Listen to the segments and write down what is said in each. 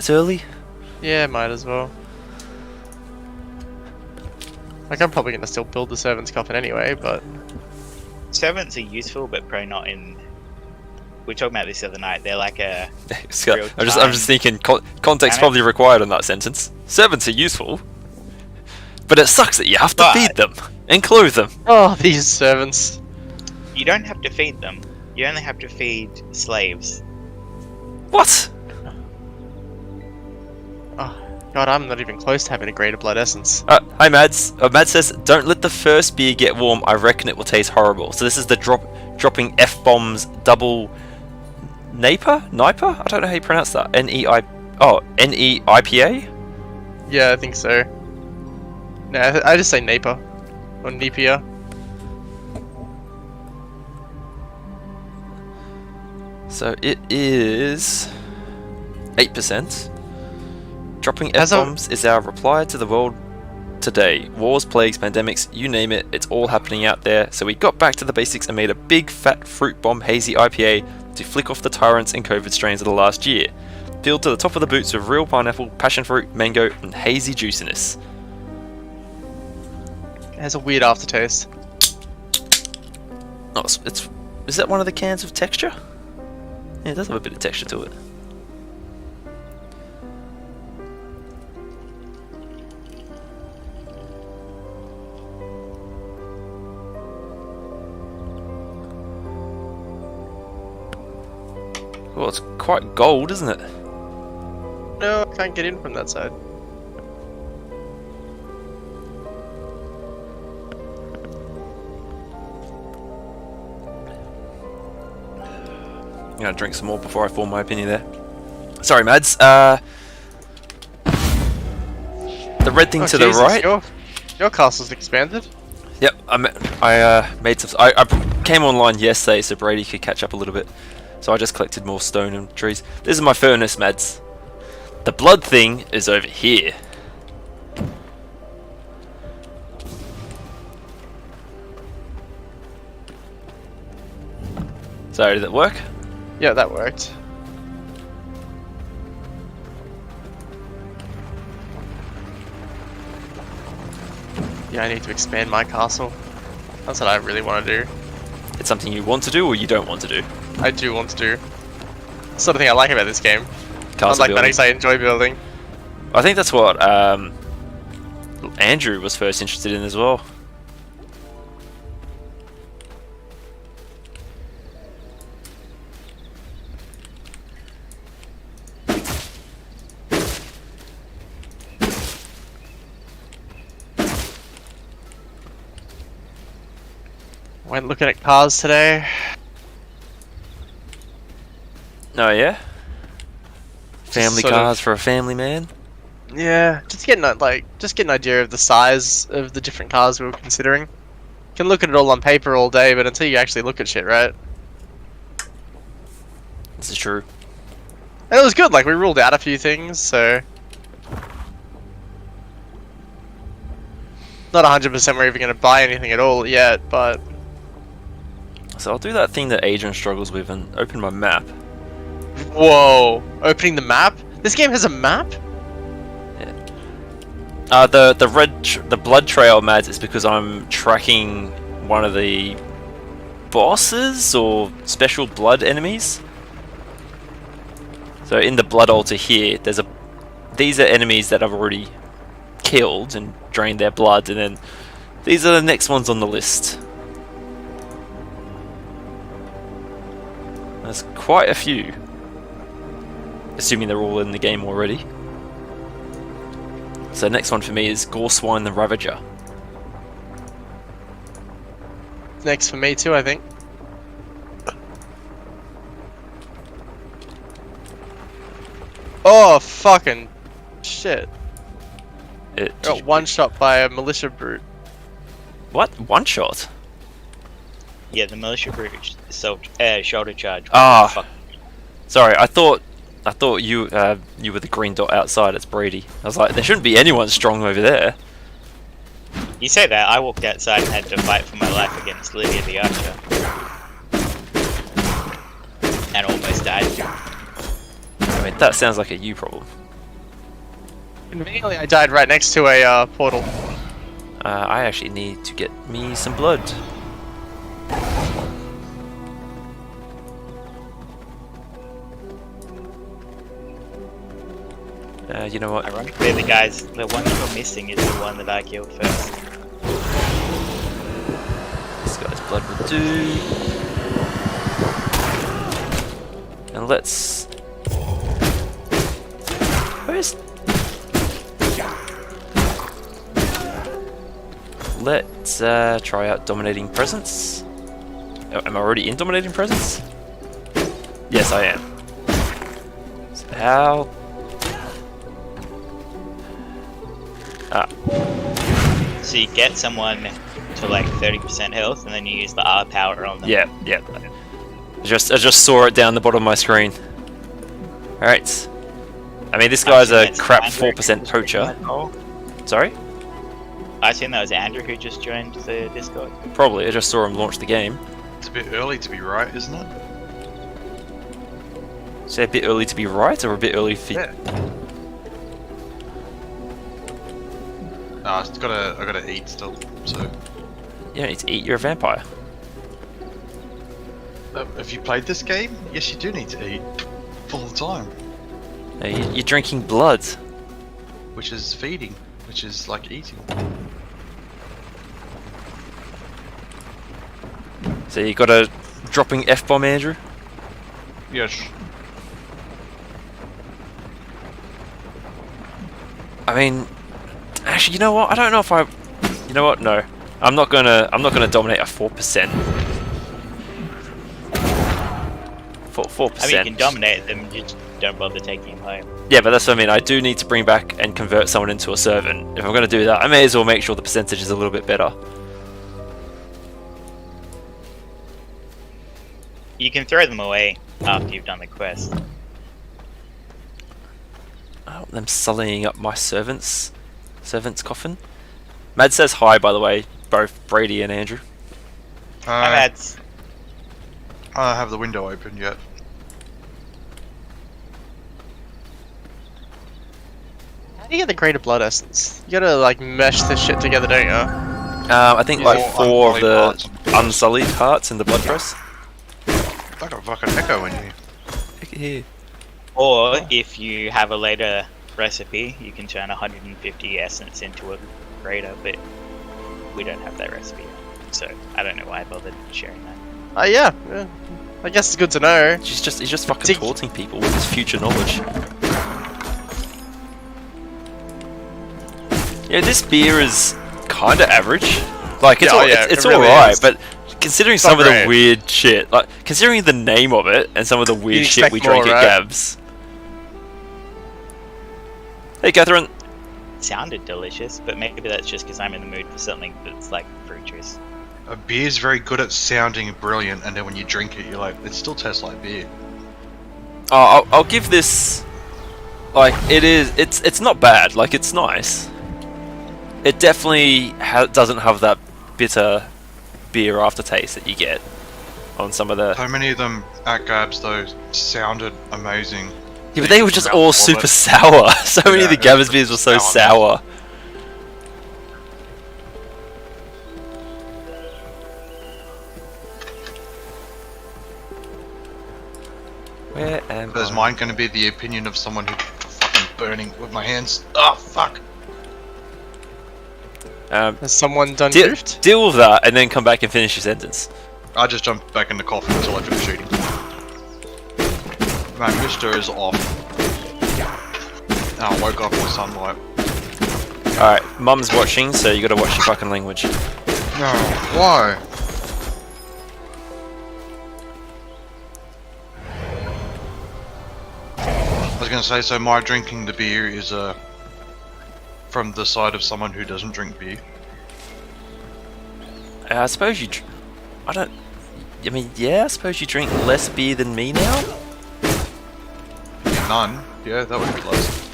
It's early. Yeah, might as well. Like, I'm probably gonna still build the servant's coffin anyway, but... Servants are useful, but probably not in... We were talking about this the other night, they're like a... I'm just thinking, context probably required in that sentence. Servants are useful, but it sucks that you have to feed them and clothe them. Oh, these servants. You don't have to feed them. You only have to feed slaves. What? Oh, God, I'm not even close to having a greater blood essence. Hi, Mads. Mads says, don't let the first beer get warm. I reckon it will taste horrible. So this is the dropping F-bombs double... Napa? I don't know how you pronounce that. N-E-I-P-A? Yeah, I think so. No, I just say Napa. Or Nepia. So it is 8%. Dropping F-bombs is our reply to the world today. Wars, plagues, pandemics, you name it, it's all happening out there. So we got back to the basics and made a big fat fruit bomb hazy IPA to flick off the tyrants and COVID strains of the last year. Filled to the top of the boots with real pineapple, passion fruit, mango, and hazy juiciness. It has a weird aftertaste. Oh, is that one of the cans with texture? Yeah, it does have a bit of texture to it. Well, it's quite gold, isn't it? No, I can't get in from that side. I'm gonna drink some more before I form my opinion there. Sorry, Mads. The red thing to the right. Your castle's expanded. Yep, I made some. I came online yesterday so Brady could catch up a little bit. So I just collected more stone and trees. This is my furnace, Mads. The blood thing is over here. So did that work? Yeah, that worked. Yeah, I need to expand my castle. That's what I really want to do. It's something you want to do or you don't want to do? I do want to do. That's sort of thing I like about this game. Castle Unlike building. Manix, I enjoy building. I think that's what Andrew was first interested in as well. Went looking at cars today. Oh yeah? Family sort cars of- for a family man? Yeah, just get an idea of the size of the different cars we were considering. Can look at it all on paper all day, but until you actually look at shit, right? This is true. And it was good. Like, we ruled out a few things, so not 100% we're even going to buy anything at all yet, but So I'll do that thing that Adrian struggles with and open my map. whoa! Opening the map? This game has a map? The blood trail, Mads, is because I'm tracking one of the bosses or special blood enemies. So in the blood altar here, these are enemies that I've already killed and drained their blood, and then these are the next ones on the list. There's quite a few, assuming they're all in the game already. So next one for me is Goreswine the Ravager. Next for me too, I think. Oh, fucking shit. Got one shot by a militia brute. What? One shot? Yeah, the militia brute shoulder charge. Ah. Fuck. Sorry, I thought you were the green dot outside. It's Brady. I was like, there shouldn't be anyone strong over there. You say that, I walked outside and had to fight for my life against Lydia the Archer. And almost died. I mean, that sounds like a you problem. Conveniently, I died right next to a portal. I actually need to get me some blood. You know what? Ironically, the one that you're missing is the one that I killed first. This guy's blood will do. And let's... Where's... Let's try out Dominating Presence. Oh, am I already in Dominating Presence? Yes, I am. So how... Ah. So you get someone to like 30% health, and then you use the R power on them. Yeah. I just saw it down the bottom of my screen. Alright. I mean, this guy's a crap 4% poacher. Sorry? I assume that was Andrew who just joined the Discord. Probably, I just saw him launch the game. It's a bit early to be right, isn't it? Is it a bit early to be right, or a bit early for... Yeah. I gotta eat still, so... You don't need to eat, you're a vampire. Have you played this game? Yes, you do need to eat. All the time. No, you're drinking blood. Which is feeding. Which is like eating. So you got a dropping F-bomb, Andrew? Yes. I mean... Actually, you know what? I don't know if I... You know what? No. I'm not gonna dominate a 4%. 4%. I mean, you can dominate them, you just don't bother taking them home. Yeah, but that's what I mean. I do need to bring back and convert someone into a servant. If I'm going to do that, I may as well make sure the percentage is a little bit better. You can throw them away after you've done the quest. I don't want them sullying up my servant's coffin. Mad says hi, by the way, both Brady and Andrew. Hi, Mads. I don't have the window open yet. How do you get the greater blood essence? You gotta like mesh this shit together, don't you? I think like Yeah, 4 of the parts. unsullied parts in the blood press. I got a fucking echo in here. Look at here. Or, if you have a later recipe, you can turn 150 essence into a grater, but we don't have that recipe. So, I don't know why I bothered sharing that. Yeah. I guess it's good to know. He's just fucking taunting people with his future knowledge. Yeah, this beer is kind of average. Like, it's it's really alright, is. but considering It's some not of the great. weird shit, like, considering the name of it and some of the weird You'd shit we expect more, drank right? at GABS. Hey, Catherine. Sounded delicious, but maybe that's just because I'm in the mood for something that's like fruit juice. A beer's very good at sounding brilliant, and then when you drink it, you're like, it still tastes like beer. Oh, I'll give this... Like, it's not bad. Like, it's nice. It definitely doesn't have that bitter beer aftertaste that you get on some of the... So many of them at GABS, though, sounded amazing. Yeah, but they were just all super sour. So many of the Yeah, GABS beers were so sour. sour. Where am But is I? mine going to be the opinion of someone who fucking burning with my hands? Oh, fuck! Has someone done Deal drift? with that and then come back and finish your sentence. I just jumped back in the coffin until I finished shooting. My mister is off. And I woke up in the sunlight. Alright, Mum's watching, so you gotta watch your fucking language. No, why? I was gonna say, so my drinking the beer is from the side of someone who doesn't drink beer. I suppose you... I mean, yeah, I suppose you drink less beer than me now? None. Yeah, that would be close.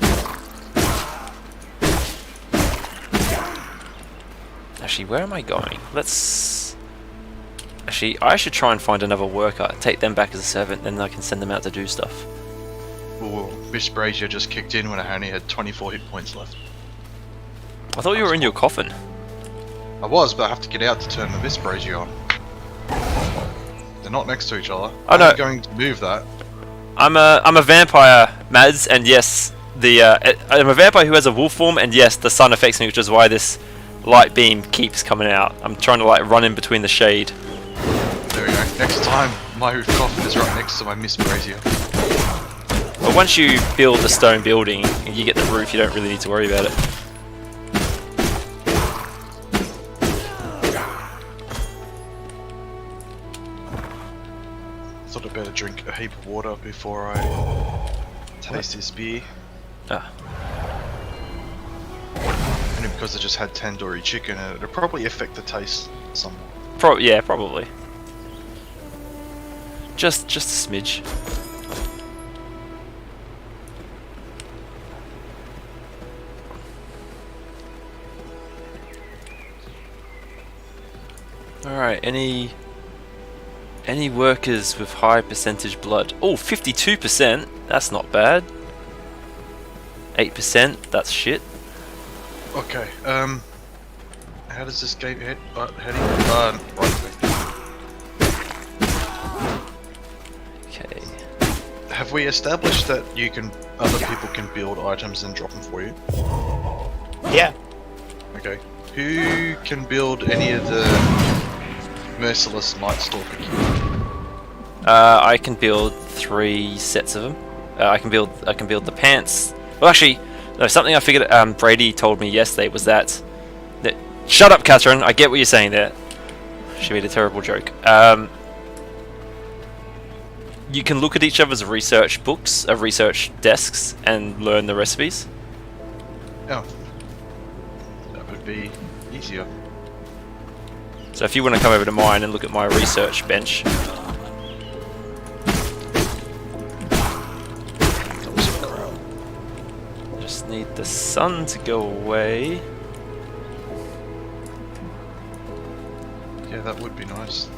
Actually, where am I going? Let's... Actually, I should try and find another worker, take them back as a servant, then I can send them out to do stuff. Ooh, Miss Brazier just kicked in when I only had 24 hit points left. I thought you were in your coffin. I was, but I have to get out to turn the Miss Brazier on. They're not next to each other. Oh, no. I'm going to move that. I'm a vampire, Mads, and yes, I'm a vampire who has a wolf form, and yes, the sun affects me, which is why this light beam keeps coming out. I'm trying to like run in between the shade. There we go. Next time, my coffin is right next to my Miss Brazier. But once you build the stone building and you get the roof, you don't really need to worry about it. Thought I'd better drink a heap of water before I taste this beer. Ah. Only because I just had tandoori chicken and it'll probably affect the taste somewhat. Yeah, probably. Just a smidge. Alright, any workers with high percentage blood? Oh, 52%? That's not bad. 8%? That's shit. Okay, how does this game heading? Right click. Okay. Have we established that other people can build items and drop them for you? Yeah. Okay. Who can build any of the Merciless Night Stalker gear? I can build 3 sets of them. I can build the pants. Well, actually, no. Something I figured. Brady told me yesterday was that. Shut up, Catherine. I get what you're saying there. She made a terrible joke. You can look at each other's research books, research desks, and learn the recipes. Oh, that would be easier. So if you want to come over to mine and look at my research bench. Just need the sun to go away. Yeah, that would be nice.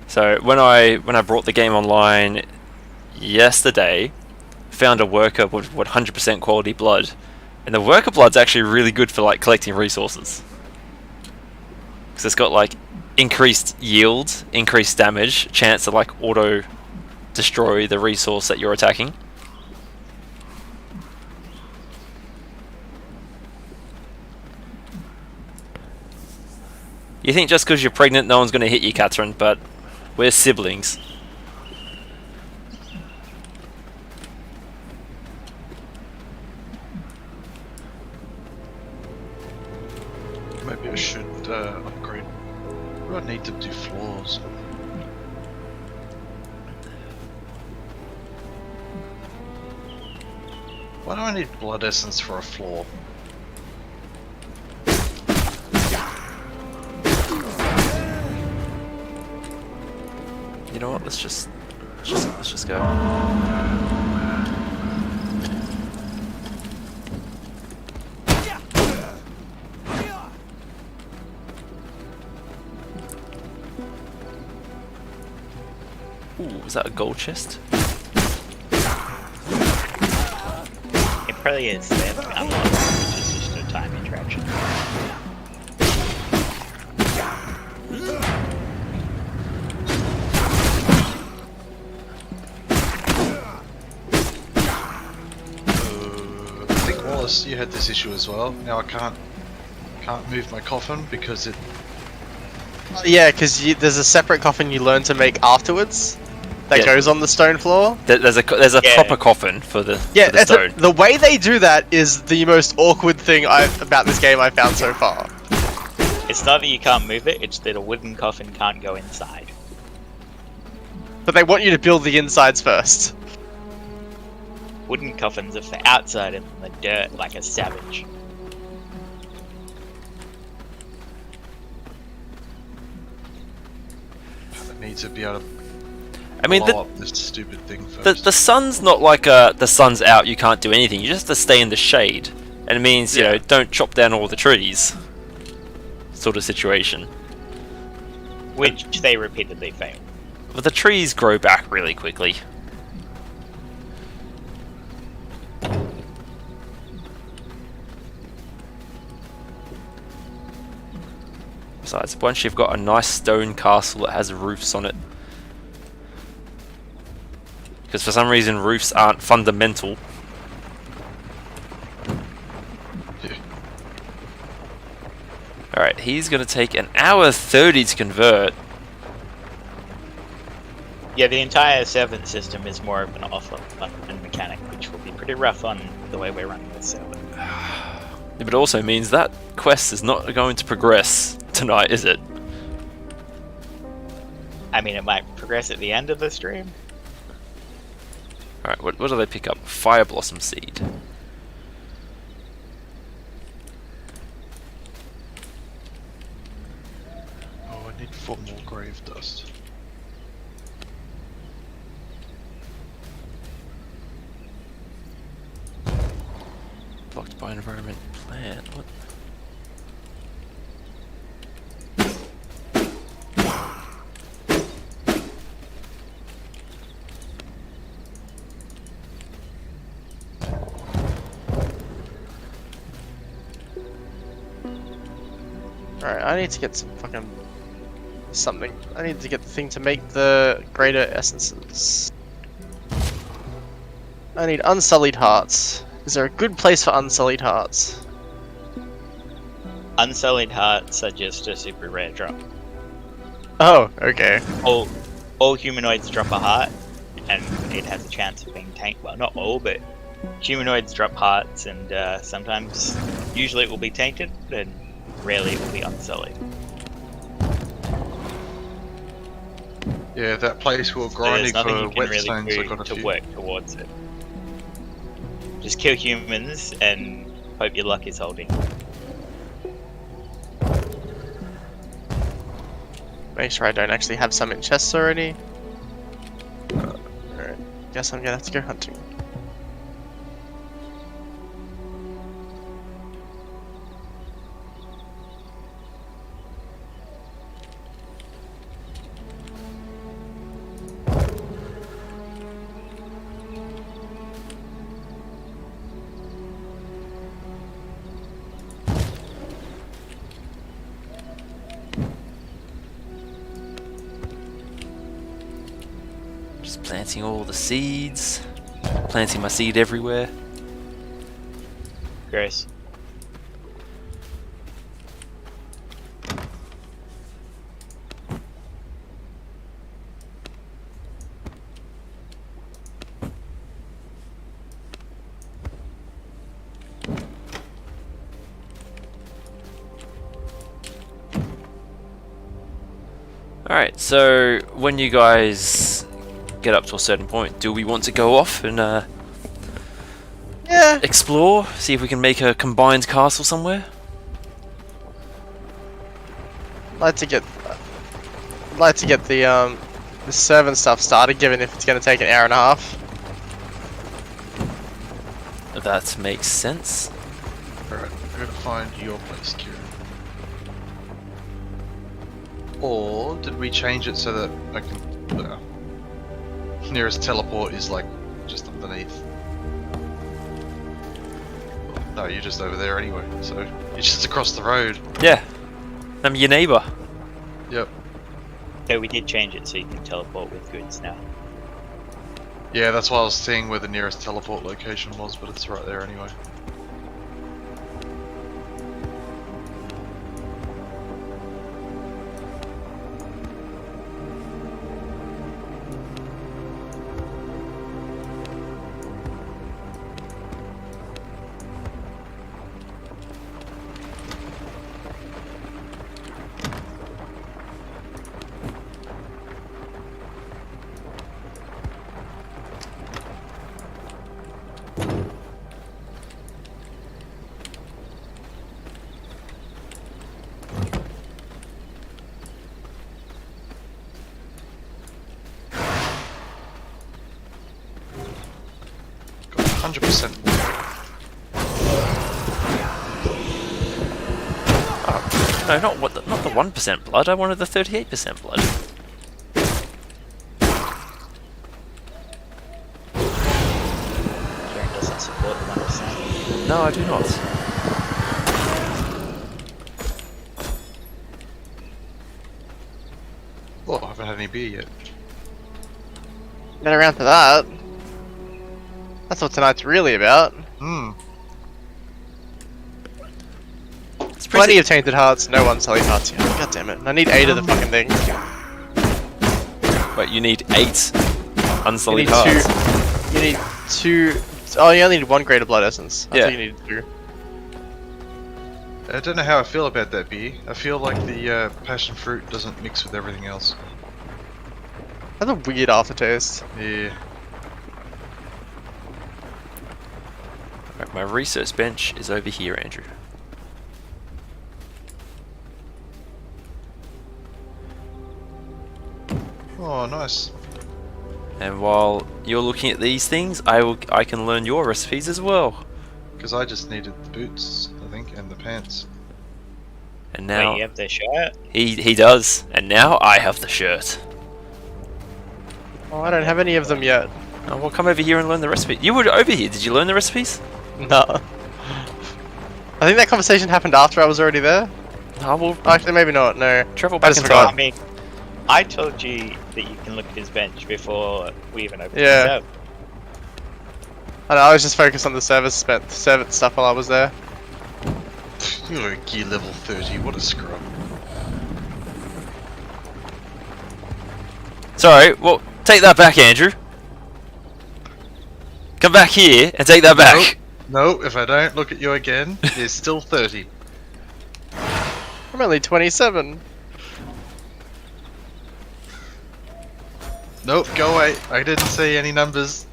So when I brought the game online yesterday, found a worker with 100% quality blood, and the worker blood's actually really good for like collecting resources because it's got like increased yield, increased damage, chance to like auto destroy the resource that you're attacking. You think just because you're pregnant no one's going to hit you, Catherine, but we're siblings. Maybe I should upgrade. What do I need to do floors? Why do I need blood essence for a floor? You know what? Let's just go. Ooh, is that a gold chest? It probably is. They haven't unlocked it, which is just a time interaction. I think Wallace, you had this issue as well. Now I can't move my coffin because it. Yeah, because there's a separate coffin you learn to make afterwards that Yeah. goes on the stone floor. There's a Yeah. proper coffin for the Yeah, stone. the way they do that is the most awkward thing about this game I've found so far. It's not that you can't move it, it's that a wooden coffin can't go inside. But they want you to build the insides first. Wooden coffins are for outside in the dirt like a savage. I need to be able to I mean, blow up this stupid thing first. the sun's not like the sun's out, you can't do anything. You just have to stay in the shade, and it means you know don't chop down all the trees. Sort of situation. which they repeatedly fail. But the trees grow back really quickly. Besides, once you've got a nice stone castle that has roofs on it. Because for some reason roofs aren't fundamental. Yeah. Alright, he's going to take an hour 30 to convert. Yeah, the entire servant system is more of an offline mechanic, which will be pretty rough on the way we're running this server. But it also means that quest is not going to progress tonight, is it? I mean, it might progress at the end of the stream. Alright, what do they pick up? Fire Blossom Seed. Oh, I need 4 more grave dust. Blocked by environment plan. What? Alright, I need to get some fucking something. I need to get the thing to make the greater essences. I need unsullied hearts. Is there a good place for unsullied hearts? Unsullied hearts are just a super rare drop. Oh, okay. All humanoids drop a heart, and it has a chance of being tainted. Well, not all, but humanoids drop hearts, and sometimes, usually it will be tainted, and rarely it will be unsullied. Yeah, that place we were So there's grinding nothing for you can whetstones. really I do got a to few. work towards it. Just kill humans and hope your luck is holding. Make sure I don't actually have some in chests already. Alright, guess I'm gonna have to go hunting. Just planting all the seeds. Planting my seed everywhere. Gross. Alright, so when you guys get up to a certain point, do we want to go off and Yeah. explore? See if we can make a combined castle somewhere? Like to get the servant stuff started, given if it's gonna take an hour and a half. That makes sense. Alright, I'm gonna find your place, Kieran. Or did we change it so that I can... nearest teleport is like just underneath. No, you're just over there anyway, so you're just across the road. Yeah. I'm your neighbour. Yep. So we did change it so you can teleport with goods now. Yeah, that's why I was seeing where the nearest teleport location was, but it's right there anyway. Got 100%. No, not the 1% blood. I wanted the 38% blood. Kieran doesn't support the 1%. No, I do not. Oh, I haven't had any beer yet. Get around to that. That's what tonight's really about. Hmm. It's pretty Plenty of tainted hearts, no unsullied hearts yet. God damn it. I need 8 of the fucking things. Wait, you need 8 unsullied You need hearts. You need 2. Oh, you only need 1 greater blood essence. I Yeah. thought you needed 2. I don't know how I feel about that beer. I feel like the passion fruit doesn't mix with everything else. That's a weird aftertaste. Yeah. Right, my research bench is over here, Andrew. Oh, nice. And while you're looking at these things, I can learn your recipes as well. Because I just needed the boots, I think, and the pants. And now Wait, you have the shirt? he does, and now I have the shirt. Oh, I don't have any of them yet. Oh, well, come over here and learn the recipe. You were over here. Did you learn the recipes? No. I think that conversation happened after I was already there. Oh, well, Actually, maybe not. No. travel I back just in forgot. time. I mean, I told you that you can look at his bench before we even opened Yeah. it up. I know, I was just focused on the service stuff while I was there. You're a gear level 30, what a scrub. Sorry, well, take that back, Andrew. Come back here and take that back. No, if I don't look at you again, you're still 30. I'm only 27. Nope, go away. I didn't say any numbers.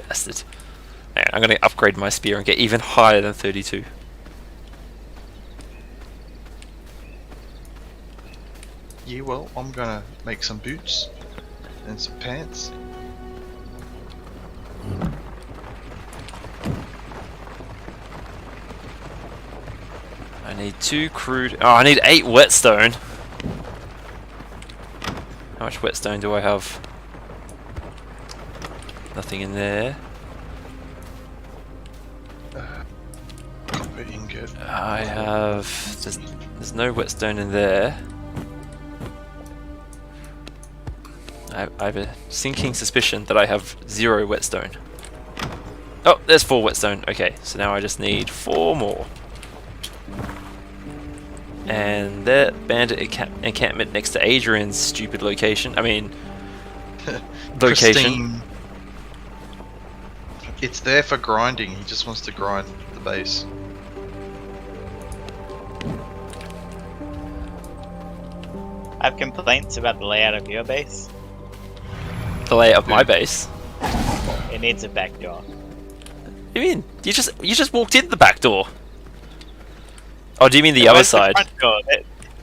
Bastard. Hang on, I'm going to upgrade my spear and get even higher than 32. Yeah, well, I'm gonna make some boots and some pants. I need 2 crude... Oh, I need 8 whetstone. How much whetstone do I have? Nothing in there. Copper ingot. I have... There's no whetstone in there. I have a sinking suspicion that I have 0 whetstone. Oh, there's 4 whetstone. Okay, so now I just need 4 more. And that bandit encampment next to Adrian's stupid location. I mean, location. Pristine. It's there for grinding, he just wants to grind the base. I have complaints about the layout of your base. The layout of my base. It needs a back door. What do you mean? You just walked in the back door. Oh, do you mean the It other was side? front door.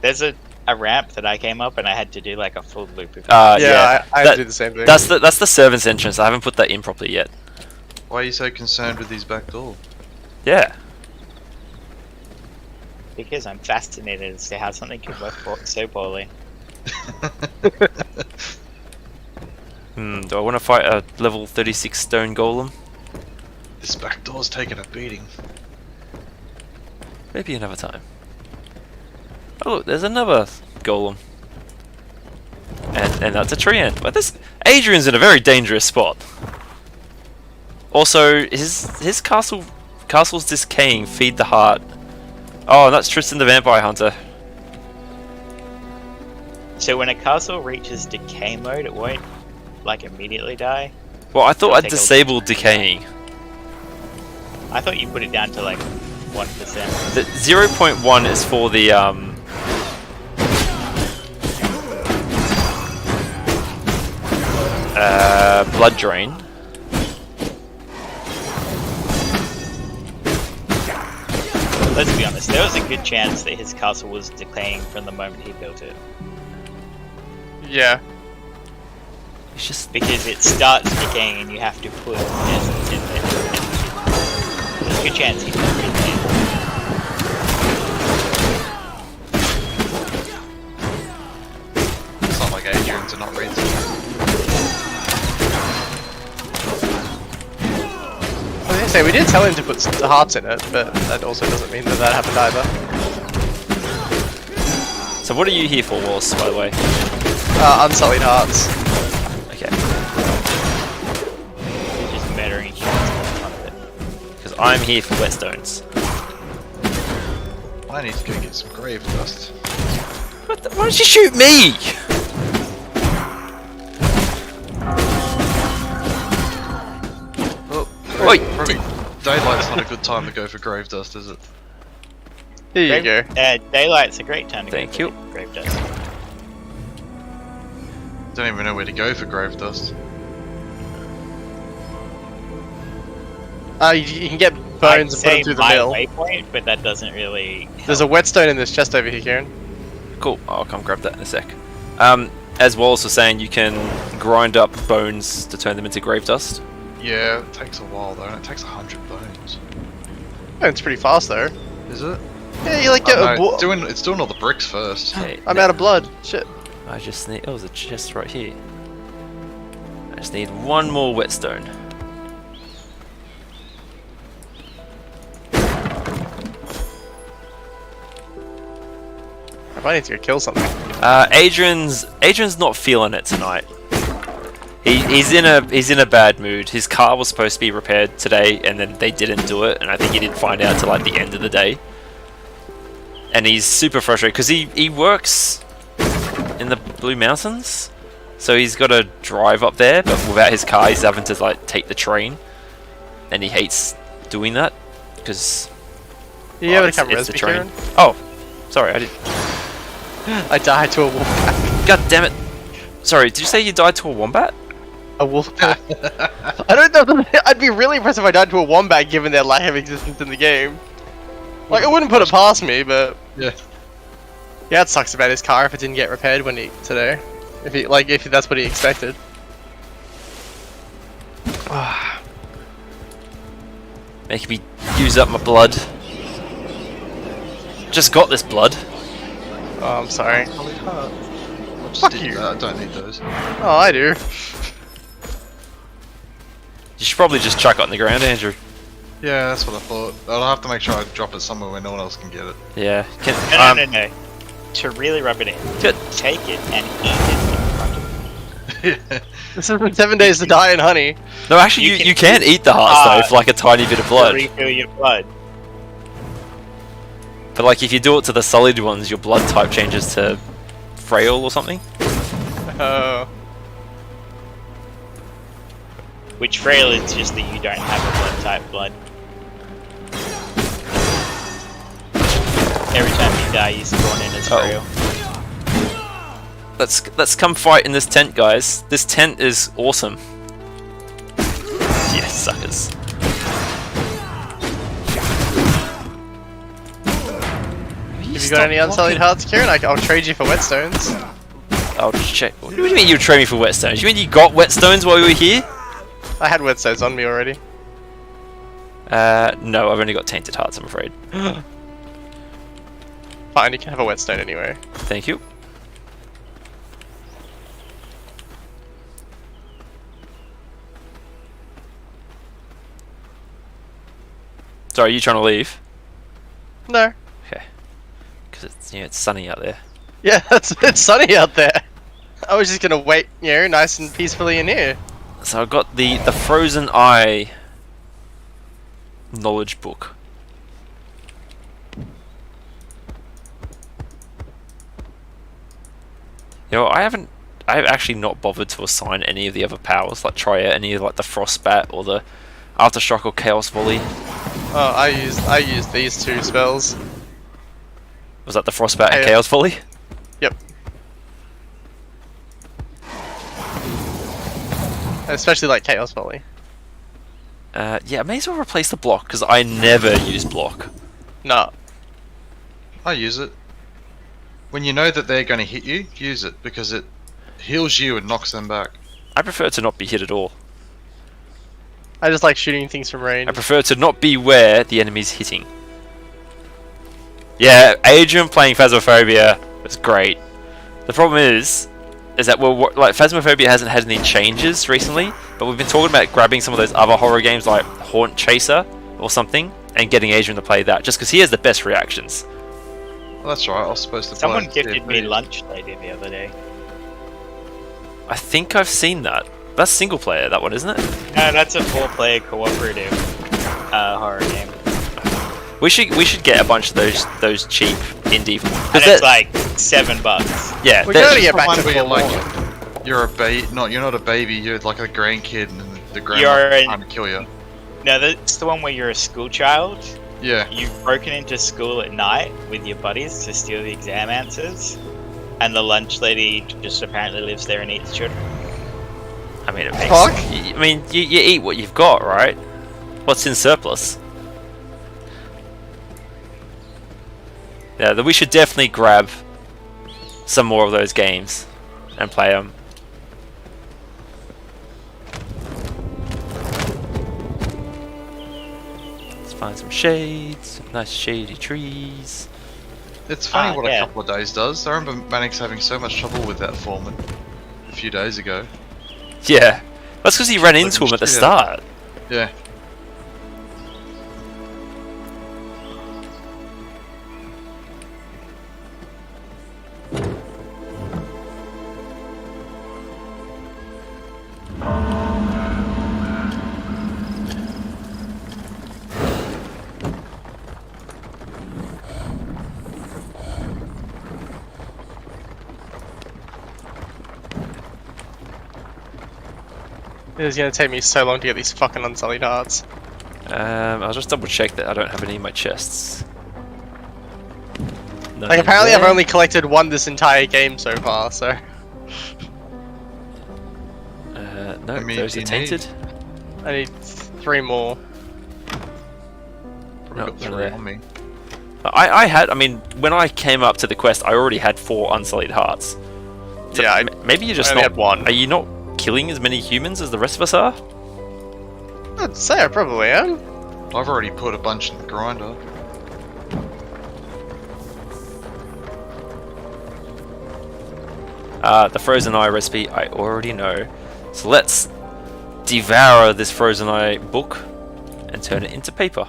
There's a ramp that I came up and I had to do like a full loop of Yeah, I that- do the same thing. That's the servant's entrance. I haven't put that in properly yet. Why are you so concerned with these back door? Yeah. because I'm fascinated as to how something can work so poorly. Do I want to fight a level 36 stone golem? This back door's taking a beating. Maybe another time. Oh look, there's another golem. And that's a tree ant. But this Adrian's in a very dangerous spot. Also, his castle's decaying. Feed the heart. Oh, and that's Tristan the Vampire Hunter. So when a castle reaches decay mode, it won't like immediately die. Well, I thought It'll I'd take a disabled decaying. I thought you put it down to like 1%. The 0.1 is for the blood drain. Let's be honest, there was a good chance that his castle was decaying from the moment he built it. Yeah. It's just Because it starts decaying and you have to put essence in there. There's a good chance he put it in. like Adrian to not read something. I was gonna say, we did tell him to put the hearts in it, but that also doesn't mean that happened either. So what are you here for, Wallace, by the way? Unsullied hearts. Okay. You're just murdering shots in front of it. Because I'm here for whetstones. I need to go get some grave dust. What the, why did you shoot me? Well, Oi, probably daylight's not a good time to go for grave dust, is it? Here you go. Daylight's a great time to Thank go you. for grave dust. Don't even know where to go for grave dust. You can get bones and put them through the mill. Waypoint, but that doesn't really. There's a whetstone in this chest over here, Kieran. Cool, I'll come grab that in a sec. As Wallace was saying, you can grind up bones to turn them into grave dust. Yeah, it takes a while though, and it takes 100 bones. Oh, it's pretty fast though. Is it? Yeah, you like get Oh, a no, it's doing all the bricks first. Okay, I'm out of blood. Shit. I just need. Oh, there's a chest right here. I just need one more whetstone. I might need to go kill something. Adrian's not feeling it tonight. He's in a bad mood. His car was supposed to be repaired today, and then they didn't do it, and I think he didn't find out till like the end of the day. And he's super frustrated because he works in the Blue Mountains, so he's got to drive up there, but without his car, he's having to like take the train, and he hates doing that because You able to it's come the res me, train. Kieran? Oh, sorry, I did. I died to a wolf. God damn it! Sorry, did you say you died to a wombat? A wolf. I don't know. I'd be really impressed if I died to a wombat, given their lack of existence in the game. Like, I wouldn't put it past me, but Yeah. yeah, it sucks about his car if it didn't get repaired today. If that's what he expected. Making me use up my blood. Just got this blood. Oh, I'm sorry. I just Fuck did you. that, I don't need those. Oh, I do. You should probably just chuck it on the ground, Andrew. Yeah, that's what I thought. I'll have to make sure I drop it somewhere where no one else can get it. Yeah. No. To really rub it in, Good. take it and eat it in front of you. This isn't 7 days to die in honey. No, actually, you can eat the hearts though, for like a tiny bit of To blood. refill your blood. But like, if you do it to the solid ones, your blood type changes to frail or something. Oh. Which frail is just that you don't have a blood type blood. Every time you die, you spawn in as frail. Let's come fight in this tent, guys. This tent is awesome. Yes, suckers. Have you got any unsullied hearts, Kieran? I'll trade you for whetstones. I'll check. What do you mean you trade me for whetstones? You mean you got whetstones while you were here? I had whetstones on me already. No, I've only got tainted hearts, I'm afraid. Fine, you can have a whetstone anyway. Thank you. Sorry, are you trying to leave? No. Okay. Because it's sunny out there. Yeah, it's sunny out there. I was just gonna wait, nice and peacefully in here. So I've got the Frozen Eye knowledge book. I've actually not bothered to assign any of the other powers, like try out any of like the Frostbat or the Aftershock or Chaos Volley. Oh, I used these two spells. Was that the Frostbat and Yeah. Chaos Volley? Yep. Especially like Chaos Volley. Yeah, I may as well replace the block because I never use block. No. I use it. When you know that they're going to hit you, use it because it heals you and knocks them back. I prefer to not be hit at all. I just like shooting things from range. I prefer to not be where the enemy's hitting. Yeah, Adrian playing Phasmophobia was great. The problem is, is that like Phasmophobia hasn't had any changes recently, but we've been talking about grabbing some of those other horror games like Haunt Chaser or something and getting Adrian to play that, just because he has the best reactions. Well, that's right. I was supposed to. Someone play gifted me Lunch Lady the other day. I think I've seen that. That's single player, that one, isn't it? No, that's a 4-player cooperative horror game. We should get a bunch of those cheap indie. And it's like $7. Yeah, We're gonna get back One to where you're full like, you're a baby. You're not a baby. You're like a grandkid, and the You're grandma an- trying to kill you. No, that's the one where you're a school child. Yeah. You've broken into school at night with your buddies to steal the exam answers, and the lunch lady just apparently lives there and eats children. I mean, it makes. Fuck. I mean, you eat what you've got, right? What's in surplus? Yeah, we should definitely grab some more of those games and play them. Let's find some shades, some nice shady trees. It's funny what yeah. a couple of days does. I remember Mannix having so much trouble with that foreman a few days ago. Yeah, that's because he ran into him at the start. Yeah. It is gonna take me so long to get these fucking unsullied hearts. I'll just double check that I don't have any in my chests. None Like in apparently I've there. only collected one this entire game so far, so No, I mean, those do are you tainted. I need 3 more. Probably No, got none 3 there. on me. I mean, when I came up to the quest, I already had 4 unsullied hearts. So Yeah, maybe you're just I only not. had 1. Are you not killing as many humans as the rest of us are? I'd say I probably am. I've already put a bunch in the grinder. The frozen eye recipe I already know. So let's devour this frozen eye book and turn it into paper.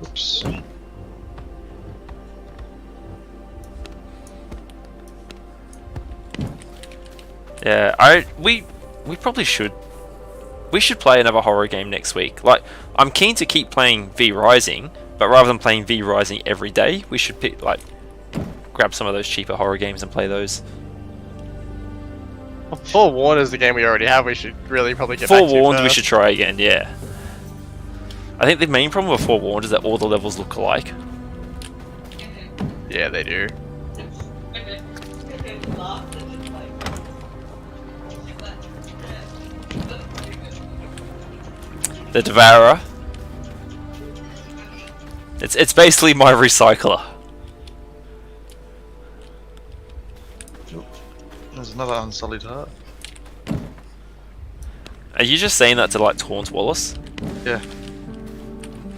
Oops. Yeah, we probably should. We should play another horror game next week. Like, I'm keen to keep playing V Rising, but rather than playing V Rising every day, we should pick grab some of those cheaper horror games and play those. Well, Forewarned is the game we already have. We should really probably get back to Forewarned, we first. should try again. Yeah. I think the main problem with Forewarned is that all the levels look alike. Yeah, they do. The Devourer. It's basically my recycler. There's another unsullied heart. Are you just saying that to like taunt Wallace? Yeah.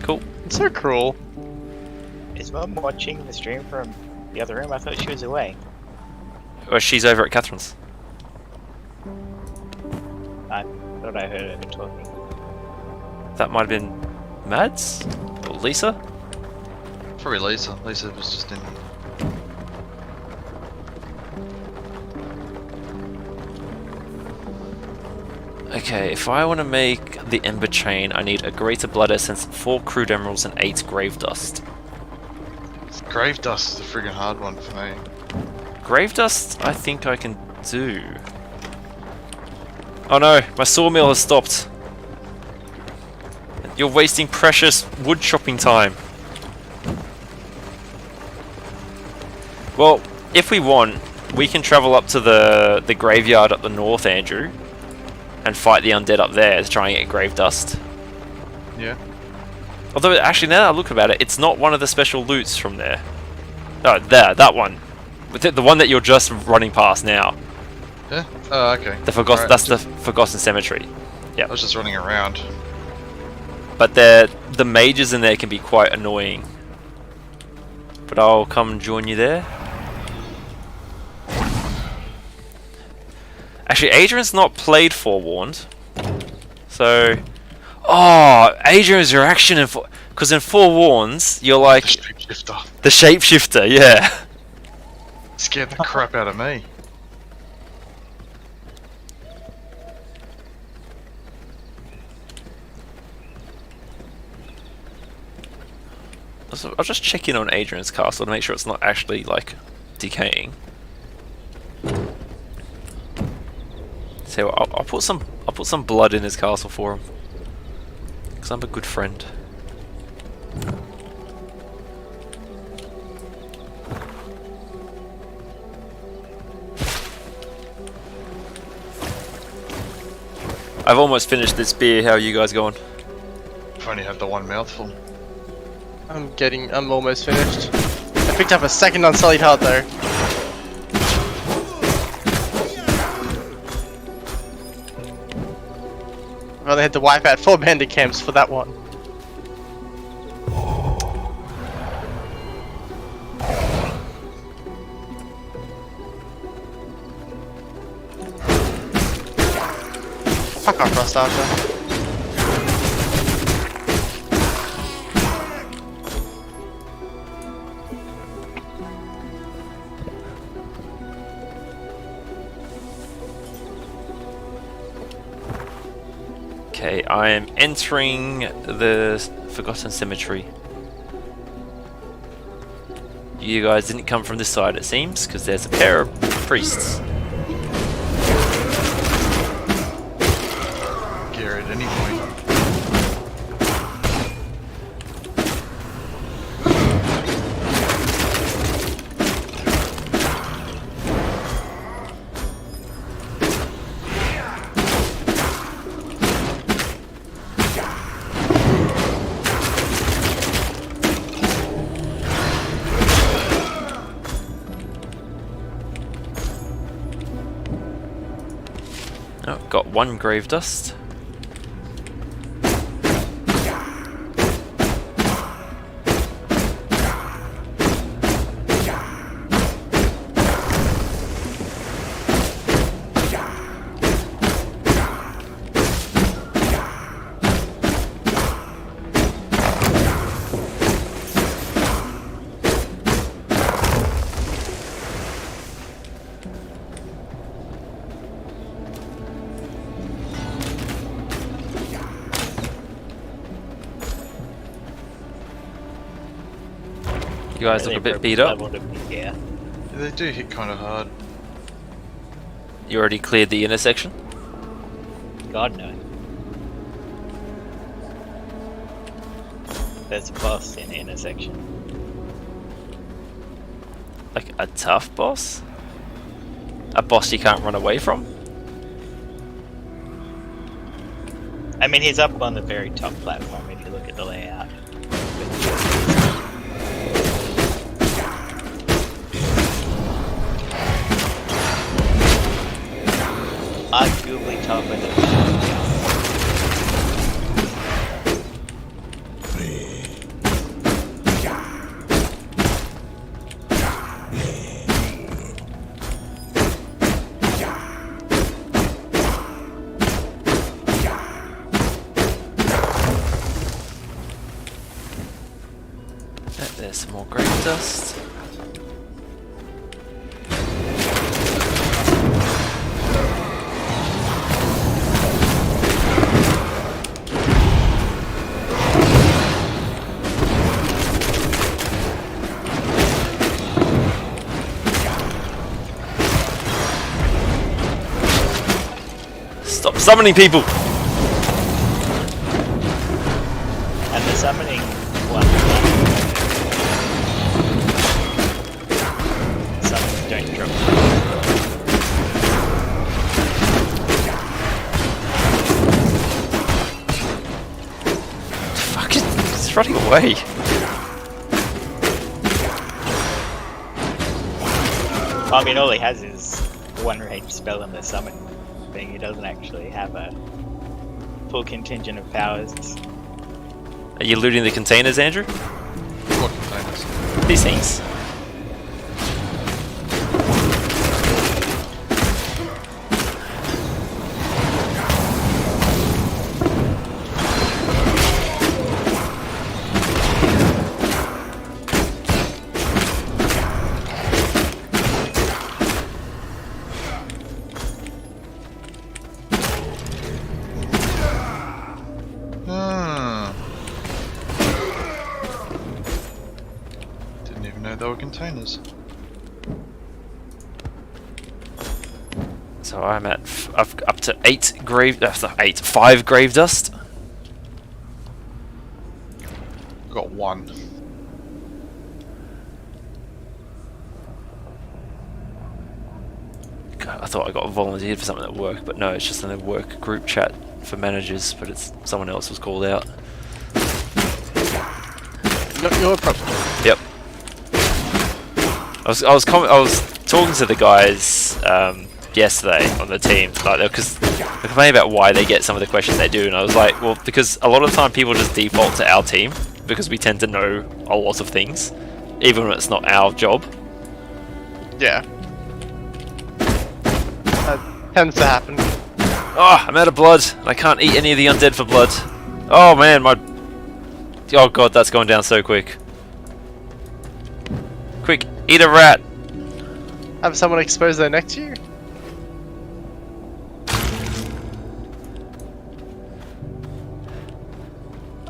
Cool. It's so cruel. Is Mum watching the stream from the other room? I thought she was away. Or she's over at Catherine's. I thought I heard her talking. That might have been Mads? Or Lisa? Probably Lisa. Lisa was just in. Okay, if I want to make the Ember Chain, I need a Greater Blood Essence, 4 Crude Emeralds, and 8 Grave Dust. Grave Dust is a friggin' hard one for me. Grave Dust, I think I can do. Oh no, my sawmill has stopped. You're wasting precious wood chopping time. Well, if we want, we can travel up to the graveyard up the north, Andrew, and fight the undead up there to try and get grave dust. Yeah. Although, actually, now that I look about it, it's not one of the special loots from there. Oh, there, that one. The one that you're just running past now. Yeah? Oh, okay. The Forgotten, Alright, that's the Forgotten Cemetery. I was just running around. But the mages in there can be quite annoying. but I'll come join you there. Actually, Adrian's not played Forewarned, so... Oh, Adrian's reaction in... Because in Forewarns, you're like... The shapeshifter. The shapeshifter, yeah. Scared the crap out of me. I'll just check in on Adrian's castle to make sure it's not actually, like, decaying. So I'll put some blood in his castle for him, because I'm a good friend. I've almost finished this beer. How are you guys going? I've only had the one mouthful. I'm almost finished. I picked up a second unsullied heart though. Well, they had to wipe out 4 bandit camps for that one. Fuck off, Rust Archer. Okay, I am entering the Forgotten Cemetery. You guys didn't come from this side, it seems, because there's a pair of priests. Gear at any point. Oh, got 1 grave dust. You guys look a bit beat up. Yeah. They do hit kind of hard. You already cleared the intersection? God no. There's a boss in the intersection. Like a tough boss? A boss you can't run away from? I mean, he's up on the very top platform if you look at the layout. Arguably tougher than There's some more grave dust. Stop summoning people! and the summoning one. Summons don't drop. Fuck it, it's running away. I mean, all he has is one range spell in the summon thing. He doesn't actually have a full contingent of powers. Are you looting the containers, Andrew? What containers? These things. Didn't even know there were containers. So I'm at up to 5 grave dust. Got one. God, I thought I got volunteered for something at work, but no, it's just in a work group chat for managers, but it's someone else was called out. Not your problem. Yep. I was talking to the guys yesterday on the team, like, because they're complaining about why they get some of the questions they do, and I was like, well, because a lot of the time people just default to our team because we tend to know a lot of things, even when it's not our job. Yeah. That tends to happen. Oh, I'm out of blood. I can't eat any of the undead for blood. Oh man, oh god, that's going down so quick. Quick, eat a rat. Have someone expose their neck to you?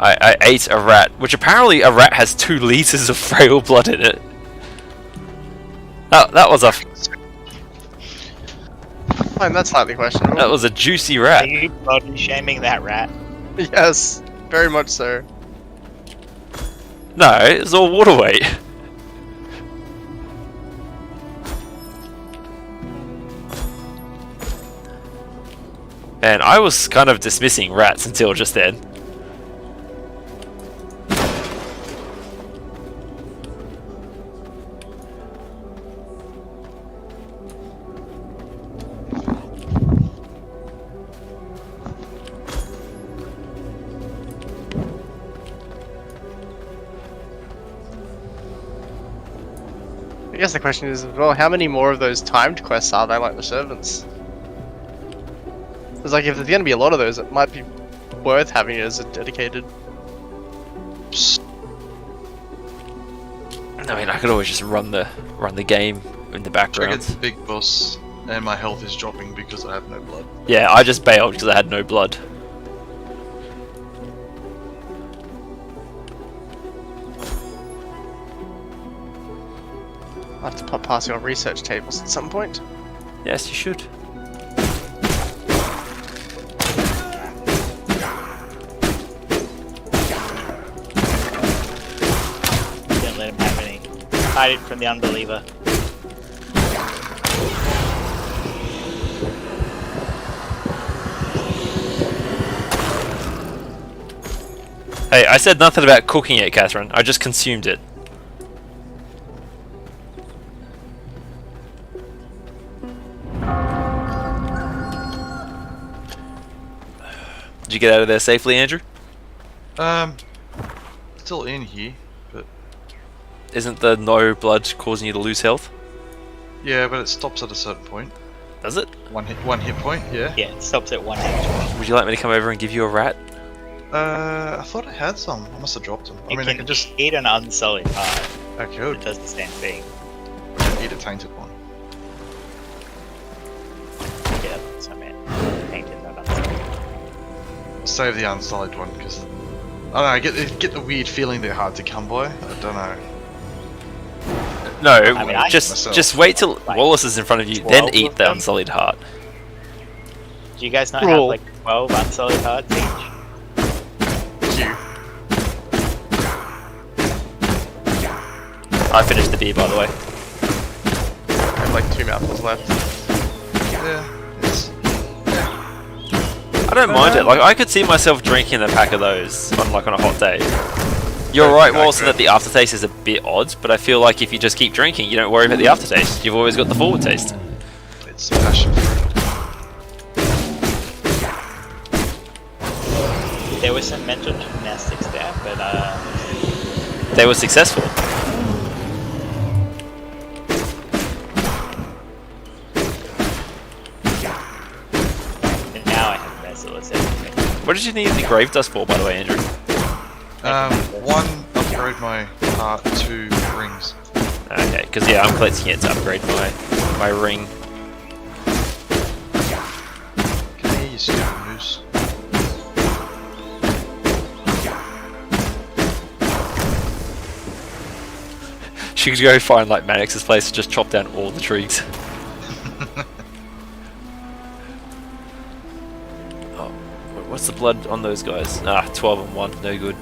I ate a rat, which apparently a rat has 2 liters of frail blood in it. That was a Fine, that's slightly questionable. that was a juicy Are rat. you body shaming that rat? Yes, very much so. No, it's all water weight. And I was kind of dismissing rats until just then. I guess the question is, well, how many more of those timed quests are there, like the servants? It's like, if there's going to be a lot of those, it might be worth having it as a dedicated... I mean, I could always just run the game in the I background. get the big boss, and my health is dropping because I have no blood. Yeah, I just bailed because I had no blood. I'll have to pop past your research tables at some point. Yes, you should. Don't let him have any. Hide it from the unbeliever. Hey, I said nothing about cooking it, Catherine. I just consumed it. Did you get out of there safely, Andrew? Still in here, but Isn't the no blood causing you to lose health? yeah, but it stops at a certain point. Does it? One hit point, yeah. Yeah, it stops at 1 HP. Would you like me to come over and give you a rat? I thought I had some. I must have dropped them. I You mean, I can can just eat an unsullied heart. I It could does the same thing. eat a tainted one. Yeah, that's what I meant. Painted, not unsullied. Save the unsullied one because I don't know. I get the weird feeling they're hard to come by. I don't know. No, mean, I- just wait till like Wallace is in front of you, 12 then eat of the them? unsullied heart. Do you guys not Roll. have like 12 unsullied hearts each? I finished the beer, by the way. I have like 2 mouthfuls left. Yeah, it's I don't mind it. Like, I could see myself drinking a pack of those on a hot day. You're right, Wallace, that the aftertaste is a bit odd, but I feel like if you just keep drinking, you don't worry about the aftertaste. You've always got the forward taste. it's passion fruit. There was some mental gymnastics there, but they were successful. And now I have merciless everything. What did you need the grave dust for, by the way, Andrew? One, upgrade my heart, 2 rings. Okay, because yeah, I'm collecting it to upgrade my ring. Can I hear you, stupid moose? She could go find like Mannix's place and just chop down all the trees. Oh, what's the blood on those guys? Ah, 12 and 1, no good.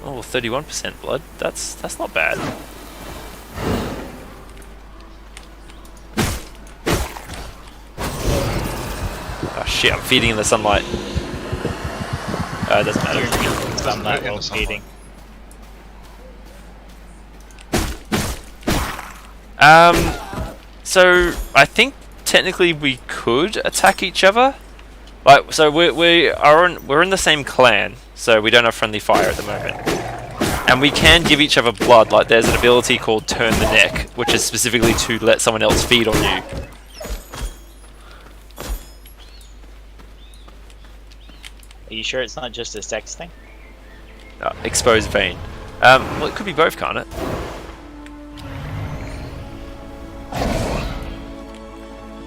Oh, 31% blood. That's not bad. Oh shit, I'm feeding in the sunlight. It doesn't matter. Sunlight in while the sunlight. feeding. So I think technically we could attack each other. Like, so we're in the same clan, so we don't have friendly fire at the moment. And we can give each other blood. Like, there's an ability called Turn the Neck, which is specifically to let someone else feed on you. Are you sure it's not just a sex thing? Exposed vein. Well, it could be both, can't it?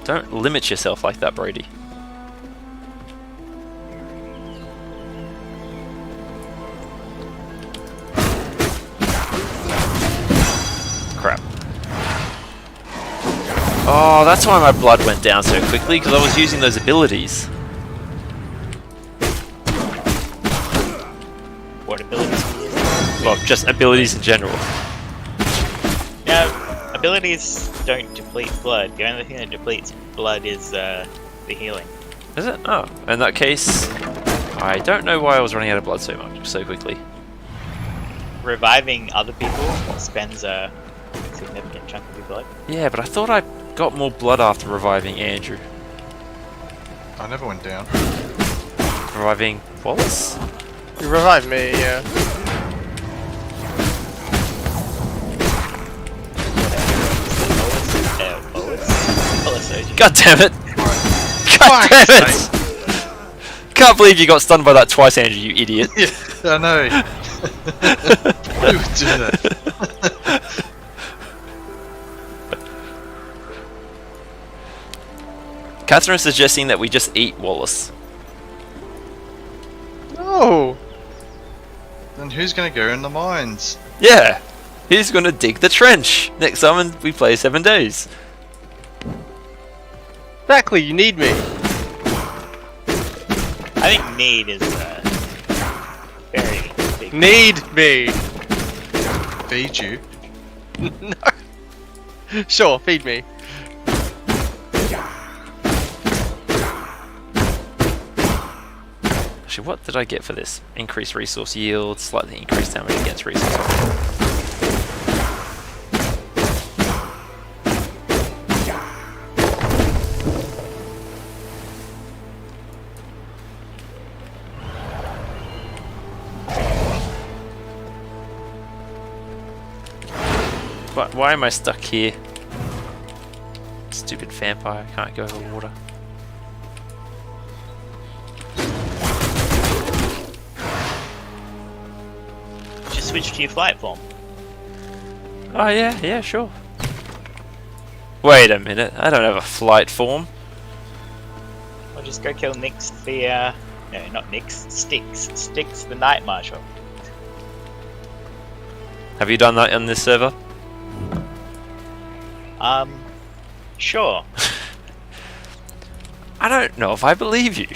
Don't limit yourself like that, Brady. Crap. Oh, that's why my blood went down so quickly, because I was using those abilities. What abilities? Well, just abilities in general. No, abilities don't deplete blood. The only thing that depletes blood is the healing. Is it? Oh, in that case, I don't know why I was running out of blood so quickly. Reviving other people spends a significant chunk of your blood. Yeah, but I thought I got more blood after reviving Andrew. I never went down. Reviving Wallace? You revived me, yeah. God damn it! God damn it! Can't believe you got stunned by that twice, Andrew, you idiot. Yeah, I know. Who would do that? Catherine is suggesting that we just eat Wallace. No! Then who's gonna go in the mines? Yeah! He's gonna dig the trench! Next time we play 7 days. Exactly, you need me. I think need is very big. Need me! Feed you? No. Sure, feed me. Actually, what did I get for this? Increased resource yield, slightly increased damage against resource. But why am I stuck here? Stupid vampire, can't go over water. Just switch to your flight form. Oh yeah, sure. Wait a minute, I don't have a flight form. Or just go kill Nyx the no, not Nyx, Styx the Night Marshal. Have you done that on this server? Sure. I don't know if I believe you.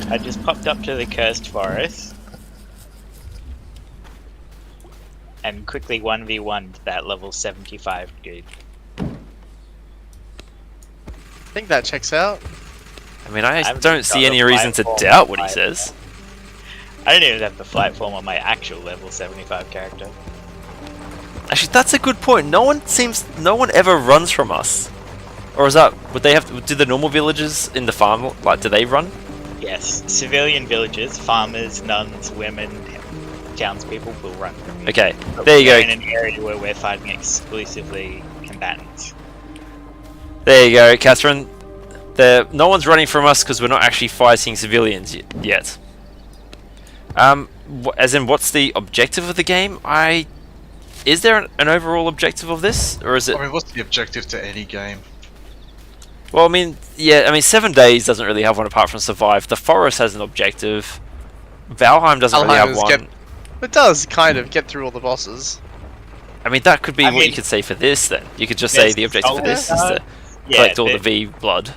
I just popped up to the Cursed Forest and quickly 1v1'd that level 75 dude. I think that checks out. I mean, I haven't don't see got any the reason to flight doubt form what he either. says. I don't even have the flight form on my actual level 75 character. Actually, that's a good point. No one ever runs from us. Or is that, do the normal villagers in the farm, like, do they run? Yes, civilian villagers, farmers, nuns, women, townspeople will run from you. Okay, But there you we're go. in an area where we're fighting exclusively combatants. There you go, Catherine. No one's running from us because we're not actually fighting civilians yet. As in, what's the objective of the game? Is there an overall objective of this, or is it? I mean, what's the objective to any game? Well, I mean, yeah, I mean, 7 days doesn't really have one apart from survive. The forest has an objective. Valheim doesn't really have one. It does kind of get through all the bosses. I mean, that could be I what mean, you could say for this. Then you could just say the objective for this is to Yeah, collect all the V blood.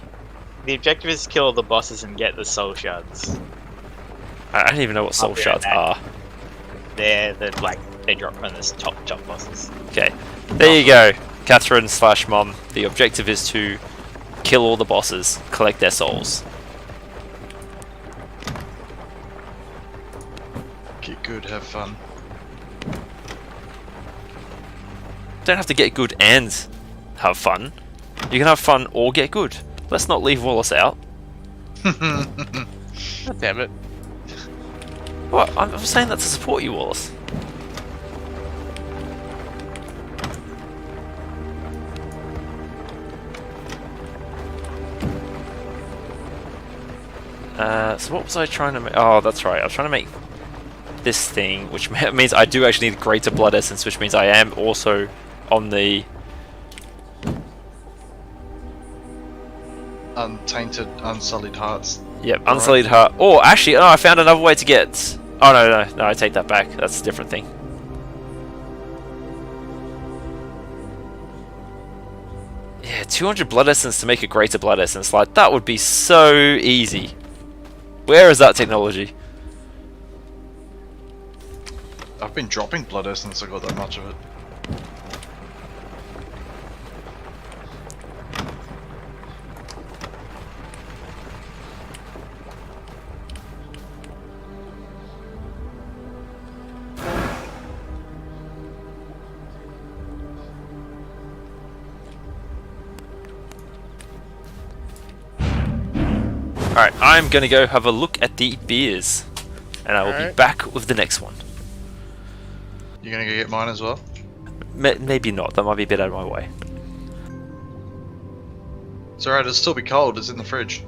the objective is to kill all the bosses and get the soul shards. I don't even know what soul Yeah, shards are. They drop from the top bosses. Okay, there you go, Catherine / Mom. The objective is to kill all the bosses, collect their souls. Get good, have fun. Don't have to get good and have fun. You can have fun or get good. Let's not leave Wallace out. God damn it. What? I'm saying that to support you, Wallace. So what was I trying to make? Oh, that's right. I was trying to make this thing, which means I do actually need greater blood essence, which means I am also on the Untainted, unsullied hearts. Yep, unsullied heart. Oh, actually, I found another way to get. Oh no, I take that back. That's a different thing. Yeah, 200 blood essence to make a greater blood essence. Like, that would be so easy. Where is that technology? I've been dropping blood essence, I got that much of it. Alright, I'm gonna go have a look at the beers. And I will be Alright. back with the next one. You gonna go get mine as well? Maybe not, that might be a bit out of my way. It's alright, it'll still be cold, it's in the fridge.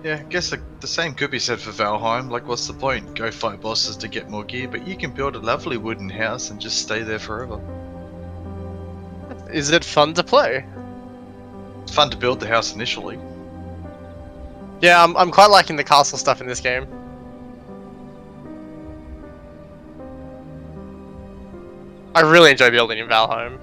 Yeah, I guess the same could be said for Valheim. Like, what's the point? Go fight bosses to get more gear, but you can build a lovely wooden house and just stay there forever. Is it fun to play? It's fun to build the house initially. Yeah, I'm quite liking the castle stuff in this game. I really enjoy building in Valheim.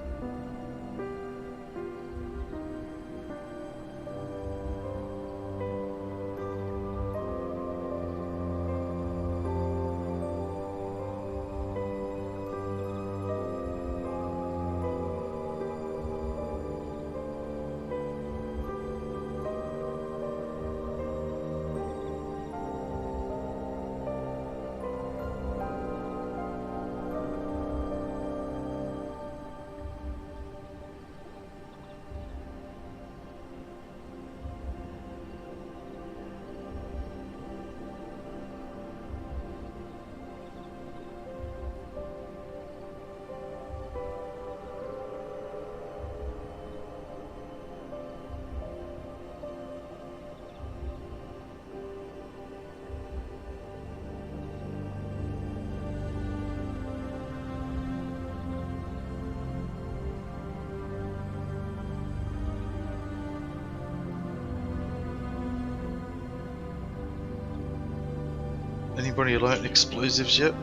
Anybody learnt explosives yet?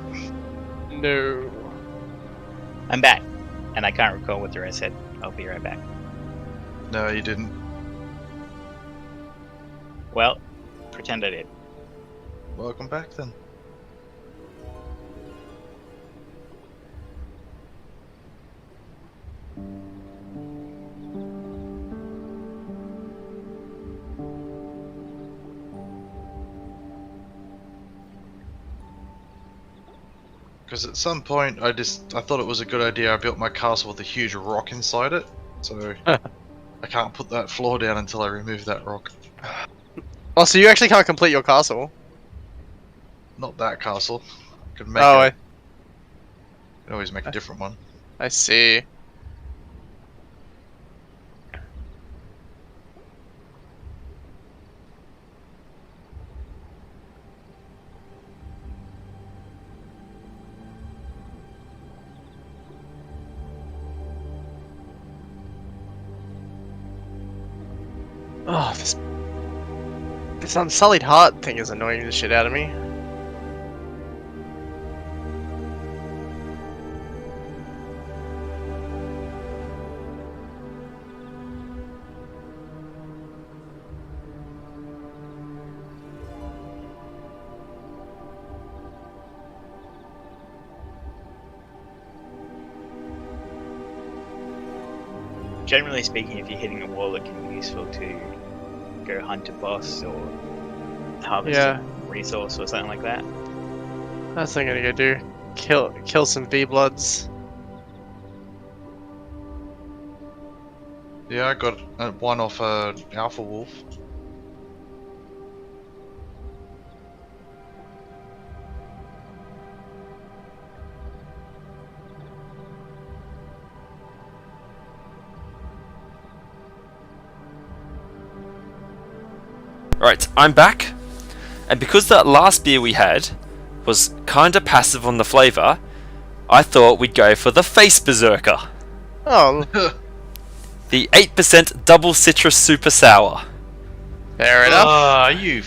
No. I'm back, and I can't recall what the rest said. I'll be right back. No, you didn't. Well, pretend I did. Welcome back then. Because at some point I thought it was a good idea. I built my castle with a huge rock inside it, so I can't put that floor down until I remove that rock. Oh, so you actually can't complete your castle? Not that castle. Could make Oh, a, could always make a different one. I see. Oh, this Unsullied Heart thing is annoying the shit out of me. Generally speaking, if you're hitting a wall, it can be useful to go hunt a boss or harvest a resource or something like that. That's what I'm gonna go do. Kill some V-Bloods. Yeah, I got one off Alpha Wolf. Right, I'm back, and because that last beer we had was kinda passive on the flavour, I thought we'd go for the Face Berserker. Oh, The 8% double citrus super sour. fair enough. Ah, you.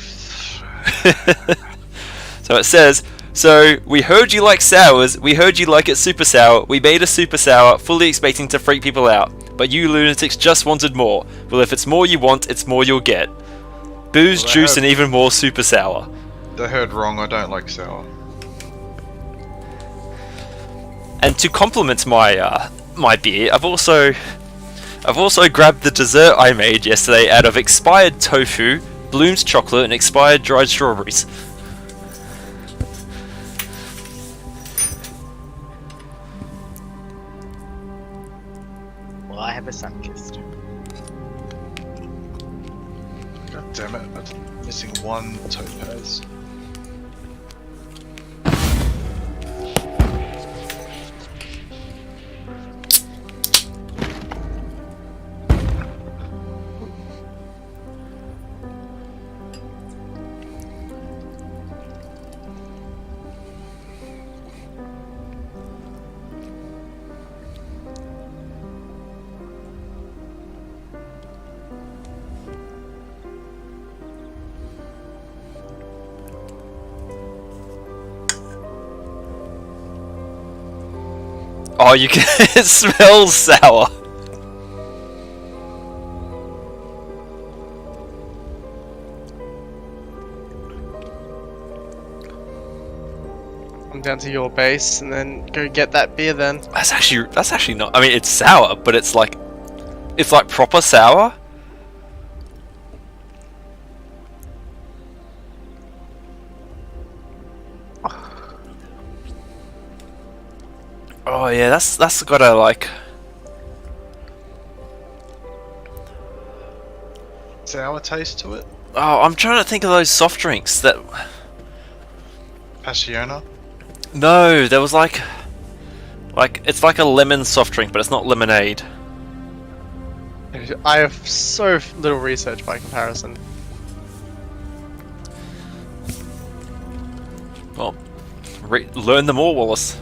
So it says, so we heard you like sours, we heard you like it super sour, we made a super sour, fully expecting to freak people out, but you lunatics just wanted more. Well, if it's more you want, it's more you'll get. Booze, Well, juice, and even more super sour. They heard wrong. I don't like sour. And to complement my my beer, I've also grabbed the dessert I made yesterday out of expired tofu, Bloom's chocolate, and expired dried strawberries. Well, I have a sun-kissed. God damn it! I'm missing one topaz. Oh, you can it smells sour. I'm down to your base and then go get that beer then. That's actually not. I mean, it's sour, but it's like proper sour. Oh yeah, that's gotta like. Sour taste to it. Oh, I'm trying to think of those soft drinks that. Passiona. No, there was like it's like a lemon soft drink, but it's not lemonade. I have so little research by comparison. Well, learn them all, Wallace.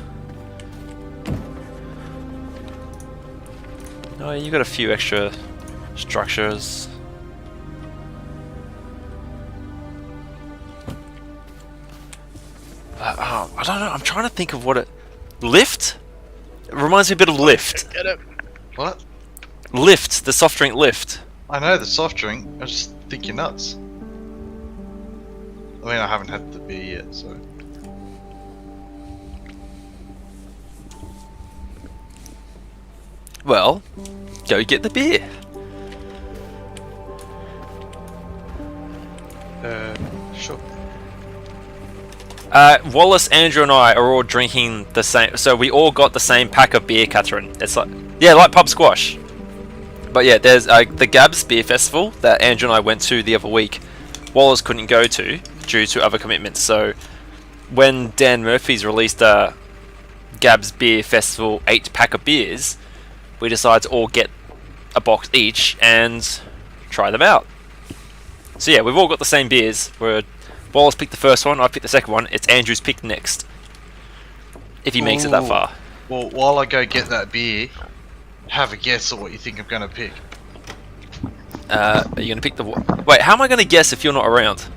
Oh, you got a few extra structures. I don't know. I'm trying to think of what it. Lift? It reminds me a bit of Lift. Get it? What? Lift, the soft drink Lift. I know the soft drink. I just think you're nuts. I mean, I haven't had the beer yet, so. Well, go get the beer. Sure. Wallace, Andrew, and I are all drinking the same. So we all got the same pack of beer, Catherine. It's like, yeah, like pub squash. But yeah, there's the GABS beer festival that Andrew and I went to the other week. Wallace couldn't go to due to other commitments. So when Dan Murphy's released a GABS beer festival 8-pack of beers, we decided to all get a box each and try them out. So yeah, we've all got the same beers. Wallace picked the first one, I picked the second one. It's Andrew's pick next. If he makes it that far. Well, while I go get that beer, have a guess at what you think I'm going to pick. Are you going to pick the... Wait, how am I going to guess if you're not around?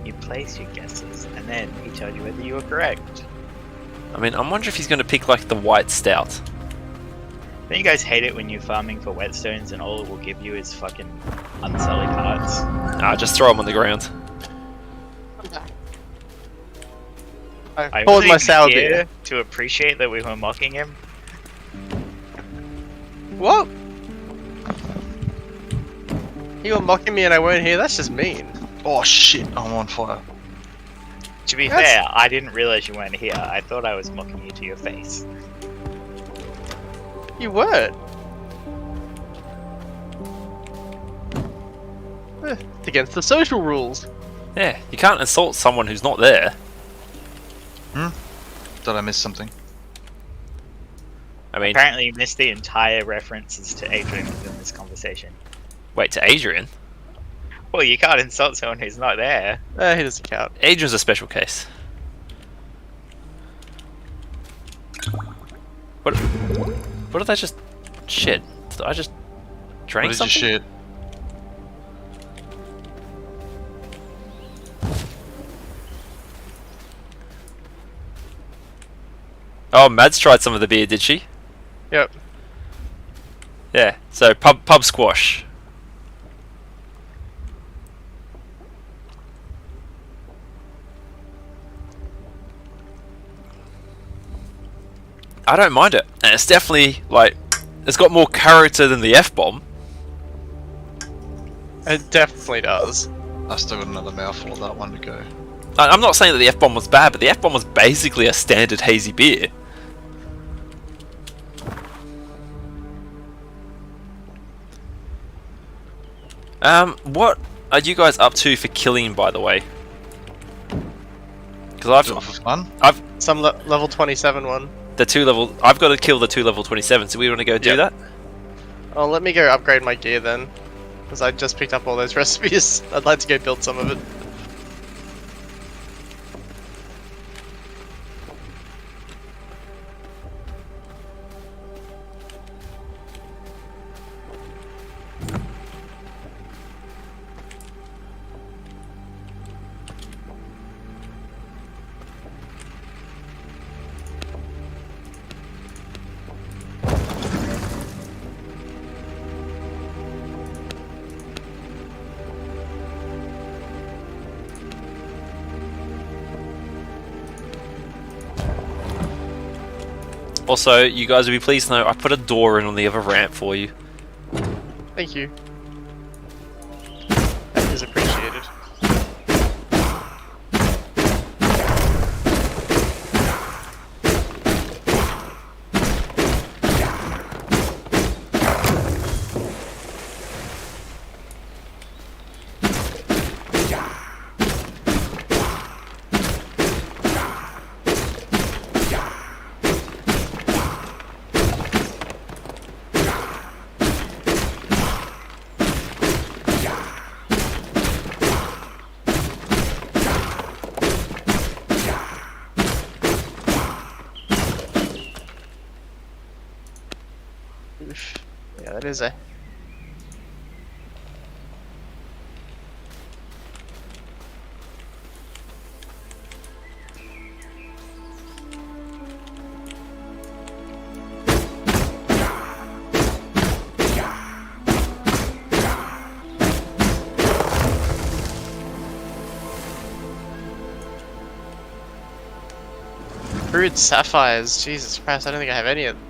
You place your guesses, and then he tells you whether you are correct. I mean, I'm wondering if he's going to pick, like, the white stout. Don't you guys hate it when you're farming for whetstones and all it will give you is fucking unsullied hearts? Nah, just throw them on the ground. I poured my sour here beer. to appreciate that we were mocking him. What? You were mocking me and I weren't here? That's just mean. Oh shit, I'm on fire. To be That's- fair, I didn't realize you weren't here. I thought I was mocking you to your face. You weren't. It's against the social rules. Yeah, you can't insult someone who's not there. Did I miss something? I mean, Apparently you missed the entire references to Adrian within this conversation. wait, to Adrian? Well, you can't insult someone who's not there. He doesn't count. Adrian's a special case. What did I just... Shit. Did I just... Drank What did something? you shit? Oh, Mads tried some of the beer, did she? Yep. Yeah, so pub squash. I don't mind it. And it's definitely, like, it's got more character than the F-bomb. It definitely does. I still got another mouthful of that one to go. I'm not saying that the F-bomb was bad, but the F-bomb was basically a standard hazy beer. What are you guys up to for killing, by the way? Because Do it for fun? Some level 27 one. I've got to kill the 2 level 27, so we want to go do that? Oh, let me go upgrade my gear then. Because I just picked up all those recipes. I'd like to go build some of it. Also, you guys will be pleased to know I put a door in on the other ramp for you. Thank you. That is appreciated. Yeah, that is a. Crude sapphires. Jesus Christ, I don't think I have any of them.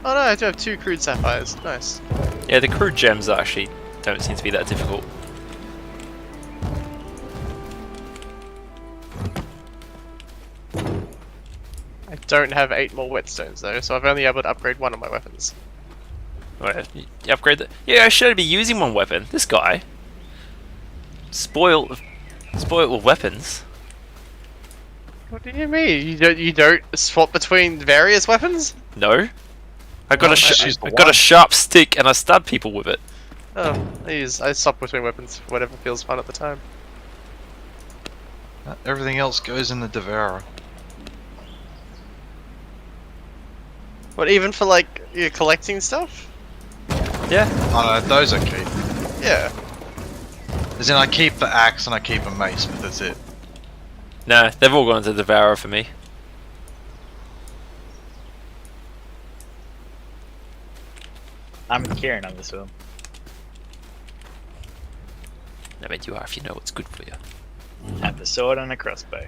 Oh no, I do have 2 crude sapphires. Nice. Yeah, the crude gems actually don't seem to be that difficult. I don't have 8 more whetstones though, so I've only able to upgrade 1 of my weapons. Right, you upgrade the. Yeah, I should be using one weapon. This guy. Spoiled with weapons. What do you mean? You don't swap between various weapons? No. I got Oh, I got a sharp stick and I stab people with it. Oh, I swap between weapons, whatever feels fun at the time. Everything else goes in the Devourer. What, even for like your collecting stuff? Yeah. Oh no, those I keep. Yeah. As in, I keep the axe and I keep a mace, but that's it. No, they've all gone to Devourer for me. I'm with Kieran on this one. I bet you are if you know what's good for you. Have the sword and a crossbow.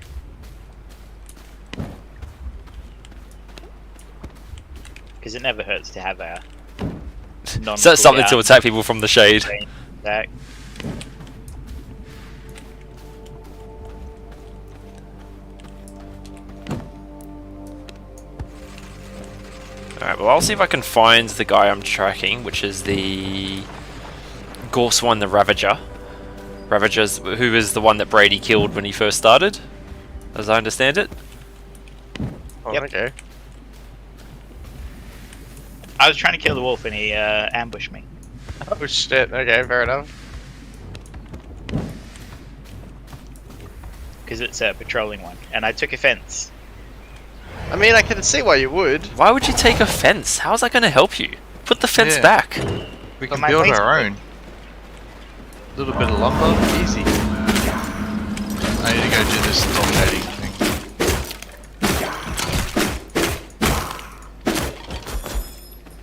Because it never hurts to have a So something to attack people from the shade. attack. Alright, well I'll see if I can find the guy I'm tracking, which is the Gorse one, the Ravager. Ravager's who is the one that Brady killed when he first started, as I understand it. Oh, Yep. okay. I was trying to kill the wolf and he ambushed me. Oh shit, okay, fair enough. Because it's a patrolling one. And I took offense. I mean, I can see why you would. Why would you take a fence? How's that going to help you? Put the fence Yeah. back. We But can my build mace- our own. A little bit of lumber, easy. I need to go do this dominating thing.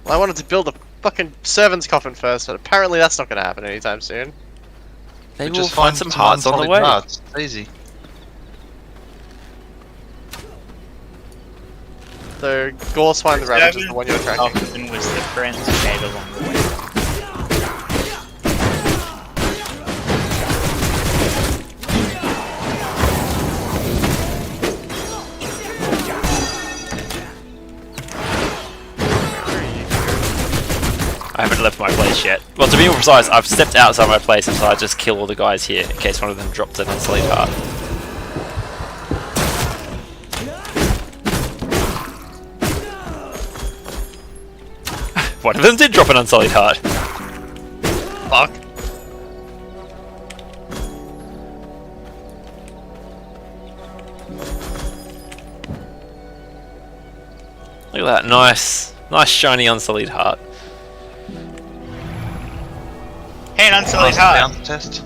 Well, I wanted to build a fucking servant's coffin first, but apparently that's not going to happen anytime soon. They will Just find some hearts on the unsolid way. hearts. It's easy. The Gorswine the Rabbit is the one you're tracking. Often was the friends we made along the way. I haven't left my place yet. Well, to be more precise, I've stepped outside my place and so I just kill all the guys here in case one of them drops an unsullied heart. One of them did drop an unsullied heart. Fuck. Look at that, nice shiny unsullied heart. Hey, an unsullied Pass heart! down the test.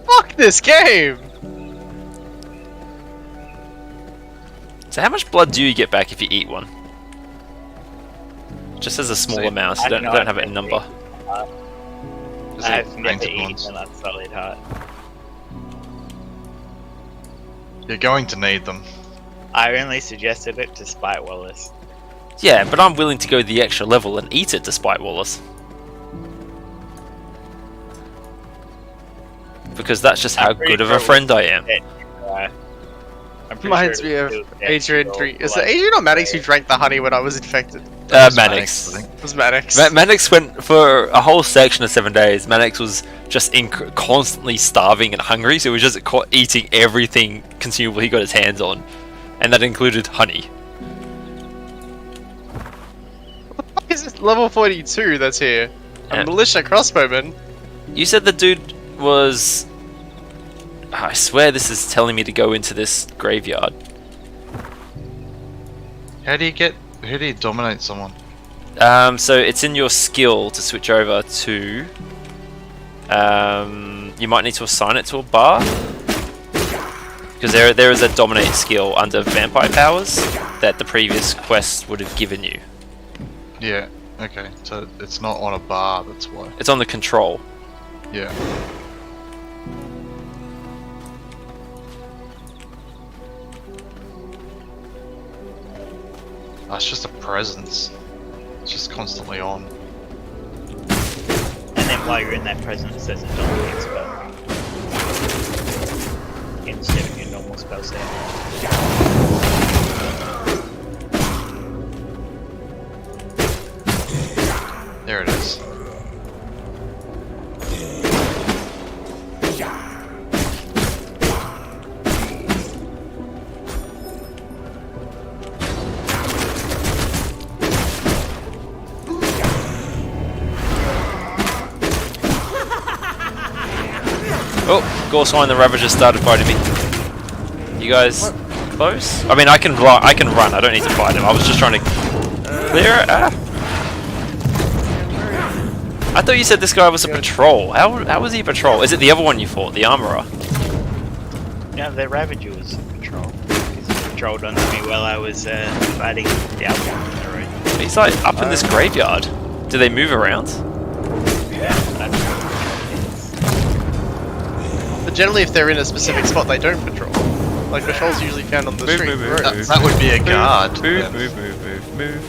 Fuck this game! So how much blood do you get back if you eat one? Just as a small See, amount, so I you don't know have it in number. Is I it have never painted eaten ones? an unsullied heart. You're going to need them. I only suggested it to spite Wallace. Yeah, but I'm willing to go the extra level and eat it despite Wallace. Because that's just how I'm pretty good of sure a friend I am. I'm pretty Reminds sure me it of was Adrian Drink. Is it Adrian or Maddox who drank the honey when I was infected? Mannix. I think. It was Maddox. Mannix went for a whole section of 7 days. Mannix was just constantly starving and hungry, so he was just eating everything consumable he got his hands on. And that included honey. What is this level 42 that's here? Yeah. A militia crossbowman. You said the dude was... I swear this is telling me to go into this graveyard. How do you dominate someone? So it's in your skill to switch over to. You might need to assign it to a bar. Because there is a dominate skill under vampire powers that the previous quest would have given you. Yeah, okay. So it's not on a bar, that's why. It's on the control. Yeah. That's just a presence. It's just constantly on. And then while you're in that presence, there's a dominate spell. Instead of your normal spell set. There it is. Oh, Gorswine the Ravager started fighting me. You guys close? I mean, I can run. I don't need to fight him. I was just trying to clear it. Ah. I thought you said this guy was a patrol. How was he a patrol? Is it the other one you fought, the armorer? No, the Ravager was patrol. He patrolled under me while I was fighting the outlaw. Right? He's like up in this graveyard. Do they move around? But generally, if they're in a specific spot, they don't patrol. Like patrols usually found on the street. That would be a guard. Move.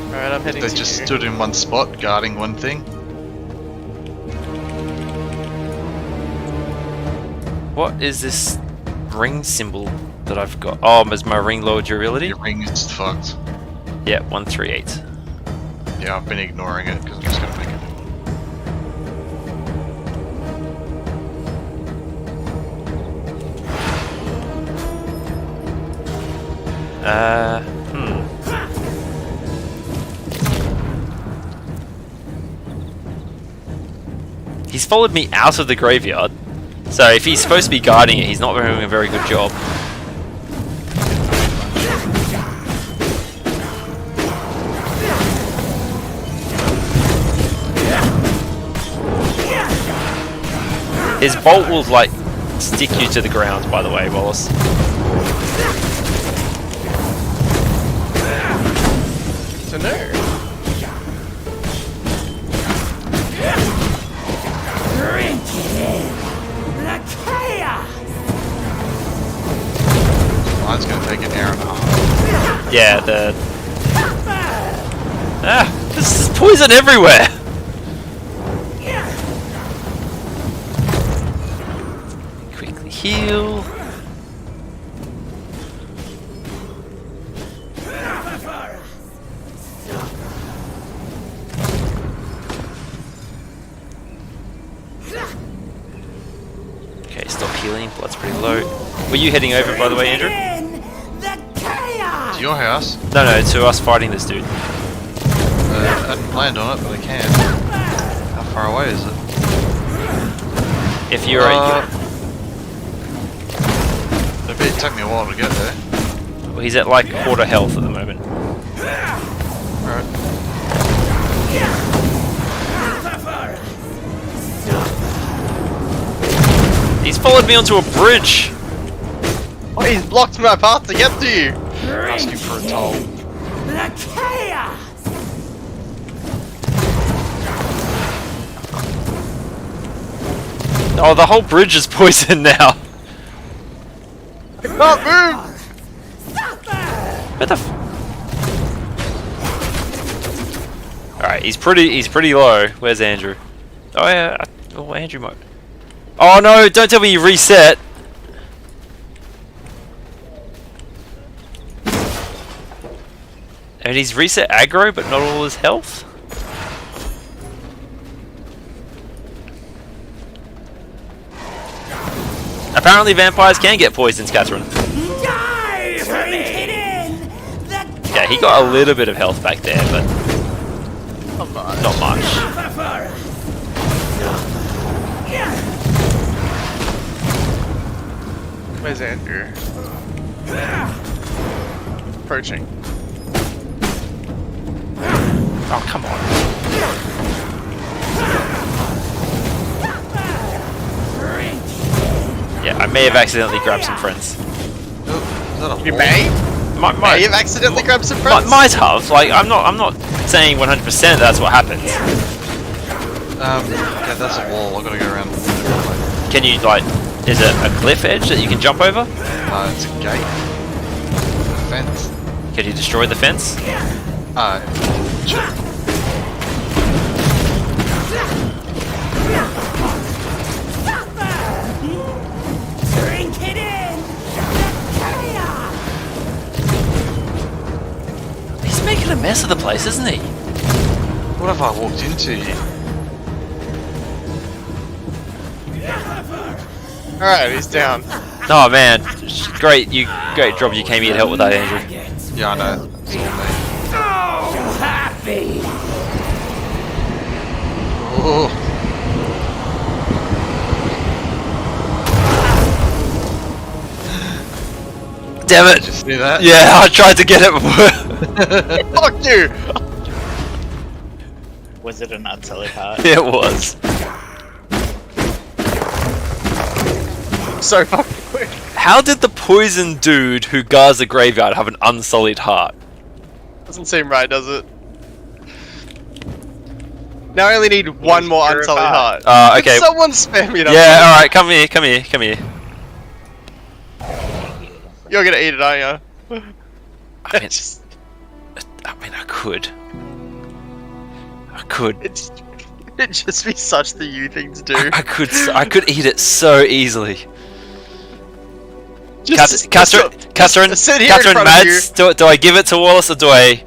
Alright, I'm heading They to just you. stood in one spot, guarding one thing. What is this ring symbol that I've got? Oh, is my ring low durability? Your ring is fucked. Yeah, 138. Yeah, I've been ignoring it because I'm just gonna make it. He's followed me out of the graveyard. So if he's supposed to be guarding it, he's not doing a very good job. His bolt will like stick you to the ground, by the way, Wallace. So no. Mine's gonna take an hour and a half. Yeah, this is poison everywhere! Quickly heal. Okay, stop healing. Blood's pretty low. Were you heading over, by the way, Andrew? To your house? No, to us fighting this dude. I hadn't planned on it, but I can. How far away is it? If you're It'd take me a while to get there. well, he's at like quarter health at the moment. Alright. He's followed me onto a bridge. Oh, he's blocked my path to get to you. Asking for a toll. Oh, the whole bridge is poisoned now. I can't move. What the Alright, he's pretty low. Where's Andrew? Oh yeah, Andrew might. Oh no, don't tell me you reset. And he's reset aggro, but not all his health? Apparently vampires can get poisons, Catherine. Yeah, he got a little bit of health back there, but not much. Where's Andrew? Approaching. Oh, come on. Yeah, I may have accidentally grabbed some friends. Oh, is that a You wall? may? May have accidentally grabbed some friends? Might have. Like, I'm not saying 100% that's what happens. Yeah, that's a wall. I've got to go around. Can you, like, is it a cliff edge that you can jump over? It's a gate. A fence. Can you destroy the fence? Sure. Drink it in! He's making a mess of the place, isn't he? What have I walked into here? Alright, he's down. Oh man, great job you came here to help with that, Andrew. Yeah, I know. It's all me. So happy! Oh. Damn Did you it! see that? Yeah, I tried to get it before. Fuck you! Was it an unsullied heart? It was. So fucking quick. How did the poison dude who guards the graveyard have an unsullied heart? Doesn't seem right, does it? Now I only need one more your unsullied heart? heart. Okay. Could someone spare me an Yeah, alright, come here. You're gonna eat it, aren't you? I mean, I could. It'd just be such the you thing to do. I could eat it so easily. Just Catherine, sit here in front of Mads, do I give it to Wallace or do I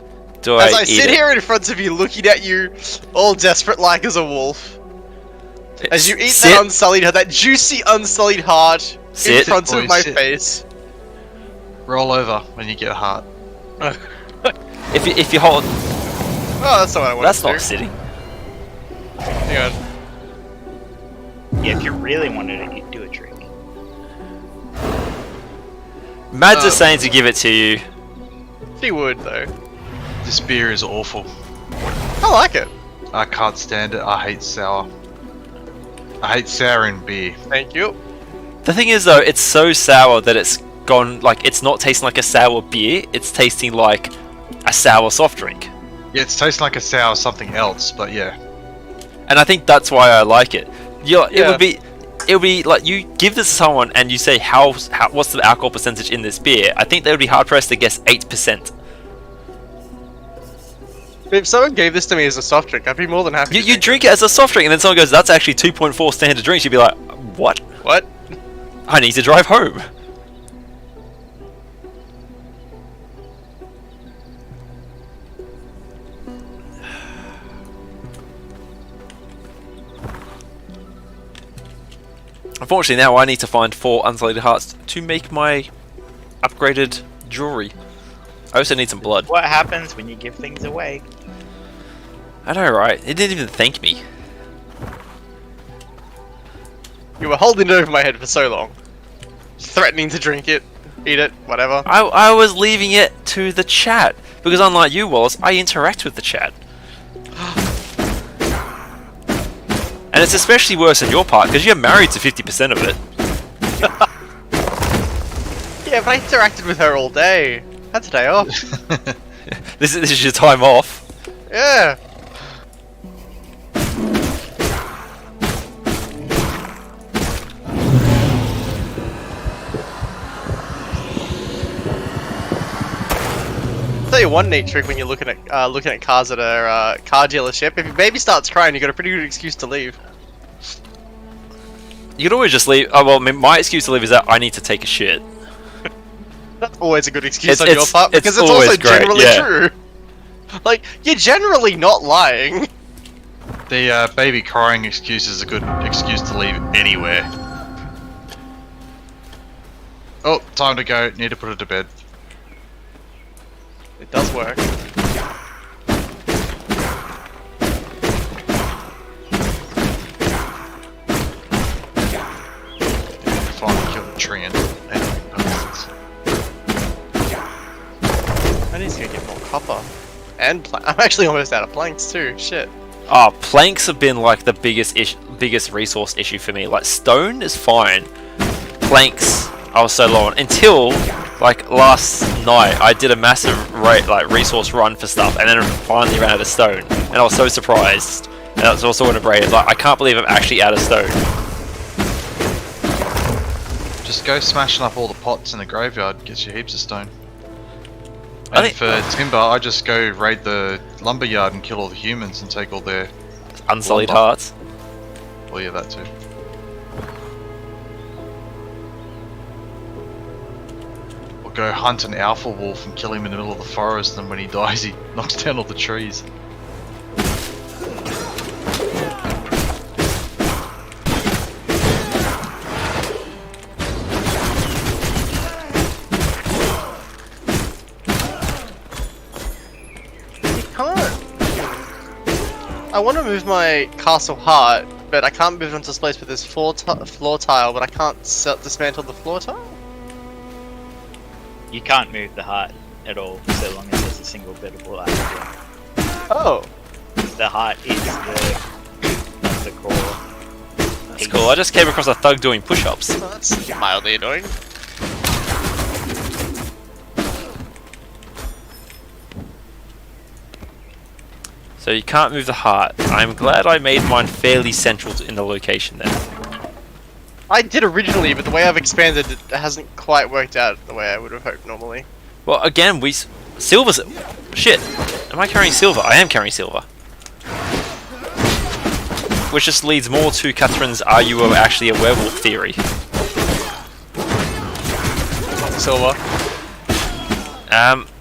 as I eat sit it? here in front of you, looking at you, all desperate like as a wolf, as you eat Sit. that unsullied heart, that juicy unsullied heart in Sit. front of Boy, my sit. face. Roll over when you get a heart. If you hold, Oh, that's not what I wanted that's to not do. sitting. Hang on. Yeah, if you really wanted it, you'd do a trick. Mads is saying to give it to you. She would though. This beer is awful. I like it. I can't stand it. I hate sour. I hate sour in beer. Thank you. The thing is though, it's so sour that it's gone, like, it's not tasting like a sour beer, it's tasting like a sour soft drink. Yeah, it's tasting like a sour something else, but yeah. And I think that's why I like it. It Yeah. would be like, you give this to someone and you say how what's the alcohol percentage in this beer, I think they would be hard pressed to guess 8%. If someone gave this to me as a soft drink, I'd be more than happy. You drink it as a soft drink and then someone goes, that's actually 2.4 standard drinks, you'd be like, what? What? I need to drive home. Unfortunately, now I need to find 4 unsullied hearts to make my upgraded jewelry. I also need some blood. What happens when you give things away? I know, right? It didn't even thank me. You were holding it over my head for so long, threatening to drink it, eat it, whatever. I was leaving it to the chat because, unlike you, Wallace, I interact with the chat. And it's especially worse on your part because you're married to 50% of it. Yeah, but I interacted with her all day. That's a day off. This is your time off. Yeah. I'll tell you one neat trick when you're looking at cars at a car dealership. If your baby starts crying, you got a pretty good excuse to leave. You could always just leave. Oh well, my excuse to leave is that I need to take a shit. That's always a good excuse on It's- your part because it's always also great, generally yeah. true. Like, you're generally not lying. The baby crying excuse is a good excuse to leave anywhere. Oh, time to go. Need to put it to bed. It does work. Finally killed a tree and posts. I need to get more copper. And I'm actually almost out of planks too. Shit. Oh, planks have been like the biggest resource issue for me. Like stone is fine. Planks, I was so low on until like last night. I did a massive resource run for stuff, and then finally ran out of stone, and I was so surprised. And I was also in a braid. Like I can't believe I'm actually out of stone. Just go smashing up all the pots in the graveyard. Gets you heaps of stone. I And think for timber, I just go raid the lumber yard and kill all the humans and take all their unsullied lumber. hearts. Well, yeah, that too. Or go hunt an alpha wolf and kill him in the middle of the forest, and when he dies, he knocks down all the trees. I want to move my castle heart, but I can't move it onto this place with this floor tile, but I can't dismantle the floor tile? You can't move the heart at all, so long as there's a single biddable item. Oh. The heart is the core. That's cool. I just came across a thug doing push-ups. Well, that's mildly annoying. So you can't move the heart. I'm glad I made mine fairly central in the location there. I did originally, but the way I've expanded it hasn't quite worked out the way I would have hoped normally. Well, again, silver's... Shit. Am I carrying silver? I am carrying silver. Which just leads more to Catherine's "Are you actually a werewolf?" theory. Silver.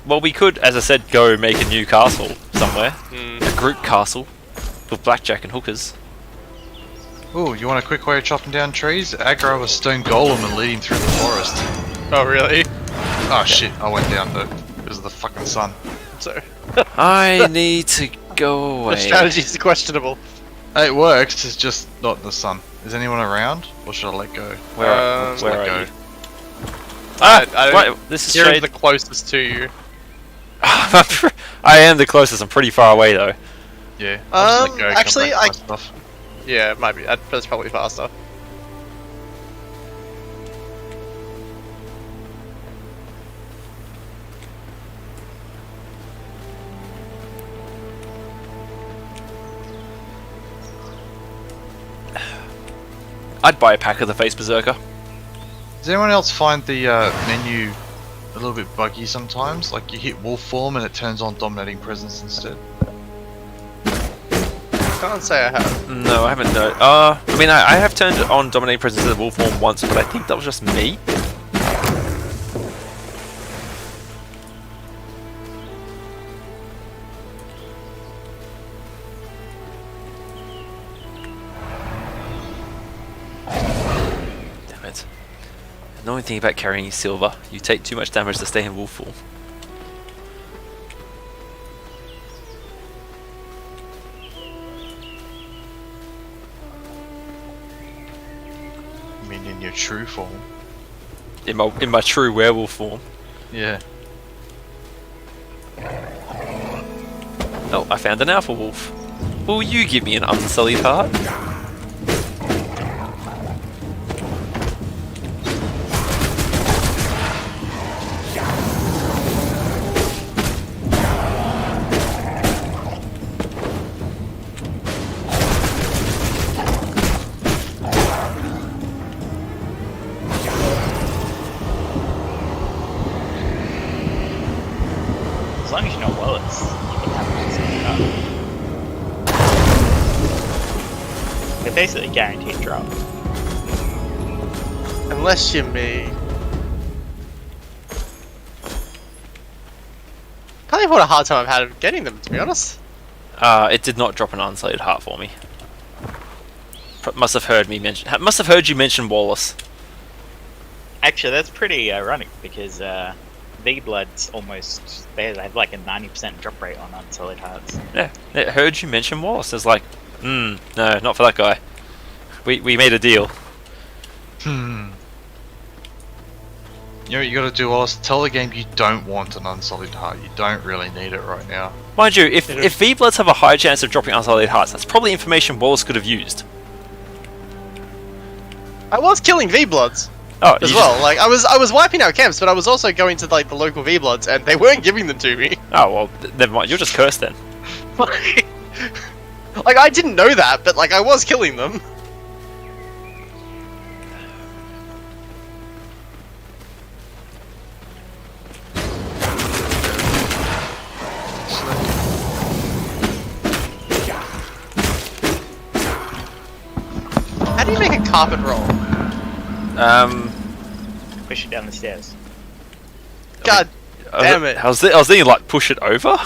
Well, we could, as I said, go make a new castle somewhere. A group castle with blackjack and hookers. Ooh, you want a quick way of chopping down trees? Aggro a stone golem and lead him through the forest. Oh, really? Oh shit, I went down though, because of the fucking sun. So, I need to go away. the strategy is questionable. Hey, it works, it's just not in the sun. Is anyone around? Or should I let go? Where are let go. you? Ah, I right, this is You're straight. the closest to you. I am the closest. I'm pretty far away though. Yeah. I'll just let go, come actually, back to my stuff. Yeah, it might be. That's probably faster. I'd buy a pack of the Face Berserker. Does anyone else find the menu a little bit buggy sometimes? Like you hit wolf form and it turns on dominating presence instead. Can't say I have. No, I haven't. No. I mean, I have turned on Dominating Presence in the wolf form once, but I think that was just me. Damn it. The annoying thing about carrying silver, you take too much damage to stay in wolf form. I mean, in your true form. In my true werewolf form. Yeah. Oh, I found an alpha wolf. Will you give me an unsullied heart? As long as you know Wallace, you can have it. They're basically guaranteed drop. Unless you're me. Can't even what a hard time I've had of getting them, to be honest. It did not drop an unsullied heart for me. Must have heard you mention Wallace. Actually, that's pretty ironic because V-Blood's almost... They have like a 90% drop rate on unsullied hearts. Yeah, I heard you mention Wallace. I was like, no, not for that guy. We made a deal. You know what you gotta do, Wallace? Tell the game you don't want an Unsullied Heart. You don't really need it right now. Mind you, if V-Bloods have a high chance of dropping Unsullied Hearts, that's probably information Wallace could have used. I was killing V-Bloods Oh, as well. Like I was wiping out camps, but I was also going to like the local V-Bloods, and they weren't giving them to me. Oh, well, never mind. You're just cursed then. Like I didn't know that, but like I was killing them. How do you make a carpet roll? Push it down the stairs. God damn it. I was thinking like push it over.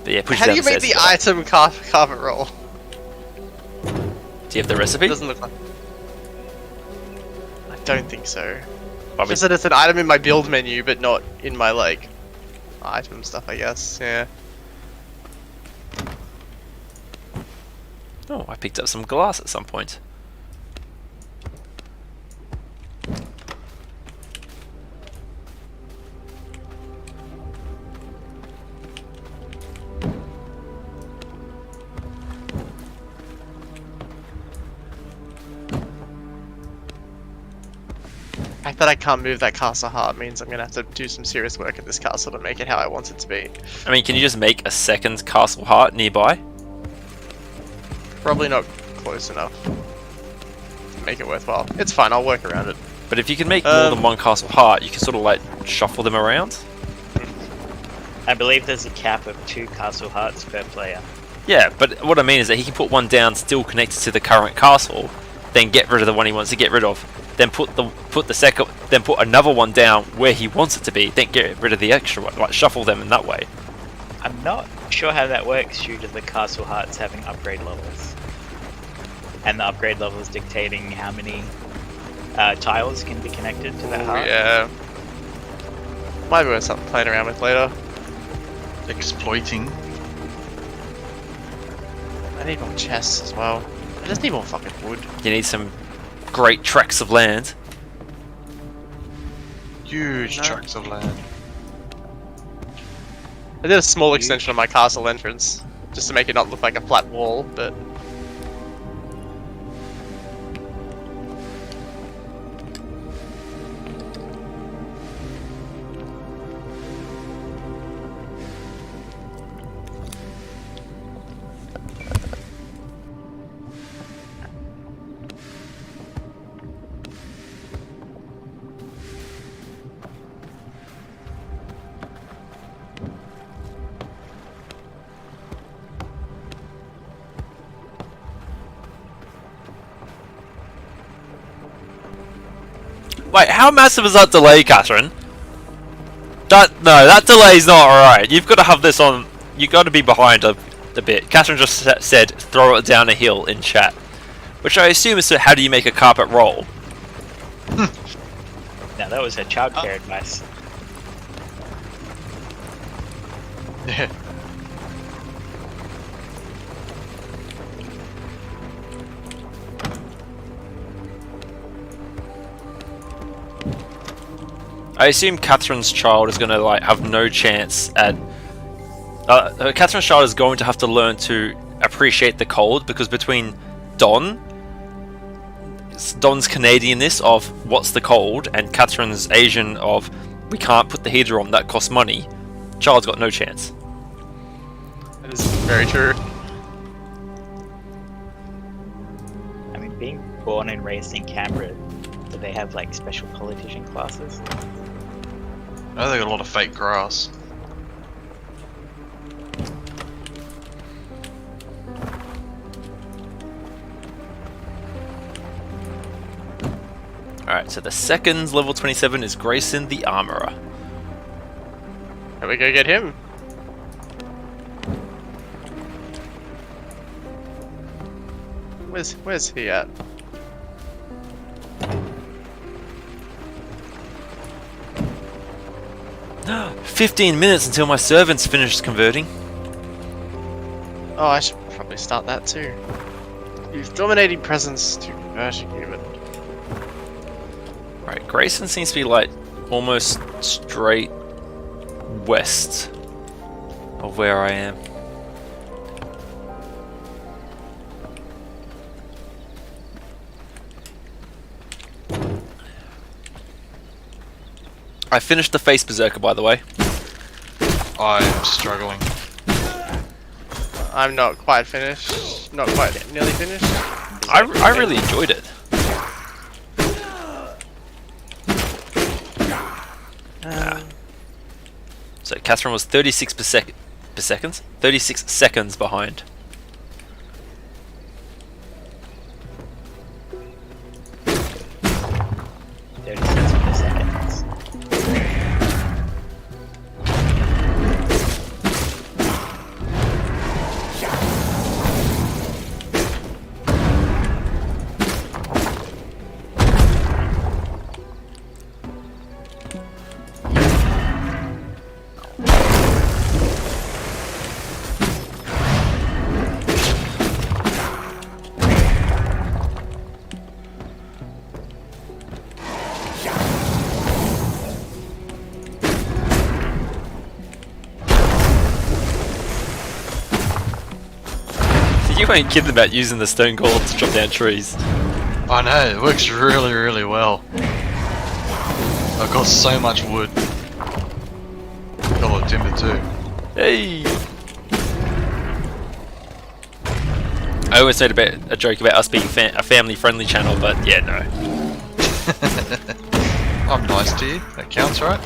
But yeah, push How it do down you the make stairs. the item carpet roll? Do you have the recipe? Doesn't look like. I don't think so. Probably. Just that it's an item in my build menu, but not in my like item stuff. I guess. Yeah. Oh, I picked up some glass at some point. The fact that I can't move that castle heart means I'm gonna have to do some serious work at this castle to make it how I want it to be. I mean, can you just make a second castle heart nearby? Probably not close enough to make it worthwhile. It's fine, I'll work around it. But if you can make more than one castle heart, you can sort of like shuffle them around. I believe there's a cap of 2 castle hearts per player. Yeah, but what I mean is that he can put one down still connected to the current castle, then get rid of the one he wants to get rid of, then put the second, then put another one down where he wants it to be, then get rid of the extra one, like shuffle them in that way. I'm not sure how that works due to the castle hearts having upgrade levels. And the upgrade levels dictating how many tiles can be connected to that heart. Yeah. Might be worth something playing around with later. Exploiting. I need more chests as well. I just need more fucking wood. You need some great tracts of land. Huge No. tracts of land. I did a small extension of my castle entrance, just to make it not look like a flat wall, but... Wait, how massive is that delay, Catherine? That delay's not alright. You've got to have this on. You've got to be behind a bit. Catherine just said, throw it down a hill in chat. Which I assume is how do you make a carpet roll? Now that was her childcare advice. Yeah. I assume Catherine's child is going to like have no chance at. Catherine's child is going to have to learn to appreciate the cold because between Don's Canadianness of what's the cold and Catherine's Asian of we can't put the heater on, that costs money. Child's got no chance. That is very true. I mean, being born and raised in Canberra, do they have like special politician classes? I know they got a lot of fake grass. Alright, so the second level 27 is Grayson the Armourer. Can we go get him? Where's he at? Oh, 15 minutes until my servants finish converting. Oh, I should probably start that too. Use dominating presence to convert a human. Right, Grayson seems to be like almost straight west of where I am. I finished the Face Berserker, by the way. I'm struggling. I'm not quite finished. Not quite nearly finished. I really enjoyed it. So Catherine was 36 per second? 36 seconds behind. You ain't kidding about using the stone golem to chop down trees. I know, it works really, really well. I've got so much wood. Got a lot of timber too. Hey! I always made a joke about us being a family-friendly channel, but yeah, no. I'm nice to you. That counts, right?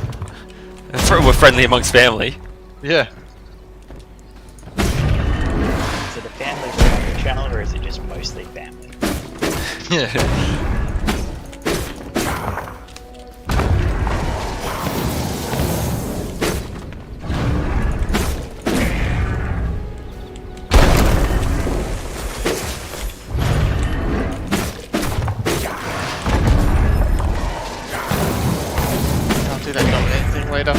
We're friendly amongst family. Yeah. Is it a family-friendly channel, or is it just mostly family? Yeah. I'll do that dominate thing later.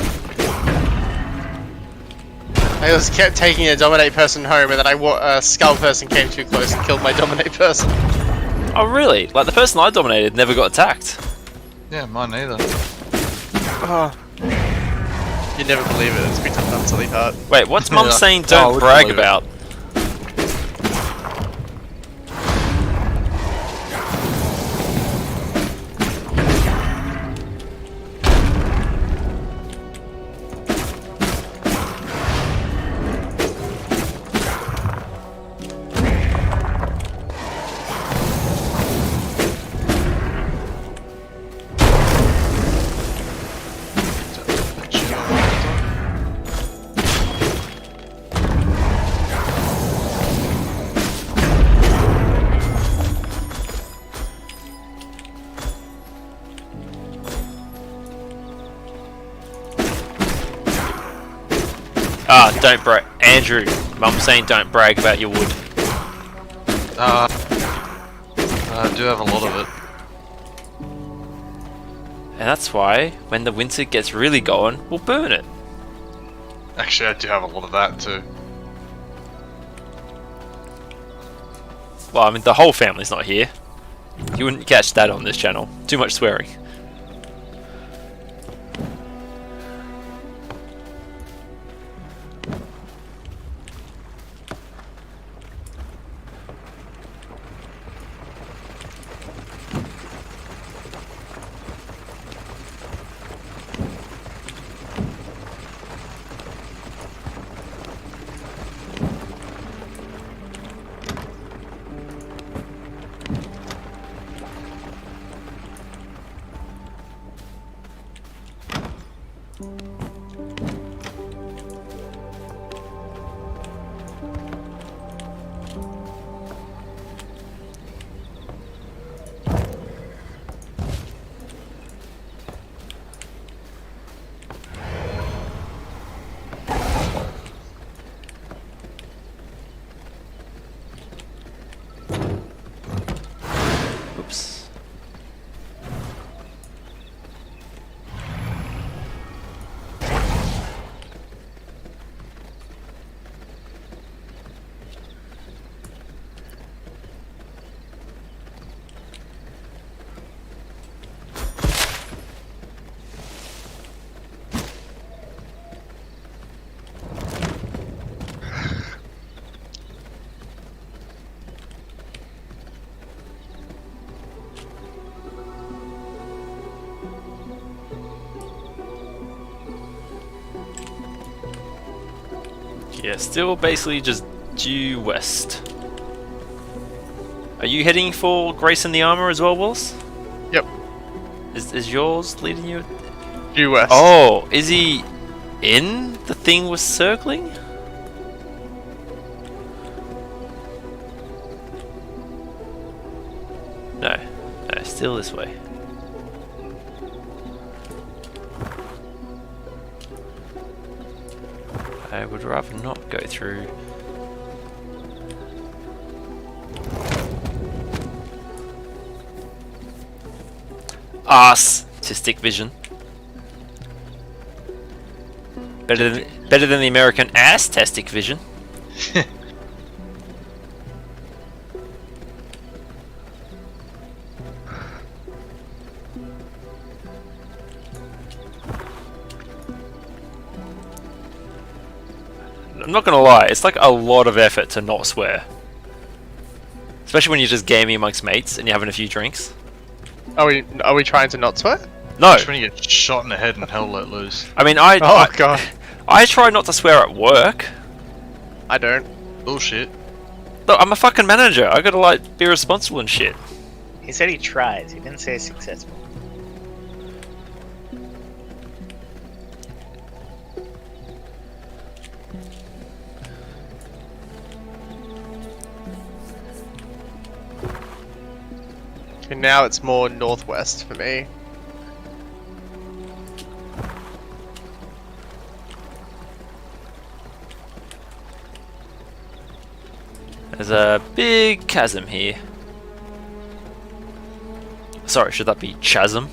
I just kept taking a dominate person home, and then a skull person came too close and killed my dominate person. Oh really? Like the person I dominated never got attacked. Yeah, mine neither. Oh. You never believe it, it's pretty utterly hard. Wait, what's Mum Yeah. saying Oh, I don't would brag believe it. about? Ah, don't brag. Andrew, Mum's saying don't brag about your wood. I do have a lot of it. And that's why, when the winter gets really going, we'll burn it. Actually, I do have a lot of that too. Well, I mean, the whole family's not here. You wouldn't catch that on this channel. Too much swearing. Yeah, still basically just due west. Are you heading for Grace in the Armor as well, Wallace? Yep. Is yours leading you? Due west. Oh, is he in the thing we're circling? No, still this way. I would rather not go through. Artistic vision. Better than the American ass-tastic vision. I'm not gonna lie, it's like a lot of effort to not swear. Especially when you're just gaming amongst mates and you're having a few drinks. Are we trying to not swear? No! Just when you get shot in the head and hell let loose. I mean, God. I try not to swear at work. I don't. Bullshit. Look, I'm a fucking manager. I gotta, like, be responsible and shit. He said he tries. He didn't say successful. And now it's more northwest for me. There's a big chasm here. Sorry, should that be chasm?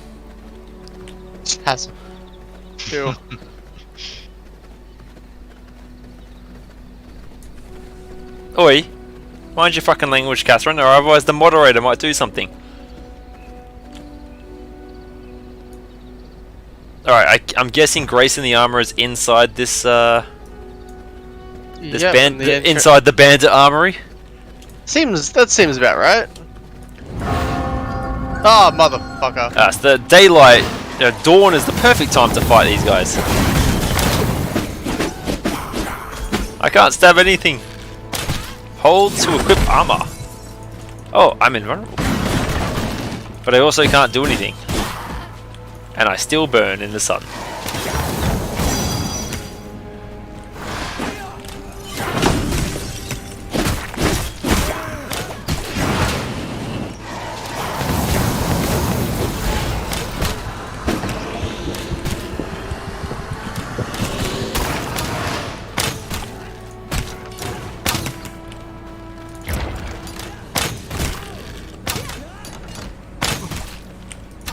Chasm. Ew. Oi! Mind your fucking language, Catherine, or otherwise the moderator might do something. Alright, I'm guessing Grace in the Armor is inside this, Yep, inside the bandit armory? That seems about right. Oh, motherfucker. It's the daylight, dawn is the perfect time to fight these guys. I can't stab anything. Hold to equip armor. Oh, I'm invulnerable. But I also can't do anything. And I still burn in the sun.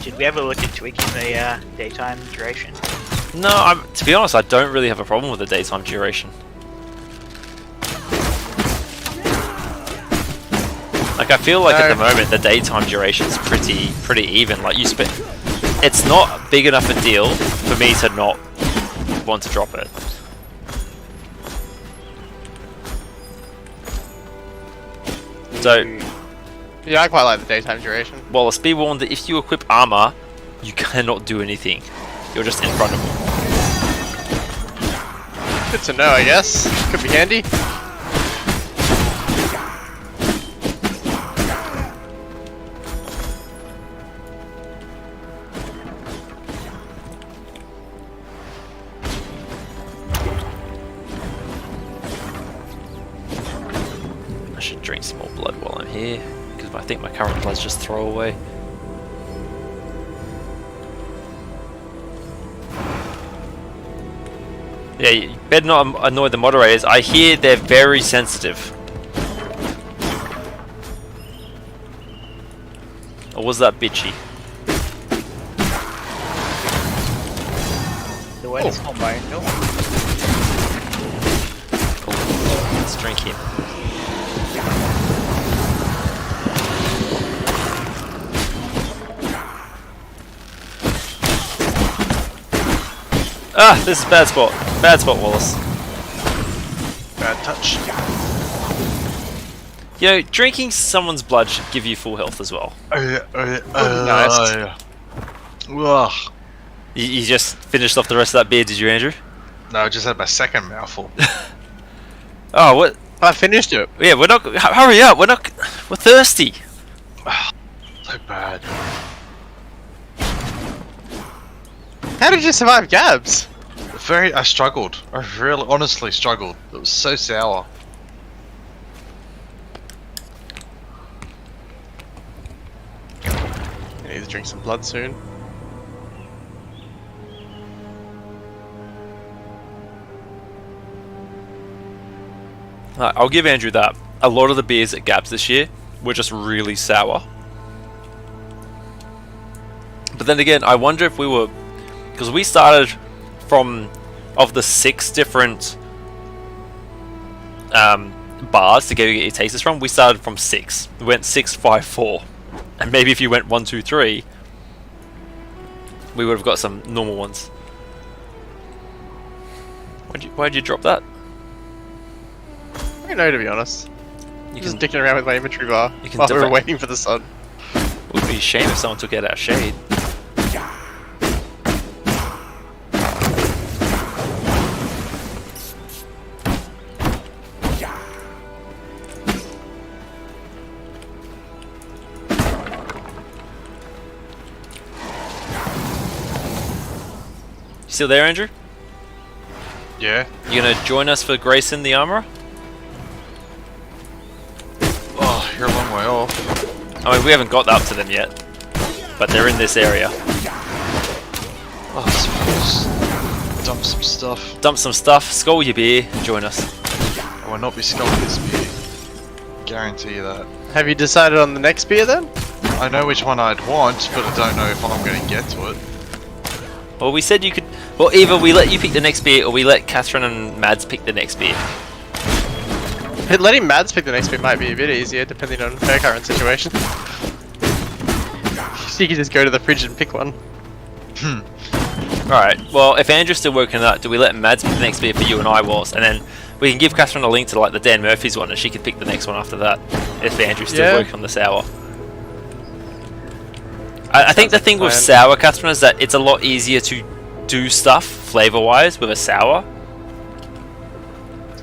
Should we ever look at tweaking the daytime duration? No, to be honest, I don't really have a problem with the daytime duration. Like, I feel like at the moment the daytime duration is pretty even. Like, it's not big enough a deal for me to not want to drop it. So, Yeah, I quite like the daytime duration. Wallace, be warned that if you equip armor, you cannot do anything. You're just in front of me. Good to know, I guess. Could be handy. I should drink some more blood while I'm here, because I think my current blood's just throwaway. Yeah, you better not annoy the moderators. I hear they're very sensitive. Or was that bitchy? The word is combined. No. Cool. Let's drink him. Ah, this is bad spot. Bad spot, Wallace. Bad touch. You know, drinking someone's blood should give you full health as well. Nice. Ugh. You just finished off the rest of that beer, did you, Andrew? No, I just had my second mouthful. Oh, what? I finished it. Yeah, we're not. Hurry up! We're not. We're thirsty. So bad. How did you survive GABS? I struggled. I really, honestly struggled. It was so sour. I need to drink some blood soon. I'll give Andrew that. A lot of the beers at GABS this year were just really sour. But then again, I wonder if we were... Because we started from... Of the 6 different bars to get your tasters from, we started from 6. We went 6, 5, 4. And maybe if you went 1, 2, 3, we would have got some normal ones. Why'd you drop that? I don't know, to be honest. You Just can, dicking around with my inventory bar You can while we were defend- waiting for the sun. it would be a shame if someone took it out of shade. You still there, Andrew? Yeah. You gonna join us for Grayson the Armourer? Oh, you're a long way off. I mean, we haven't got up to them yet, but they're in this area. Oh, I suppose. Dump some stuff. Dump some stuff, skull your beer, and join us. I will not be sculling this beer. Guarantee you that. Have you decided on the next beer then? I know which one I'd want, but I don't know if I'm going to get to it. Well, we said you could. Well, either we let you pick the next beer, or we let Catherine and Mads pick the next beer. Letting Mads pick the next beer might be a bit easier, depending on her current situation. She could just go to the fridge and pick one. Alright, well, if Andrew's still working on that, do we let Mads pick the next beer for you and I was? And then we can give Catherine a link to like the Dan Murphy's one, and she could pick the next one after that, if Andrew's still working on the sour. I think the thing with sour, Catherine, is that it's a lot easier to do stuff flavor-wise with a sour.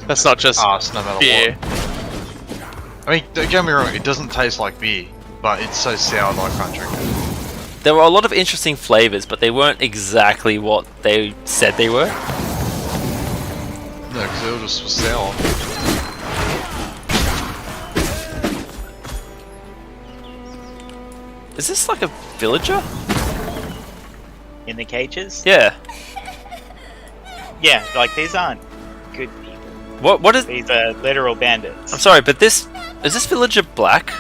That's not just No matter beer. what. I mean, don't get me wrong, it doesn't taste like beer, but it's so sour that I can't drink it. There were a lot of interesting flavors, but they weren't exactly what they said they were. No, because it all just was sour. Is this like a villager? In the cages? Yeah. Yeah, like these aren't good people. What is... These are literal bandits. I'm sorry, but is this villager black?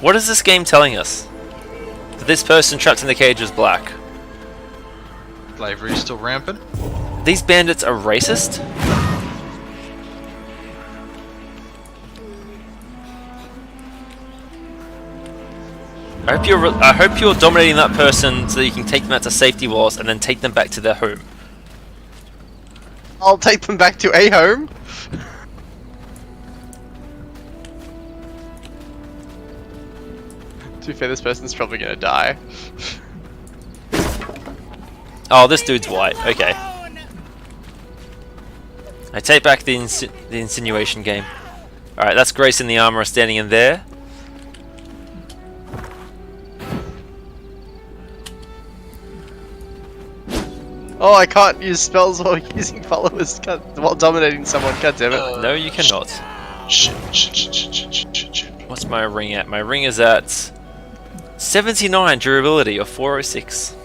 What is this game telling us? That this person trapped in the cage is black. Slavery is still rampant. These bandits are racist? I hope you're dominating that person so that you can take them out to safety walls and then take them back to their home. I'll take them back to a home. To be fair, this person's probably gonna die. Oh, this dude's white. Okay. I take back the insinuation game. Alright, that's Grayson the Armourer standing in there. Oh, I can't use spells while using followers, while dominating someone. God damn it. No, you cannot. Shit. What's my ring at? My ring is at 79 durability or 406.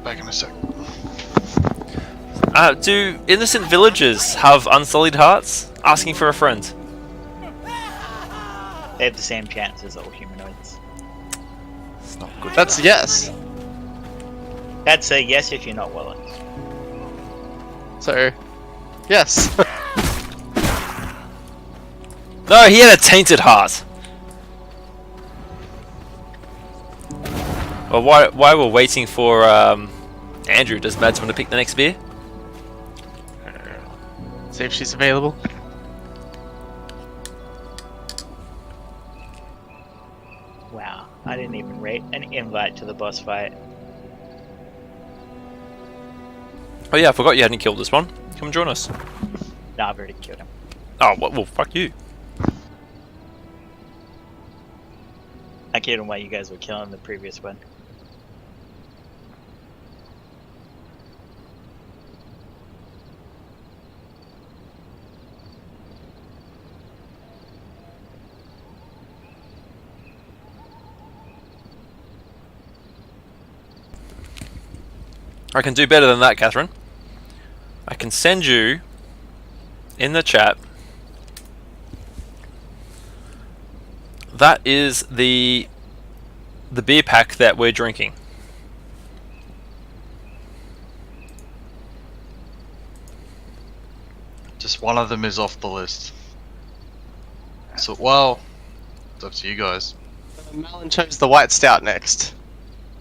Back in a sec. Do innocent villagers have unsullied hearts? Asking for a friend. They have the same chance as all humanoids. It's not good. That's yes. That's a yes if you're not willing. So, yes. No, he had a tainted heart. Well, while we're waiting for Andrew, does Mads want to pick the next beer? See if she's available. Wow, I didn't even rate an invite to the boss fight. Oh yeah, I forgot you hadn't killed this one. Come join us. No, I've already killed him. Oh, well, fuck you. I get on why you guys were killing the previous one. I can do better than that, Catherine. I can send you in the chat. That is the beer pack that we're drinking. Just one of them is off the list. So, well, it's up to you guys. Malin chose the white stout next.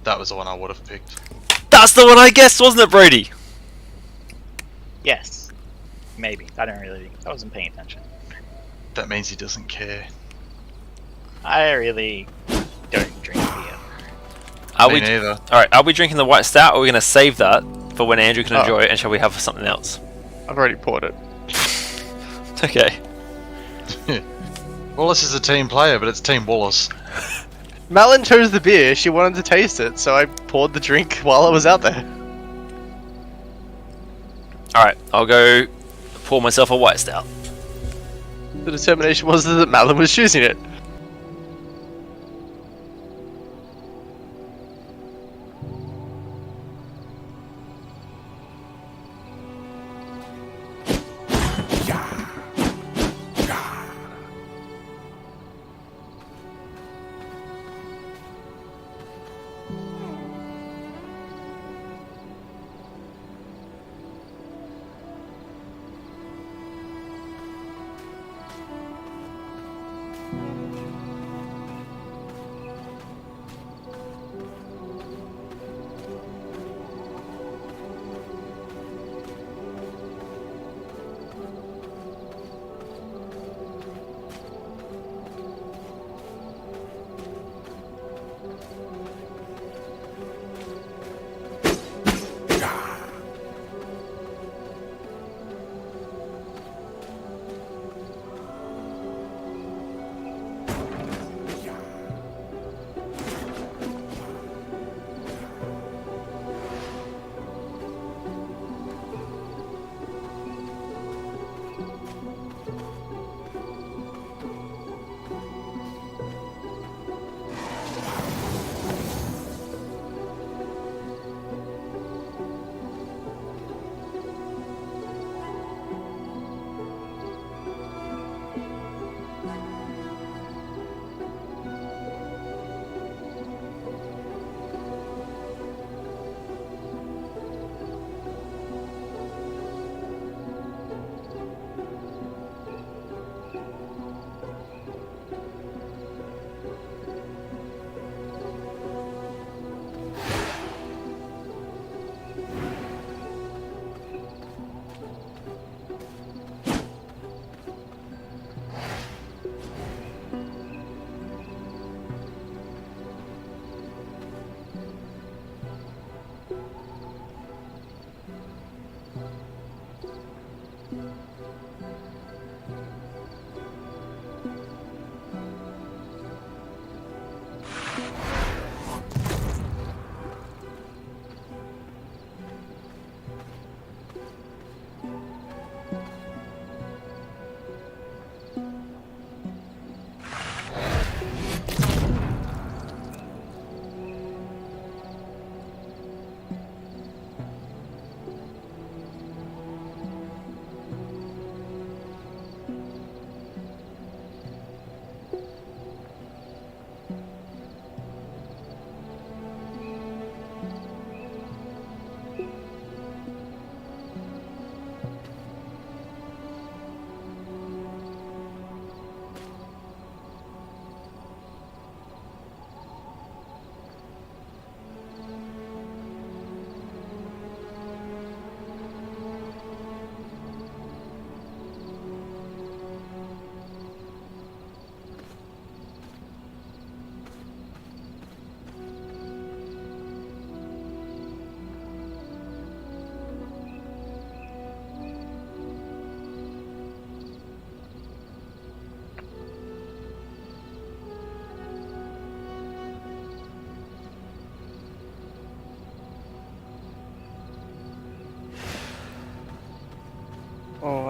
That was the one I would have picked. That's the one I guessed, wasn't it, Brady? Yes. Maybe. I wasn't paying attention. That means he doesn't care. I really don't drink beer. Me neither. Alright, are we drinking the white stout or are we going to save that for when Andrew can Oh. enjoy it, and shall we have something else? I've already poured it. Okay. Wallace is a team player, but it's Team Wallace. Malin chose the beer, she wanted to taste it, so I poured the drink while I was out there. Alright, I'll go pour myself a white stout. The determination was that Malin was choosing it.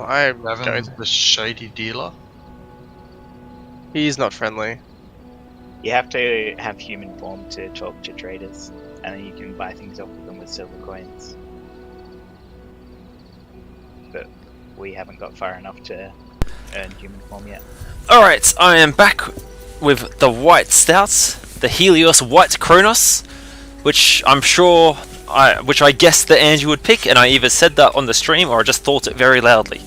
I'm Gavin, going. the shady dealer. He's not friendly. You have to have human form to talk to traders, and then you can buy things off of them with silver coins. But we haven't got far enough to earn human form yet. Alright, I am back with the white stouts, the Helios White Kronos, which I'm sure, which I guessed that Andrew would pick, and I either said that on the stream or I just thought it very loudly.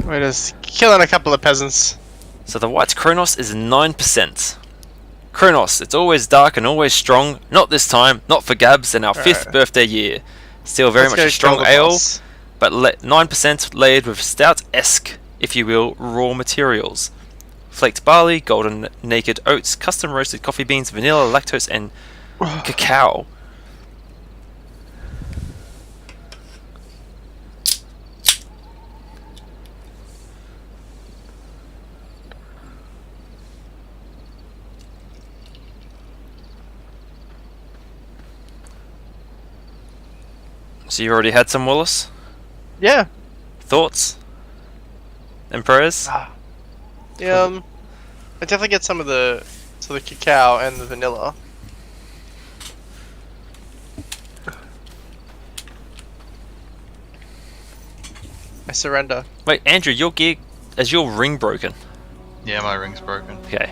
We're just killing a couple of peasants. So the white Kronos is 9%. Kronos, it's always dark and always strong. Not this time, not for Gabs in our 5th birthday year. Still very much a strong ale, but 9% layered with stout-esque, if you will, raw materials. Flaked barley, golden naked oats, custom roasted coffee beans, vanilla, lactose, and cacao. So you already had some, Wallace? Yeah. Thoughts? And prayers? I definitely get some of the cacao and the vanilla. I surrender. Wait, Andrew, your gear, is your ring broken? Yeah, my ring's broken. Okay.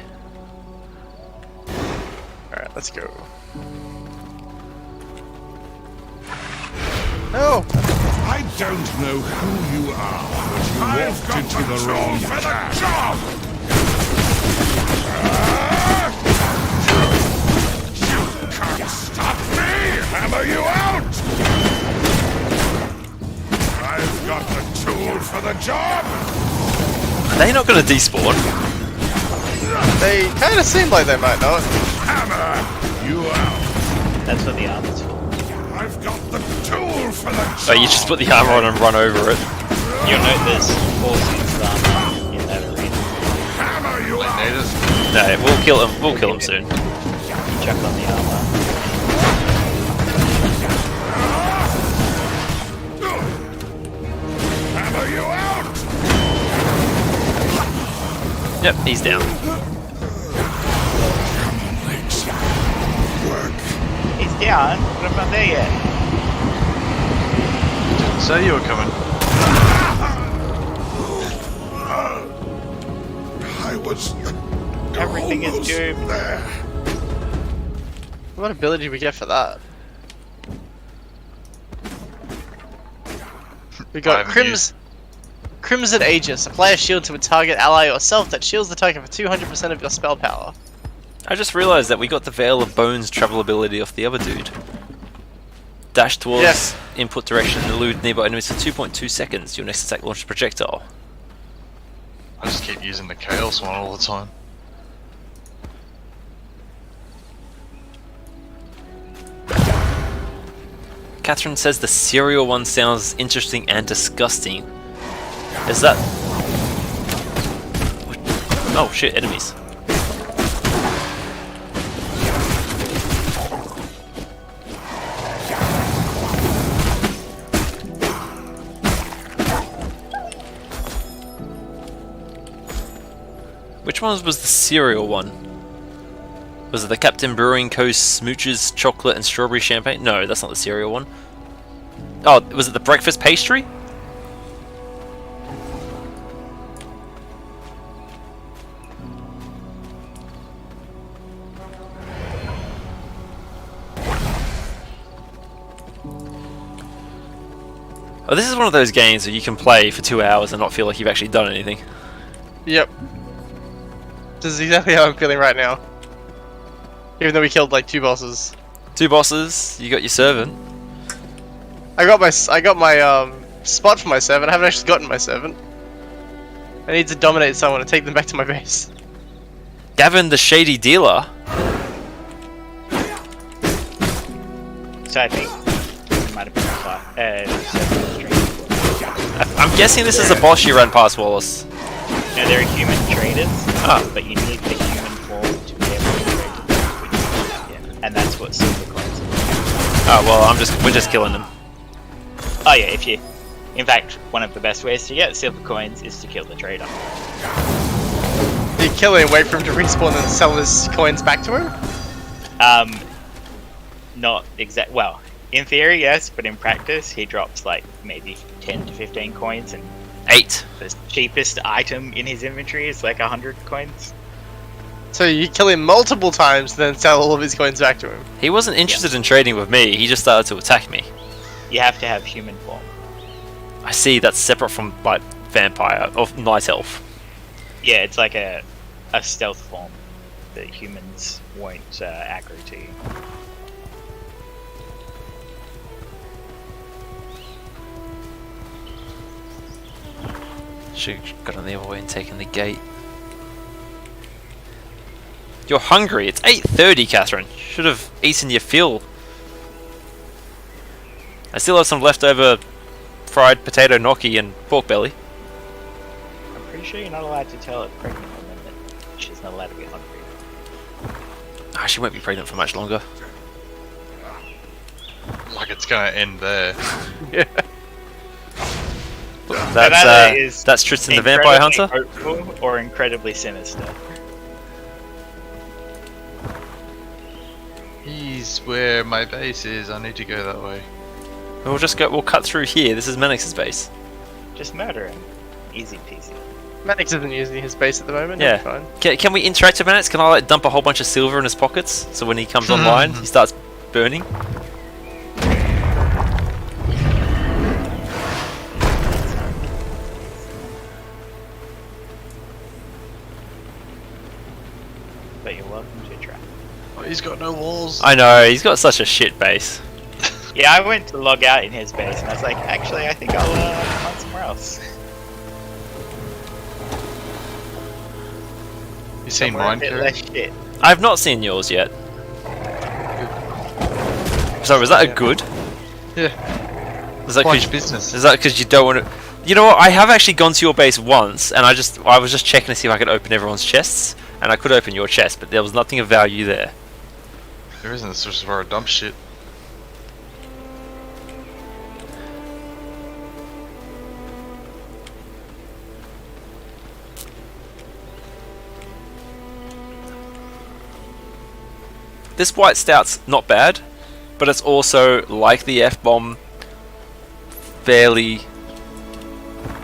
Alright, let's go. No! I don't know who you are, but you walked into the wrong job. You can't stop me! Hammer you out! I've got the tool for the job! Are they not going to despawn? They kinda seem like they might not. Hammer you out! That's what the armor's for. I've got the tool for the job! Oh, you just put the armor on and run over it. You'll note there's 4 suits of armor in that arena. Hammer you out! Need it? No, we'll kill him. We'll kill him soon. Chuck on the armor. Hammer you out! Yep, he's down. He's down, but I'm not there yet. Didn't say you were coming. I was Everything is almost doomed. there. What ability do we get for that? We got Crimson Aegis. Apply a shield to a target, ally, or self that shields the target for 200% of your spell power. I just realized that we got the Veil of Bones travel ability off the other dude. Dash towards input direction and elude nearby enemies for 2.2 seconds. Your next attack launches projectile. I just keep using the Chaos one all the time. Catherine says the cereal one sounds interesting and disgusting. Is that... Oh shit, enemies. Which one was the cereal one? Was it the Captain Brewing Co. Smooches Chocolate and Strawberry Champagne? No, that's not the cereal one. Oh, was it the breakfast pastry? Oh, this is one of those games where you can play for 2 hours and not feel like you've actually done anything. Yep. This is exactly how I'm feeling right now. Even though we killed like 2 bosses. 2 bosses, you got your servant. I got my spot for my servant. I haven't actually gotten my servant. I need to dominate someone and take them back to my base. Gavin the Shady Dealer. So I think it might have been I'm guessing this is a boss you ran past, Wallace. no, they're human traders, but you need the human form to be able to trade to them. Yeah. And that's what silver coins are. Oh well, we're just killing them. Oh yeah, if you... In fact, one of the best ways to get silver coins is to kill the trader. You kill him, wait for him to respawn and sell his coins back to him? Not exact. Well, in theory, yes, but in practice, he drops like maybe 10 to 15 coins, and 8. the cheapest item in his inventory is like 100 coins. So you kill him multiple times, then sell all of his coins back to him. He wasn't interested in trading with me, he just started to attack me. You have to have human form. I see, that's separate from like vampire or night elf. Yeah, it's like a stealth form that humans won't aggro to you. Should've got on the other way and taken the gate. You're hungry. It's 8:30, Catherine. Should have eaten your fill. I still have some leftover fried potato gnocchi and pork belly. I'm pretty sure you're not allowed to tell a pregnant woman that she's not allowed to be hungry. Ah, she won't be pregnant for much longer. Like it's gonna end there. Yeah. That's Tristan the Vampire Hunter. Hopeful or incredibly sinister. He's where my base is. I need to go that way. We'll cut through here. This is Menix's base. Just murder him. Easy peasy. Maddox isn't using his base at the moment. Yeah. He'll be fine. Can we interact with Menix? Can I like dump a whole bunch of silver in his pockets so when he comes online he starts burning? But you're welcome to try. Oh, he's got no walls. I know, he's got such a shit base. Yeah, I went to log out in his base and I was like, actually, I think I'll find somewhere else. You seen Somewhere a mine, bit Karen? less shit. I've not seen yours yet. So was that a good? Yeah. Was that Quite 'cause- business. Is that because you don't want to? You know what? I have actually gone to your base once, and I was just checking to see if I could open everyone's chests, and I could open your chest, but there was nothing of value there. There isn't. It's just where I dump shit. This white stout's not bad, but it's also like the F-bomb, fairly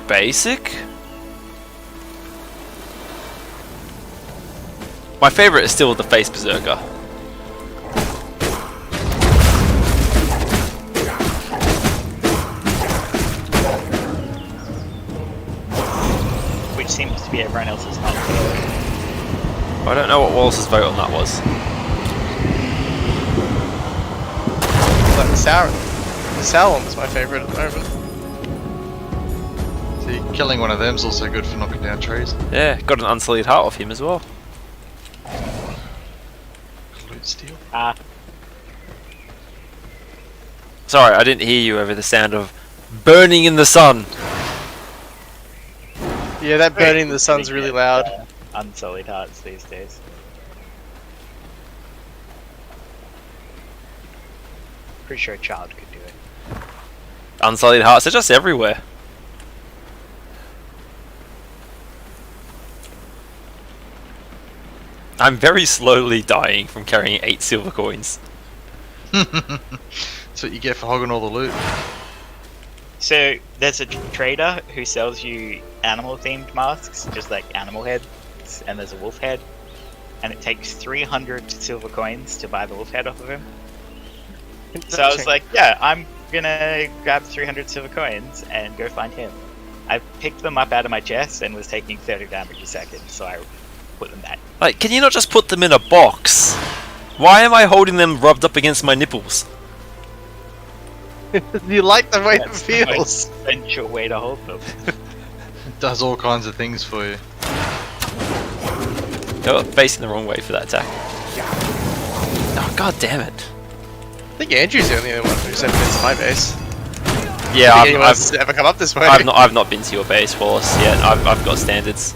basic. My favorite is still the face berserker. Which seems to be everyone else's not. I don't know what Wallace's vote on that was. Like the sour one was my favourite at the moment. See, killing one of them's also good for knocking down trees. Yeah, got an unsullied heart off him as well. Loot steal. Sorry, I didn't hear you over the sound of burning in the sun. Yeah, that burning in the sun's really loud. Unsullied hearts these days. Pretty sure a child could do it. Unsullied hearts are just everywhere. I'm very slowly dying from carrying 8 silver coins. That's what you get for hogging all the loot. So there's a trader who sells you animal-themed masks, just like animal heads, and there's a wolf head, and it takes 300 silver coins to buy the wolf head off of him. So I was like, yeah, I'm gonna grab 300 silver coins and go find him. I picked them up out of my chest and was taking 30 damage a second, so I put them back. Like, can you not just put them in a box? Why am I holding them rubbed up against my nipples? You like the way it That's the feels. most essential way to hold them. It does all kinds of things for you. You're facing the wrong way for that attack. Oh, god damn it. I think Andrew's the only one who's ever been to my base. Yeah, I think anyone else has ever come up this way. I've not been to your base, Wallace, yet. I've got standards.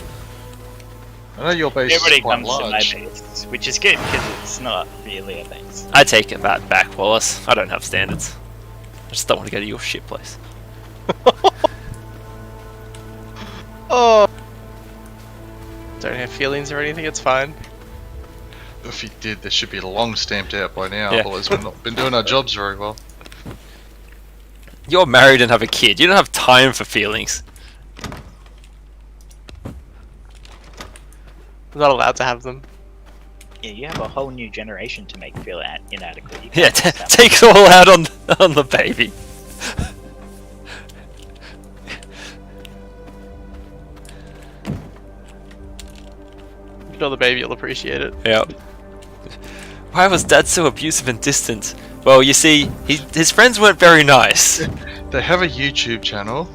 I know your base Everybody is quite comes to my large. base, which is good because it's not really a base. I take that back, Wallace. I don't have standards. I just don't want to go to your shit place. Oh. Don't have feelings or anything. It's fine. If you did, there should be a long stamped out by now. Yeah. Otherwise, we've not been doing our jobs very well. You're married and have a kid. You don't have time for feelings. I'm not allowed to have them. Yeah, you have a whole new generation to make feel inadequate. You Yeah, can't just have- take it all out on the baby. I'm sure the baby will appreciate it. Yeah. Why was Dad so abusive and distant? Well, you see, his friends weren't very nice. They have a YouTube channel.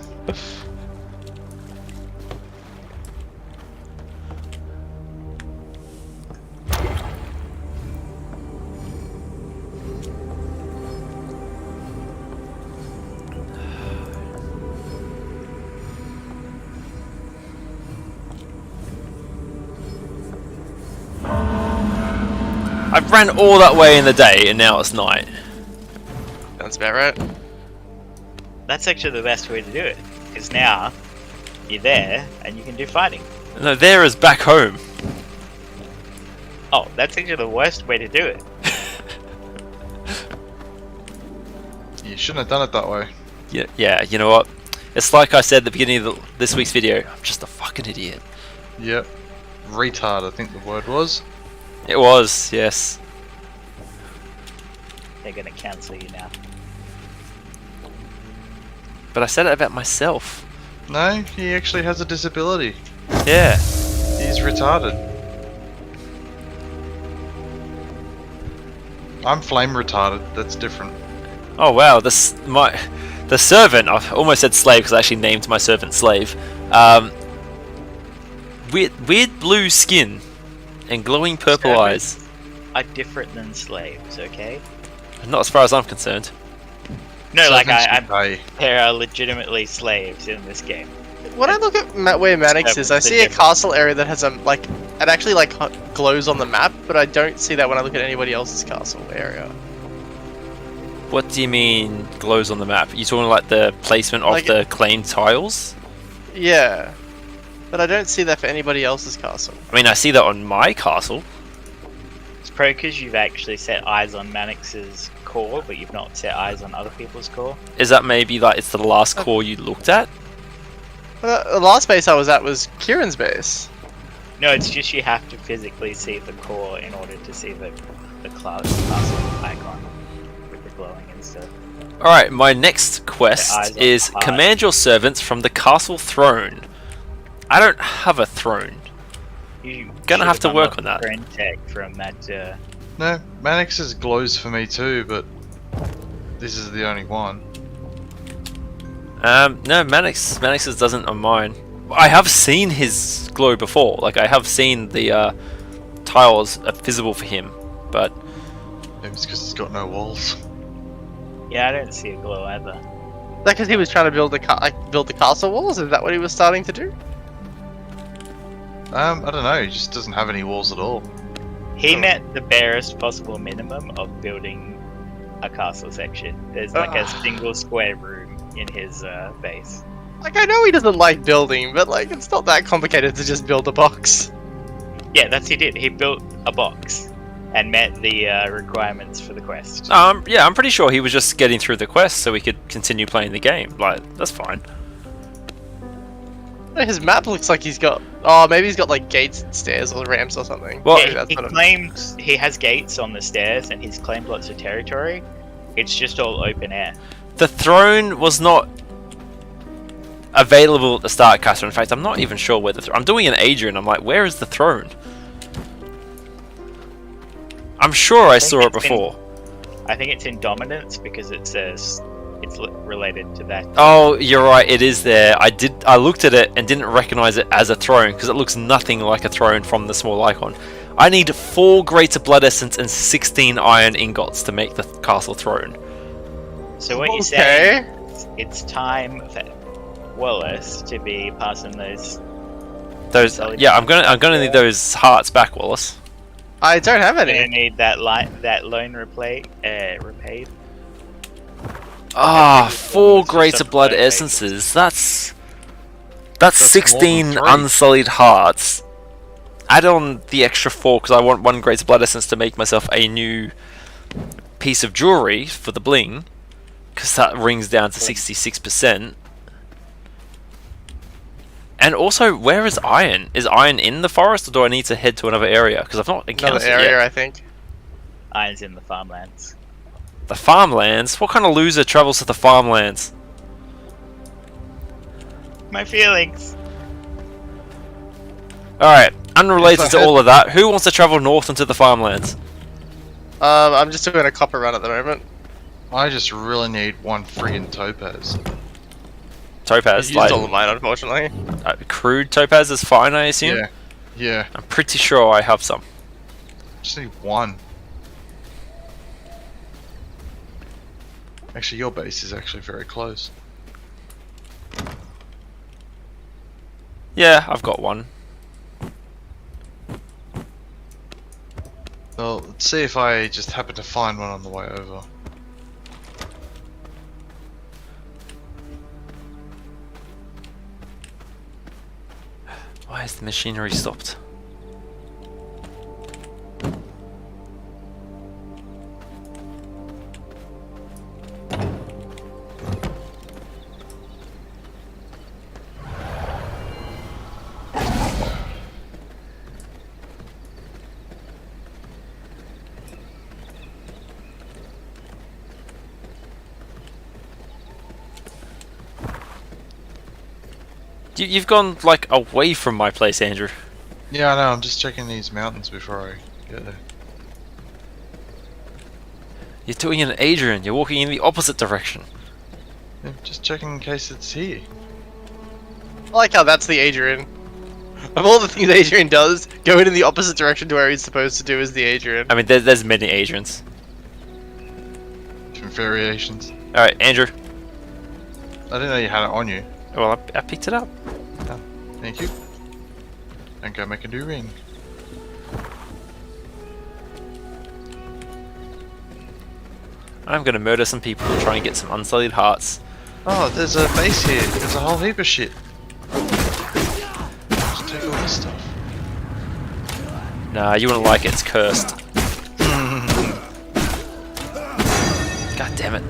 I ran all that way in the day and now it's night. That's about right. That's actually the best way to do it. Because now, you're there, and you can do fighting. No, there is back home. Oh, that's actually the worst way to do it. You shouldn't have done it that way. Yeah, you know what? It's like I said at the beginning of this week's video. I'm just a fucking idiot. Yep. Retard, I think the word was. It was, yes. They're gonna cancel you now. But I said it about myself. No, he actually has a disability. Yeah. He's retarded. I'm flame retarded. That's different. Oh wow, the servant. I almost said slave because I actually named my servant Slave. Weird blue skin and glowing purple eyes. Are different than slaves, okay? Not as far as I'm concerned. No, like Servants I'm. should pay. There are legitimately slaves in this game. When I look at where Mannix is, I see a castle area that has it actually glows on the map, but I don't see that when I look at anybody else's castle area. What do you mean glows on the map? You talking like the placement of Like- the claimed tiles? Yeah, but I don't see that for anybody else's castle. I mean, I see that on my castle. It's probably because you've actually set eyes on Mannix's core, but you've not set eyes on other people's core. Is that maybe like it's the last core you looked at? The last base I was at was Kieran's base. No, it's just you have to physically see the core in order to see the castle icon with the glowing and stuff. Alright, my next The eyes quest on is the heart. command your servants from the castle throne. I don't have a throne. You Gonna have should've to work unlocked on that. Friend tech from that. No, Mannix's glows for me too, but this is the only one. No, Mannix's doesn't on mine. I have seen his glow before. Like, I have seen the tiles are visible for him, but Maybe it's because he's got no walls. Yeah, I don't see a glow either. Is that because he was trying to build the castle walls? Is that what he was starting to do? I don't know, he just doesn't have any walls at all. He met the barest possible minimum of building a castle section. There's like a single square room in his base. Like, I know he doesn't like building, but like, it's not that complicated to just build a box. Yeah, that's he did. He built a box and met the requirements for the quest. yeah, I'm pretty sure he was just getting through the quest so we could continue playing the game. Like, that's fine. His map looks like he's got. Oh, maybe he's got like gates and stairs or ramps or something. Well, Maybe Yeah, that's he what claimed he has gates on the stairs and he's claimed lots of territory. It's just all open air. The throne was not available at the start, Castle. In fact, I'm not even sure where the I'm doing an Adrian. I'm like, where is the throne? I'm sure I saw it it's in- before. I think it's in dominance because it says it's related to that. Oh, you're right. It is there. I looked at it and didn't recognize it as a throne because it looks nothing like a throne from the small icon. I need 4 greater blood essence and 16 iron ingots to make the castle throne. So what you're Okay. saying, it's time for Wallace to be passing those. Those, yeah, I'm gonna need those hearts back, Wallace. I don't have You're gonna any. need that loan repaid. Ah, 4 It's just greater a blood blood essences. That's more 16 than 3. unsullied hearts. Add on the extra 4 because I want 1 greater blood essence to make myself a new piece of jewelry for the bling. Because that rings down to 66%. And also, where is iron? Is iron in the forest, or do I need to head to another area? Because I've not encountered Another area, it yet. I think. Iron's in the farmlands. The farmlands? What kind of loser travels to the farmlands? My feelings. Alright, unrelated Yes, to I heard- all of that, who wants to travel north into the farmlands? I'm just doing a copper run at the moment. I just really need 1 friggin' topaz. Topaz, Used like all of mine, unfortunately. crude topaz is fine, I assume? Yeah. Yeah. I'm pretty sure I have some. Just need 1. Actually, your base is actually very close. Yeah, I've got 1. Well, let's see if I just happen to find one on the way over. Why is the machinery stopped? You've gone like away from my place, Andrew. Yeah, I know, I'm just checking these mountains before I get there. You're doing an Adrian. You're walking in the opposite direction. Yeah, just checking in case it's here. I like how that's the Adrian. Of all the things Adrian does, going in the opposite direction to where he's supposed to do is the Adrian. I mean, there's many Adrians. Different variations. All right, Andrew. I didn't know you had it on you. Well, I picked it up. Thank you. And go make a new ring. I'm gonna murder some people and try and get some unsullied hearts. Oh, there's a base here. There's a whole heap of shit. Just take all this stuff. Nah, you wouldn't like it. It's cursed. God damn it.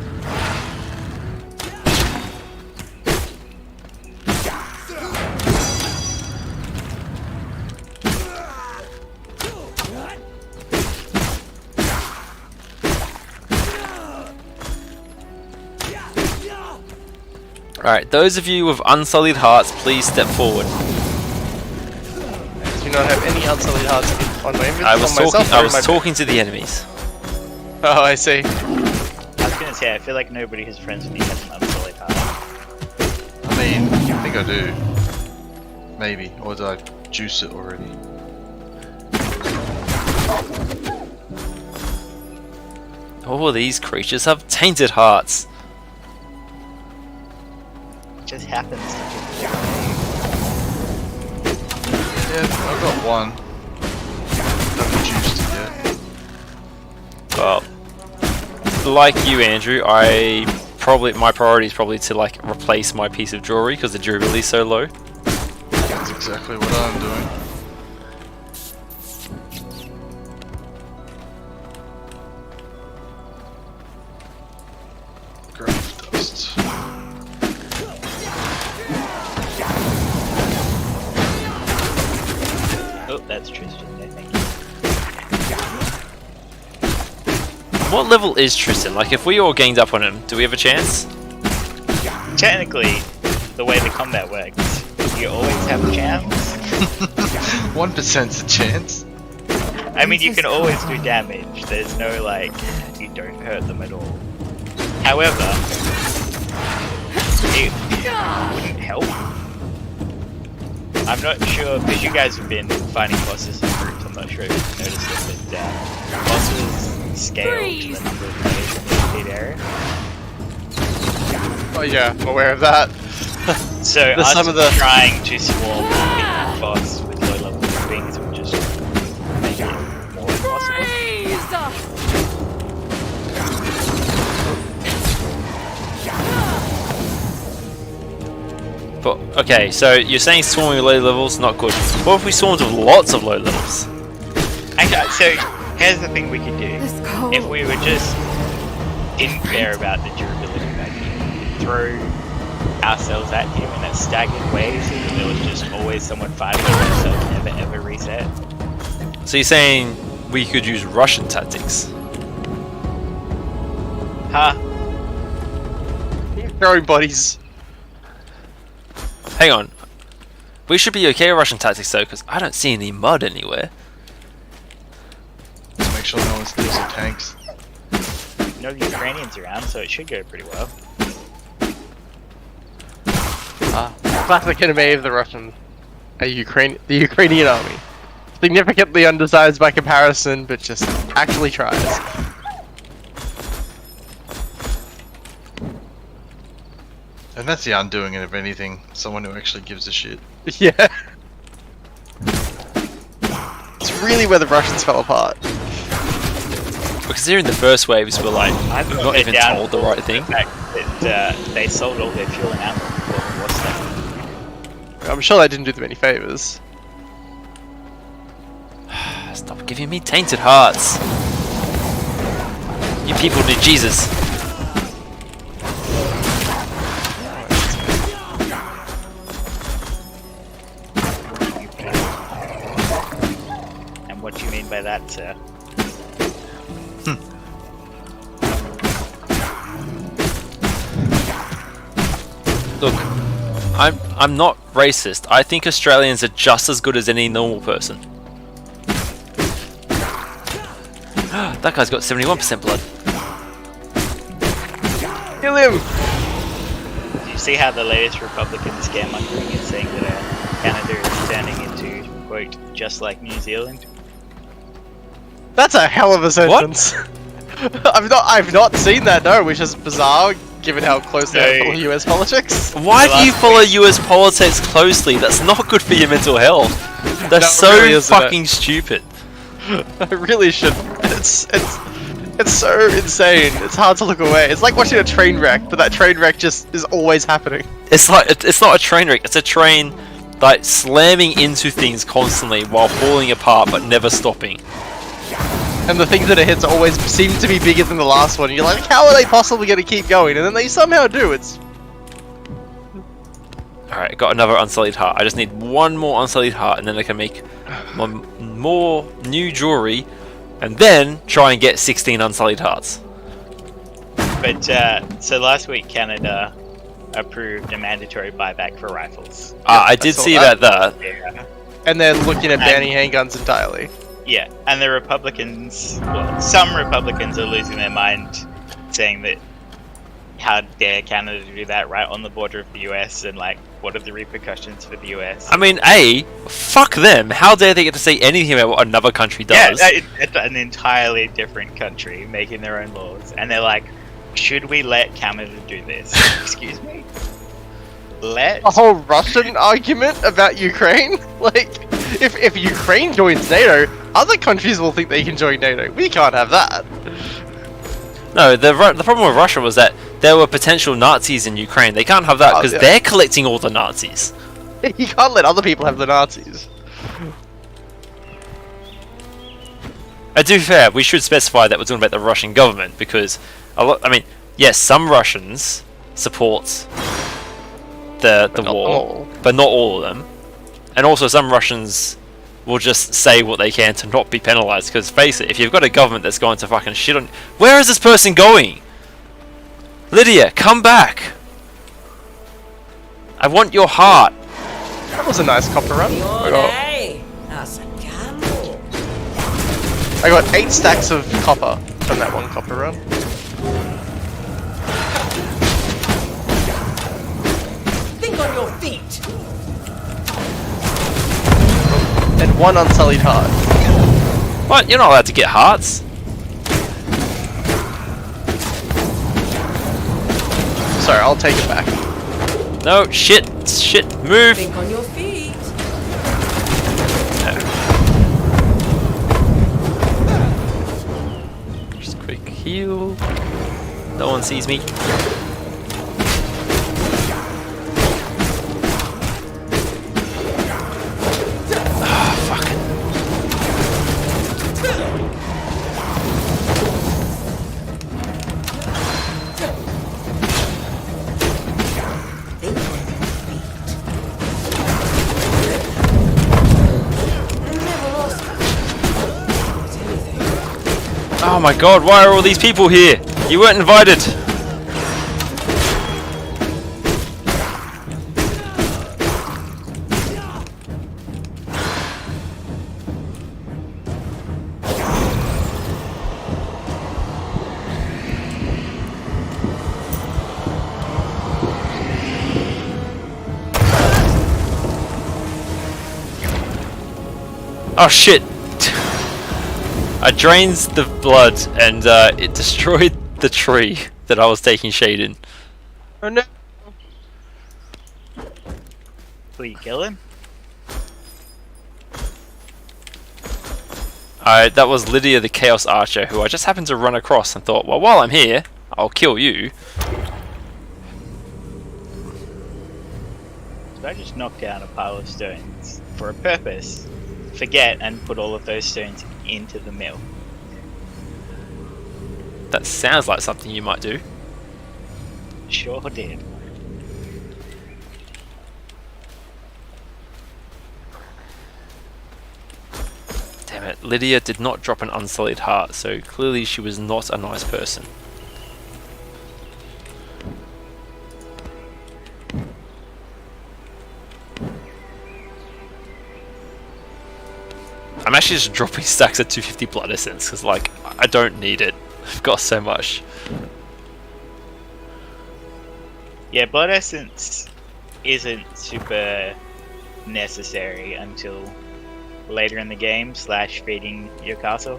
Alright, those of you with unsullied hearts, please step forward. I do not have any unsullied hearts on my inventory. I was on myself talking. I or in was my talking to the enemies. Oh, I see. I was gonna say, I feel like nobody who's friends with me has an unsullied heart. I mean, I think I do. Maybe. Or did I juice it already? All these creatures have tainted hearts. It just happens to be Yeah, I've got 1. Haven't juiced it yet. Well, like you, Andrew, my priority is probably to like replace my piece of jewelry because the durability is so low. That's exactly what I'm doing. Graph dust. Oh, that's Tristan, I think. What level is Tristan? Like, if we all ganged up on him, do we have a chance? Technically, the way the combat works, you always have a chance. 1%'s a chance. I mean, you can always do damage. There's no, like, you don't hurt them at all. However, it wouldn't help. I'm not sure, because you guys have been fighting bosses in groups, I'm not sure if you've noticed it, but bosses scale to the number of players in the complete area. Oh yeah, I'm aware of that. So There's us some of the- trying to swarm the boss with low level things would just make it more impossible. But okay, so you're saying swarming with low levels not good. What if we swarmed with lots of low levels? Okay, so here's the thing we could do. If we were just didn't care about the durability value, throw ourselves at him in a staggered way so that there was just always someone fighting him so it never ever reset. So you're saying we could use Russian tactics? Huh? Throwing bodies. Hang on. We should be okay with Russian tactics though, because I don't see any mud anywhere. Just make sure no one steals your tanks. No Ukrainians around, so it should go pretty well. Classic enemy of the Russian, the Ukrainian army. Significantly undersized by comparison, but just actually tries. And that's the undoing of anything. Someone who actually gives a shit. Yeah. It's really where the Russians fell apart. Considering the first waves were like, I've not even told the right thing. The fact that they sold all their fuel and ammo before the war started. I'm sure that didn't do them any favors. Stop giving me tainted hearts. You people need Jesus. And what do you mean by that, sir? Look, I'm not racist. I think Australians are just as good as any normal person. That guy's got 71% blood. Kill him! Do you see how the latest Republican scaremongering is saying that Canada is turning into, quote, just like New Zealand? That's a hell of a sentence. I've not seen that, no, which is bizarre given how close they are to US politics. Why do you follow US politics closely? That's not good for your mental health. That's so really fucking stupid. I really should. It's so insane. It's hard to look away. It's like watching a train wreck, but that train wreck just is always happening. It's like it's not a train wreck. It's a train like slamming into things constantly while falling apart but never stopping. And the things that it hits always seem to be bigger than the last one. You're like, how are they possibly going to keep going? And then they somehow do. It's Alright, got another unsullied heart. I just need one more unsullied heart and then I can make more new jewelry and then try and get 16 unsullied hearts. But, so last week Canada approved a mandatory buyback for rifles. I did see about that. Yeah. and they're looking at banning handguns entirely. Yeah, and the Republicans, well, some Republicans are losing their mind, saying that how dare Canada do that right on the border of the US, and like, what are the repercussions for the US? I mean, fuck them. How dare they get to say anything about what another country does? Yeah, it's an entirely different country making their own laws, and they're like, should we let Canada do this? Excuse me? A whole Russian argument about Ukraine? Like, if Ukraine joins NATO, other countries will think they can join NATO. We can't have that. No, the problem with Russia was that there were potential Nazis in Ukraine. They can't have that because they're collecting all the Nazis. You can't let other people have the Nazis. To be fair, we should specify that we're talking about the Russian government because, I mean, yes, some Russians support the war, but not all of them. And also some Russians will just say what they can to not be penalised, because face it, if you've got a government that's going to fucking shit on... Where is this person going? Lydia, come back! I want your heart! That was a nice copper run. I got 8 stacks of copper from that one copper run. Think on your feet! And 1 unsullied heart. What? You're not allowed to get hearts? Sorry, I'll take it back. No, shit, move! Think on your feet! Just quick heal. No one sees me. Oh my god, why are all these people here? You weren't invited! Oh shit! I drained the blood and it destroyed the tree that I was taking shade in. Oh no! Will you kill him? That was Lydia the Chaos Archer, who I just happened to run across and thought, well, while I'm here, I'll kill you. So I just knock down a pile of stones for a purpose. Forget and put all of those stones into the mill. That sounds like something you might do. Sure did. Damn it, Lydia did not drop an unsullied heart, so clearly she was not a nice person. I'm actually just dropping stacks of 250 blood essence, because like, I don't need it. I've got so much. Yeah, blood essence isn't super necessary until later in the game / feeding your castle.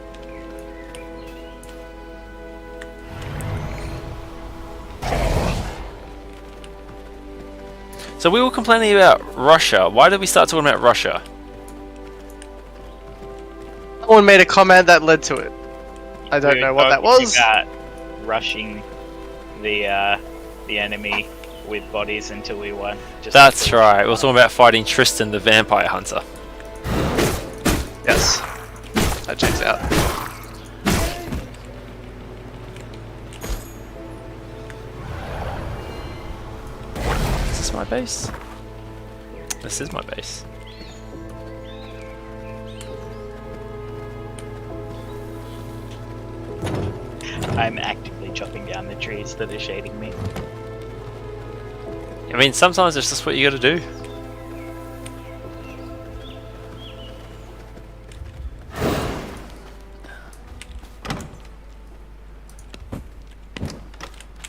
So we were complaining about Russia. Why did we start talking about Russia? Someone made a comment that led to it. I don't know what that was. About rushing the enemy with bodies until we won. That's right. We were talking about fighting Tristan the Vampire Hunter. Yes. That checks out. Is this my base? This is my base. I'm actively chopping down the trees that are shading me. I mean, sometimes it's just what you gotta do.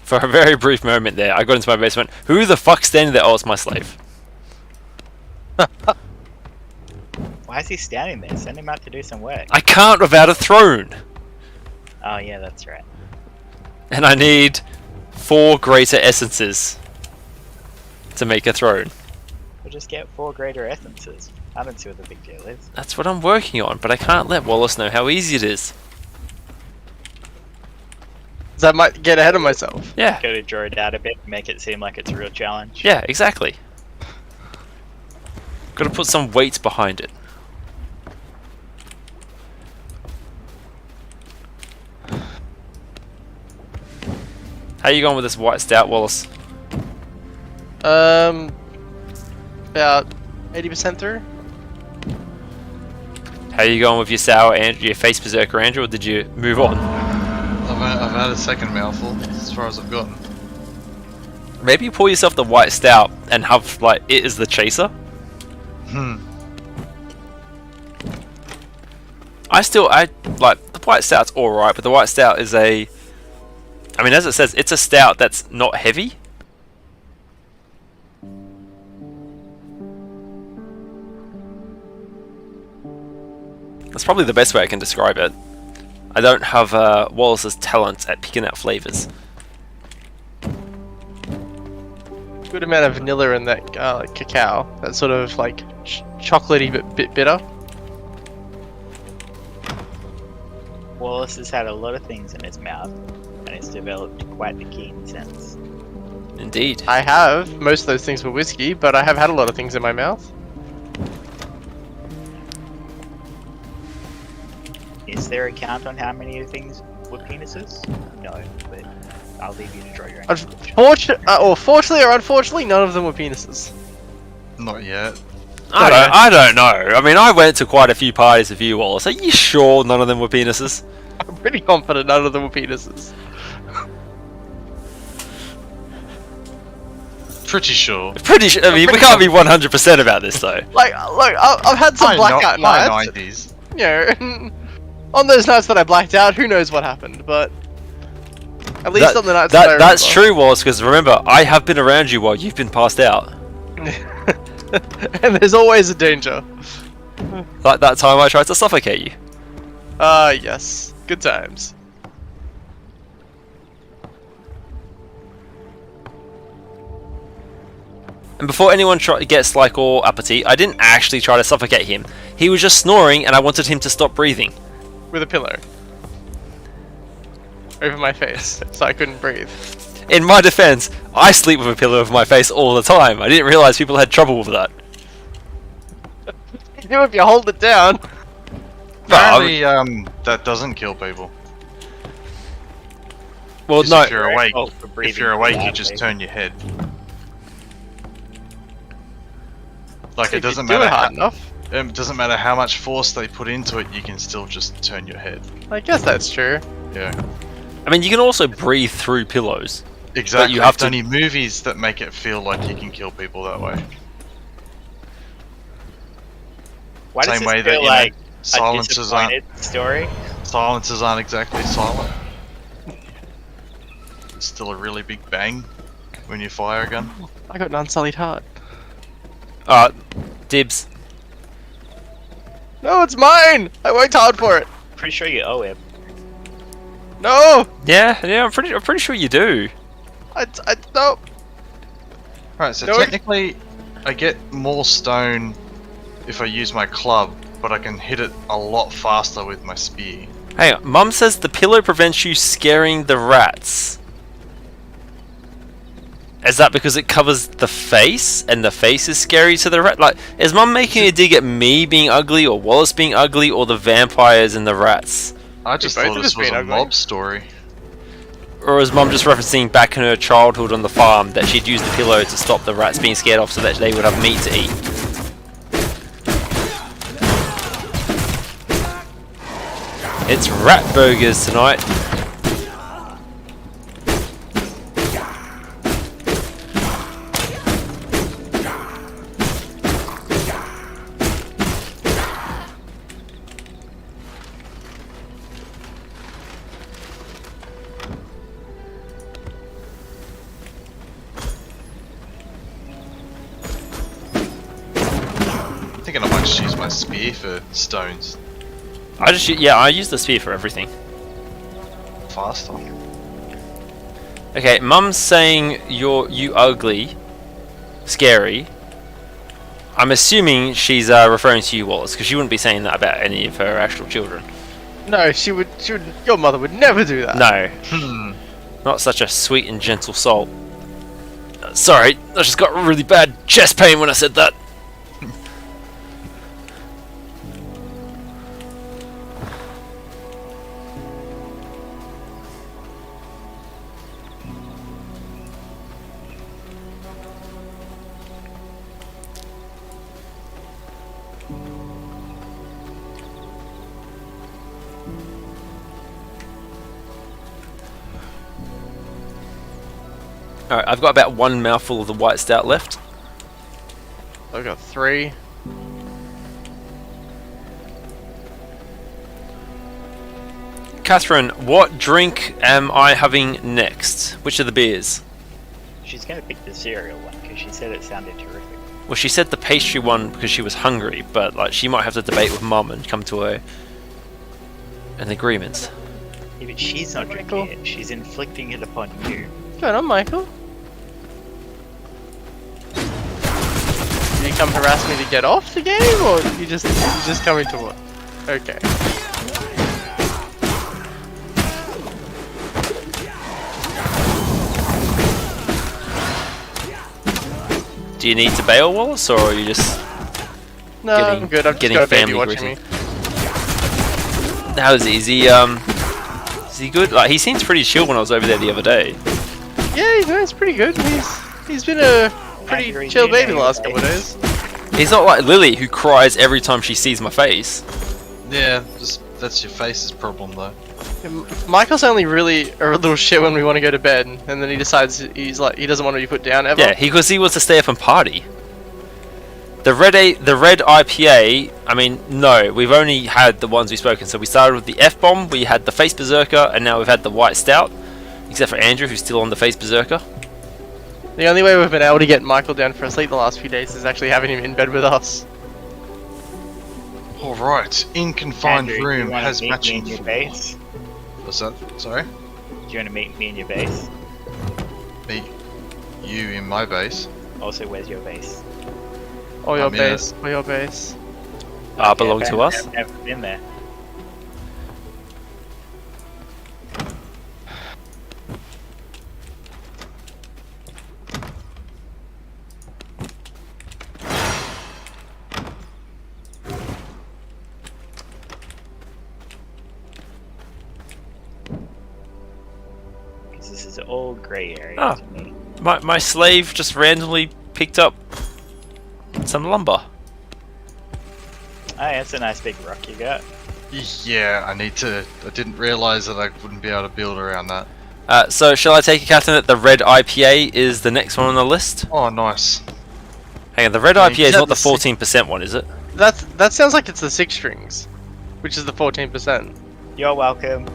For a very brief moment there, I got into my base and went, who the fuck's standing there? Oh, it's my slave. Why is he standing there? Send him out to do some work. I can't without a throne! Oh yeah, that's right. And I need 4 greater essences to make a throne. We'll just get 4 greater essences. I don't see what the big deal is. That's what I'm working on, but I can't let Wallace know how easy it is. I might get ahead of myself. Yeah. Gotta draw it out a bit, make it seem like it's a real challenge. Yeah, exactly. Gotta put some weight behind it. How you going with this white stout, Wallace? About 80% through. How you going with your sour Andrew, your face berserker Andrew, or did you move on? I've had a second mouthful, as far as I've gotten. Maybe you pour yourself the white stout and have like it as the chaser. I like the white stout's alright, but the white stout is I mean, as it says, it's a stout that's not heavy. That's probably the best way I can describe it. I don't have Wallace's talent at picking out flavors. Good amount of vanilla in that cacao. That's sort of like chocolatey but bit bitter. Wallace has had a lot of things in his mouth, and it's developed quite the keen sense. Indeed. I have. Most of those things were whiskey, but I have had a lot of things in my mouth. Is there a count on how many of things were penises? No, but I'll leave you to draw your own. Fortunately or unfortunately, none of them were penises. Not yet. I don't know. I mean, I went to quite a few parties with you, Wallace. Are you sure none of them were penises? I'm pretty confident none of them were penises. Pretty sure. Pretty sure. I mean, we can't be 100% about this though. Like, look, I've had some blackout nights. High 90s. You know, on those nights that I blacked out, who knows what happened, but at least on the nights that I that's true, Wallace, because remember, I have been around you while you've been passed out. And there's always a danger. Like that time I tried to suffocate you. Yes. Good times. And before anyone gets like all uppity, I didn't actually try to suffocate him. He was just snoring and I wanted him to stop breathing. With a pillow. Over my face, so I couldn't breathe. In my defense, I sleep with a pillow over my face all the time. I didn't realize people had trouble with that. You do if you hold it down. Apparently, that doesn't kill people. Well, 'Cause no. If you're awake, breathing if you're awake, you loudly. just turn your head. Like So it if you doesn't do it matter hard enough. It doesn't matter how much force they put into it. You can still just turn your head. I guess that's true. Yeah. I mean, you can also breathe through pillows. Exactly. you have It's to- only movies that make it feel like you can kill people that way. Why does Same this way that feel you like know, a silencers disappointed story? aren't exactly silent. It's still a really big bang when you fire a gun. I got an unsullied heart. Dibs. No, it's mine! I worked hard for it! Pretty sure you owe him. No! Yeah, I'm pretty sure you do. No. Right, so No, technically, I get more stone if I use my club, but I can hit it a lot faster with my spear. Hang on, Mum says the pillow prevents you scaring the rats. Is that because it covers the face, and the face is scary to the rat? Like, is Mum making a dig at me being ugly, or Wallace being ugly, or the vampires and the rats? I just both thought of this us was being a ugly. mob story. Or is Mum just referencing back in her childhood on the farm that she'd use the pillow to stop the rats being scared off so that they would have meat to eat? It's rat burgers tonight. I'm thinking I might just use my spear for stones I use the spear for everything. faster. Okay, Mum's saying you ugly, scary. I'm assuming she's referring to you, Wallace, because she wouldn't be saying that about any of her actual children. No, she would. Your mother would never do that. No, not such a sweet and gentle soul. Sorry, I just got really bad chest pain when I said that. Alright, I've got about one mouthful of the white stout left. I've got 3. Catherine, what drink am I having next? Which of the beers? She's gonna pick the cereal one because she said it sounded terrific. Well, she said the pastry one because she was hungry, but like she might have to debate with Mum and come to an agreement. Yeah, but she's not drinking it. She's inflicting it upon you. What's going on, Michael? You come harass me to get off the game, or you just coming to what? Okay. Do you need to bail, Wallace, or are you just No, Getting- I'm good. I've just getting got a baby family watching greeting. me. How is he? Is he good? Like he seems pretty chill when I was over there the other day. Yeah, he's pretty good. He's been a pretty Angry chill baby the Gino, last right? couple of days. He's not like Lily, who cries every time she sees my face. Yeah, just that's your face's problem though. Michael's only really a little shit when we want to go to bed, and then he decides he doesn't want to be put down ever. Yeah, because he wants to stay up and party. The red IPA, I mean, no, we've only had the ones we've spoken. So we started with the F-bomb, we had the Face Berserker, and now we've had the White Stout. Except for Andrew, who's still on the Face Berserker. The only way we've been able to get Michael down for a sleep the last few days is actually having him in bed with us. Alright, in confined Andrew, room you wanna has meet matching me in your floor. base? What's that? Sorry? Do you want to meet me in your base? Meet you in my base. Also, where's your base? Or your I'm in base. Or your base. Belong to us. I've never been there. Because this is all grey area Ah. to me. My slave just randomly picked up some lumber. Oh, that's a nice big rock you got. Yeah, I didn't realise that I wouldn't be able to build around that. So shall I take it, Captain, that the red IPA is the next one on the list? Oh, nice. Hang on, the red Yeah, IPA you is got not the the 14% one, is it? That sounds like it's the 6 strings, which is the 14%. You're welcome.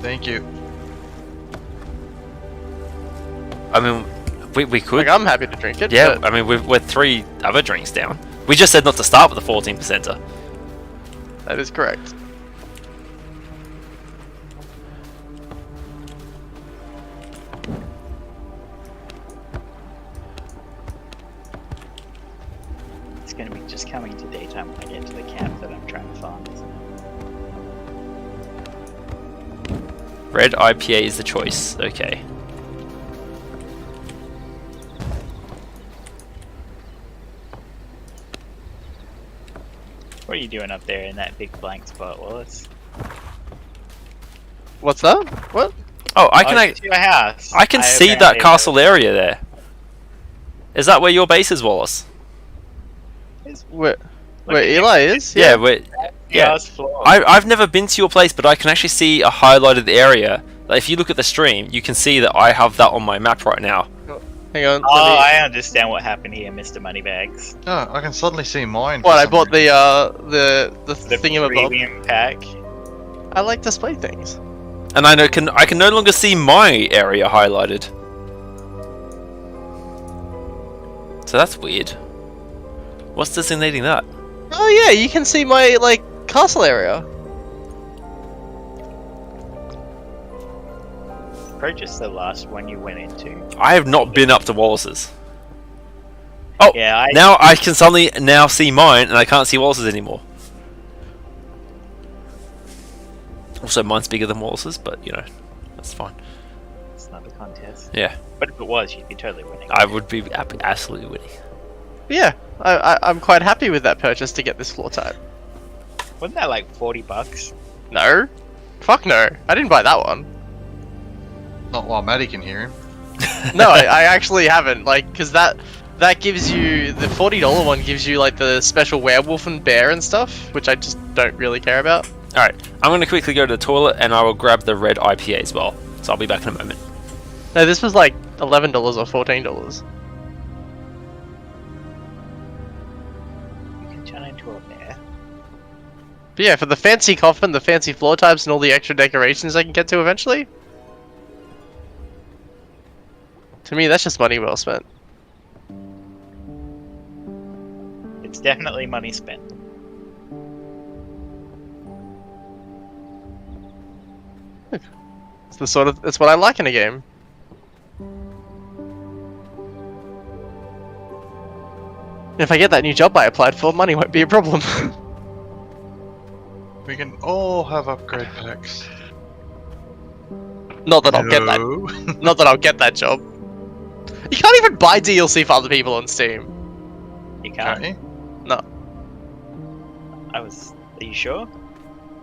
Thank you. I mean, we could. Like, I'm happy to drink it. Yeah, but I mean, we're 3 other drinks down. We just said not to start with the 14%er. that is correct. It's going to be just coming to daytime when I get to the camp that I'm trying to farm, isn't it? Red IPA is the choice. Okay. What are you doing up there in that big blank spot, Wallace? What's that? What? Oh, I can it's your house. I can see that apparently- castle area there. Is that where your base is, Wallace? Where Look at Eli is? Yeah, where, yeah. Yours floor. I've never been to your place, but I can actually see a highlighted area. Like, if you look at the stream, you can see that I have that on my map right now. Hang on. Oh, let me- I understand what happened here, Mr. Moneybags. Oh, I can suddenly see mine. What? for I some bought reason. the The thingamabob. premium pack. I like display things. And I can no longer see my area highlighted. So that's weird. What's designating that? Oh yeah, you can see my like castle area. Probably just the last one you went into. I have not been up to Wallace's. Oh, Yeah, now I can suddenly now see mine, and I can't see Wallace's anymore. Also, mine's bigger than Wallace's, but you know, that's fine. It's not a contest. Yeah, But if it was, you'd be totally winning. I would be absolutely winning. Yeah, I'm quite happy with that purchase to get this floor type. Wasn't that like $40? No, fuck no, I didn't buy that one. Not while Maddie can hear him. No, I actually haven't. Like, because that gives you the $40 one gives you like the special werewolf and bear and stuff, which I just don't really care about. All right, I'm going to quickly go to the toilet, and I will grab the red IPA as well. So I'll be back in a moment. No, this was like $11 or $14. You can turn into a bear. But yeah, for the fancy coffin, the fancy floor types, and all the extra decorations I can get to eventually. To me, that's just money well spent. It's definitely money spent. It's what I like in a game. If I get that new job I applied for, money won't be a problem. We can all have upgrade packs. Not that I'll get that. No. Not that I'll get that job. You can't even buy DLC for other people on Steam. You can't. Okay. No, Are you sure?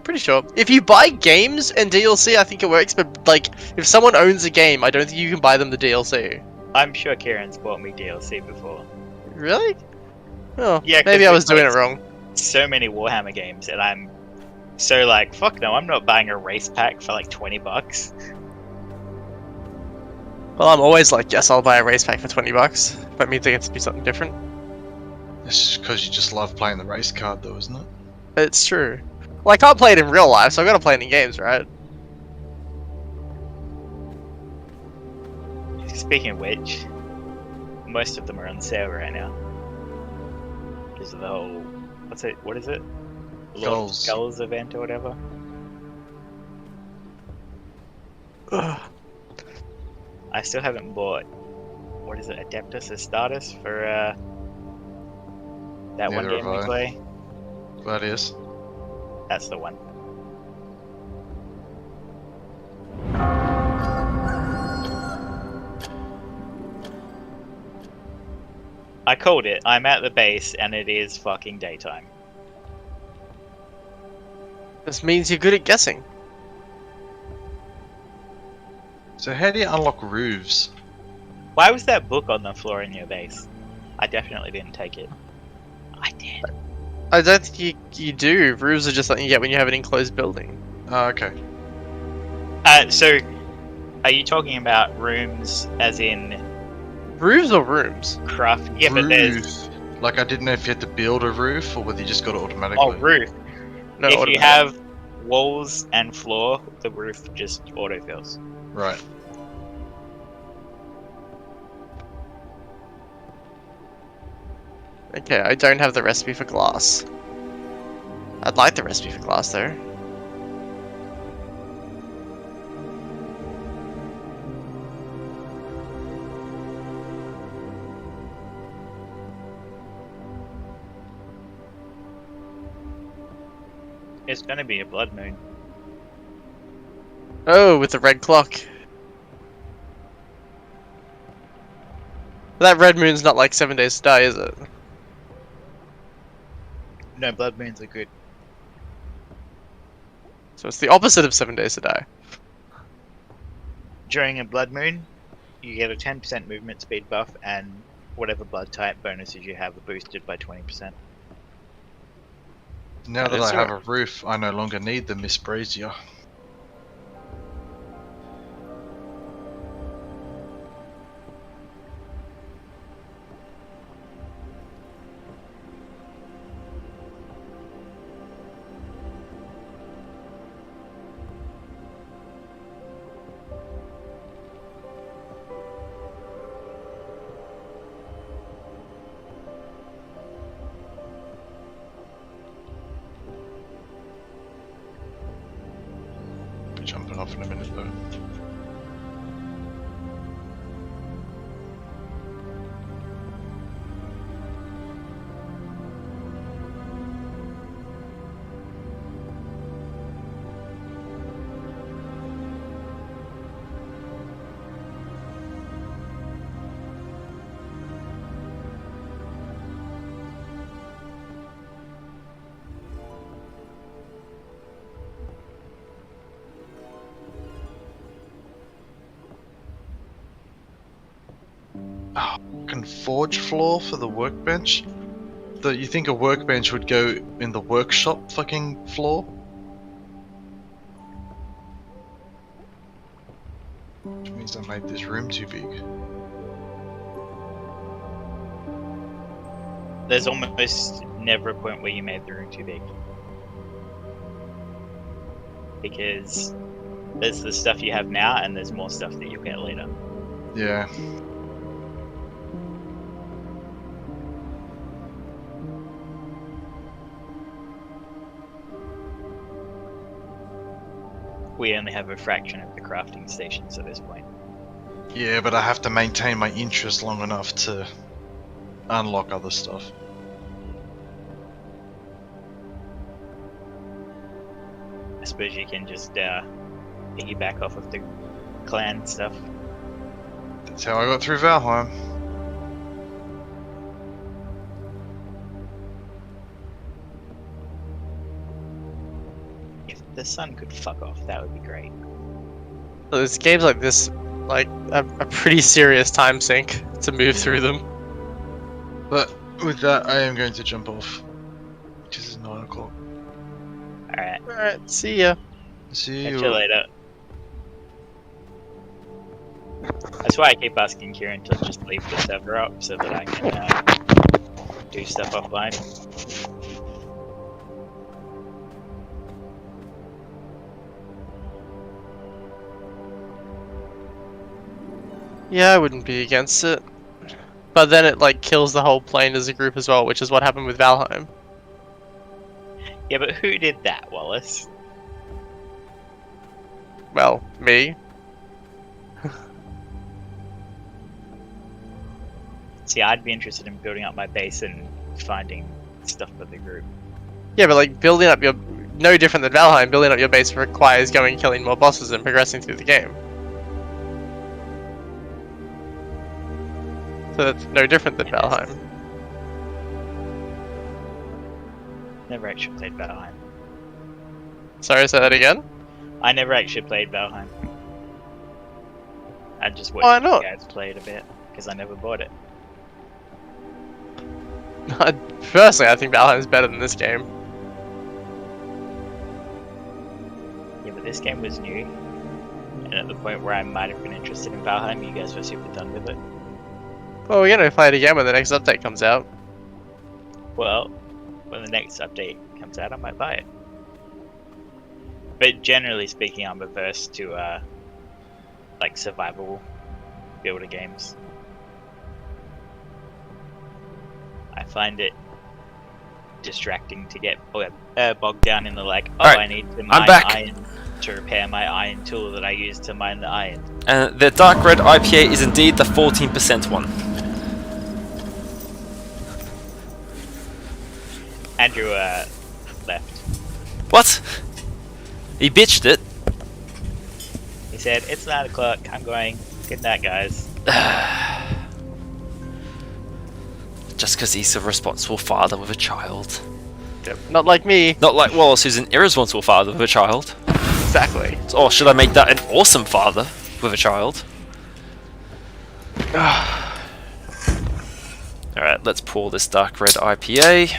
pretty sure. If you buy games and DLC, I think it works. But like, if someone owns a game, I don't think you can buy them the DLC. I'm sure Kieran's bought me DLC before. Really? Oh, Yeah, 'cause maybe I was there's, doing like, it wrong. So many Warhammer games, and I'm So like, fuck no, I'm not buying a race pack for like $20. Well, I'm always like, yes, I'll buy a race pack for $20. That means I get to do something different. It's because you just love playing the race card, though, isn't it? It's true. Well, I can't play it in real life, so I've got to play it in games, right? Speaking of which, most of them are on sale right now. Because of the whole, what is it? Lord of Skulls event or whatever. Ugh. I still haven't bought, what is it, Adeptus Astartes for that one Neither game have we I. play? That is. That's the one. I called it. I'm at the base and it is fucking daytime. This means you're good at guessing. So how do you unlock roofs? Why was that book on the floor in your base? I definitely didn't take it. I did. I don't think you do. Roofs are just something you get when you have an enclosed building. Oh, okay. So, are you talking about rooms as in Roofs or rooms? craft? Yeah, but there's... Roof. Like, I didn't know if you had to build a roof or whether you just got it automatically. Oh, roof. No, If you automatic. have walls and floor, the roof just autofills. Right. Okay, I don't have the recipe for glass. I'd like the recipe for glass though. It's gonna be a blood moon. Oh, with the red clock. That red moon's not like 7 days to die, is it? No, blood moons are good. So it's the opposite of 7 days to die. During a blood moon, you get a 10% movement speed buff, and whatever blood type bonuses you have are boosted by 20%. Now that That's I have right. a roof, I no longer need the Miss Brazier. Be jumping off in a minute though. Fucking forge floor for the workbench? You think a workbench would go in the workshop fucking floor? Which means I made this room too big. There's almost never a point where you made the room too big. Because there's the stuff you have now, and there's more stuff that you'll get later. Yeah. We only have a fraction of the crafting stations at this point. Yeah, but I have to maintain my interest long enough to unlock other stuff. I suppose you can just piggyback off of the clan stuff. That's how I got through Valheim. If the sun could fuck off, that would be great. So there's games like this, like a pretty serious time sink to move through them. But with that, I am going to jump off. Which is 9 o'clock. Alright, Alright, see ya. See catch you. you later. That's why I keep asking Kieran to just leave the server up so that I can do stuff offline. Yeah, I wouldn't be against it. But then it like kills the whole plane as a group as well, which is what happened with Valheim. Yeah, but who did that, Wallace? Well, me. See, I'd be interested in building up my base and finding stuff for the group. Yeah, but like building up your no different than Valheim, building up your base requires going and killing more bosses and progressing through the game. So that's no different than Valheim. Never actually played Valheim. Sorry, say that again? I never actually played Valheim. I just watched Why you not? guys play it a bit, because I never bought it. Personally, I think Valheim's better than this game. Yeah, but this game was new, and at the point where I might have been interested in Valheim, you guys were super done with it. Well, we're gonna play it again when the next update comes out. Well, when the next update comes out, I might buy it. But generally speaking, I'm averse to like survival builder games. I find it distracting to get bogged down in the like, oh, Alright, I need to mine back. iron to repair my iron tool that I use to mine the iron. The dark red IPA is indeed the 14% one. Andrew left. What? He bitched it. He said, "It's 9 o'clock. I'm going. Good night, guys." Just because he's a responsible father with a child. Yep. Not like me. Not like Wallace, who's an irresponsible father with a child. Exactly. Or should I make that an awesome father with a child? Alright, let's pour this dark red IPA,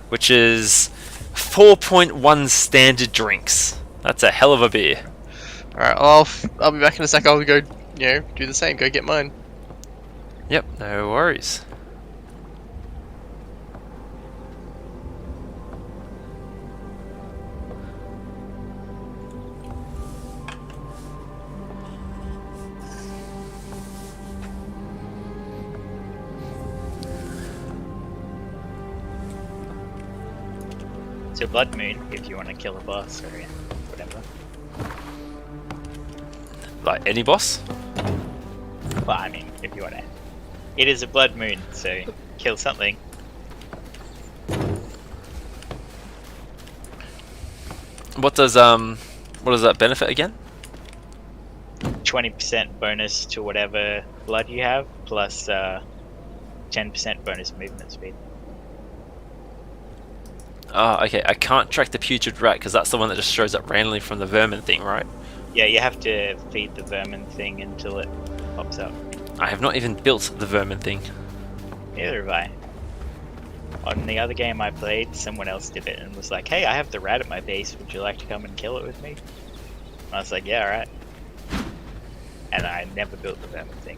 which is 4.1 standard drinks. That's a hell of a beer. Alright, I'll be back in a sec. I'll go, do the same. Go get mine. Yep, no worries. It's a blood moon if you want to kill a boss or whatever. Like any boss? Well, I mean, if you want to. It is a blood moon, so kill something. What does that benefit again? 20% bonus to whatever blood you have, plus 10% bonus movement speed. Ah, okay, I can't track the putrid rat because that's the one that just shows up randomly from the vermin thing, right? Yeah, you have to feed the vermin thing until it pops up. I have not even built the vermin thing. Neither have I. On the other game I played, someone else did it and was like, "Hey, I have the rat at my base, would you like to come and kill it with me?" And I was like, "Yeah, alright." And I never built the vermin thing.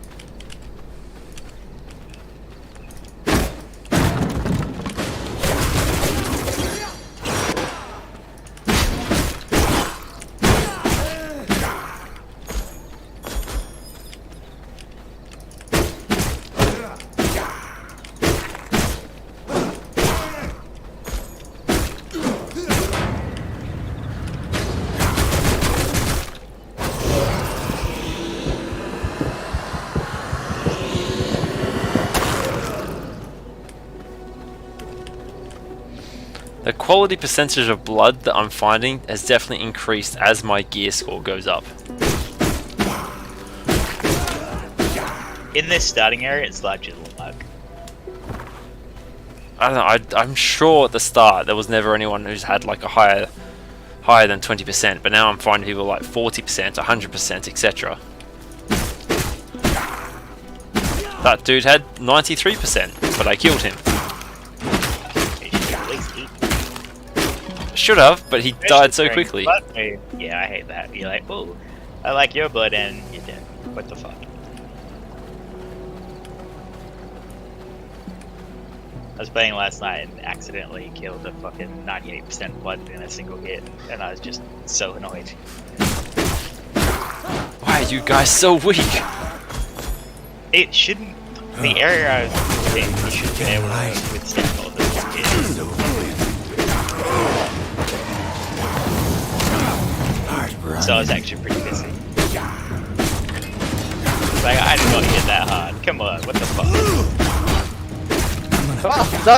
The quality percentage of blood that I'm finding has definitely increased as my gear score goes up. In this starting area, it's largely luck. I don't know, I'm sure at the start there was never anyone who's had like a higher than 20%, but now I'm finding people like 40%, 100%, etc. That dude had 93%, but I killed him. You should at least eat. should have, but he died so quickly. Yeah, I hate that. You're like, oh, I like your blood, and you're dead. What the fuck? I was playing last night and accidentally killed a fucking 98% blood in a single hit, and I was just so annoyed. Why are you guys so weak? It shouldn't. The area I was in, you should be able to withstand all this. So I was actually pretty busy. Like, I did not hit that hard. Come on, what the fuck? Oh, no!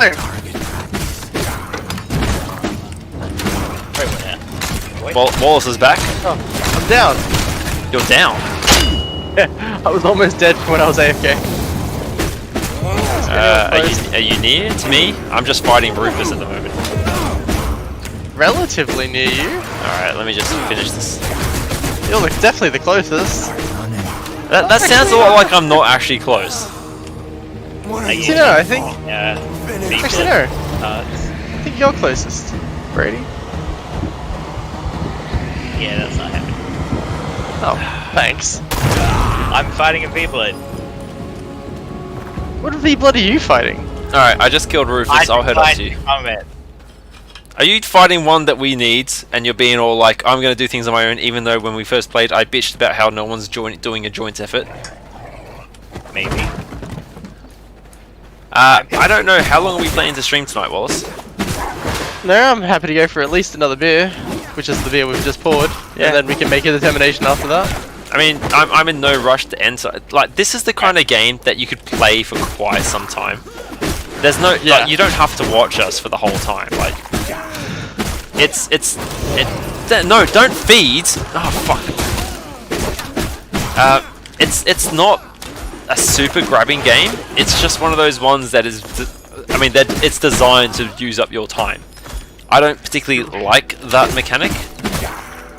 Wait, Wallace is back. Oh, I'm down. You're down. Yeah, I was almost dead when I was AFK. Are you near to me? I'm just fighting Rufus at the moment. Relatively near you. Alright, let me just finish this. You're definitely the closest. That sounds a lot like I'm not actually close. Actually, no, I think. Actually, no. I I think you're closest, Brady. Yeah, that's not happening. Oh, thanks. I'm fighting a V-Blood. What V-Blood are you fighting? Alright, I just killed Rufus, I'll head up to you. Are you fighting one that we need, and you're being all like, I'm gonna do things on my own, even though when we first played I bitched about how no one's doing a joint effort? Maybe. I don't know, how long are we planning to stream tonight, Wallace? No, I'm happy to go for at least another beer, which is the beer we've just poured, Yeah. and then we can make a determination after that. I mean, I'm in no rush to enter. Like, this is the kind of game that you could play for quite some time. There's no, like, you don't have to watch us for the whole time. Like, no, don't feed. Oh fuck. It's not a super grabbing game. It's just one of those ones that is, I mean, that it's designed to use up your time. I don't particularly like that mechanic,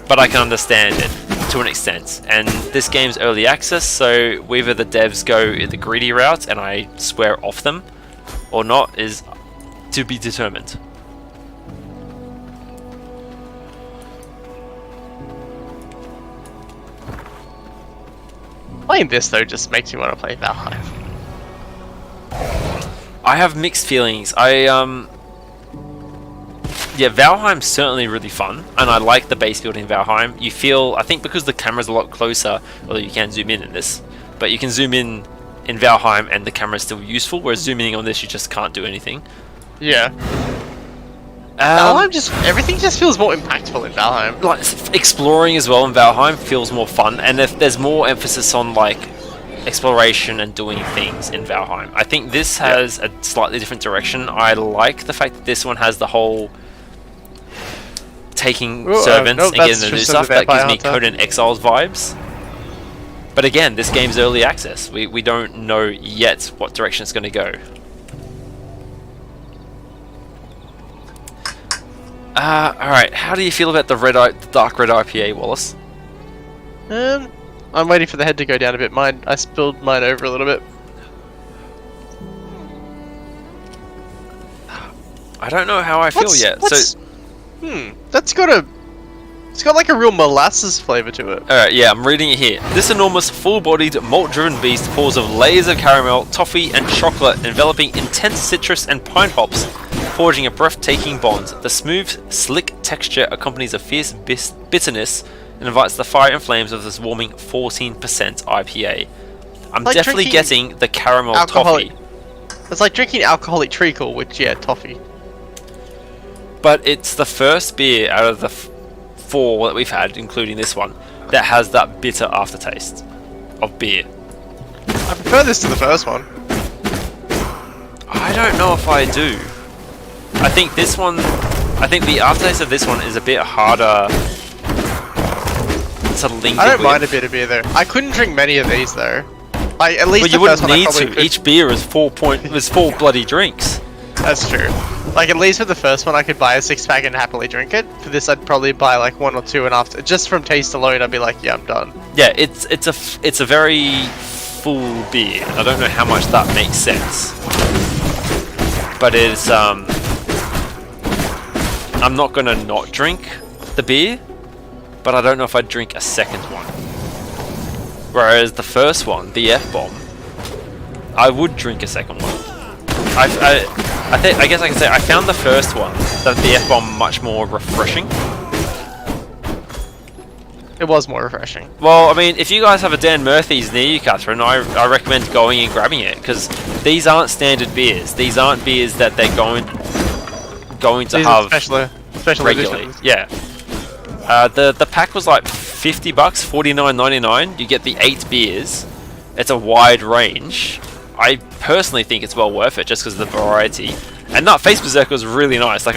but I can understand it to an extent. And this game's early access, so whether the devs go the greedy route and I swear off them or not is to be determined. Playing this though just makes me want to play Valheim. I have mixed feelings. Yeah, Valheim's certainly really fun, and I like the base building in Valheim. You feel, I think because the camera's a lot closer, although you can zoom in this, but you can zoom in Valheim and the camera's still useful, whereas zooming in on this you just can't do anything. Yeah. Valheim everything just feels more impactful in Valheim. Like, exploring as well in Valheim feels more fun, and if there's more emphasis on like exploration and doing things in Valheim. I think this has a slightly different direction. I like the fact that this one has the whole taking servants and getting them to do stuff. That gives me Conan Exiles vibes. But again, this game's early access. We don't know yet what direction it's going to go. Alright, how do you feel about the dark red IPA, Wallace? I'm waiting for the head to go down a bit. I spilled mine over a little bit. I don't know how I feel yet. It's got like a real molasses flavor to it. Alright, yeah, I'm reading it here. This enormous, full-bodied, malt-driven beast pours of layers of caramel, toffee, and chocolate, enveloping intense citrus and pine hops, forging a breathtaking bond. The smooth, slick texture accompanies a fierce bitterness and invites the fire and flames of this warming 14% IPA. I'm like definitely getting the caramel toffee. toffee. It's like drinking alcoholic treacle, which, toffee. But it's the first beer out of the four that we've had, including this one, that has that bitter aftertaste of beer. I prefer this to the first one. I don't know if I do. I think the aftertaste of this one is a bit harder to link. I don't mind a bit of beer though. I couldn't drink many of these though. Like at least but you wouldn't need to. Each beer is 4 bloody drinks. That's true. Like at least with the first one I could buy a 6-pack and happily drink it. For this I'd probably buy like 1 or 2, and after just from taste alone I'd be like, yeah, I'm done. Yeah, it's a very full beer. I don't know how much that makes sense. But it's I'm not gonna not drink the beer, but I don't know if I'd drink a second one. Whereas the first one, the F-bomb, I would drink a second one. I guess I can say I found the first one, the F-bomb, much more refreshing. It was more refreshing. Well, I mean, if you guys have a Dan Murphy's near you, Catherine, I recommend going and grabbing it, because these aren't standard beers. These aren't beers that they're going to These have special regularly. editions. Yeah. The pack was like $50, $49.99. You get the 8 beers. It's a wide range. I personally think it's well worth it just because of the variety. And that Face Berserker was really nice. Like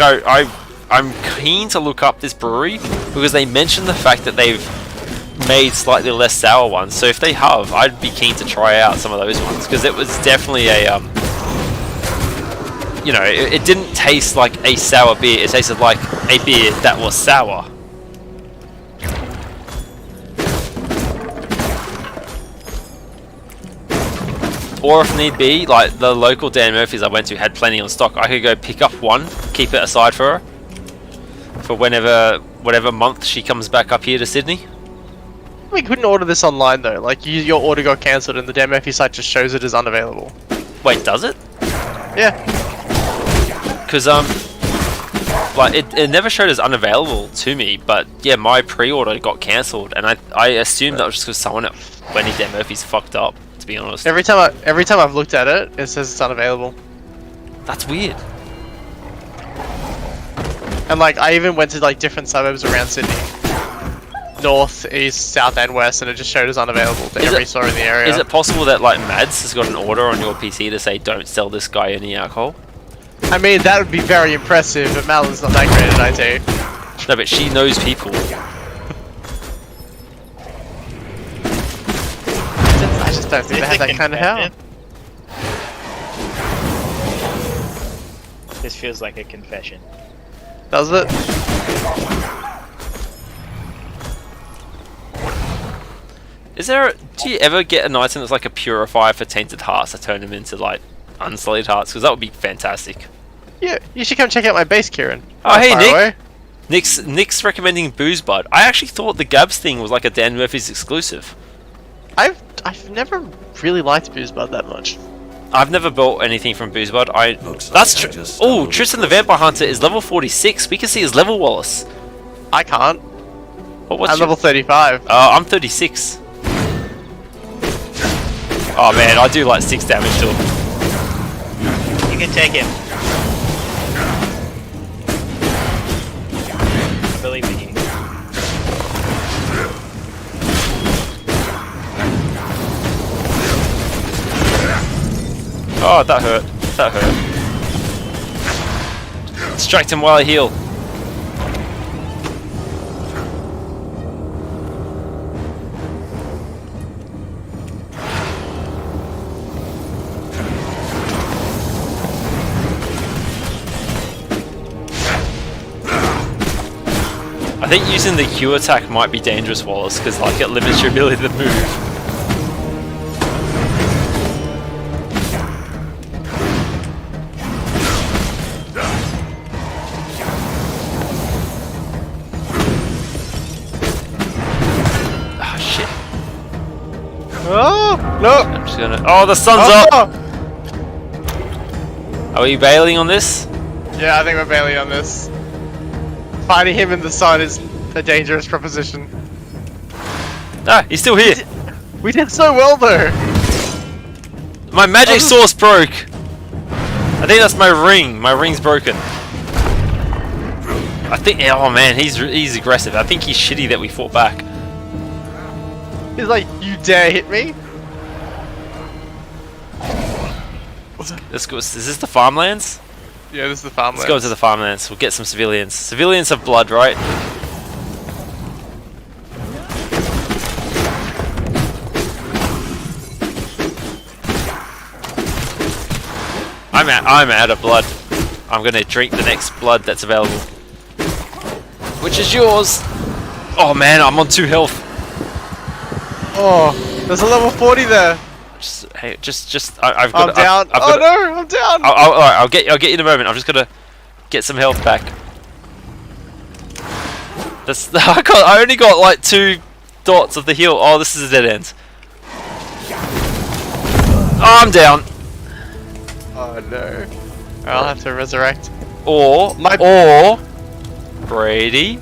I'm keen to look up this brewery because they mentioned the fact that they've made slightly less sour ones. So if they have, I'd be keen to try out some of those ones because it was definitely a you know, it didn't taste like a sour beer. It tasted like a beer that was sour. Or if need be, like the local Dan Murphy's I went to had plenty on stock. I could go pick up one, keep it aside for her, for whatever month she comes back up here to Sydney. We couldn't order this online though. Like your order got cancelled and the Dan Murphy site just shows it as unavailable. Wait, does it? Yeah. Because like it never showed as unavailable to me, but yeah, my pre-order got cancelled, and I assumed that was just because someone at Wendy Dan Murphy's fucked up. To be honest. Every time I've looked at it, it says it's unavailable. That's weird. And like I even went to like different suburbs around Sydney, north, east, south, and west, and it just showed as unavailable to every store in the area. Is it possible that like Mads has got an order on your PC to say don't sell this guy any alcohol? I mean, that would be very impressive, but Madeline's not that great at IT. No, but she knows people. I just don't think they have that kind of help. This feels like a confession. Does it? Is there? Do you ever get an item that's like a purifier for tainted hearts to turn them into like unsullied hearts? Because that would be fantastic. Yeah, you should come check out my base, Kieran. Oh, hey, Far Nick. away. Nick's recommending Booze Bud. I actually thought the GABS thing was like a Dan Murphy's exclusive. I've never really liked Booze Bud that much. I've never bought anything from Booze Bud. Looks That's like I true. just Oh, stumbled Tristan the Vampire Hunter is level 46. We can see his level, Wallace. I can't. What's I'm your... level 35. I'm 36. Oh man, I do like 6 damage to him. You can take him. I believe in you. Oh, that hurt. That hurt. Distract him while I heal. I think using the Q attack might be dangerous, Wallace, because like it limits your ability to move. Ah, shit. Oh no! I'm just gonna. Oh, the sun's up. Are we bailing on this? Yeah, I think we're bailing on this. Fighting him in the sun is a dangerous proposition. Ah, he's still here. We did so well though. My magic source broke. I think that's my ring. My ring's broken. I think. Oh man, he's aggressive. I think he's shitty that we fought back. He's like, you dare hit me? Let's go. Is this the farmlands? Yeah, this is the farmland. Let's go to the farmlands. We'll get some civilians. Civilians have blood, right? I'm out of blood. I'm gonna drink the next blood that's available, which is yours. Oh man, I'm on 2 health. Oh, there's a level 40 there. I've got. I'm down. I've got No, I'm down. Alright, I'll get you in a moment. I'm just gonna get some health back. That's I only got like 2 dots of the heal. Oh, this is a dead end. Oh, I'm down. Oh no. I'll have to resurrect. Or Brady.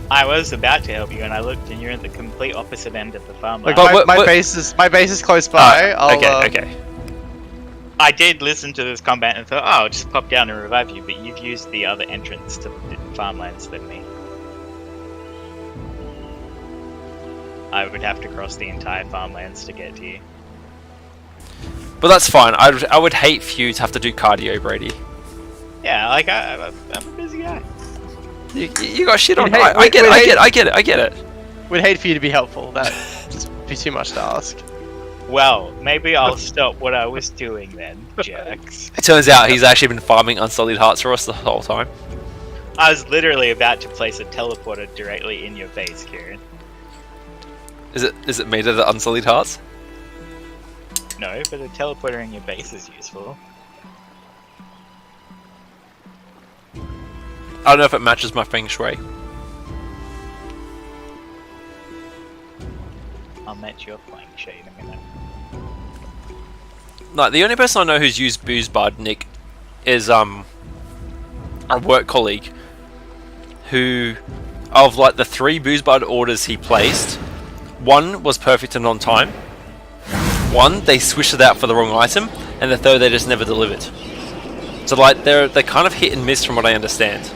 I was about to help you, and I looked, and you're at the complete opposite end of the farmland. Like my base is close by. Okay. I did listen to this combat and thought, oh, I'll just pop down and revive you, but you've used the other entrance to the farmlands than me. I would have to cross the entire farmlands to get to you. But that's fine. I would hate for you to have to do cardio, Brady. Yeah, like I'm a busy guy. You got shit on. We'd hate- I get it. Would hate for you to be helpful. That just be too much to ask. Well, maybe I'll stop what I was doing then, jerks. It turns out he's actually been farming Unsullied Hearts for us the whole time. I was literally about to place a teleporter directly in your base, Kieran. Is it made of the Unsullied Hearts? No, but a teleporter in your base is useful. I don't know if it matches my feng shui. I'll match your flank shade in a minute. Like, the only person I know who's used Booze Bud, Nick, is a work colleague who, of like the 3 Booze Bud orders he placed, 1 was perfect and on time, 1 they switched it out for the wrong item, and the 3rd they just never delivered. So like they're kind of hit and miss from what I understand.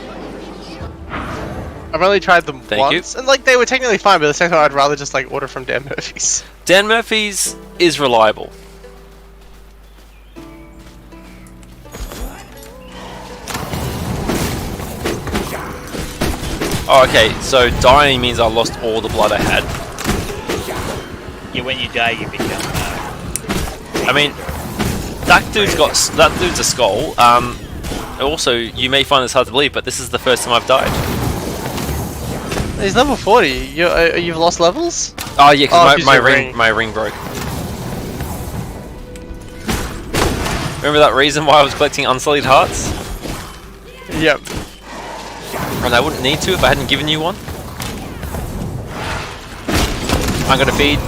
I've only tried them Thank once, and like they were technically fine, but at the same time, I'd rather just like order from Dan Murphy's. Dan Murphy's is reliable. Oh, okay, so dying means I lost all the blood I had. Yeah, when you die, you become. I mean, that dude's a skull. Also, you may find this hard to believe, but this is the first time I've died. He's level 40. You've lost levels? Oh yeah, because my ring. ring broke. Remember that reason why I was collecting Unsullied Hearts? Yep. And I wouldn't need to if I hadn't given you one. I'm gonna feed.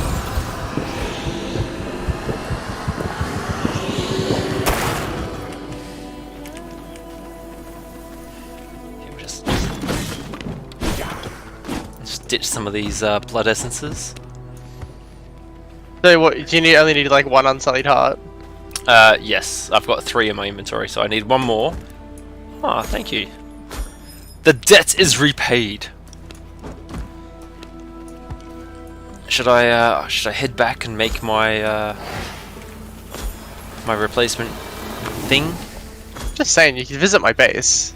Just ditch some of these blood essences. So what? Do you only need like 1 Unsullied Heart? Yes, I've got 3 in my inventory, so I need 1 more. Ah, thank you. The debt is repaid. Should I head back and make my my replacement thing? Just saying, you can visit my base.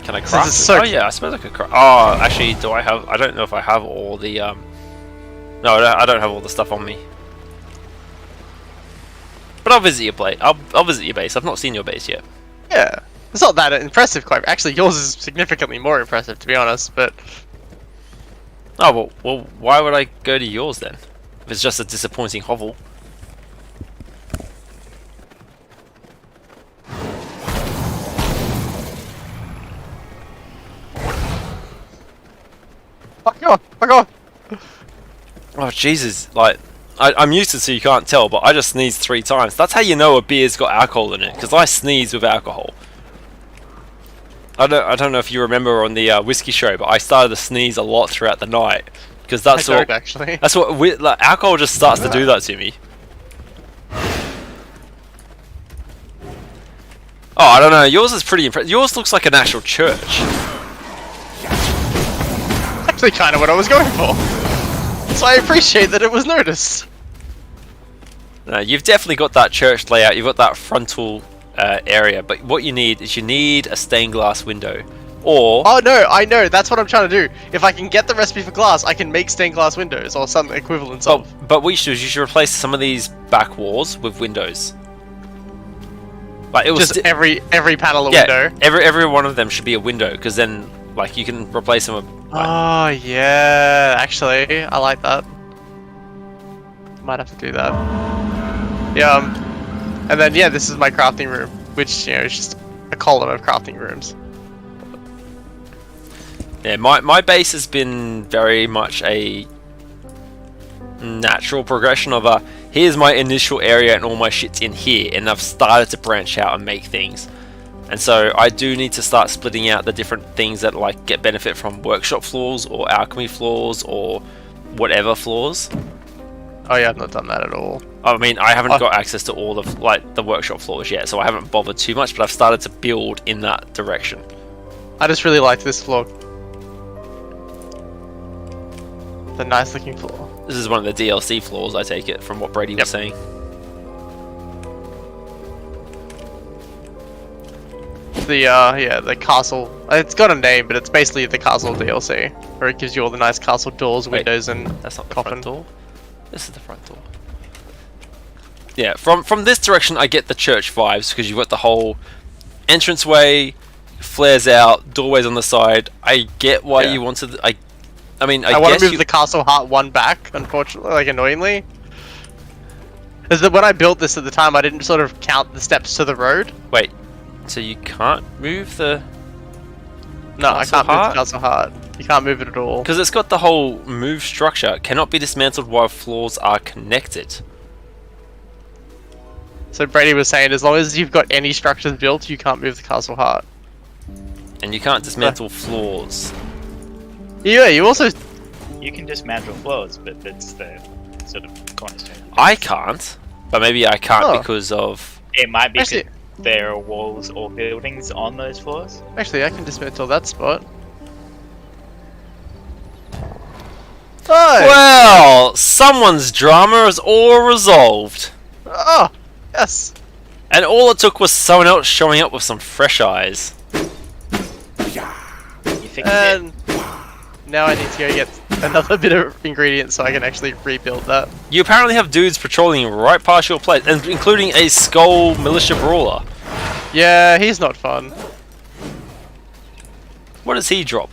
Can I craft it? So oh yeah, I suppose I could craft. Oh, actually, do I have? I don't know if I have all the No, I don't have all the stuff on me. But I'll visit your place. I'll visit your base. I've not seen your base yet. Yeah. It's not that impressive, quite. Actually, yours is significantly more impressive, to be honest, but... Oh, well, why would I go to yours then? If it's just a disappointing hovel. Fuck off! Fuck off! Oh, Jesus. Like, I'm used to it so you can't tell, but I just sneezed 3 times. That's how you know a beer's got alcohol in it, because I sneeze with alcohol. I don't know if you remember on the whiskey show, but I started to sneeze a lot throughout the night because that's I don't, actually. That's what like, alcohol just starts to do that to me. Oh, I don't know. Yours is pretty impressive. Yours looks like an actual church. Actually, kind of what I was going for. So I appreciate that it was noticed. No, you've definitely got that church layout. You've got that frontal area, but what you need is a stained glass window, or oh no, I know, that's what I'm trying to do. If I can get the recipe for glass, I can make stained glass windows or some equivalent of. But what you should replace some of these back walls with windows. Like it was just every panel a yeah, window. Every one of them should be a window, because then like you can replace them with. Like, oh yeah, actually, I like that. Might have to do that. Yeah. And then, yeah, this is my crafting room, which, you know, is just a column of crafting rooms. Yeah, my base has been very much a natural progression of here's my initial area and all my shit's in here, and I've started to branch out and make things. And so I do need to start splitting out the different things that like get benefit from workshop floors or alchemy floors or whatever floors. Oh yeah, I've not done that at all. I mean, I haven't got access to all of like the workshop floors yet, so I haven't bothered too much, but I've started to build in that direction. I just really like this floor. The nice looking floor. This is one of the DLC floors, I take it, from what Brady was saying. The castle. It's got a name, but it's basically the castle DLC, where it gives you all the nice castle doors, windows, and that's not the coffin. front door. This is the front door. Yeah, from this direction I get the church vibes because you've got the whole entranceway, flares out, doorways on the side. I get why you wanted. I mean, I want guess to move the castle heart one back. Unfortunately, like annoyingly, is that when I built this at the time, I didn't sort of count the steps to the road. Wait, so you can't move the? No, I can't move the castle heart. You can't move it at all. Because it's got the whole move structure. Cannot be dismantled while floors are connected. So Brady was saying, as long as you've got any structures built, you can't move the castle heart. And you can't dismantle floors. Yeah, you also... You can dismantle floors, but that's the sort of cornerstone. I can't, but maybe I can't because of... It might be because there are walls or buildings on those floors. Actually, I can dismantle that spot. Oh! Well, someone's drama is all resolved. Oh, yes. And all it took was someone else showing up with some fresh eyes. You fixed And now I need to go get another bit of ingredients so I can actually rebuild that. You apparently have dudes patrolling right past your place, and including a skull militia brawler. Yeah, he's not fun. What does he drop?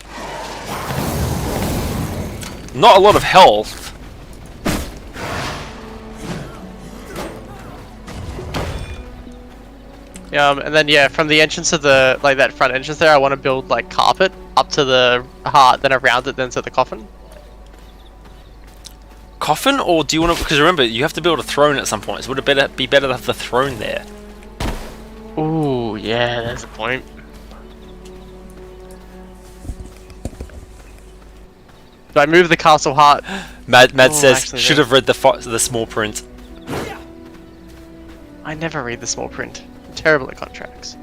Not a lot of health. And then from the entrance of the that front entrance there, I want to build like carpet up to the heart, then around it, then to the coffin. Coffin, or do you want to? Because remember, you have to build a throne at some point. So would it be better to have the throne there? Ooh, yeah, that's a point. Do I move the castle heart? Mad says should have read the small print. I never read the small print. I'm terrible at contracts.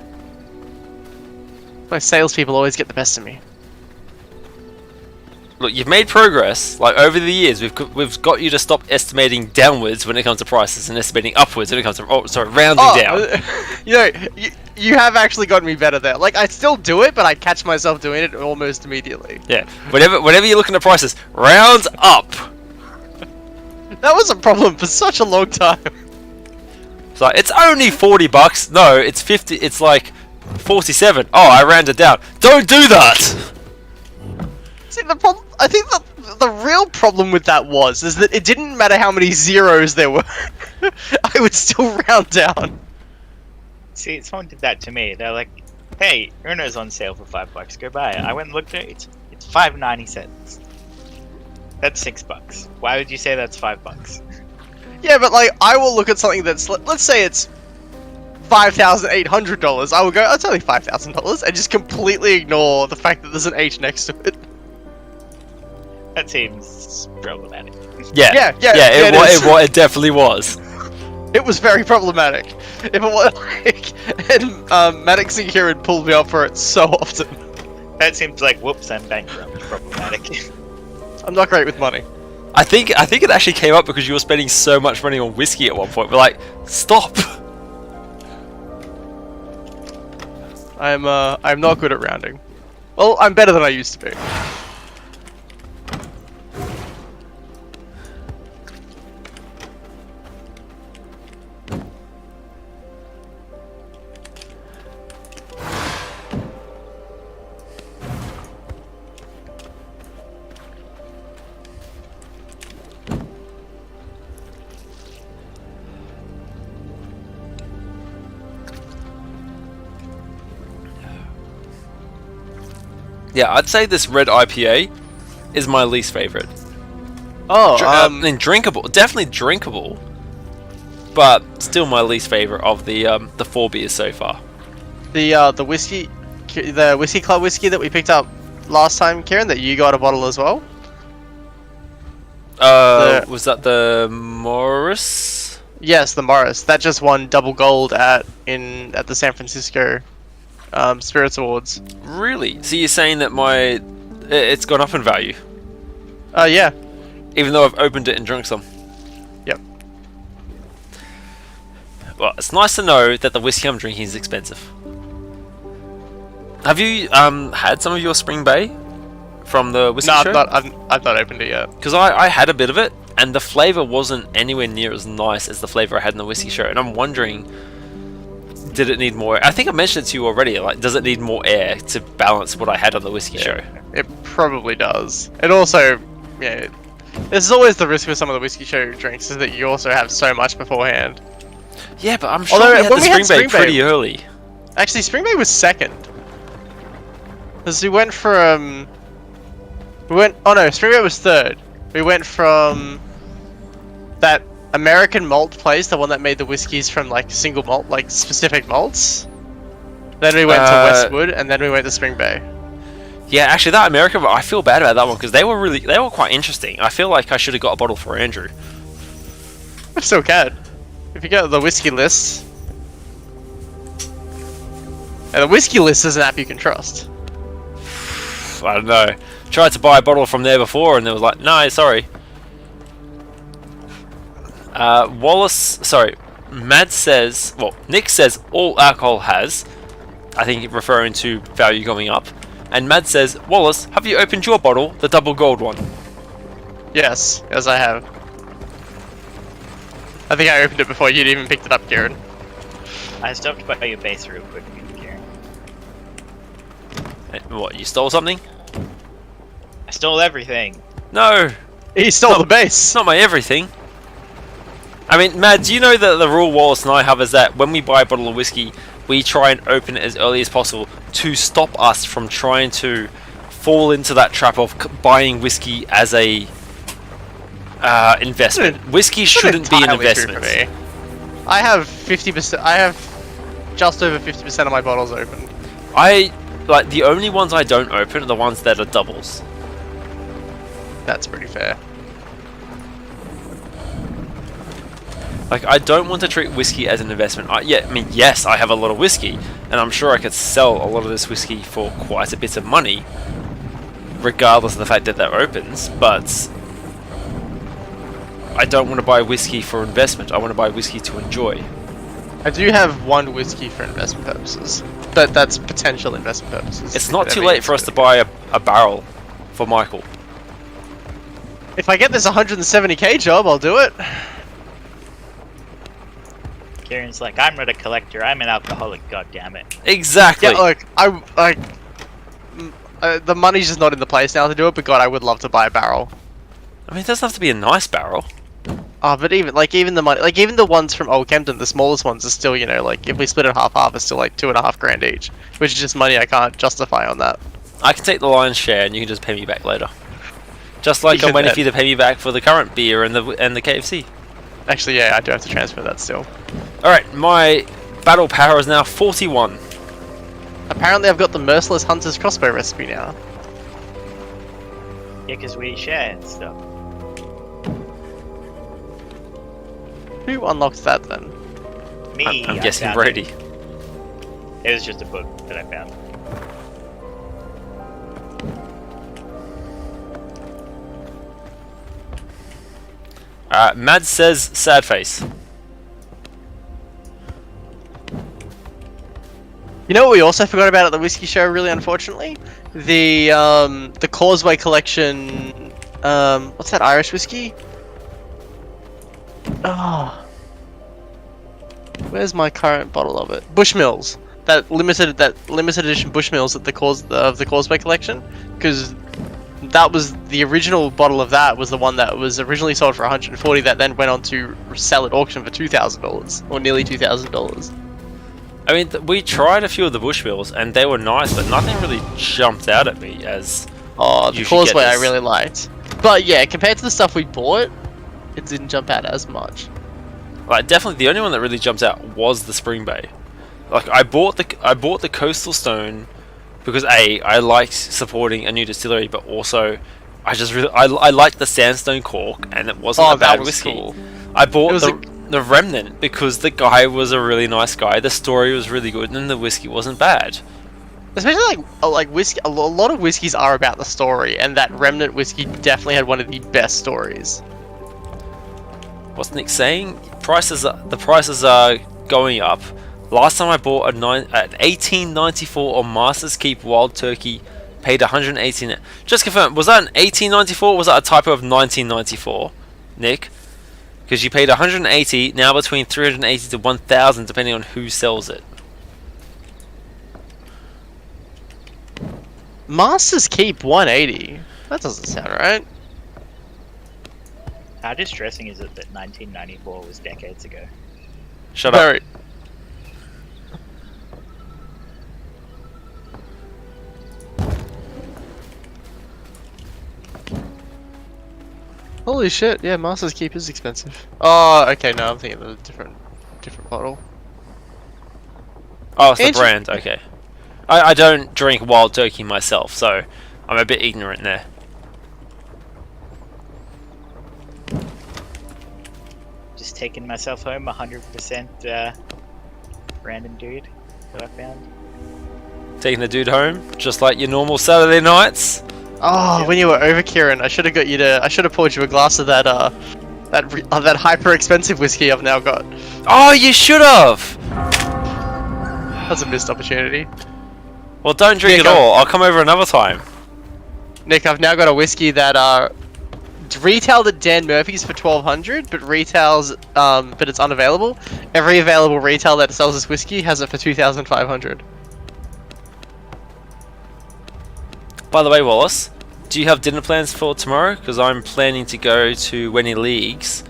My salespeople always get the best of me. Look, you've made progress. Like over the years, we've got you to stop estimating downwards when it comes to prices and estimating upwards when it comes to rounding down. You have actually gotten me better there. Like I still do it, but I catch myself doing it almost immediately. Yeah, whenever you're looking at prices, round up. That was a problem for such a long time. It's like it's only $40. No, it's 50. It's like 47. Oh, I rounded down. Don't do that. See, the problem. I think the real problem with that is that it didn't matter how many zeros there were. I would still round down. See, someone did that to me. They're like, "Hey, Uno's on sale for $5. Go buy it." I went and looked at it. It's $5.90. That's $6. Why would you say that's $5? Yeah, but like, I will look at something that's, let's say it's $5,800. I will go, it's only $5,000, and just completely ignore the fact that there's an H next to it. That seems problematic. Yeah, it definitely was. It was very problematic. If it was like, and Maddox and Kieran pulled me up for it so often. That seems like whoops, I'm bankrupt. Problematic. I'm not great with money. I think it actually came up because you were spending so much money on whiskey at one point. We're like, stop. I'm not good at rounding. Well, I'm better than I used to be. Yeah, I'd say this red IPA is my least favorite. Oh, I mean, drinkable, definitely drinkable, but still my least favorite of the 4 beers so far. the whiskey club whiskey that we picked up last time, Kieran, that you got a bottle as well. Was that the Morris? Yes, the Morris. That just won double gold at the San Francisco Spirits Awards. Really? So you're saying that it's gone up in value? Yeah. Even though I've opened it and drunk some. Yep. Well, it's nice to know that the whiskey I'm drinking is expensive. Have you had some of your Spring Bay from the whiskey show? No, I've not opened it yet. Because I had a bit of it, and the flavour wasn't anywhere near as nice as the flavour I had in the whiskey show. And I'm wondering, did it need more? I think I mentioned it to you already. Like, does it need more air to balance what I had on the whiskey show? It probably does. It also, yeah. This is always the risk with some of the whiskey show drinks, is that you also have so much beforehand. Yeah, but I'm sure Although, we had when the we had Spring Bay Spring Bay- pretty early. Actually, Spring Bay was second. Because we went from... Oh no, Spring Bay was third. We went from that American malt place, the one that made the whiskies from like single malt, like specific malts. Then we went to Westwood, and then we went to Spring Bay. Yeah, actually, that American, I feel bad about that one because they were quite interesting. I feel like I should have got a bottle for Andrew. I still can. If you go to the whiskey list, and the whiskey list is an app you can trust. I don't know. Tried to buy a bottle from there before, and they was like, "No, sorry." Mad says, well, Nick says all alcohol has. I think referring to value going up. And Mad says, Wallace, have you opened your bottle, the double gold one? Yes, I have. I think I opened it before you'd even picked it up, Kieran. I stopped by your base real quick, Kieran. What, you stole something? I stole everything. No! He stole the base! It's not my everything. I mean, Mad, do you know that the rule Wallace and I have is that when we buy a bottle of whiskey, we try and open it as early as possible to stop us from trying to fall into that trap of buying whiskey as a investment. Whiskey shouldn't be an investment. I have 50%. I have just over 50% of my bottles open. The only ones I don't open are the ones that are doubles. That's pretty fair. Like, I don't want to treat whiskey as an investment. Yes, I have a lot of whiskey, and I'm sure I could sell a lot of this whiskey for quite a bit of money, regardless of the fact that that opens, but I don't want to buy whiskey for investment. I want to buy whiskey to enjoy. I do have one whiskey for investment purposes. That's potential investment purposes. It's not too late for us to buy a barrel for Michael. If I get this 170k job, I'll do it. Kieran's like, I'm not a collector, I'm an alcoholic, goddammit. Exactly! Yeah, look, the money's just not in the place now to do it, but God, I would love to buy a barrel. I mean, it doesn't have to be a nice barrel. Oh, but even the money, even the ones from Old Kempton, the smallest ones are still, if we split it half, it's still like $2.5 each, which is just money I can't justify on that. I can take the lion's share and you can just pay me back later. Just like I'm waiting for you to pay me back for the current beer and the KFC. Actually, yeah, I do have to transfer that still. Alright, my battle power is now 41. Apparently I've got the Merciless Hunter's crossbow recipe now. Yeah, because we shared stuff. Who unlocked that then? Me. I'm I guessing found Brady. It was just a book that I found. Mad says sad face. You know what we also forgot about at the whiskey show, really unfortunately? The Causeway collection, what's that Irish whiskey? Oh. Where's my current bottle of it? Bushmills. That limited edition Bushmills at the Causeway collection, because that was the original bottle of that was the one that was originally sold for $140 that then went on to sell at auction for $2,000 or nearly $2,000. I mean, we tried a few of the Bushmills, and they were nice, but nothing really jumped out at me as. Oh, the you should get Causeway I this. really liked. But yeah, compared to the stuff we bought, it didn't jump out as much. Like, definitely the only one that really jumped out was the Spring Bay. Like, I bought the Coastal Stone because I liked supporting a new distillery, but also I just really I liked the Sandstone Cork, and it wasn't a bad whiskey. Cool. I bought was the Remnant because the guy was a really nice guy, the story was really good, and the whiskey wasn't bad. Especially like whiskey, a lot of whiskeys are about the story, and that Remnant whiskey definitely had one of the best stories. What's Nick saying? The prices are going up. Last time I bought at 1894 on Masters Keep Wild Turkey, paid 118. Just confirm, was that an 1894 or was that a typo of 1994, Nick? Because you paid 180, now between 380 to 1,000 depending on who sells it. Masters Keep 180. That doesn't sound right. How distressing is it that 1994 was decades ago? Shut up. Very. Holy shit! Yeah, Masters Keep is expensive. Oh, okay. No, I'm thinking of a different bottle. Oh, it's the brand. Okay. I don't drink Wild Turkey myself, so I'm a bit ignorant there. Just taking myself home, 100% random dude that I found. Taking the dude home, just like your normal Saturday nights. Oh, when you were over, Kieran, I should have got you to. I should have poured you a glass of that that hyper expensive whiskey I've now got. Oh, you should have. That's a missed opportunity. Well, don't drink Nick, it all. I'll come over another time. Nick, I've now got a whiskey that retailed at Dan Murphy's for $1,200, but retails but it's unavailable. Every available retail that sells this whiskey has it for $2,500. By the way, Wallace, do you have dinner plans for tomorrow? Because I'm planning to go to Wenny Leagues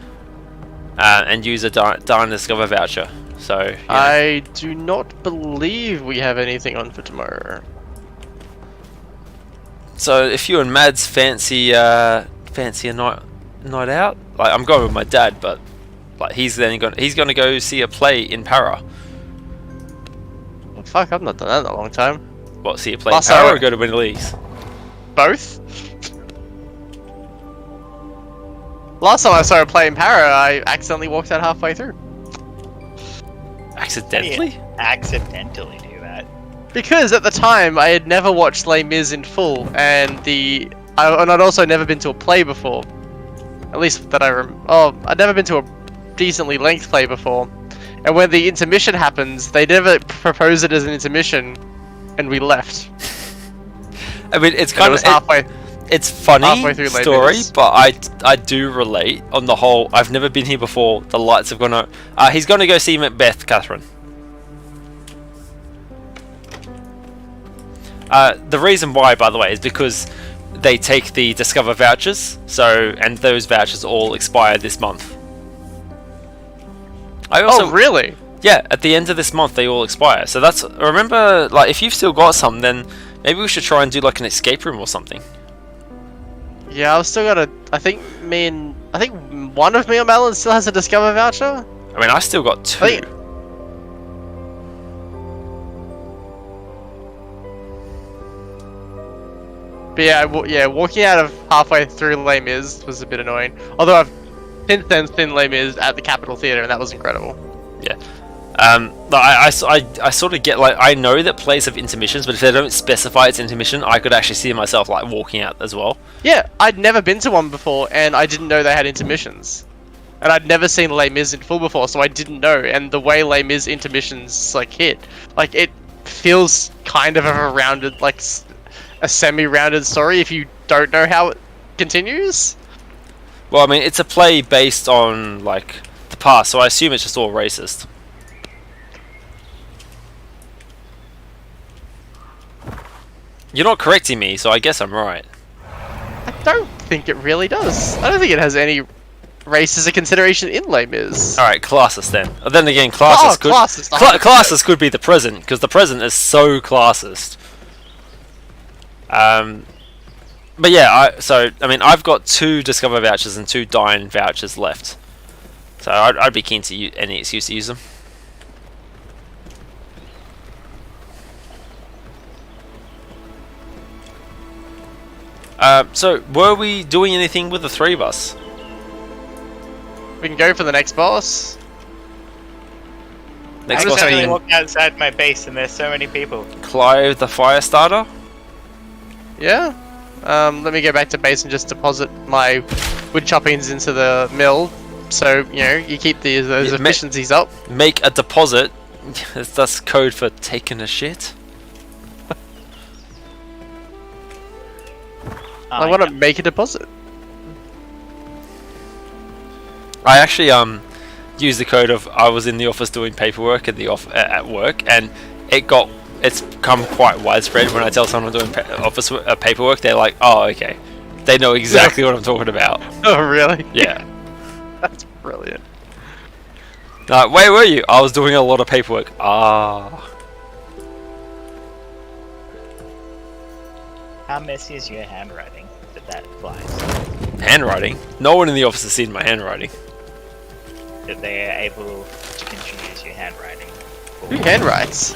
and use a Dine Discover voucher. So you know. I do not believe we have anything on for tomorrow. So if you and Mads fancy a night out, like I'm going with my dad, but like he's gonna go see a play in Para. Oh, fuck, I've not done that in a long time. What, see a play in Para or go to Wenny Leagues? Both. Last time I saw a play in Para, I accidentally walked out halfway through. Accidentally? Yeah, accidentally do that. Because at the time I had never watched Les Mis in full, and I'd also never been to a play before. At least that I'd never been to a decently length play before. And when the intermission happens, they never propose it as an intermission, and we left. I mean, it's kind of halfway. It's funny halfway through Les story, Mis. but I do relate on the whole. I've never been here before. The lights have gone out. He's going to go see Macbeth, Catherine. The reason why, by the way, is because they take the Discover vouchers. And those vouchers all expire this month. Oh, really? Yeah, at the end of this month they all expire. So remember, like, if you've still got some, then maybe we should try and do like an escape room or something. Yeah, I've still got I think one of me or Malin still has a Discover voucher. I mean, I still got two. But yeah, walking out of halfway through Les Mis was a bit annoying. Although I've since then seen Les Mis at the Capitol Theatre, and that was incredible. Yeah. I sort of get, like, I know that plays have intermissions, but if they don't specify it's intermission, I could actually see myself like walking out as well. Yeah, I'd never been to one before, and I didn't know they had intermissions. And I'd never seen Les Mis in full before, so I didn't know. And the way Les Mis intermissions hit, it feels kind of a rounded, a semi-rounded story if you don't know how it continues. Well, I mean, it's a play based on the past, so I assume it's just all racist. You're not correcting me, so I guess I'm right. I don't think it really does. I don't think it has any race is a consideration in Les Mis. Alright, classist then. Then again, classist could... classist. Classist could be the present, because the present is so classist. But yeah, I mean, I've got 2 Discover vouchers and 2 Dine vouchers left. So I'd be keen to use any excuse to use them. So, were we doing anything with the 3 of us? We can go for the next boss. Next I boss just being walked outside my base and there's so many people. Clive the Firestarter? Yeah. Let me go back to base and just deposit my wood choppings into the mill. So, you know, you keep those efficiencies up. Make a deposit. That's code for taking a shit. I want to make a deposit. I actually used the code of I was in the office doing paperwork at work, and it's become quite widespread. When I tell someone I'm doing office paperwork, they're like, "Oh, okay," they know exactly what I'm talking about. Oh, really? Yeah. That's brilliant. Where were you? I was doing a lot of paperwork. Ah. How messy is your handwriting that applies? Handwriting? No one in the office has seen my handwriting. That they are able to confuse your handwriting. Who handwrites?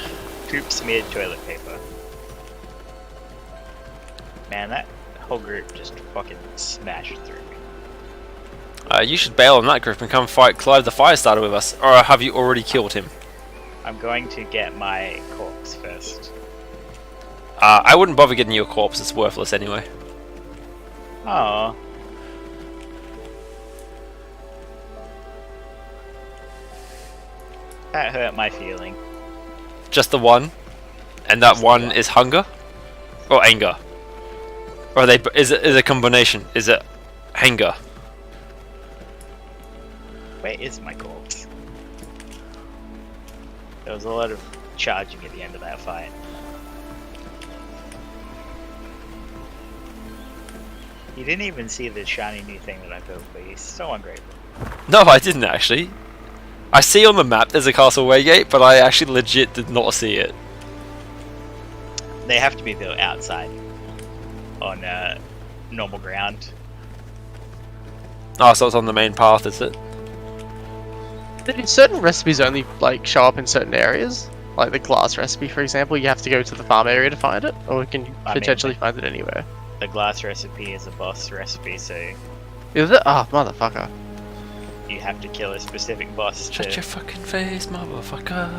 Poop smeared toilet paper. Man, that whole group just fucking smashed through me. You should bail on that group and come fight Clive the Firestarter with us, or have you already killed him? I'm going to get my corpse first. I wouldn't bother getting you a corpse, it's worthless anyway. Oh. That hurt my feeling. Just the one? And that one is hunger? Or anger? Or is it a combination? Is it anger? Where is my corpse? There was a lot of charging at the end of that fight. You didn't even see the shiny new thing that I built, but you're so ungrateful. No, I didn't actually. I see on the map there's a Castle Waygate, but I actually legit did not see it. They have to be built outside on normal ground. Oh, so it's on the main path, is it? Did certain recipes only like show up in certain areas? Like the glass recipe, for example, you have to go to the farm area to find it, or can you potentially find it anywhere? The glass recipe is a boss recipe, so Is it? Oh, motherfucker. you have to kill a specific boss. Shut your fucking face, motherfucker.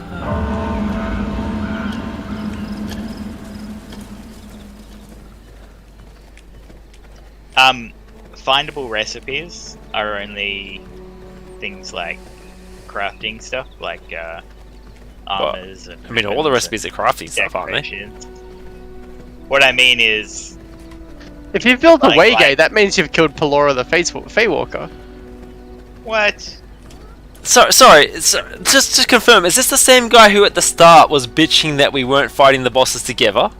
Findable recipes are only things like crafting stuff, like armors and... I mean, all the recipes are crafting stuff, aren't they? decorations. What I mean is... If you've built a Like- Waygate, that means you've killed Pelora the Feywalker. What? Sorry, just to confirm, is this the same guy who at the start was bitching that we weren't fighting the bosses together?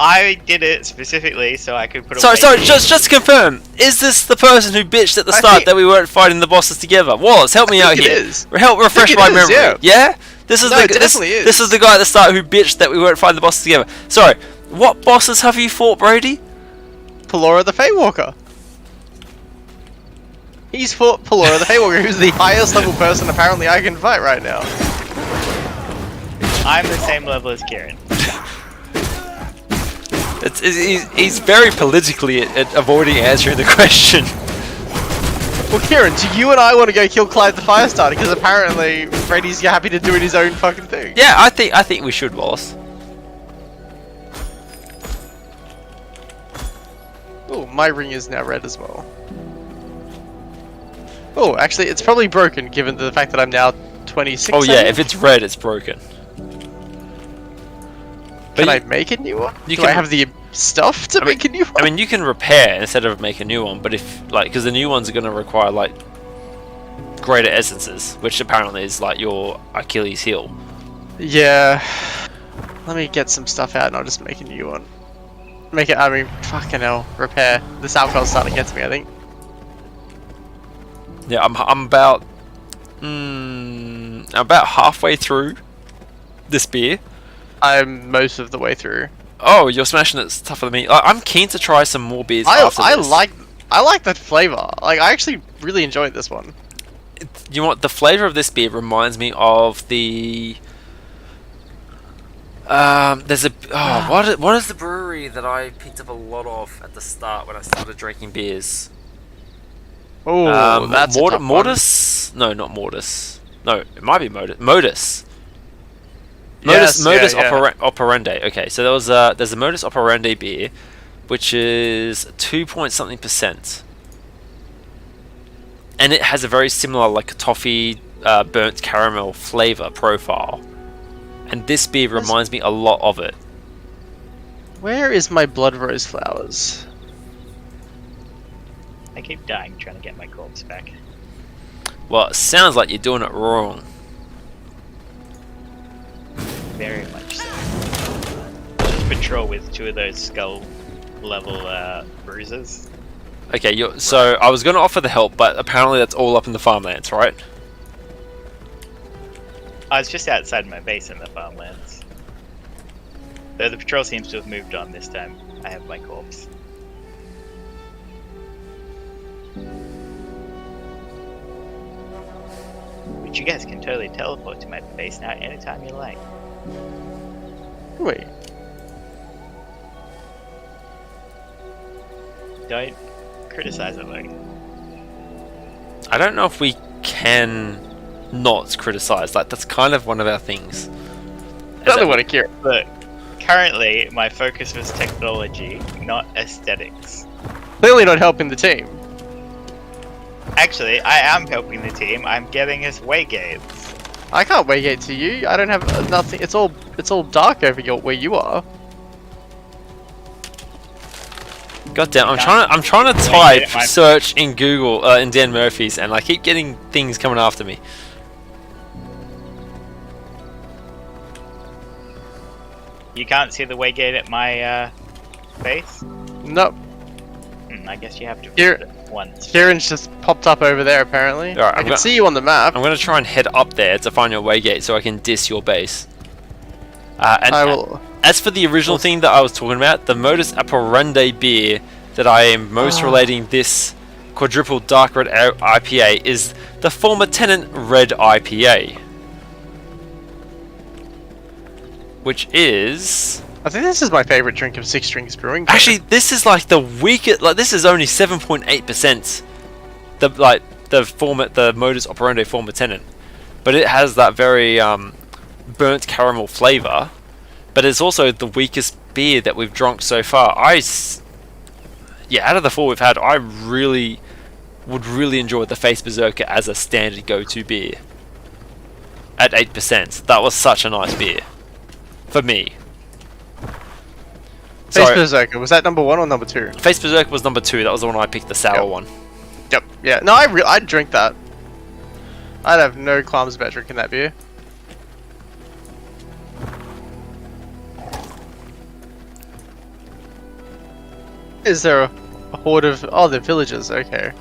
I did it specifically so I could put Sorry, away... just to confirm, is this the person who bitched at the start that we weren't fighting the bosses together? Wallace, help me out here. It is. Help refresh it my is, memory. Yeah? This is No, it definitely is. This is the guy at the start who bitched that we weren't fighting the bosses together. Sorry, what bosses have you fought, Brady? Pelora the Feywalker. He's fought Pelora the Feywalker, who's the highest level person apparently I can fight right now. I'm the same level as Kieran. He's very politically at avoiding answering the question. Well, Kieran, do you and I want to go kill Clive the Firestarter? Because apparently Brady's happy to do his own fucking thing. Yeah, I think we should, Wallace. Oh, my ring is now red as well. Oh, actually, it's probably broken given the fact that I'm now 26. Oh yeah, if it's red, it's broken. Can I make a new one? You Do can- I have the stuff to make a new one? I mean, you can repair instead of make a new one, but because the new ones are going to require like greater essences, which apparently is like your Achilles heel. Yeah. Let me get some stuff out and I'll just make a new one. Make it, fucking hell, repair. This alcohol's starting to get to me, I think. Yeah, I'm about halfway through this beer. I'm most of the way through. Oh, you're smashing it tougher than me. I'm keen to try some more beers after this. I like that flavor. Like, I actually really enjoyed this one. You know what? The flavor of this beer reminds me of the. There's a what is the brewery that I picked up a lot of at the start when I started drinking beers? Oh, that's a tough one. Mortis? No, not Mortis. No, it might be Modus. Yes, Modus yeah. Operandi. Okay, so there's a Modus Operandi beer, which is 2 point something%, and it has a very similar like toffee, burnt caramel flavor profile, and this beer reminds me a lot of it. Where is my blood rose flowers? I keep dying trying to get my corpse back. Well, it sounds like you're doing it wrong. Very much so. Just patrol with 2 of those skull level bruises. Okay, so I was going to offer the help, but apparently that's all up in the farmlands, right? I was just outside my base in the farmlands. Though the patrol seems to have moved on this time. I have my corpse. But you guys can totally teleport to my base now anytime you like. Wait. Don't criticize it, Logan. I don't know if we can not criticize. Like, that's kind of one of our things. Doesn't want to care. Look, currently my focus was technology, not aesthetics. Clearly not helping the team. Actually, I am helping the team. I'm getting us waygates. I can't waygate to you. I don't have nothing. It's all dark over where you are. God damn! I'm trying to type search in Google in Dan Murphy's, and I keep getting things coming after me. You can't see the waygate at my base? Nope. I guess you have to Here- visit it once. Kieran's just popped up over there apparently. Alright, I can see you on the map. I'm gonna try and head up there to find your waygate so I can diss your base. And I will. as for the original thing that I was talking about, the Modus Operandi beer that I am most relating this quadruple dark red IPA is the former tenant Red IPA, which is I think this is my favorite drink of Six Drinks Brewing. actually this is like the weakest. Like, this is only 7.8%. The Modus Operandi former tenant, but it has that very burnt caramel flavor. But it's also the weakest beer that we've drunk so far. Out of the 4 we've had, I would really enjoy the Face Berserker as a standard go-to beer. At 8%, that was such a nice beer for me. Face Berserker, was that number 1 or number 2? Face Berserker was number 2. That was the one I picked, the sour one. Yep. Yeah. No, I'd drink that. I'd have no qualms about drinking that beer. Is there a horde of... Oh, the villagers, okay.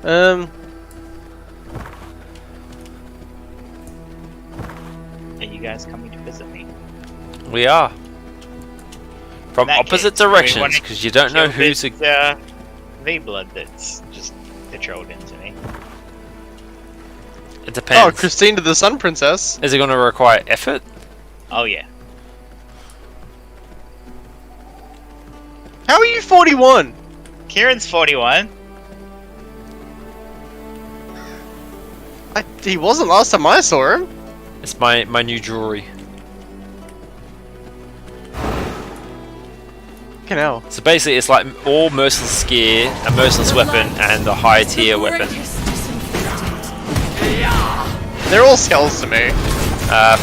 Are you guys coming to visit me? We are. From In that opposite case, do we directions, wanna because you don't know kill who's... this, V-blood that's just patrolled into me. It depends. Oh, Christine the Sun Princess. Is it going to require effort? Oh yeah. How are you 41? Kieran's 41. He wasn't last time I saw him. It's my new jewelry. Fucking hell. So basically, it's like all merciless gear, a merciless weapon, and a high tier weapon. They're all skulls to me.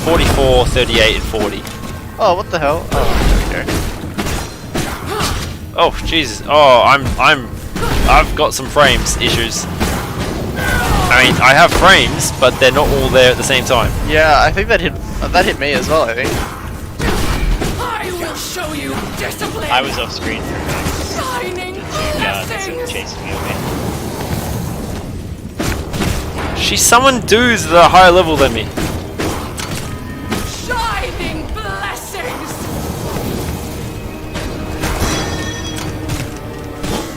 44, 38, and 40. Oh, what the hell? Oh, there we go. Oh Jesus! Oh, I've got some frames issues. I mean, I have frames, but they're not all there at the same time. Yeah, I think that hit me as well, I think. will show you discipline. I was off screen for a minute. Shining Guards blessings. chasing me away. She summoned dudes that are higher level than me. Shining blessings.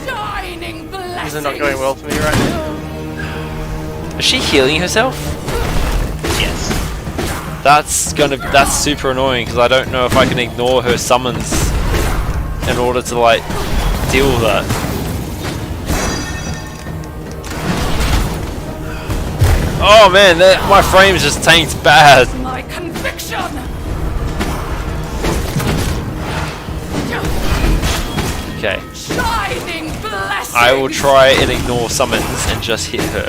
Shining blessings. These are not going well for me right now. Is she healing herself? Yes. That's super annoying because I don't know if I can ignore her summons in order to like deal with that. Oh man, my frames just tanked bad. My conviction. Okay, Shining blessings. I will try and ignore summons and just hit her.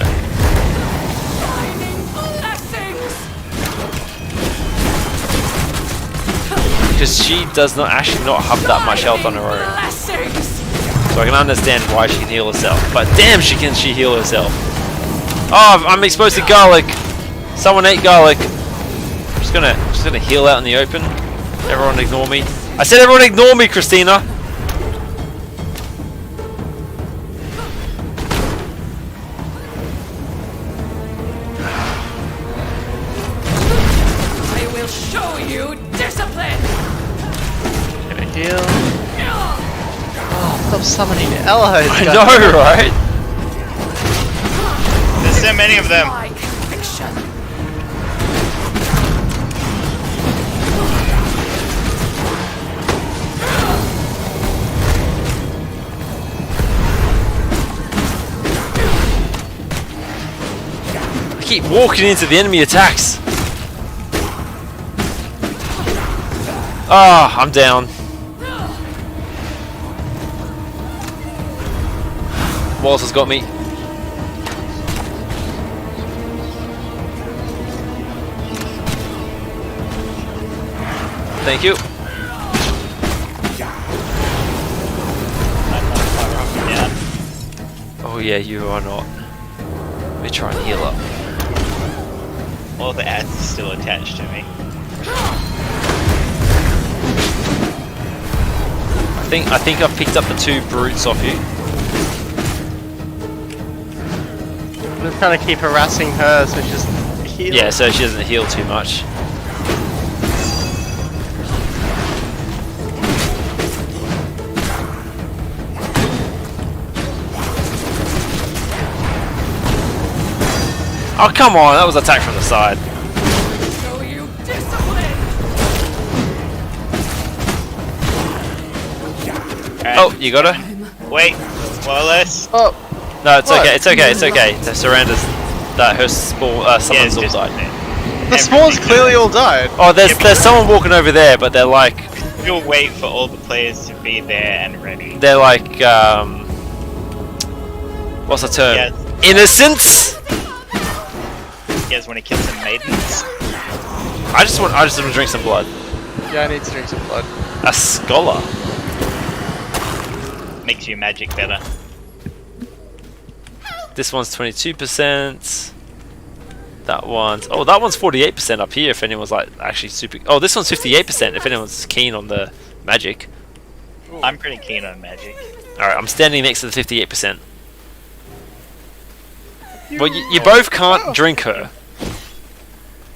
Shining blessings. Because she does not actually not have that much health on her own. Blessings. So I can understand why she can heal herself. But damn, can she heal herself. Oh, I'm exposed to garlic. Someone ate garlic. I'm just gonna heal out in the open. Everyone ignore me. I said everyone ignore me, Christina. I will show you discipline. Gonna heal. Oh, stop summoning allies. I know, right? There's so many of them. My conviction. I keep walking into the enemy attacks. Ah, I'm down. Wallace has got me. Thank you. Yeah. Oh yeah, you are not. Let me try and heal up. All the ads are still attached to me. I think I've picked up the 2 brutes off you. I'm just trying to keep harassing her so she just heals. Yeah, so she doesn't heal too much. Oh come on, that was attack from the side. Show you discipline. Alright. Oh, you got her? Wait, Wallace. Oh, No, it's What? okay, it's okay, it's okay. The surrenders, that her summons all just- died. the spawns clearly all died. Oh, there's someone walking over there, but they're like, We'll wait for all the players to be there and ready. they're like, what's the term? Yes. Innocents? You guys want to kill some maidens? I just want to drink some blood. Yeah, I need to drink some blood. A scholar. Makes your magic better. This one's 22%. That one's 48% up here. If anyone's like actually super. Oh, this one's 58%. If anyone's keen on the magic. I'm pretty keen on magic. All right, I'm standing next to the 58%. Well, you both can't drink her.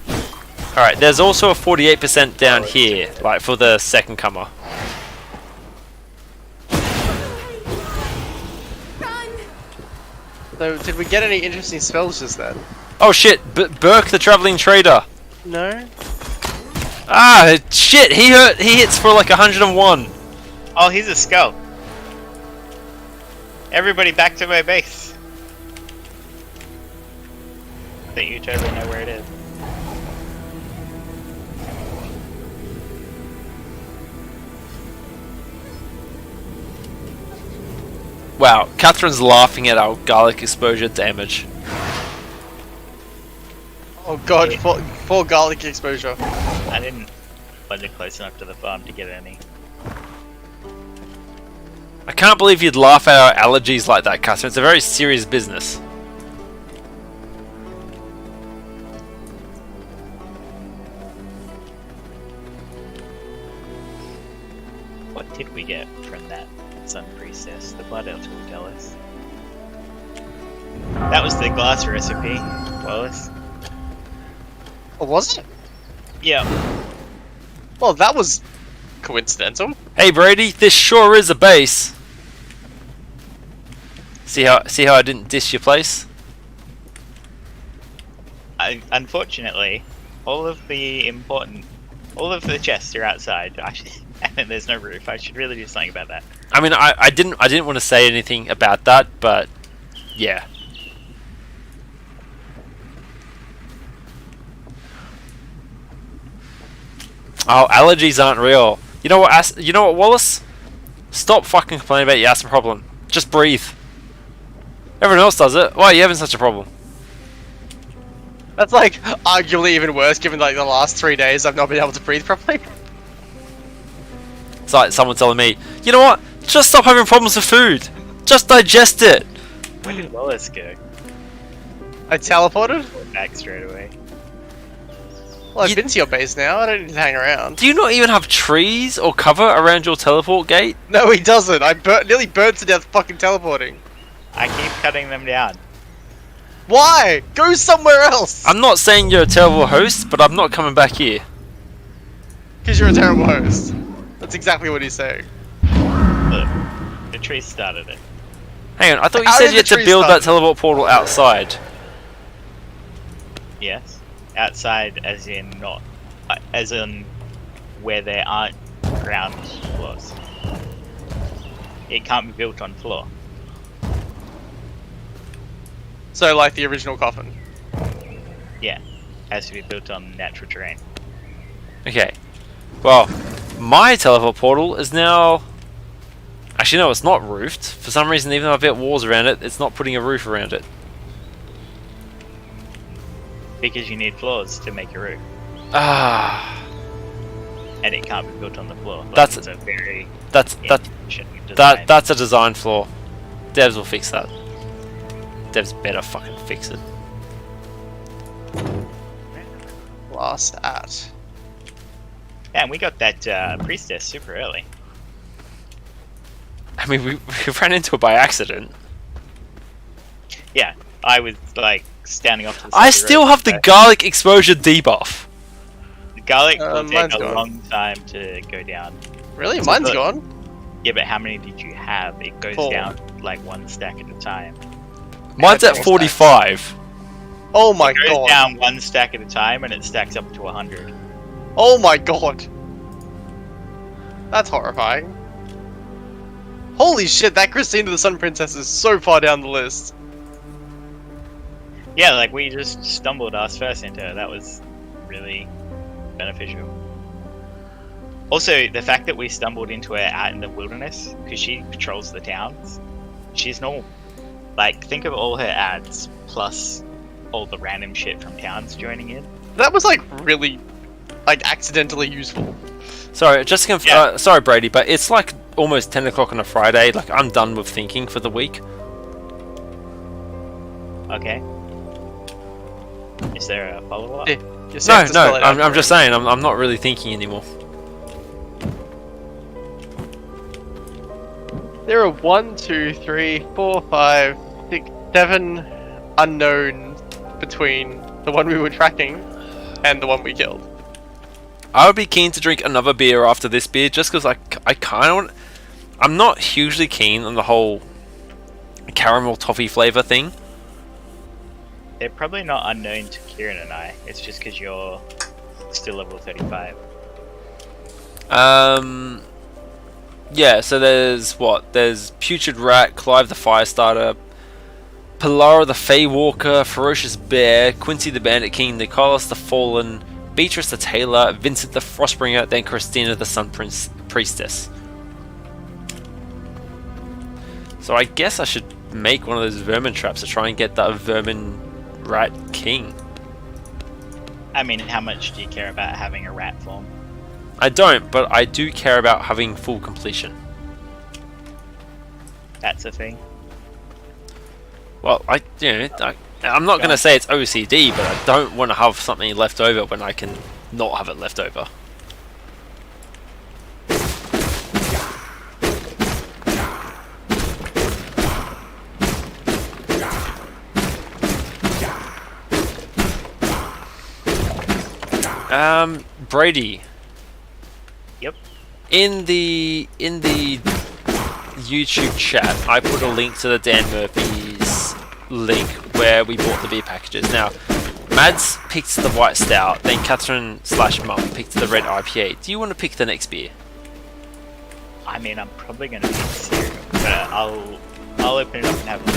All right, there's also a 48% down here, like for the second comer. So, did we get any interesting spells just then? Oh shit, Burke the traveling trader. No? Ah, shit, he hits for like 101. Oh, he's a skull. Everybody back to my base. I think you totally know where it is. Wow, Catherine's laughing at our garlic exposure damage. Oh god, full garlic exposure. I didn't wander close enough to the farm to get any. I can't believe you'd laugh at our allergies like that, Catherine. It's a very serious business. What did we get from that Sun Priestess? The Blood Elf will tell us. That was the glass recipe, Wallace. Oh, was it? Yeah. Well, that was coincidental. Hey Brady, this sure is a base. See how I didn't diss your place? Unfortunately, all of the chests are outside. And there's no roof. I should really do something about that. I mean, I didn't want to say anything about that, but yeah. Oh, allergies aren't real. You know what? You know what, Wallace? Stop fucking complaining about your asthma problem. Just breathe. Everyone else does it. Why are you having such a problem? That's like arguably even worse, given like the last 3 days I've not been able to breathe properly. It's like someone telling me, you know what? Just stop having problems with food. Just digest it. Where did Wallace go? I teleported? Back straight away. Well, I've been to your base now. I don't need to hang around. Do you not even have trees or cover around your teleport gate? No, he doesn't. I nearly burnt to death fucking teleporting. I keep cutting them down. Why? Go somewhere else! I'm not saying you're a terrible host, but I'm not coming back here. Because you're a terrible host. That's exactly what he's saying. Look, the tree started it. Hang on, I thought you How said did you had the to tree build start? that teleport portal outside. Yes. Outside, as in not, as in where there aren't ground floors. It can't be built on floor. So, like the original coffin. Yeah, has to be built on natural terrain. Okay. Well, my teleport portal is now... Actually, no, it's not roofed. For some reason, even though I've built walls around it, it's not putting a roof around it. Because you need floors to make a roof, Ah, and it can't be built on the floor. Like, That's- it's a very that's inefficient design. that's a design flaw. Devs will fix that. Devs better fucking fix it. Last at. Yeah, and we got that priestess super early. I mean, we ran into it by accident. Yeah, I was like standing off to the side I of the still road, have the so garlic exposure debuff. the garlic will take mine's a gone. long time to go down. Really? So Mine's look. gone? Yeah, but how many did you have? It goes 4. down like one stack at a time. Mine's Yeah, at 4 45. Oh my It goes god. down one stack at a time, and it stacks up to 100. Oh my god. That's horrifying. Holy shit, that Christina the Sun Princess is so far down the list. Yeah, like we just stumbled us first into her. That was really beneficial. Also, the fact that we stumbled into her out in the wilderness, because she patrols the towns, she's normal. Like, think of all her ads, plus all the random shit from towns joining in. That was like really, like accidentally useful. Sorry, just to Yeah. sorry, Brady, but it's like almost 10 o'clock on a Friday. Like, I'm done with thinking for the week. Okay. Is there a follow-up? Yeah. You just have to No, spell it out I'm for just it. saying, I'm not really thinking anymore. There are 1, 2, 3, 4, 5, 6, 7 unknowns between the one we were tracking and the one we killed. I would be keen to drink another beer after this beer, just because I kind of want... I'm not hugely keen on the whole caramel toffee flavor thing. They're probably not unknown to Kieran and I. It's just because you're still level 35. Yeah, so there's what? There's Putrid Rat, Clive the Firestarter, Pilara the Feywalker, Ferocious Bear, Quincy the Bandit King, Nicholas the Fallen, Beatrice the Tailor, Vincent the Frostbringer, then Christina the Sun Priestess. So I guess I should make one of those vermin traps to try and get that Vermin Rat King. I mean, how much do you care about having a rat form? I don't, but I do care about having full completion. That's a thing. Well, I'm not going to say it's OCD, but I don't want to have something left over when I can not have it left over. Brady. Yep. In the YouTube chat, I put a link to the Dan Murphy's link where we bought the beer packages. Now, Mads picked the white stout, then Catherine/Mum picked the red IPA. Do you want to pick the next beer? I mean, I'm probably gonna pick cereal, but I'll open it up and have a look.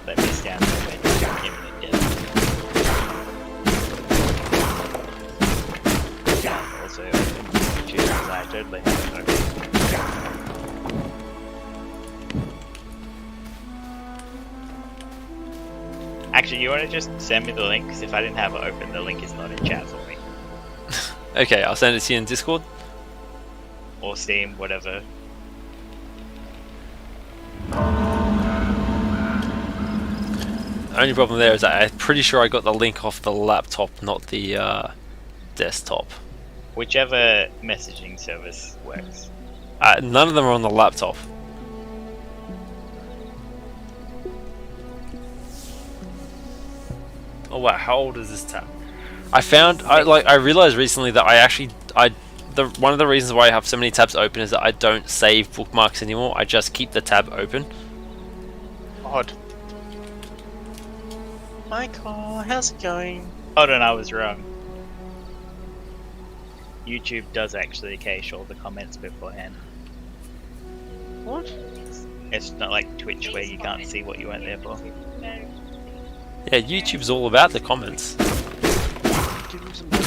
Let me stand there and give it a dip. Yeah, also open choose because I totally have it open. Actually, you want to just send me the link? Because if I didn't have it open, the link is not in chat for me. Okay, I'll send it to you in Discord. Or Steam, whatever. The only problem there is that I'm pretty sure I got the link off the laptop, not the desktop. Whichever messaging service works. None of them are on the laptop. Oh wow, how old is this tab? I realized recently that one of the reasons why I have so many tabs open is that I don't save bookmarks anymore. I just keep the tab open. Odd. Michael, how's it going? Hold on, I was wrong. YouTube does actually cache all the comments beforehand. What? It's not like Twitch where you can't see what you went there for. Yeah, YouTube's all about the comments. Give him some more.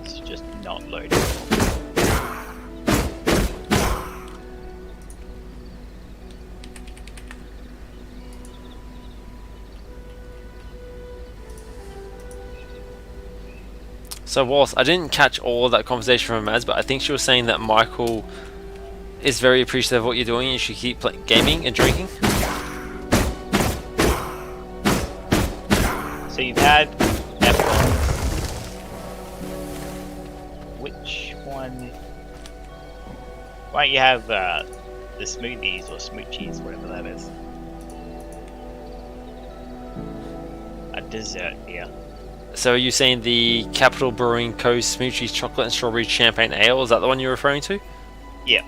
It's just not loading. So Wallace, I didn't catch all of that conversation from Mads, but I think she was saying that Michael is very appreciative of what you're doing and you should keep gaming and drinking. So you've had F1. Which one? Why don't you have the smoothies or smoochies, whatever that is? A dessert beer. So are you saying the Capital Brewing Co. Smoochie's Chocolate and Strawberry Champagne Ale? Is that the one you're referring to? Yeah.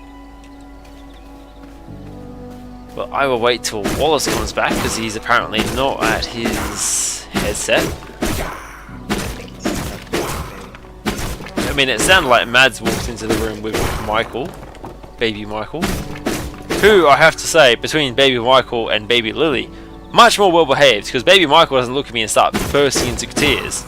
Well, I will wait till Wallace comes back because he's apparently not at his headset. I mean, it sounded like Mads walked into the room with Michael, baby Michael, who I have to say, between baby Michael and baby Lily, much more well behaved, because baby Michael doesn't look at me and start bursting into tears.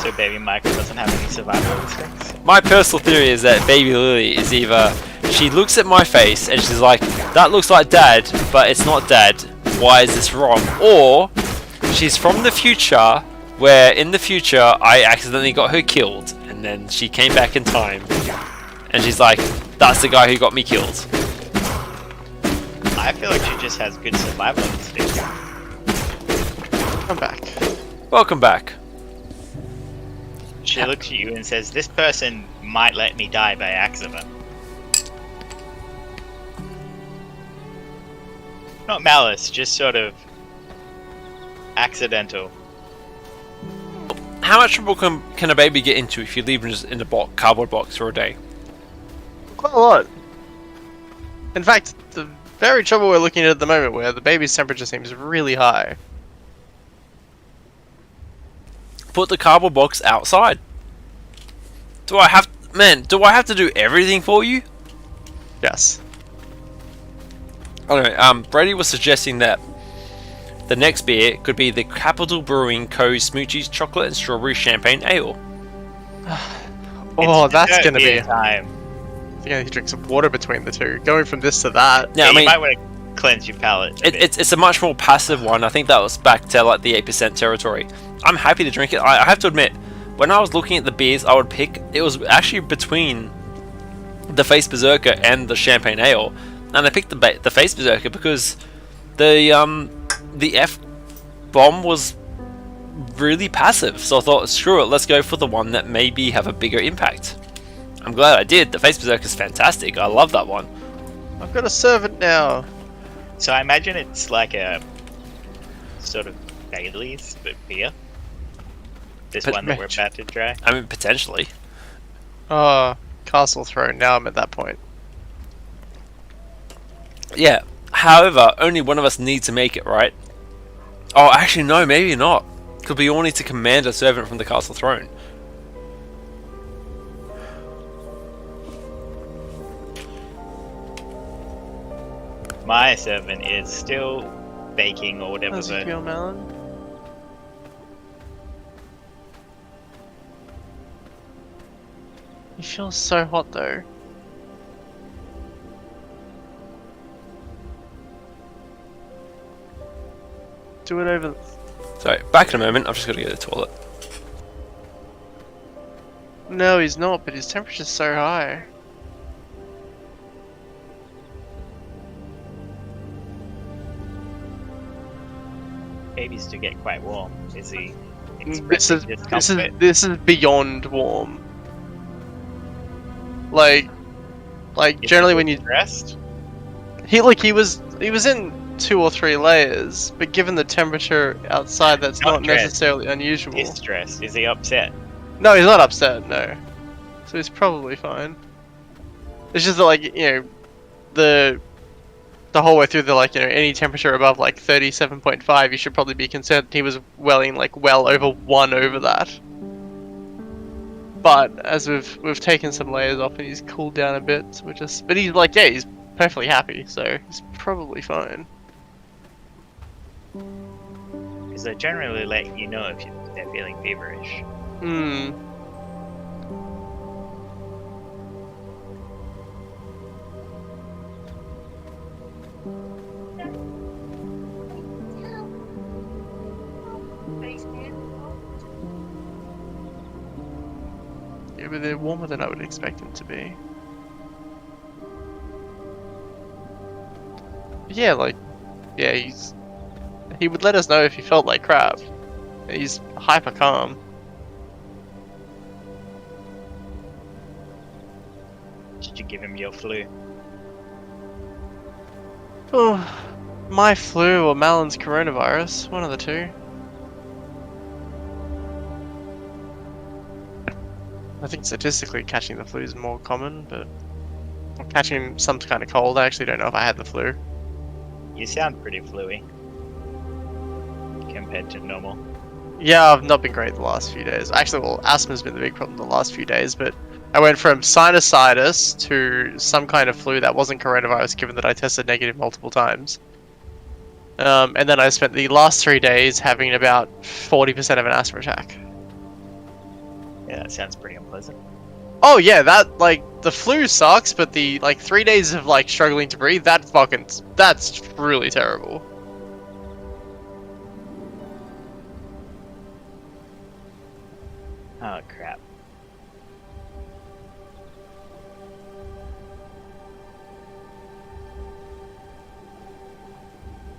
So baby Michael doesn't have any survival instincts. My personal theory is that baby Lily is either she looks at my face and she's like, that looks like dad, but it's not dad, why is this wrong? Or she's from the future, where in the future I accidentally got her killed and then she came back in time and she's like, that's the guy who got me killed. I feel like she just has good survival instincts. I'm back. Welcome back. She looks at you and says, this person might let me die by accident. Not malice, just sort of accidental. How much trouble can a baby get into if you leave him just in a cardboard box for a day? Quite a lot. In fact, the very trouble we're looking at the moment, where the baby's temperature seems really high. Put the cardboard box outside. Do I have to do everything for you? Yes. Anyway, Brady was suggesting that the next beer could be the Capital Brewing Co. Smoochie's Chocolate and Strawberry Champagne Ale. Oh, It's that's dessert gonna beer be. time. I think I need to drink some water between the two. Going from this to that. Yeah, I you mean, might want to cleanse your palate. a bit. it's a much more passive one. I think that was back to like the 8% territory. I'm happy to drink it. I have to admit, when I was looking at the beers I would pick, it was actually between the Face Berserker and the Champagne Ale, and I picked the Face Berserker because the F bomb was really passive. So I thought, screw it, let's go for the one that maybe have a bigger impact. I'm glad I did. The Face Berserker is fantastic. I love that one. I've got a servant now. So I imagine it's like a sort of Bailey's, but beer. This one that we're about to try. I mean, potentially. Oh, Castle Throne. Now I'm at that point. Yeah. However, only one of us needs to make it, right? Oh, actually, no, maybe not. Because we all need to command a servant from the Castle Throne. My servant is still baking or whatever. How's it feel, Melon? You feel so hot though. Do it over. Sorry, back in a moment. I've just got to go to the toilet. No, he's not, but his temperature's so high. Babies do get quite warm. Is he This expressing discomfort? is beyond warm. Like Is generally he when you dressed? he was in 2 or 3 layers, but given the temperature outside, that's Not not dressed. necessarily unusual. He's stressed. Is he upset? No, he's not upset. No, so he's probably fine. It's just that, like, you know, the whole way through, the, like, you know, any temperature above like 37.5, you should probably be concerned. He was welling like well over 1 over that. But as we've taken some layers off and he's cooled down a bit, so but he's like, yeah, he's perfectly happy, so he's probably fine. Because they generally let you know if they're feeling feverish. Hmm. Yeah, but they're warmer than I would expect them to be. Yeah, like, yeah, he would let us know if he felt like crap. He's hyper calm. Did you give him your flu? Oh, my flu or Malon's coronavirus, one of the two. I think statistically catching the flu is more common, but catching some kind of cold, I actually don't know if I had the flu. You sound pretty fluey compared to normal. Yeah, I've not been great the last few days. Actually, well, asthma's been the big problem the last few days, but I went from sinusitis to some kind of flu that wasn't coronavirus, given that I tested negative multiple times. And then I spent the last 3 days having about 40% of an asthma attack. Yeah, that sounds pretty unpleasant. Oh yeah, that, like, the flu sucks, but the, like, 3 days of, like, struggling to breathe, that's really terrible. Oh crap.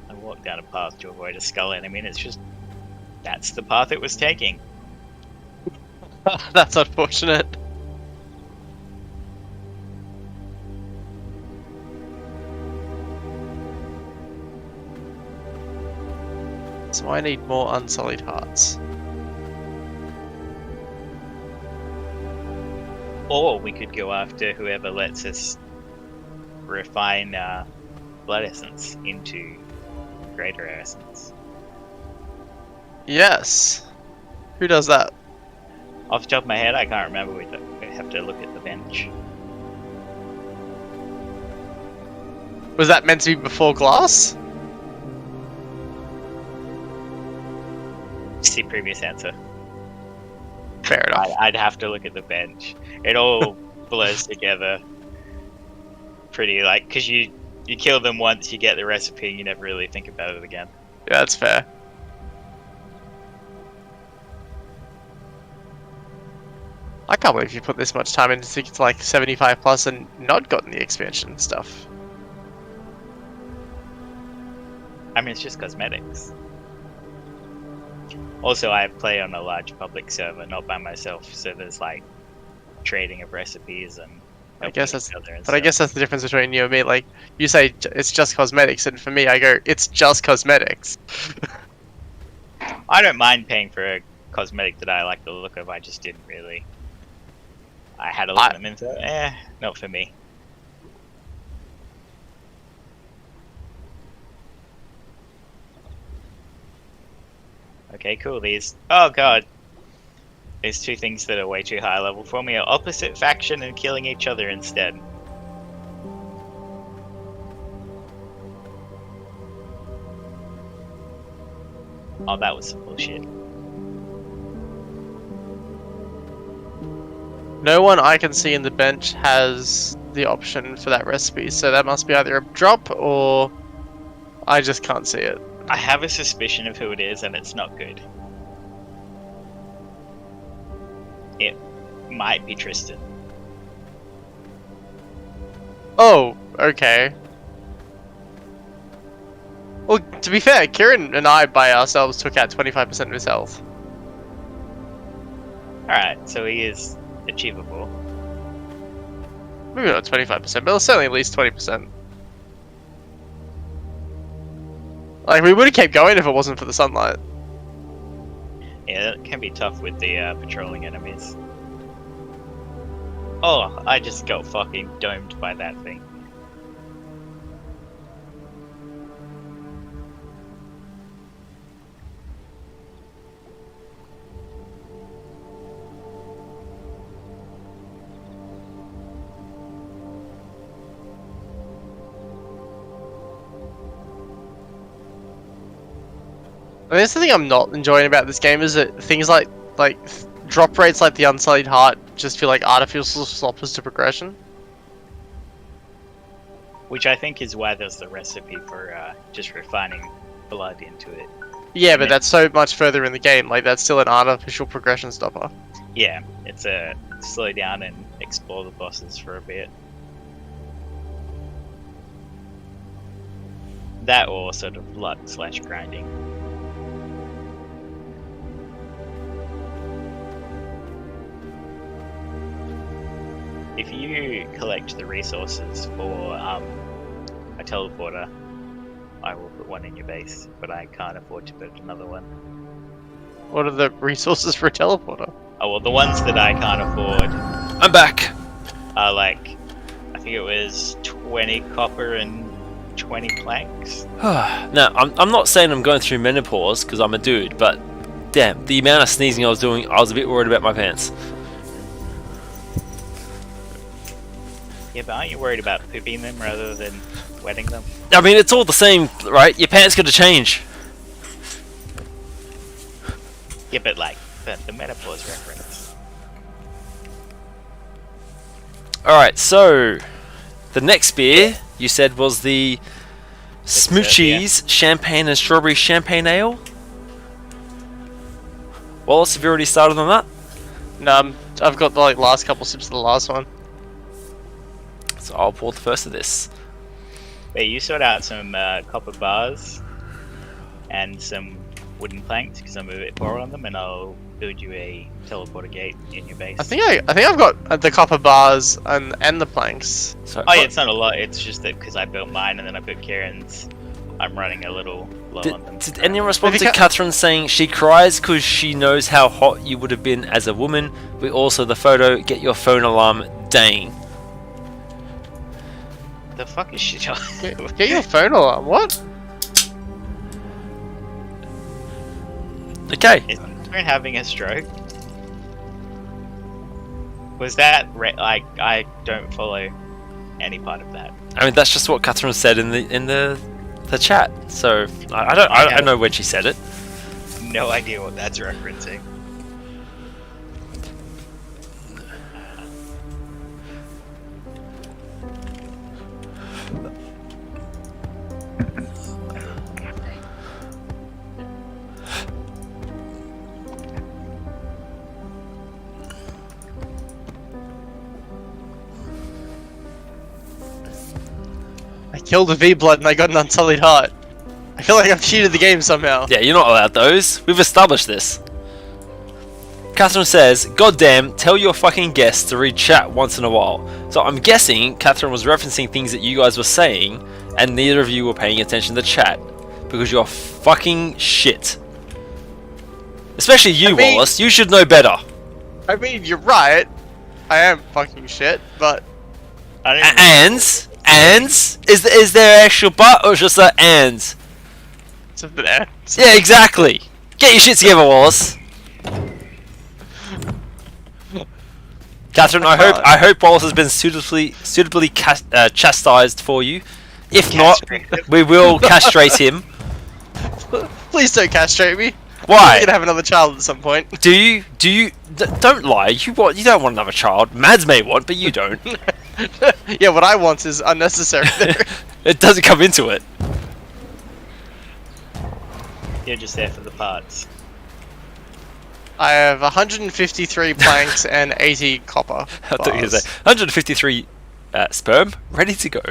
I walked down a path to avoid a skull enemy, and it's just... that's the path it was taking. That's unfortunate. So I need more unsullied hearts. Or we could go after whoever lets us refine blood essence into greater essence. Yes. Who does that? Off the top of my head, I can't remember. We have to look at the bench. Was that meant to be before glass? See previous answer. Fair enough. I'd have to look at the bench. It all blurs together pretty, like, because you kill them once, you get the recipe, you never really think about it again. Yeah, that's fair. I can't believe you put this much time into like 75 plus and not gotten the expansion stuff. I mean, it's just cosmetics. Also, I play on a large public server, not by myself, so there's like trading of recipes and I guess that's, each other and but I stuff. guess that's the difference between you and me. Like, you say it's just cosmetics, and for me, I go, it's just cosmetics. I don't mind paying for a cosmetic that I like the look of. I just didn't really. I had a look at them and thought, not for me. Okay, cool. These. Oh god. There's two things that are way too high level for me: are opposite faction and killing each other instead. Oh, that was some bullshit. No one I can see in the bench has the option for that recipe, so that must be either a drop or I just can't see it. I have a suspicion of who it is, and it's not good. It might be Tristan. Oh, okay. Well, to be fair, Kieran and I by ourselves took out 25% of his health. Alright, so he is achievable. Maybe not 25%, but certainly at least 20%. Like, we would have kept going if it wasn't for the sunlight. Yeah, that can be tough with the patrolling enemies. Oh, I just got fucking domed by that thing. I mean, that's the thing I'm not enjoying about this game is that things like drop rates like the Unsullied Heart just feel like artificial stoppers to progression. Which I think is why there's the recipe for just refining blood into it. Yeah, but that's so much further in the game. Like, that's still an artificial progression stopper. Yeah, it's a slow down and explore the bosses for a bit. That or sort of luck / grinding. If you collect the resources for a teleporter, I will put one in your base, but I can't afford to put another one. What are the resources for a teleporter? Oh well, the ones that I can't afford I'm back. are like, I think it was 20 copper and 20 planks. Now, I'm not saying I'm going through menopause because I'm a dude, but damn, the amount of sneezing I was doing, I was a bit worried about my pants. Yeah, but aren't you worried about pooping them rather than wetting them? I mean, it's all the same, right? Your pants got to change. Yeah, but like, the menopause reference. Alright, so the next beer you said was the Smoochies Champagne and Strawberry Champagne Ale. Wallace, have you already started on that? No, I've got the last couple sips of the last one. So I'll pour the first of this. Wait, you sort out some copper bars and some wooden planks because I'm a bit poor on them, and I'll build you a teleporter gate in your base. I think I've got the copper bars and the planks. So, Oh yeah, it's not a lot. It's just that because I built mine and then I built Kieran's, I'm running a little low on them. Did anyone respond Maybe to Catherine saying she cries because she knows how hot you would have been as a woman, but also the photo, get your phone alarm, dang. The fuck is she talking? Get your phone alarm. What? Okay. Is Kieran having a stroke? Was that like, I don't follow any part of that. I mean, that's just what Catherine said in the chat. So I don't know when she said it. No idea what that's referencing. killed a V-Blood and I got an Unsullied Heart. I feel like I've cheated the game somehow. Yeah, you're not allowed those. We've established this. Catherine says, "Goddamn, tell your fucking guests to read chat once in a while." So I'm guessing Catherine was referencing things that you guys were saying, and neither of you were paying attention to chat because you're fucking shit. Especially you, Wallace. You should know better. I mean, you're right. I am fucking shit, but Is there actual but or just a and? it's a bit ends. Yeah, exactly. Get your shit together, Wallace. Catherine, I hope Wallace has been suitably chastised for you. If not, we will castrate him. Please don't castrate me. Why? I'm gonna have another child at some point. Do you? Don't lie. You don't want another child. Mads may want, but you don't. Yeah, what I want is unnecessary there. It doesn't come into it. You're just there for the parts. I have 153 planks and 80 copper. I thought you were bars. gonna say 153 sperm ready to go.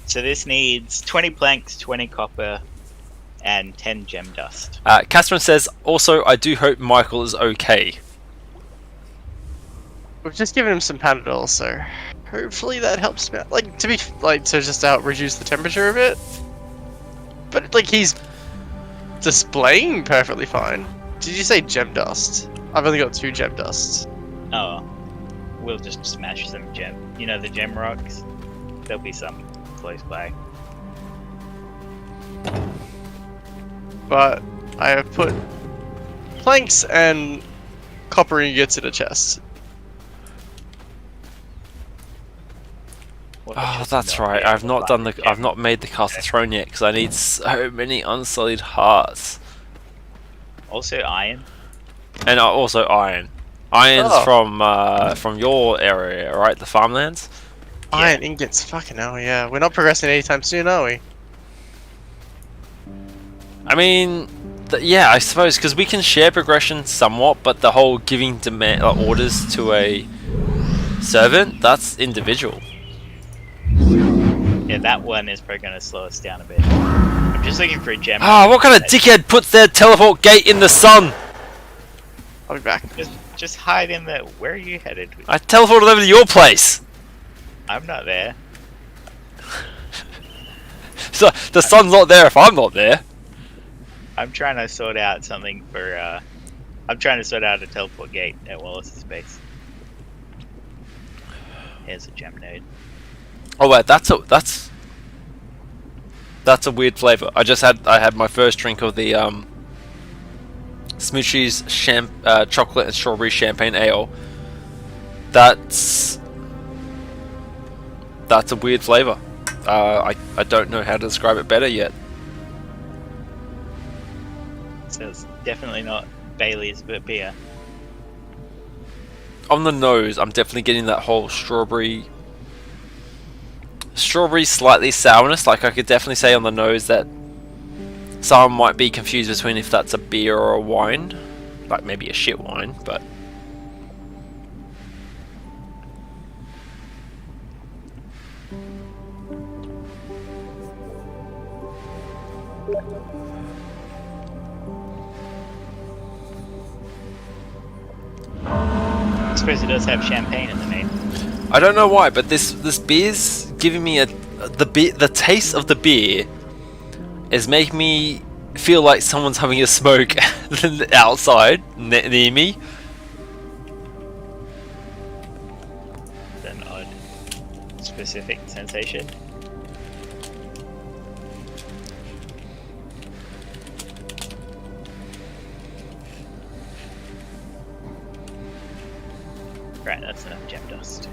So this needs 20 planks, 20 copper, and 10 gem dust. Catherine says, "Also, I do hope Michael is okay." We've just given him some Panadol, so hopefully that helps him out. Like, to just to help reduce the temperature a bit. But, like, he's displaying perfectly fine. Did you say gem dust? I've only got 2 gem dusts. Oh, we'll just smash some gem. You know the gem rocks? There'll be some close by. But I have put planks and copper ingots in a chest. Oh, that's right. I've not made the Castle Throne yet because I need so many unsullied hearts. Also iron. And also iron. Iron's from your area, right? The farmlands. Iron ingots, fucking hell, yeah. We're not progressing anytime soon, are we? I mean, yeah, I suppose because we can share progression somewhat, but the whole giving orders to a servant, that's individual. Yeah, that one is probably going to slow us down a bit. I'm just looking for a gem. Ah, what kind of dickhead puts their teleport gate in the sun? I'll be back. Just hide in the... Where are you headed? I teleported over to your place. I'm not there. So the sun's not there if I'm not there. I'm trying to sort out something for, I'm trying to sort out a teleport gate at Wallace's base. Here's a gem node. Oh wait, that's a weird flavor. I had my first drink of the Smoochie's chocolate and strawberry champagne ale. That's a weird flavor. I don't know how to describe it better yet. So it's definitely not Bailey's, but beer. On the nose, I'm definitely getting that whole strawberry slightly sourness. Like I could definitely say on the nose that someone might be confused between if that's a beer or a wine, like maybe a shit wine, but I suppose it does have champagne in the name. I don't know why, but this beer's giving me the taste of the beer is making me feel like someone's having a smoke outside near me. It's an odd, specific sensation. Right, that's enough gem dust.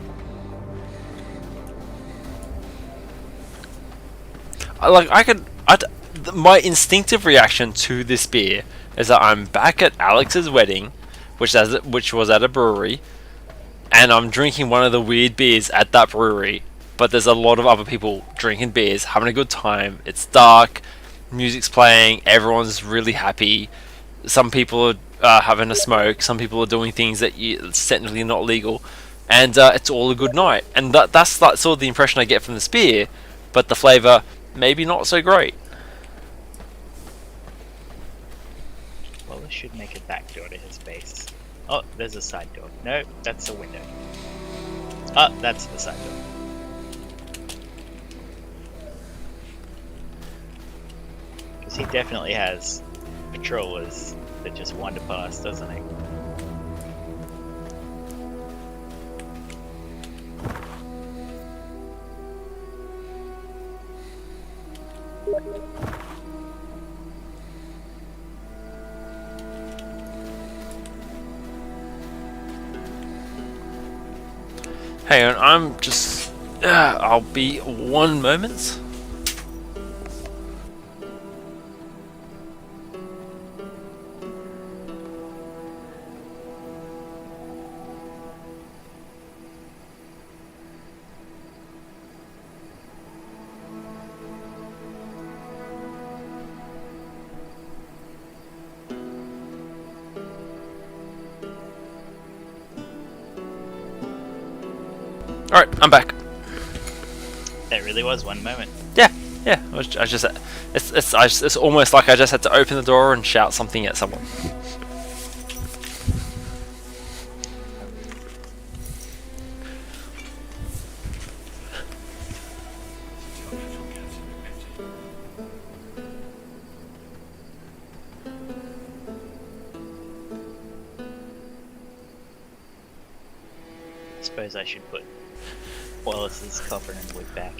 My instinctive reaction to this beer is that I'm back at Alex's wedding, which was at a brewery, and I'm drinking one of the weird beers at that brewery, but there's a lot of other people drinking beers, having a good time. It's dark, music's playing, everyone's really happy. Some people are having a smoke, some people are doing things that it's technically not legal, and it's all a good night. And that's sort of the impression I get from this beer, but the flavour maybe not so great. Well, this should make a back door to his base. Oh, there's a side door. No, that's a window. Oh, that's the side door. Because he definitely has patrollers that just wander past, doesn't he? Hang on, I'm just... I'll be 1 moment. Alright, I'm back. That really was 1 moment. Yeah. It's almost like I just had to open the door and shout something at someone. Suppose I should put Wallace's copper and wood back.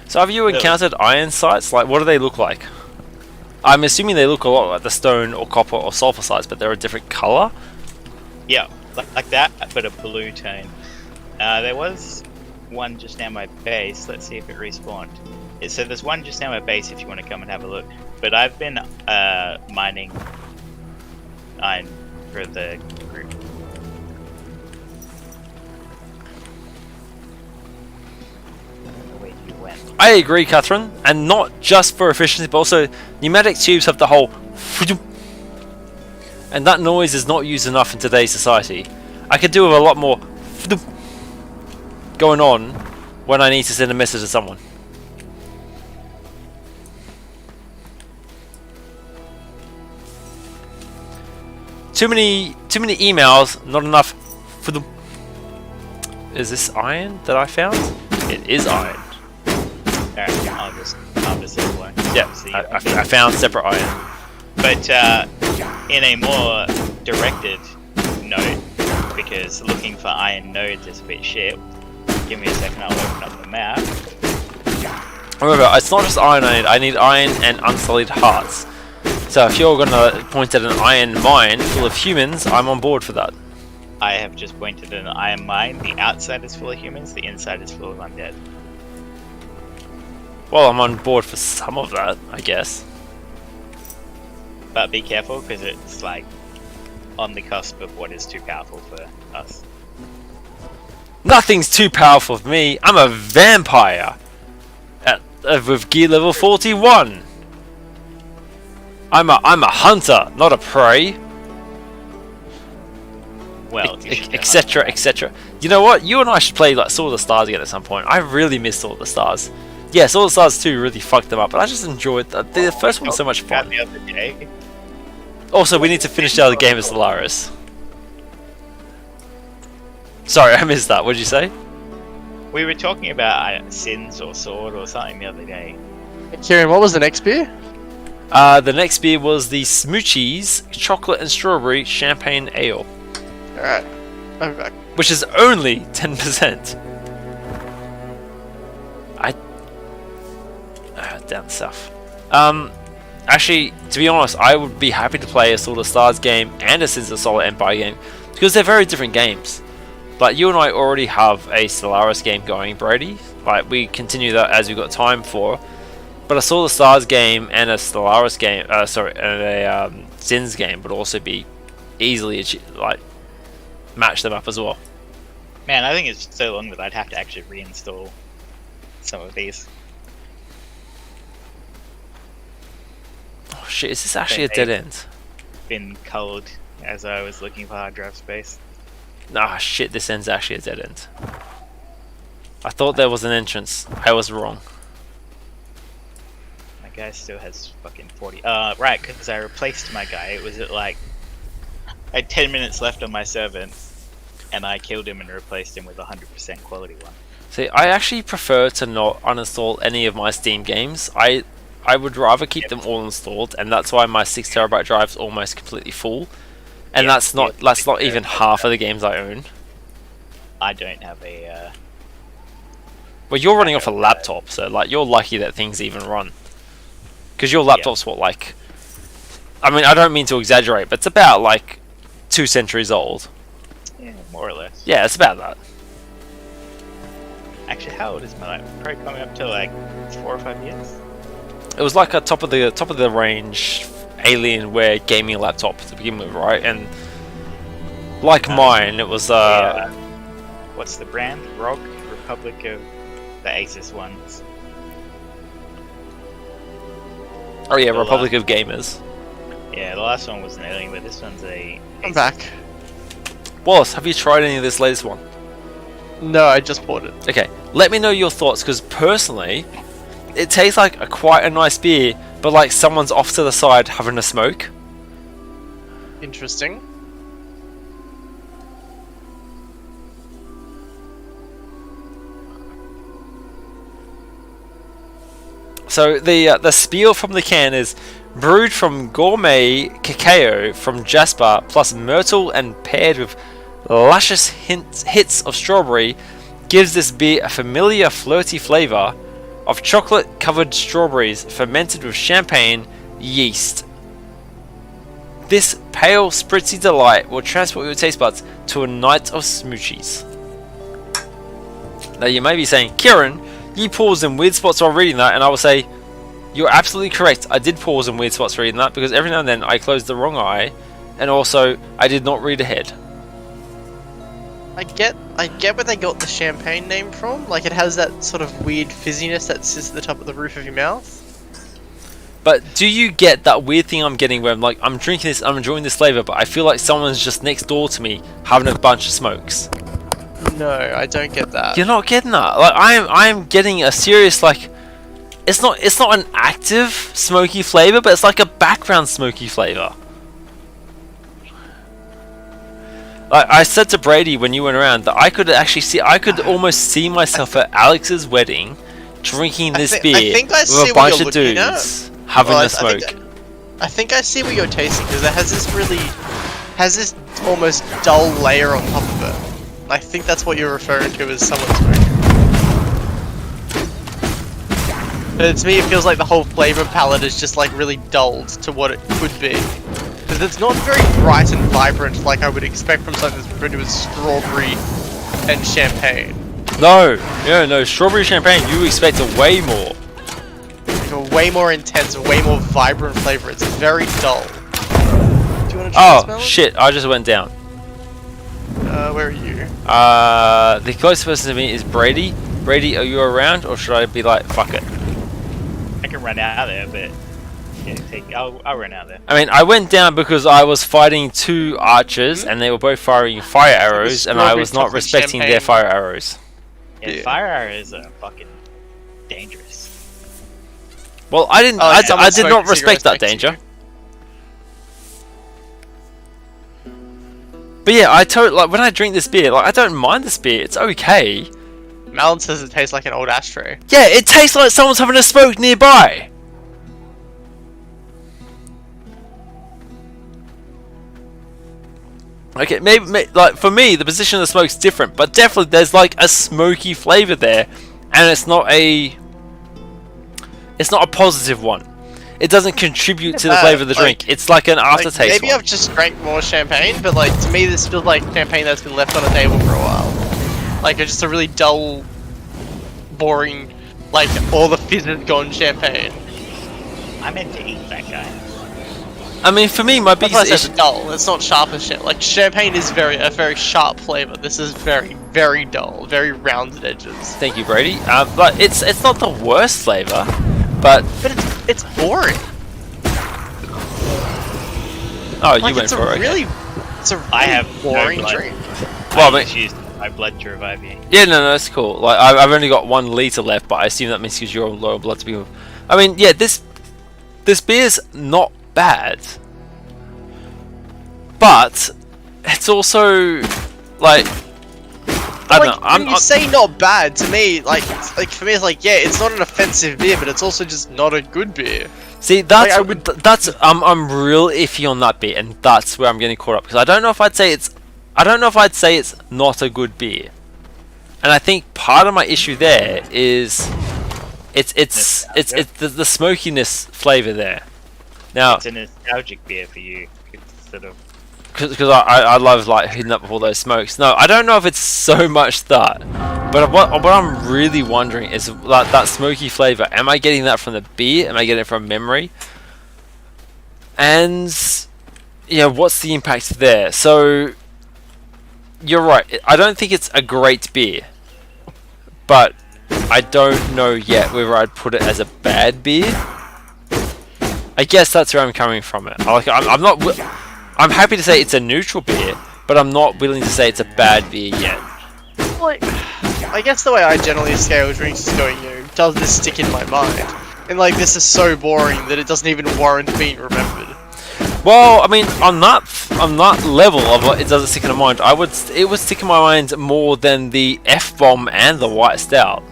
So have you encountered iron sites? Like, what do they look like? I'm assuming they look a lot like the stone or copper or sulfur sites, but they're a different colour? Yeah, like that, but a blue tone. There was one just now my base. Let's see if it respawned. So there's one just now my base if you want to come and have a look. But I've been mining iron for the group. Where you went. I agree, Catherine, and not just for efficiency, but also pneumatic tubes have the whole and that noise is not used enough in today's society. I could do with a lot more going on when I need to send a message to someone. Too many emails, not enough for the... Is this iron that I found? It is iron. Alright, I'll just one. Yeah, I found separate iron. But in a more directed note, because looking for iron nodes is a bit shit, give me a second, I'll open up the map. Remember, it's not just iron I need iron and unsullied hearts. So if you're gonna point at an iron mine full of humans, I'm on board for that. I have just pointed at an iron mine. The outside is full of humans, the inside is full of undead. Well, I'm on board for some of that, I guess. But be careful, because it's like on the cusp of what is too powerful for us. Nothing's too powerful for me. I'm a vampire with gear level 41. I'm a hunter, not a prey. Well, etc. etc. You know what? You and I should play like Sword of the Stars again at some point. I really miss Sword of the Stars. Yeah, Sword of the Stars 2 really fucked them up, but I just enjoyed that. The first one was so much fun. The other day. Also, we need to finish the other game as Solaris. Sorry, I missed that. What did you say? We were talking about sins or sword or something the other day. Kieran, what was the next beer? The next beer was the Smoochies Chocolate and Strawberry Champagne Ale. Alright, I'm back. Which is only 10%. Down south. Actually, to be honest, I would be happy to play a Sword of Stars game and a Sins of Solar Empire game because they're very different games. But you and I already have a Stellaris game going, Brady. Like, we continue that as we've got time for. But a Sword of Stars game and a Stellaris game, and a Sins game would also be easily match them up as well. Man, I think it's so long that I'd have to actually reinstall some of these. shit, is this actually a dead end? Been culled as I was looking for hard drive space. Nah, shit, this end's actually a dead end. I thought there was an entrance. I was wrong. My guy still has fucking 40. Right, because I replaced my guy. It was at like... I had 10 minutes left on my servant, and I killed him and replaced him with a 100% quality one. See, I actually prefer to not uninstall any of my Steam games. I would rather keep them all installed, and that's why my 6TB drive is almost completely full. And that's not even half of the games I own. I don't have a... Well, you're running off a laptop, so like you're lucky that things even run. Because your laptop's what, like... I mean, I don't mean to exaggerate, but it's about like 2 centuries old. Yeah, more or less. Yeah, it's about that. Actually, how old is my laptop? Probably coming up to like 4 or 5 years. It was like a top of the range Alienware gaming laptop to begin with, right? And like mine, it was what's the brand? ROG? Republic of the Asus ones. Oh yeah, Republic of Gamers. Yeah, the last one was an Alien, but this one's a... I'm back. Wallace, have you tried any of this latest one? No, I just bought it. Okay, let me know your thoughts, because personally, it tastes like quite a nice beer, but like someone's off to the side having a smoke. Interesting. So the spiel from the can is brewed from gourmet cacao from Jasper plus myrtle and paired with luscious hits of strawberry gives this beer a familiar flirty flavor of chocolate covered strawberries fermented with champagne yeast. This pale spritzy delight will transport your taste buds to a night of smoochies. Now you may be saying, Kieran, you paused in weird spots while reading that, and I will say, you're absolutely correct. I did pause in weird spots reading that because every now and then I closed the wrong eye, and also I did not read ahead. I get where they got the champagne name from. Like, it has that sort of weird fizziness that sits at the top of the roof of your mouth. But do you get that weird thing I'm getting where I'm like, I'm drinking this, I'm enjoying this flavor, but I feel like someone's just next door to me having a bunch of smokes? No, I don't get that. You're not getting that. Like I'm getting a serious, like, it's not an active smoky flavor, but it's like a background smoky flavor. Like I said to Brady when you went around that I could almost see myself at Alex's wedding drinking this beer with a bunch of dudes having a smoke. I think I see what you're tasting, because it has this almost dull layer on top of it. I think that's what you're referring to as someone smoking. But to me, it feels like the whole flavor palette is just like really dulled to what it could be. Because it's not very bright and vibrant like I would expect from something that's brewed with strawberry and champagne. No, strawberry champagne, you expect a way more. Like a way more intense, a way more vibrant flavor. It's very dull. Do you want to try Oh, smell it? shit, I just went down. Where are you? The closest person to me is Brady. Brady, are you around, or should I be like, fuck it? I can run out there, but yeah, I'll run out there. I mean, I went down because I was fighting 2 archers, and they were both firing fire arrows, and I was not respecting their fire arrows. Yeah, fire arrows are fucking dangerous. Well, I didn't. I did not respect that danger. But yeah, like when I drink this beer, like I don't mind this beer. It's okay. Malin says it tastes like an old ashtray. Yeah, it tastes like someone's having a smoke nearby. Okay, maybe like for me, the position of the smoke's different, but definitely there's like a smoky flavor there, and it's not a positive one. It doesn't contribute to the flavor of the drink. It's like an aftertaste. Maybe I've just drank more champagne, but like to me, this feels like champagne that's been left on a table for a while. Like it's just a really dull, boring, like all the fizz is gone champagne. I meant to eat that guy. I mean, for me, my biggest issue... It's dull. It's not sharp as shit. Like champagne is a very sharp flavor. This is very dull, very rounded edges. Thank you, Brady. But it's not the worst flavor, but it's boring. Oh, you Like, went it's a for it. really, it's a I really have no boring blood. drink. Well, I but, just used my blood to revive you. yeah, no, that's cool. Like, I've only got 1 litre left, but I assume that means because you're on lower blood to begin with. I mean, yeah, this beer's not bad, but it's also like I don't know. When you say not bad, to me, like for me, it's like, yeah, it's not an offensive beer, but it's also just not a good beer. See, that's I'm real iffy on that bit, and that's where I'm getting caught up because I don't know if I'd say it's not a good beer, and I think part of my issue there is it's the smokiness flavor there. Now, It's a nostalgic beer for you. It's sort of because I love like hitting up with all those smokes. No, I don't know if it's so much that, but what I'm really wondering is like that smoky flavor. Am I getting that from the beer? Am I getting it from memory? And yeah, what's the impact there? So you're right. I don't think it's a great beer, but I don't know yet whether I'd put it as a bad beer. I guess that's where I'm coming from. I'm happy to say it's a neutral beer, but I'm not willing to say it's a bad beer yet. Like, I guess the way I generally scale drinks is going, does this stick in my mind? And like, this is so boring that it doesn't even warrant being remembered. Well, I mean, on that level of what it doesn't stick in my mind, it would stick in my mind more than the F-bomb and the white stout.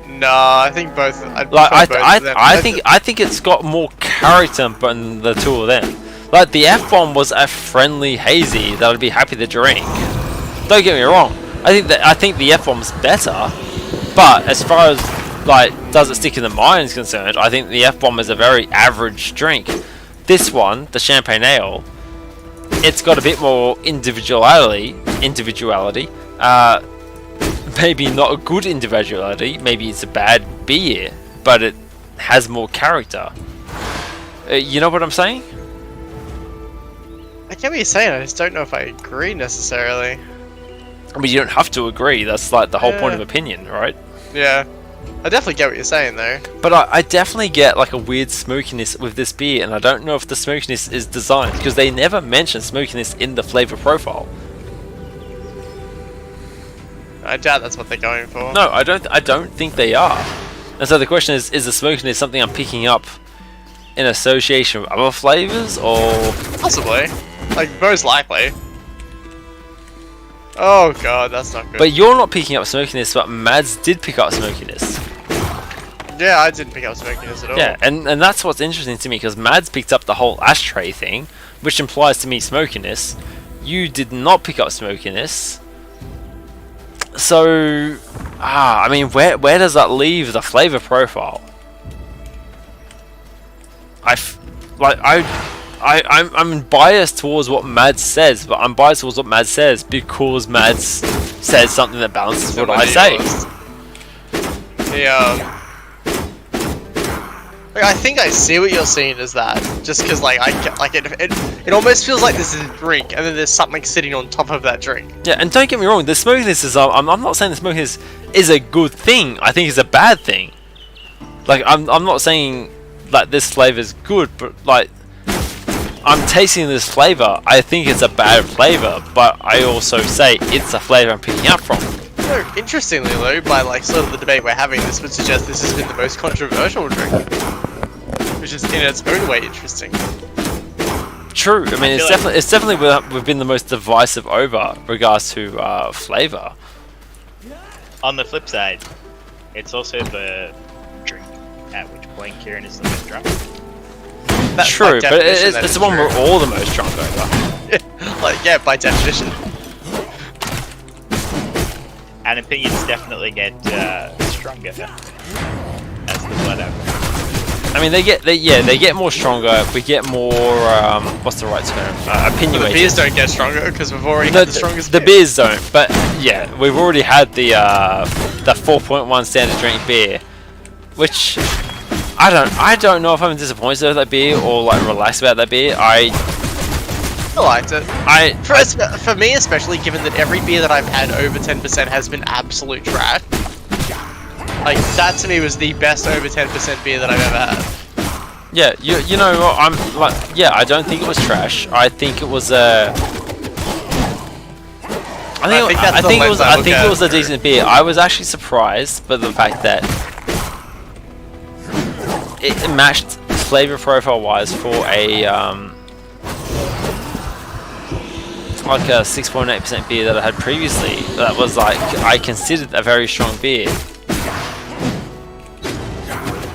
Nah, I think both. I think it's got more character than the two of them. Like the F-bomb was a friendly hazy that I'd be happy to drink. Don't get me wrong. I think the F-bomb's better, but as far as like does it stick in the mind is concerned, I think the F-bomb is a very average drink. This one, the champagne ale, it's got a bit more individuality. Maybe not a good individuality, maybe it's a bad beer, but it has more character. You know what I'm saying? I get what you're saying, I just don't know if I agree necessarily. I mean, you don't have to agree, that's like the whole point of opinion, right? Yeah. I definitely get what you're saying though. But I definitely get like a weird smokiness with this beer, and I don't know if the smokiness is designed, because they never mention smokiness in the flavor profile. I doubt that's what they're going for. No, I don't think they are. And so the question is the smokiness something I'm picking up in association with other flavors, or Possibly. Like, most likely. Oh god, that's not good. but you're not picking up smokiness, but Mads did pick up smokiness. Yeah, I didn't pick up smokiness at all. Yeah, and that's what's interesting to me, because Mads picked up the whole ashtray thing, which implies to me smokiness. You did not pick up smokiness. So, I mean, where does that leave the flavor profile? I'm biased towards what Mads says, but I'm biased towards what Mads says because Mads says something that balances what I say. Like, I think I see what you're seeing as that, just because like it almost feels like this is a drink, and then there's something sitting on top of that drink. Yeah, and don't get me wrong, the smokiness is I'm not saying the smokiness is a good thing. I think it's a bad thing. Like I'm not saying that this flavor is good, but like I'm tasting this flavor. I think it's a bad flavor, but I also say it's a flavor I'm picking up from. No, interestingly though, by like sort of the debate we're having, this would suggest this has been the most controversial drink, which is in its own way interesting. True. I mean, it's definitely we've been the most divisive over regards to flavor. on the flip side, it's also the drink at which point Kieran is the most drunk. That's True, by but definition, it's the one we're all the most drunk over. like, yeah, by definition. And opinions definitely get stronger as the blood alcohol. I mean, they get more stronger. We get more. What's the right term? Opinionated. Well, the beers don't get stronger because we've already had the strongest. The beers don't, but yeah, we've already had the 4.1 standard drink beer, which I don't know if I'm disappointed with that beer or like relaxed about that beer. I liked it. I For me, especially given that every beer that I've had over 10% has been absolute trash. Like, that to me was the best over 10% beer that I've ever had. Yeah, you know what? I'm like, yeah, I don't think it was trash. I think it was I think it was a decent beer. I was actually surprised by the fact that it matched flavor profile wise for a like a 6.8% beer that I had previously. That was like I considered a very strong beer.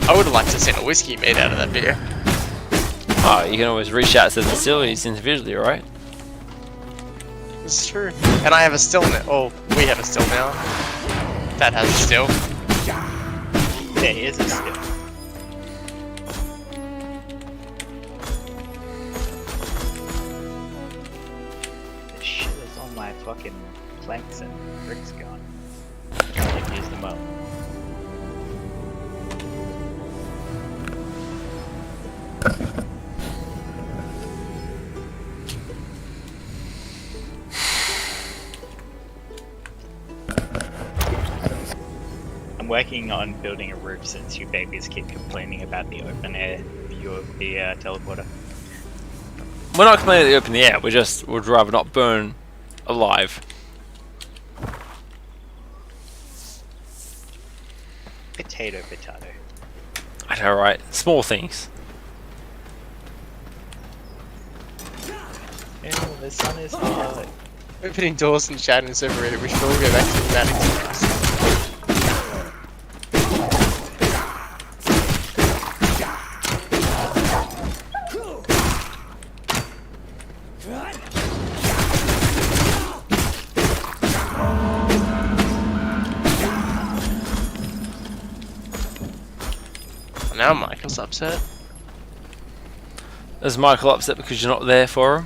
I would have liked to see a whiskey made out of that beer. Oh, you can always reach out to the distilleries individually, right? This is true. And I have a still now. Oh, we have a still now. That has a still. There is a still. The shit is on my fucking planks and bricks gone. Can't use them up. I'm working on building a roof since you babies keep complaining about the open air view of the teleporter. We're not completely open the air. We just would rather not burn alive. Potato, potato. I know, right? Small things. Ew, the sun is hot. Opening doors and chatting is overrated. We should all go back to the manic. Now Michael's upset. Is Michael upset because you're not there for him?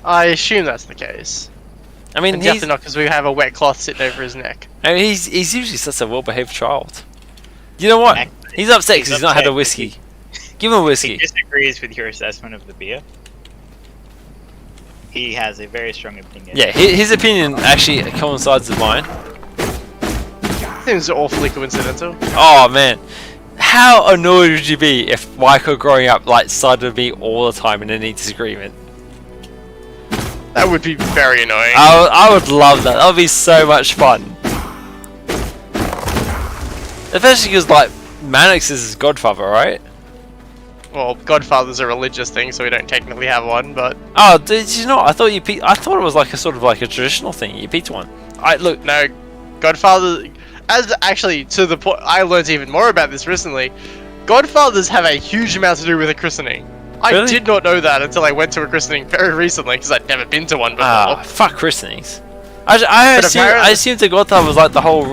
I assume that's the case. I mean, And he's, definitely not because we have a wet cloth sitting over his neck. I mean, he's usually such a well-behaved child. You know what? He's upset because he's not had a whiskey. Give him a He whiskey. disagrees with your assessment of the beer. He has a very strong opinion. Yeah, his opinion actually coincides with mine. Seems awfully coincidental. Oh man, how annoyed would you be if Michael growing up like sided with me all the time in any disagreement? That would be very annoying. I would love that. That would be so much fun. Especially because like Mannix is his godfather, right? Well, Godfather's a religious thing, so we don't technically have one, but... Oh, did you not? I thought I thought it was like a sort of like a traditional thing. You picked one. Look. No, Godfather... As actually, to the point, I learned even more about this recently. Godfathers have a huge amount to do with a christening. I Really? did not know that until I went to a christening very recently, because I'd never been to one before. Ah, fuck christenings. I assumed the Godfather was like the whole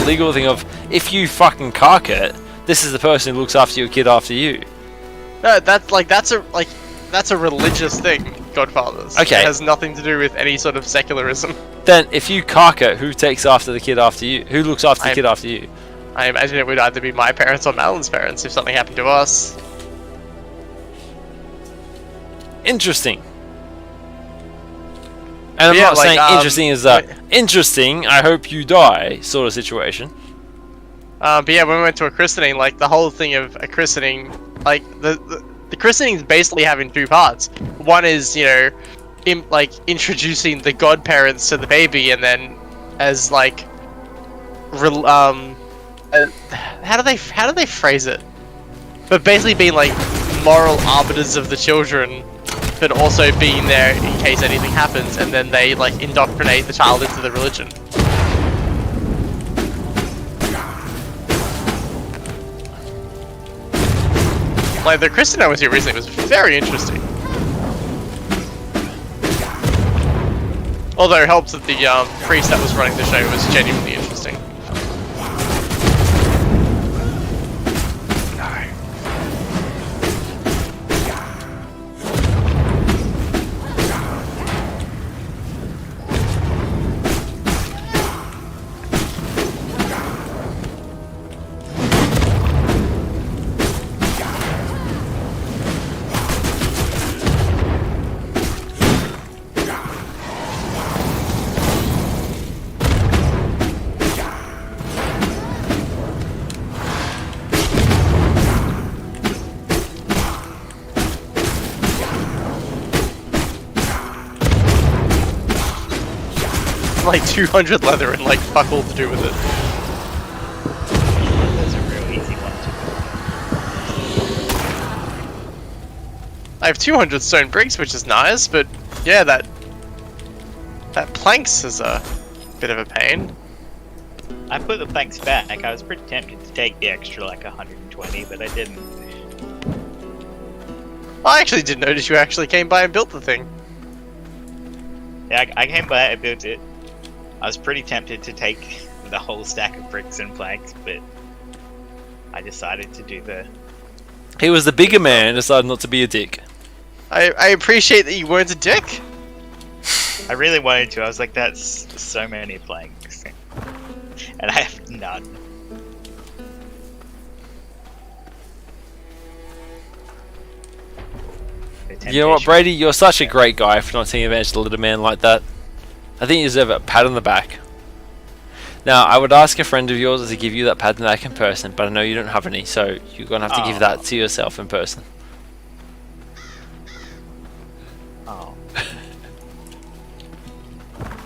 legal thing of if you fucking cark it, this is the person who looks after your kid after you. No, that's a religious thing, Godfathers. Okay. It has nothing to do with any sort of secularism. Then if you cark it, who takes after the kid after you? Who looks after the kid after you? I imagine it would either be my parents or Madeleine's parents if something happened to us. Interesting. And I'm Yeah, not like, saying interesting is interesting, I hope you die sort of situation. But yeah, when we went to a christening, like the whole thing of a christening, like the christening is basically having two parts. One is, you know, introducing the godparents to the baby, and then as like, how do they phrase it? But basically being like moral arbiters of the children, but also being there in case anything happens, and then they like indoctrinate the child into the religion. Like the Christian I went to recently was very interesting. Although it helps that the priest that was running the show was genuinely interesting. have like 200 leather and like fuck all to do with it. That's a real easy one to I have 200 stone bricks, which is nice, but yeah, that planks is a bit of a pain. I put the planks back. I was pretty tempted to take the extra like 120, but I didn't. I actually did notice you actually came by and built the thing. Yeah, I came by, I built it. I was pretty tempted to take the whole stack of bricks and planks, but I decided to do the... He was the bigger man and decided not to be a dick. I appreciate that you weren't a dick. I really wanted to. I was like, that's so many planks. And I have none. You know what, Brady? You're such a great guy for not taking advantage of a little man like that. I think you deserve a pat on the back. Now, I would ask a friend of yours to give you that pat on the back in person, but I know you don't have any, so you're going to have to give that to yourself in person. Oh.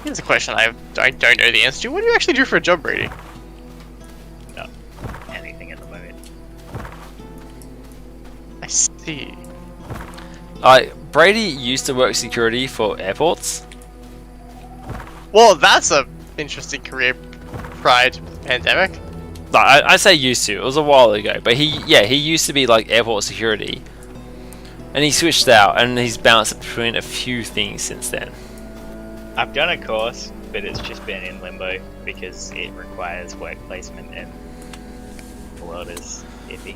Here's a question I don't know the answer to. What do you actually do for a job, Brady? No. Anything at the moment. I see. Brady used to work security for airports. Well, that's a interesting career prior to the pandemic. No, I say used to. It was a while ago, but he used to be like airport security, and he switched out, and he's bounced between a few things since then. I've done a course, but it's just been in limbo because it requires work placement and the world is iffy.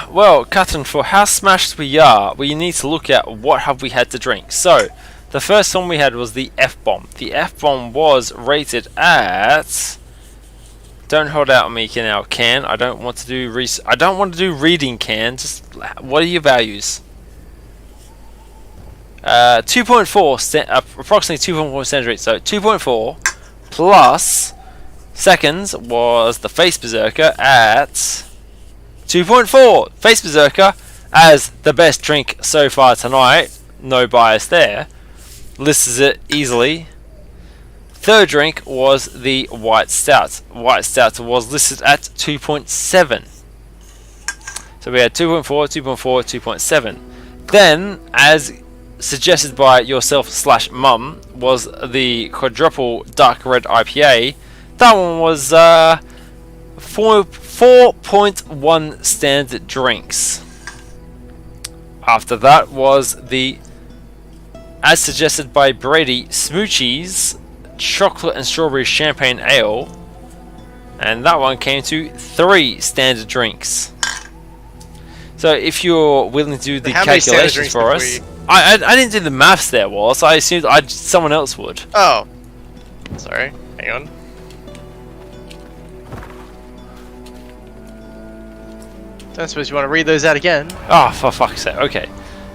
Well, Catherine, for how smashed we are, we need to look at what have we had to drink. So, the first one we had was the F-bomb. The F-bomb was rated at... Don't hold out on me now, Can. I don't want to do reading, Can. Just what are your values? 2.4, approximately 2.4 standard rate. So 2.4 plus seconds was the Face Berserker at 2.4. Face Berserker as the best drink so far tonight. No bias there. Lists it easily. Third drink was the White Stout. White Stout was listed at 2.7. So we had 2.4, 2.4, 2.7. Then, as suggested by yourself / mum, was the quadruple dark red IPA. That one was 4.1 standard drinks. After that was the, as suggested by Brady, Smoochie's chocolate and strawberry champagne ale, and that one came to 3 standard drinks. So if you're willing to do the calculations for us, I didn't do the maths there, Wallace. I assumed someone else would. Oh, sorry. Hang on. Don't suppose you want to read those out again? Oh, for fuck's sake. Okay.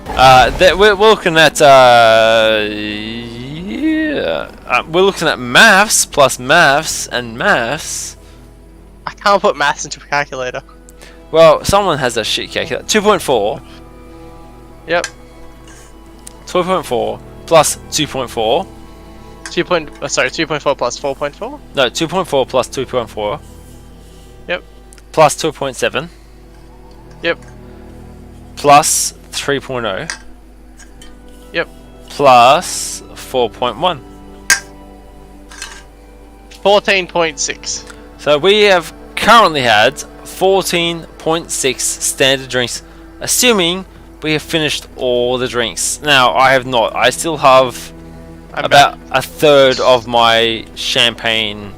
We're looking at we're looking at maths plus maths and maths. I can't put maths into a calculator. Well, someone has a shit calculator. 2.4. Yep. 2.4 plus 2.4. 2.4 plus 4.4. No, 2.4 plus 2.4. Yep. Plus 2.7. Yep. Plus 3.0. Yep. Plus 4.1. 14.6. So we have currently had 14.6 standard drinks, assuming we have finished all the drinks. Now, I have not. I still have about a third of my champagne,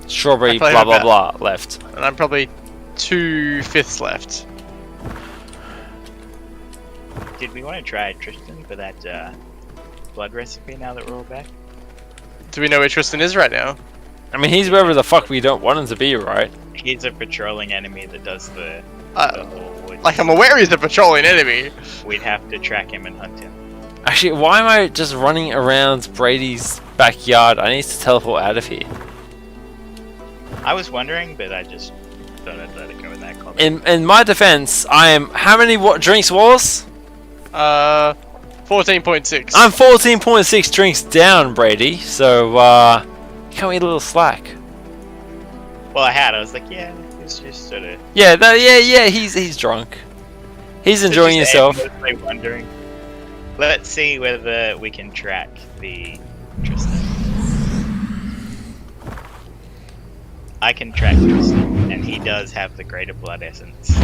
strawberry, blah blah blah left. And I'm probably 2/5 left. Did we want to try Tristan for that blood recipe now that we're all back? Do we know where Tristan is right now? I mean, he's wherever the fuck we don't want him to be, right? He's a patrolling enemy that does the whole wood. Like, I'm aware he's a patrolling enemy. We'd have to track him and hunt him. Actually, why am I just running around Brady's backyard? I need to teleport out of here. I was wondering, but I just thought I'd let it go in that comment. In my defense, I am... How many drinks was? 14.6. I'm 14.6 drinks down, Brady. So can't eat a little slack. Well, I was like, yeah, it's just sort of. Yeah, yeah. He's drunk. He's enjoying himself. Wondering. Let's see whether we can track the Tristan. I can track Tristan, and he does have the greater blood essence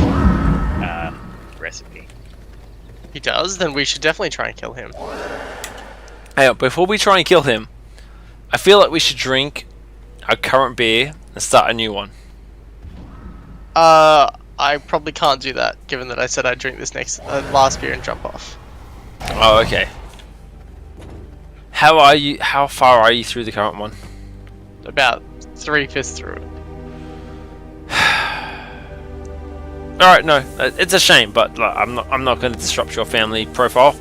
recipe. He does? Then we should definitely try and kill him. Hey, before we try and kill him, I feel like we should drink our current beer and start a new one. I probably can't do that, given that I said I'd drink this last beer and jump off. Oh, okay. How far are you through the current one? About 3/5 through it. Alright, no, it's a shame, but like, I'm not going to disrupt your family profile.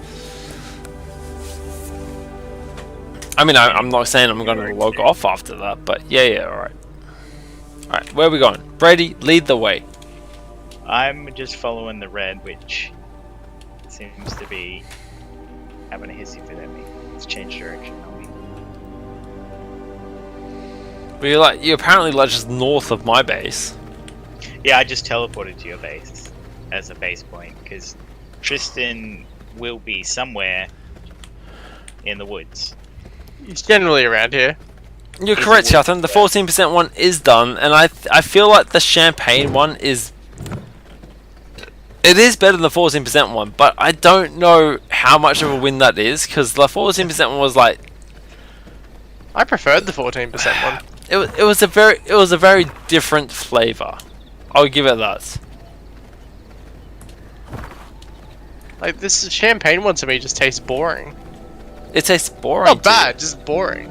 I mean, I'm not saying I'm going to log off after that, but yeah, alright. Alright, where are we going? Brady, lead the way. I'm just following the red, which seems to be having a hissy fit at me. Let's change direction on me. But you're apparently like just north of my base. Yeah, I just teleported to your base as a base point, because Tristan will be somewhere in the woods. He's generally around here. You're correct, Catherine. The 14% one is done, and I feel like the champagne one is... It is better than the 14% one, but I don't know how much of a win that is, because the 14% one was like... I preferred the 14% one. It was a very different flavor. I'll give it that. Like, this champagne one to me just tastes boring. It tastes boring. Not bad, just boring.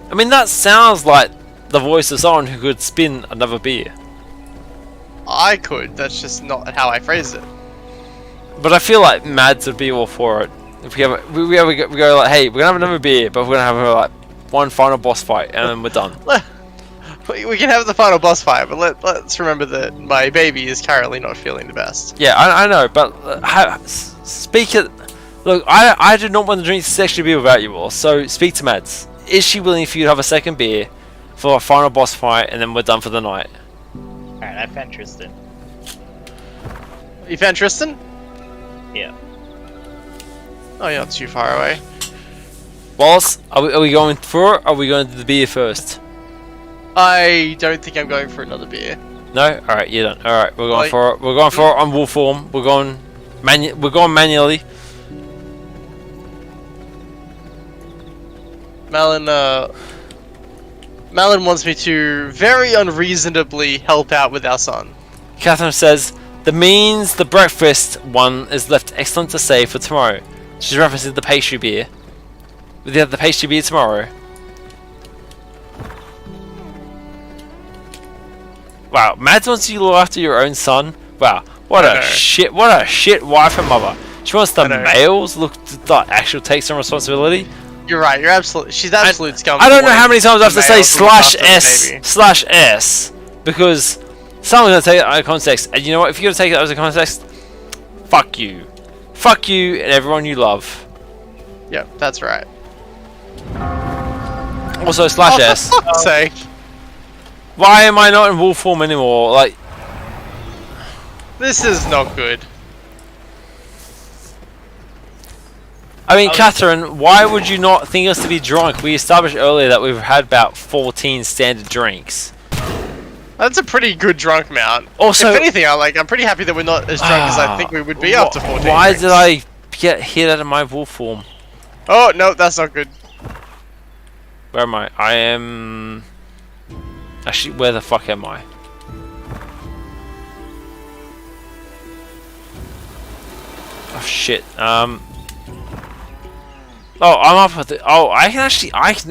I mean, that sounds like the voice of someone who could spin another beer. I could, that's just not how I phrased it. But I feel like Mads would be all for it. If we go like, hey, we're gonna have another beer, but we're gonna have like one final boss fight, and then we're done. We can have the final boss fight, but let's remember that my baby is currently not feeling the best. Yeah, I know, but look, I do not want to drink sexually beer without you all. So speak to Mads. Is she willing for you to have a second beer for a final boss fight, and then we're done for the night? Alright, I found Tristan. You found Tristan? Yeah. Oh, you're not too far away. Wallace, are we going for it, or are we going to do the beer first? I don't think I'm going for another beer. No? Alright, you're done. Alright, we're going for it. We're going for it on wolf form. We're going manually. Malin wants me to very unreasonably help out with our son. Catherine says, the breakfast one is left excellent to save for tomorrow. She's referencing the pastry beer. We have the pastry beer tomorrow. Wow, Mads wants you to look after your own son. Wow, what a shit wife and mother. She wants the males look to actually take some responsibility. You're right. She's absolute scum. I don't know how many times I have to say /S because someone's gonna take it out of context. And you know what? If you're gonna take it out of context, fuck you and everyone you love. Yep, that's right. Also /S. For fuck's sake. Why am I not in wolf form anymore? Like, this is not good. I mean, Catherine, why would you not think us to be drunk? We established earlier that we've had about 14 standard drinks. That's a pretty good drunk amount. Also, if anything, I'm pretty happy that we're not as drunk as I think we would be after 14 Why drinks. did I get hit out of my wolf form? Oh, no, that's not good. Where am I? I am... Actually, where the fuck am I? Oh shit. Oh, I'm up at the... Oh, I can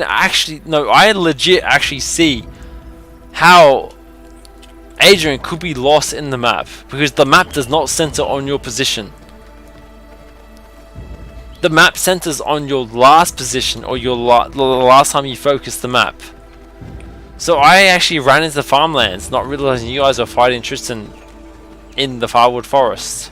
actually... No, I legit actually see how Adrian could be lost in the map, because the map does not center on your position. The map centers on your last position, or the last time you focus the map. So I actually ran into the farmlands, not realizing you guys were fighting Tristan in the Firewood Forest.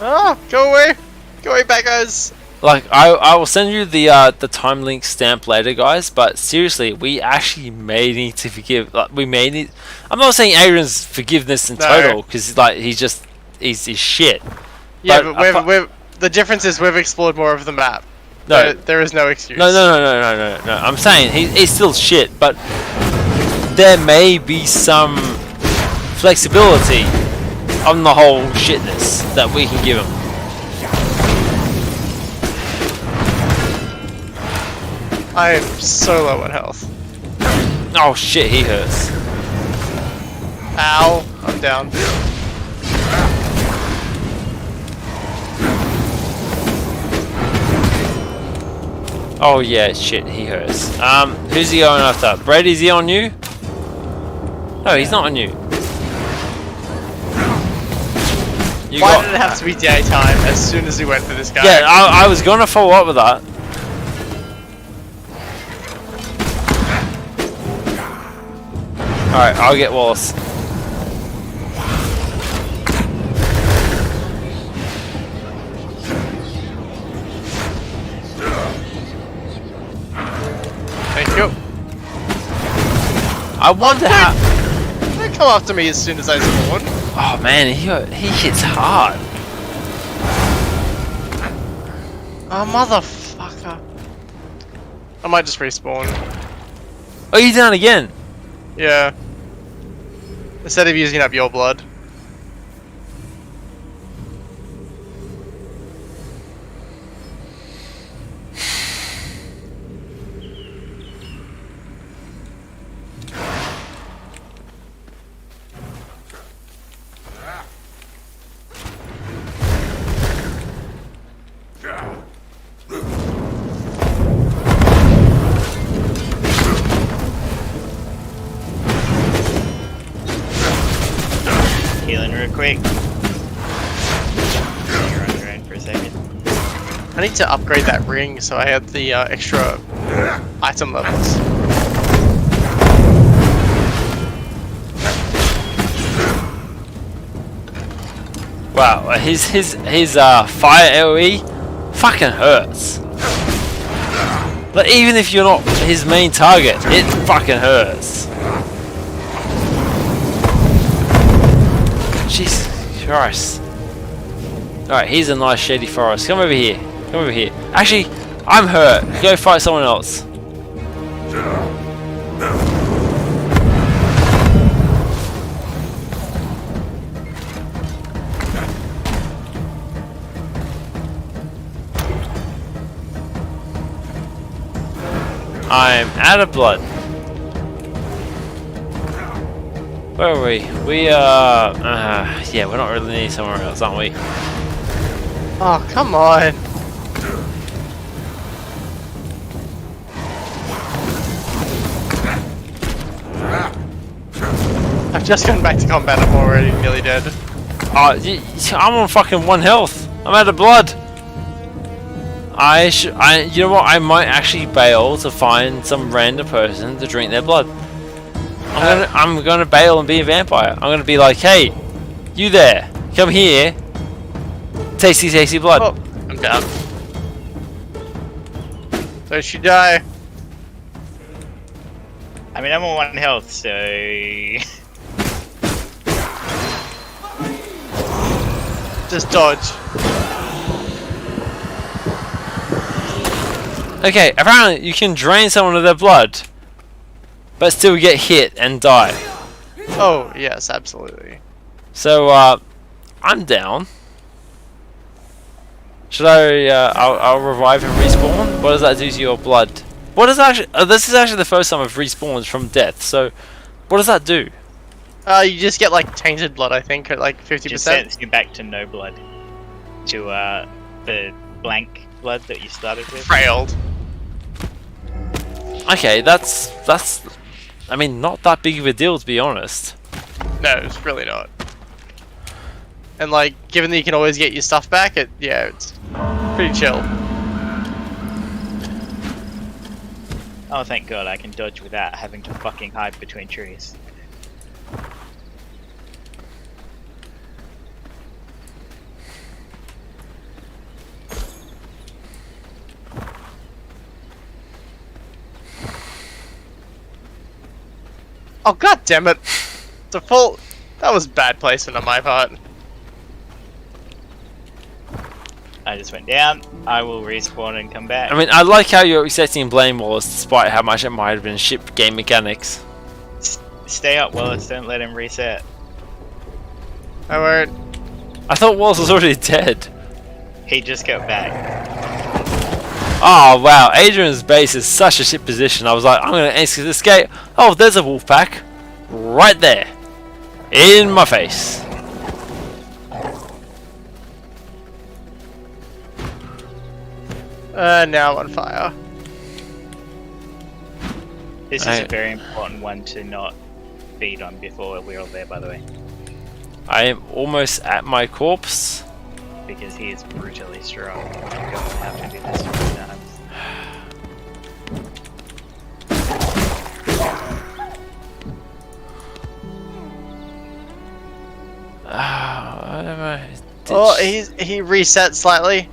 Oh, go away! Go away, bad guys! Like, I will send you the time link stamp later, guys. But seriously, we actually may need to forgive. Like, we may need. I'm not saying Adrian's forgiveness in total, because like he's shit. Yeah, but we've the difference is we've explored more of the map. No, there is no excuse. No. I'm saying he's still shit, but there may be some flexibility on the whole shitness that we can give him. I am so low on health. Oh shit, he hurts. Ow, I'm down. Oh yeah, shit, he hurts. Who's he going after? Brad, is he on you? No, he's not on you. Why did it have to be daytime as soon as he went for this guy? Yeah, I was gonna follow up with that. Alright, I'll get Wallace. Thank you. I wonder how. They come after me as soon as I spawn. Oh man, he hits hard. Oh motherfucker! I might just respawn. Oh, he's down again. Yeah. Instead of using up your blood. Healing real quick. You're on your own for a second. I need to upgrade that ring so I have the extra item levels. Wow, his fire AoE fucking hurts. But even if you're not his main target, it fucking hurts. Jesus Christ. Alright, here's a nice shady forest. Come over here. Come over here. Actually, I'm hurt. Go fight someone else. I'm out of blood. Where are we? Yeah, we're not really needing somewhere else, aren't we? Oh, come on. I've just gone back to combat, I'm already nearly dead. I'm on fucking 1 health. I'm out of blood. You know what? I might actually bail to find some random person to drink their blood. I'm gonna bail and be a vampire. I'm gonna be like, hey, you there? Come here. Tasty, tasty blood. Oh, I'm down. So she die. I mean, I'm on 1 health, so... Just dodge. Okay, apparently you can drain someone of their blood, but still get hit and die. Oh, yes, absolutely. So, I'm down. Should I'll revive and respawn? What does that do to your blood? What does actually, this is actually the first time I've respawned from death, so what does that do? You just get like tainted blood, I think, at like 50%. Just sends you back to no blood. To, the blank blood that you started with. Frailed. Okay, that's I mean, not that big of a deal, to be honest. No, it's really not. And like, given that you can always get your stuff back, it's pretty chill. Oh, thank God, I can dodge without having to fucking hide between trees. Oh god damn it! Default. That was bad placement on my part. I just went down. I will respawn and come back. I mean, I like how you're accepting blame, Wallace, despite how much it might have been ship game mechanics. Stay up, Wallace. Don't let him reset. I won't. I thought Wallace was already dead. He just got back. Oh wow, Adrian's base is such a shit position. I was like, I'm gonna exit this gate. Oh, there's a wolf pack. Right there. In my face. Now I'm on fire. This is a very important one to not feed on before we're all there, by the way. I am almost at my corpse. Because he is brutally strong. You're going to have to do this 3 times. Oh, he reset slightly.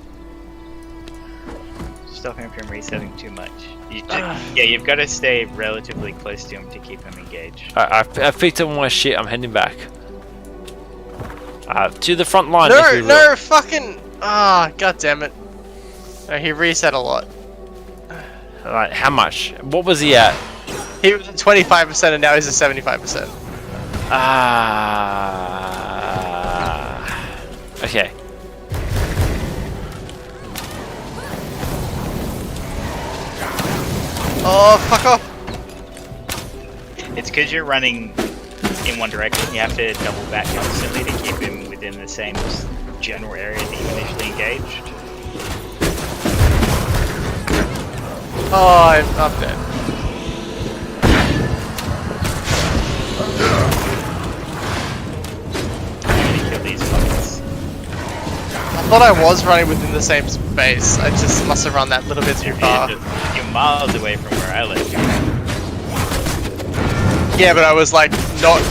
Stop him from resetting too much. Yeah, you've got to stay relatively close to him to keep him engaged. I've picked up all my shit. I'm heading back. To the front line. No, fucking. Ah, god damn it. No, he reset a lot. Like, how much? What was he at? He was at 25% and now he's at 75%. Okay. Oh, fuck off. It's because you're running in one direction. You have to double back constantly to keep him within the same general area that you initially engaged. Oh, I'm dead. Kill these fuckers. I thought I was running within the same space. I just must have run that little bit too far. You're miles away from where I live. Yeah, but I was like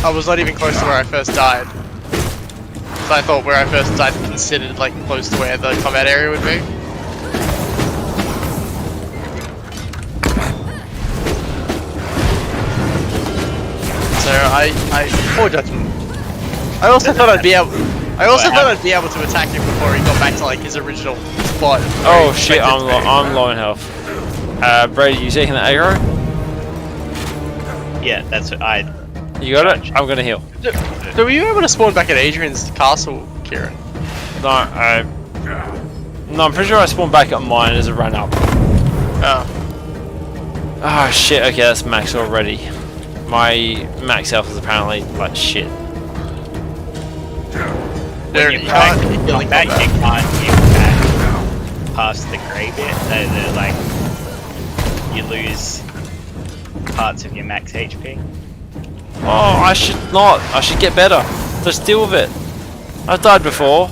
I was not even close to where I first died. So I thought where I first died considered like close to where the combat area would be. So poor judgment. I also thought I'd be able to attack him before he got back to like his original spot. Oh shit, I'm low in health. Brady, you taking the aggro? Yeah, that's what I. You got it? I'm gonna heal. So were you able to spawn back at Adrian's castle, Kieran? No, I'm pretty sure I spawned back at mine as a run up. Oh. Oh shit, okay, that's max already. My max health is apparently like shit. There, You can't get back past the grey bit. They're like you lose parts of your max HP. Oh, I should not. I should get better. Just deal with it. I've died before.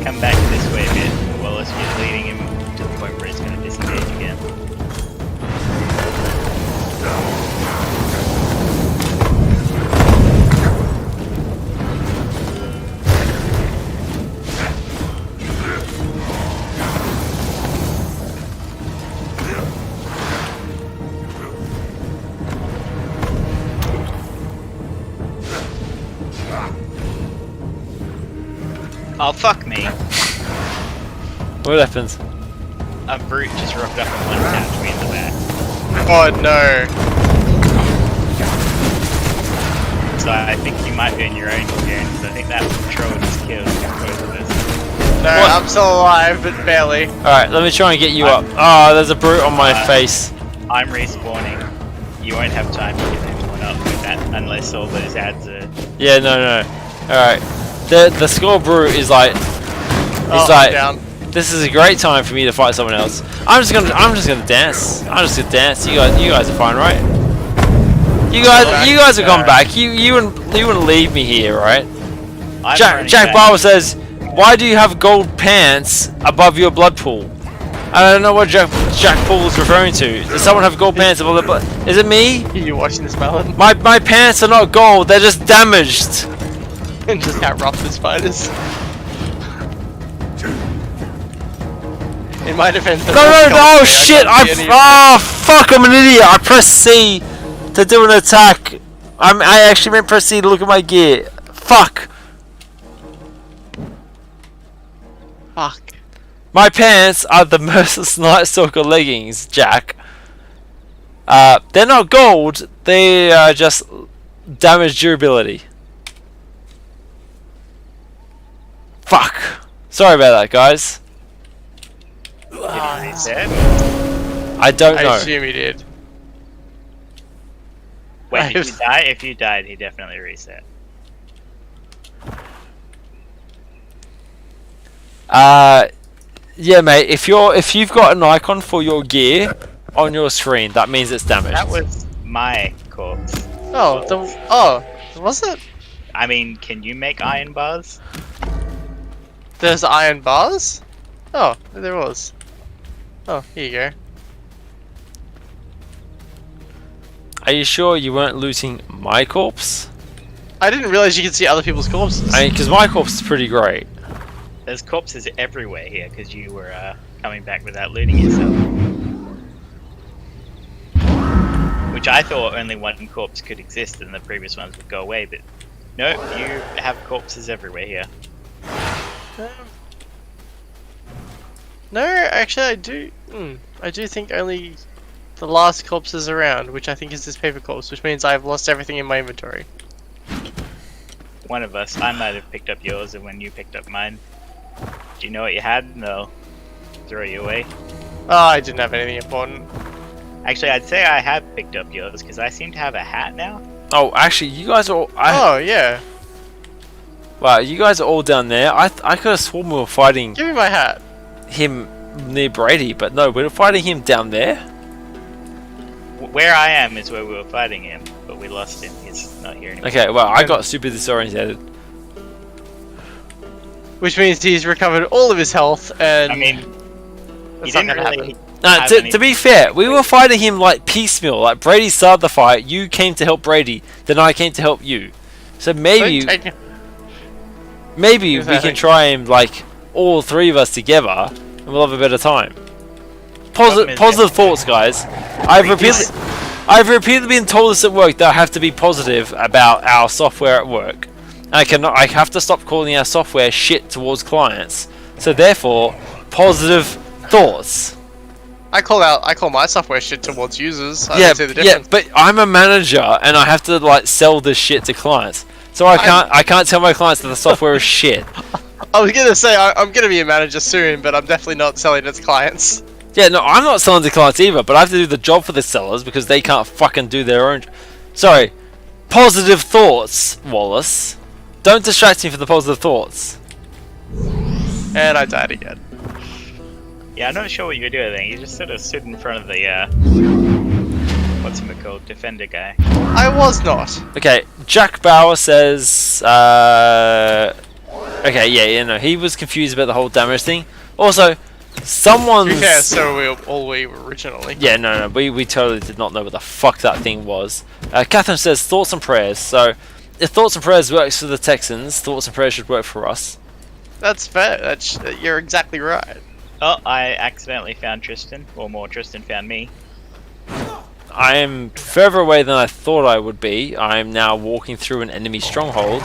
Come back this way a bit. Wallace, you're leading him to the point where he's going to disengage again. Oh, fuck me. What happens? A brute just rocked up and one-tapped me in the back. Oh no. So I think you might be on your own here, because I think that patrol just killed both of us. No, What? I'm still alive, but barely. Alright, let me try and get you up. Oh, there's a brute on my face. I'm respawning. You won't have time to get anyone up with that, unless all those ads are... Yeah, no. Alright. The skull brute is like... He's like... Down. This is a great time for me to fight someone else. I'm just gonna dance. I'm just gonna dance. You guys are fine, right? You guys have gone back. You wouldn't leave me here, right? Jack Barber says, why do you have gold pants above your blood pool? I don't know what Jack Paul is referring to. Does someone have gold pants above their blood? Is it me? You watching this, Malin? My pants are not gold. They're just damaged. And just got rough with spiders. In my defense, No, oh shit! Fuck! I'm an idiot. I pressed C to do an attack. I actually meant press C to look at my gear. Fuck! Fuck. My pants are the Merciless Night Stalker leggings, Jack. They're not gold. They are just damaged durability. Fuck! Sorry about that, guys. He said. I don't know. I assume he did. Wait, did you die? If you died, he definitely reset. Yeah, mate. If you've got an icon for your gear on your screen, that means it's damaged. That was my corpse. Oh, was it? I mean, can you make iron bars? There's iron bars? Oh, there was. Oh, here you go. Are you sure you weren't looting my corpse? I didn't realize you could see other people's corpses. I mean, because my corpse is pretty great. There's corpses everywhere here because you were coming back without looting yourself. Which I thought only one corpse could exist and the previous ones would go away, but no, you have corpses everywhere here. No, actually I do. I do think only the last corpse is around, which I think is this paper corpse, which means I've lost everything in my inventory. One of us, I might have picked up yours, and when you picked up mine, do you know what you had? No. Throw you away. Oh, I didn't have anything important. Actually, I'd say I have picked up yours, because I seem to have a hat now. Oh, actually, you guys are all... Oh, yeah. Wow, you guys are all down there. I could have sworn we were fighting Give me my hat. him near Brady, but no, we're fighting him down there. Where I am is where we were fighting him, but we lost him. He's not here anymore. Okay, well, I got super disoriented. Which means he's recovered all of his health, and I mean, he that's not didn't gonna really happen. No, to be fair, we were fighting him like piecemeal. Like Brady started the fight, you came to help Brady, then I came to help you. So maybe we can try him like all three of us together, and we'll have a better time. Positive thoughts, guys. I've repeatedly been told this at work that I have to be positive about our software at work. I have to stop calling our software shit towards clients. So therefore, positive thoughts. I call my software shit towards users. I don't see the difference. Yeah, but I'm a manager and I have to like sell this shit to clients. So I can't tell my clients that the software is shit. I was gonna say I'm gonna be a manager soon, but I'm definitely not selling it to clients. Yeah, no, I'm not selling to clients either, but I have to do the job for the sellers because they can't fucking do their own. Sorry, positive thoughts, Wallace. Don't distract me for the positive thoughts. And I died again. Yeah, I'm not sure what you were doing there. You just sort of stood in front of the, what's him called? Defender guy. I was not. Okay, Jack Bauer says, okay, yeah, no, he was confused about the whole damage thing. Also, someone's... Yeah, so we were originally. Yeah, no, we totally did not know what the fuck that thing was. Catherine says, thoughts and prayers. So, if thoughts and prayers works for the Texans, thoughts and prayers should work for us. That's fair. You're exactly right. Oh, I accidentally found Tristan, or more, Tristan found me. I am further away than I thought I would be. I am now walking through an enemy stronghold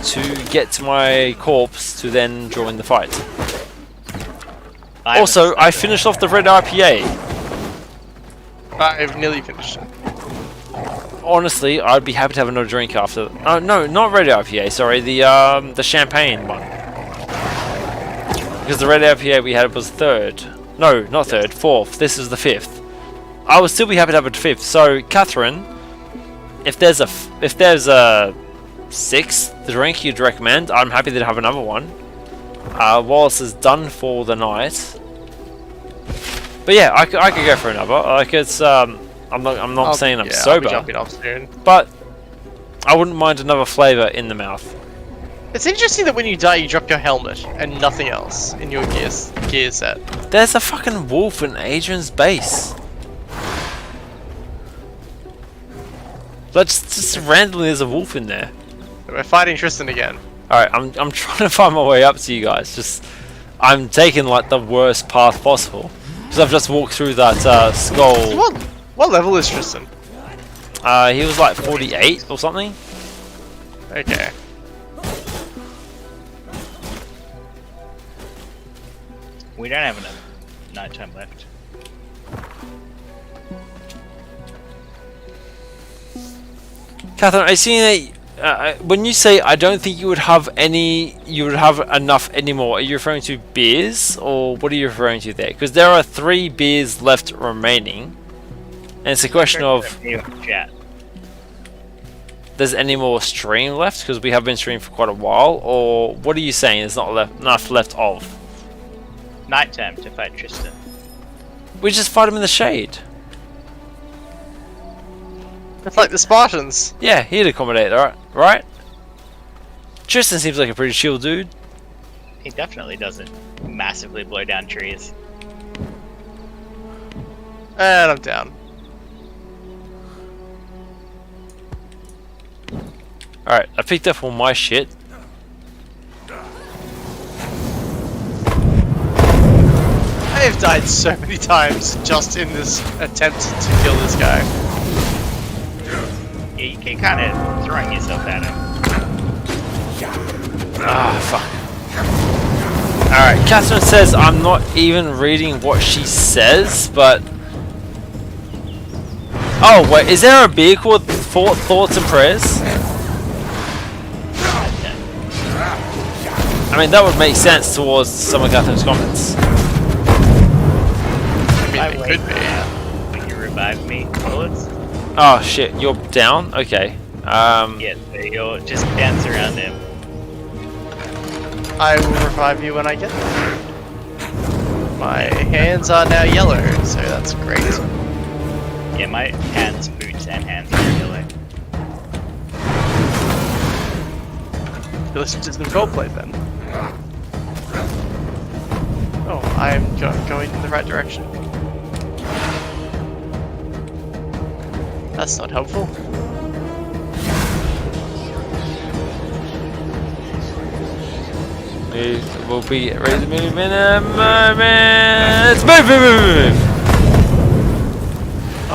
to get to my corpse to then join the fight. Also, I finished off the Red IPA. I've nearly finished it. Honestly, I'd be happy to have another drink after. Oh no, not Red IPA. Sorry, the champagne one. Because the Red IPA we had was third. No, not third, fourth. This is the fifth. I would still be happy to have a fifth. So, Catherine, if there's a sixth drink you'd recommend, I'm happy to have another one. Wallace is done for the night. But yeah, I could go for another. Like it's I'm not saying I'm sober, I'll be jumping off soon. but I wouldn't mind another flavour in the mouth. It's interesting that when you die, you drop your helmet and nothing else in your gear set. There's a fucking wolf in Adrian's base. Like, just randomly there's a wolf in there. We're fighting Tristan again. Alright, I'm trying to find my way up to you guys. Just, I'm taking like the worst path possible. Because I've just walked through that skull. What level is Tristan? He was like 48 or something. Okay. We don't have enough nighttime left. Catherine, I see that when you say I don't think you would have enough anymore, are you referring to beers or what are you referring to there? Because there are 3 beers left remaining, and it's a question of Chat. there's any more stream left because we have been streaming for quite a while, or what are you saying? There's not enough left of. Nighttime to fight Tristan. We just fight him in the shade. It's like the Spartans. Yeah, he'd accommodate, right? Tristan seems like a pretty chill dude. He definitely doesn't massively blow down trees. And I'm down. Alright, I picked up all my shit. I have died so many times just in this attempt to kill this guy. You can kind of throwing yourself at him. Ah, fuck. Alright, Catherine says I'm not even reading what she says, but... Oh, wait, is there a beer called Thoughts and Prayers? I mean, that would make sense towards some of Catherine's comments. I mean, it could be. Will you revive me, bullets? Oh shit, you're down? Okay. Yeah, so you'll just dance around him. I will revive you when I get there. My hands are now yellow, so that's great. Yeah, my hands, boots, and hands are yellow. You listen to some Coldplay then. Oh, I'm going in the right direction. That's not helpful. We'll be ready to move in a moment. Move!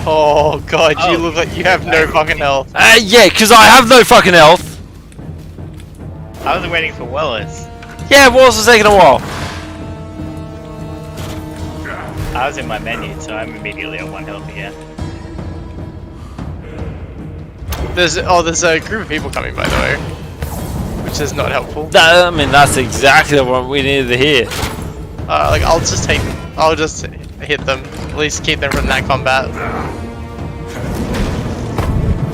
Oh god, you look like you have no fucking health. Yeah, because I have no fucking health. I was waiting for Wallace. Yeah, Wallace was taking a while. I was in my menu, so I'm immediately at 1 health again. There's a group of people coming, by the way, which is not helpful. I mean, that's exactly what we needed to hear. Like I'll just hit them. At least keep them from that combat.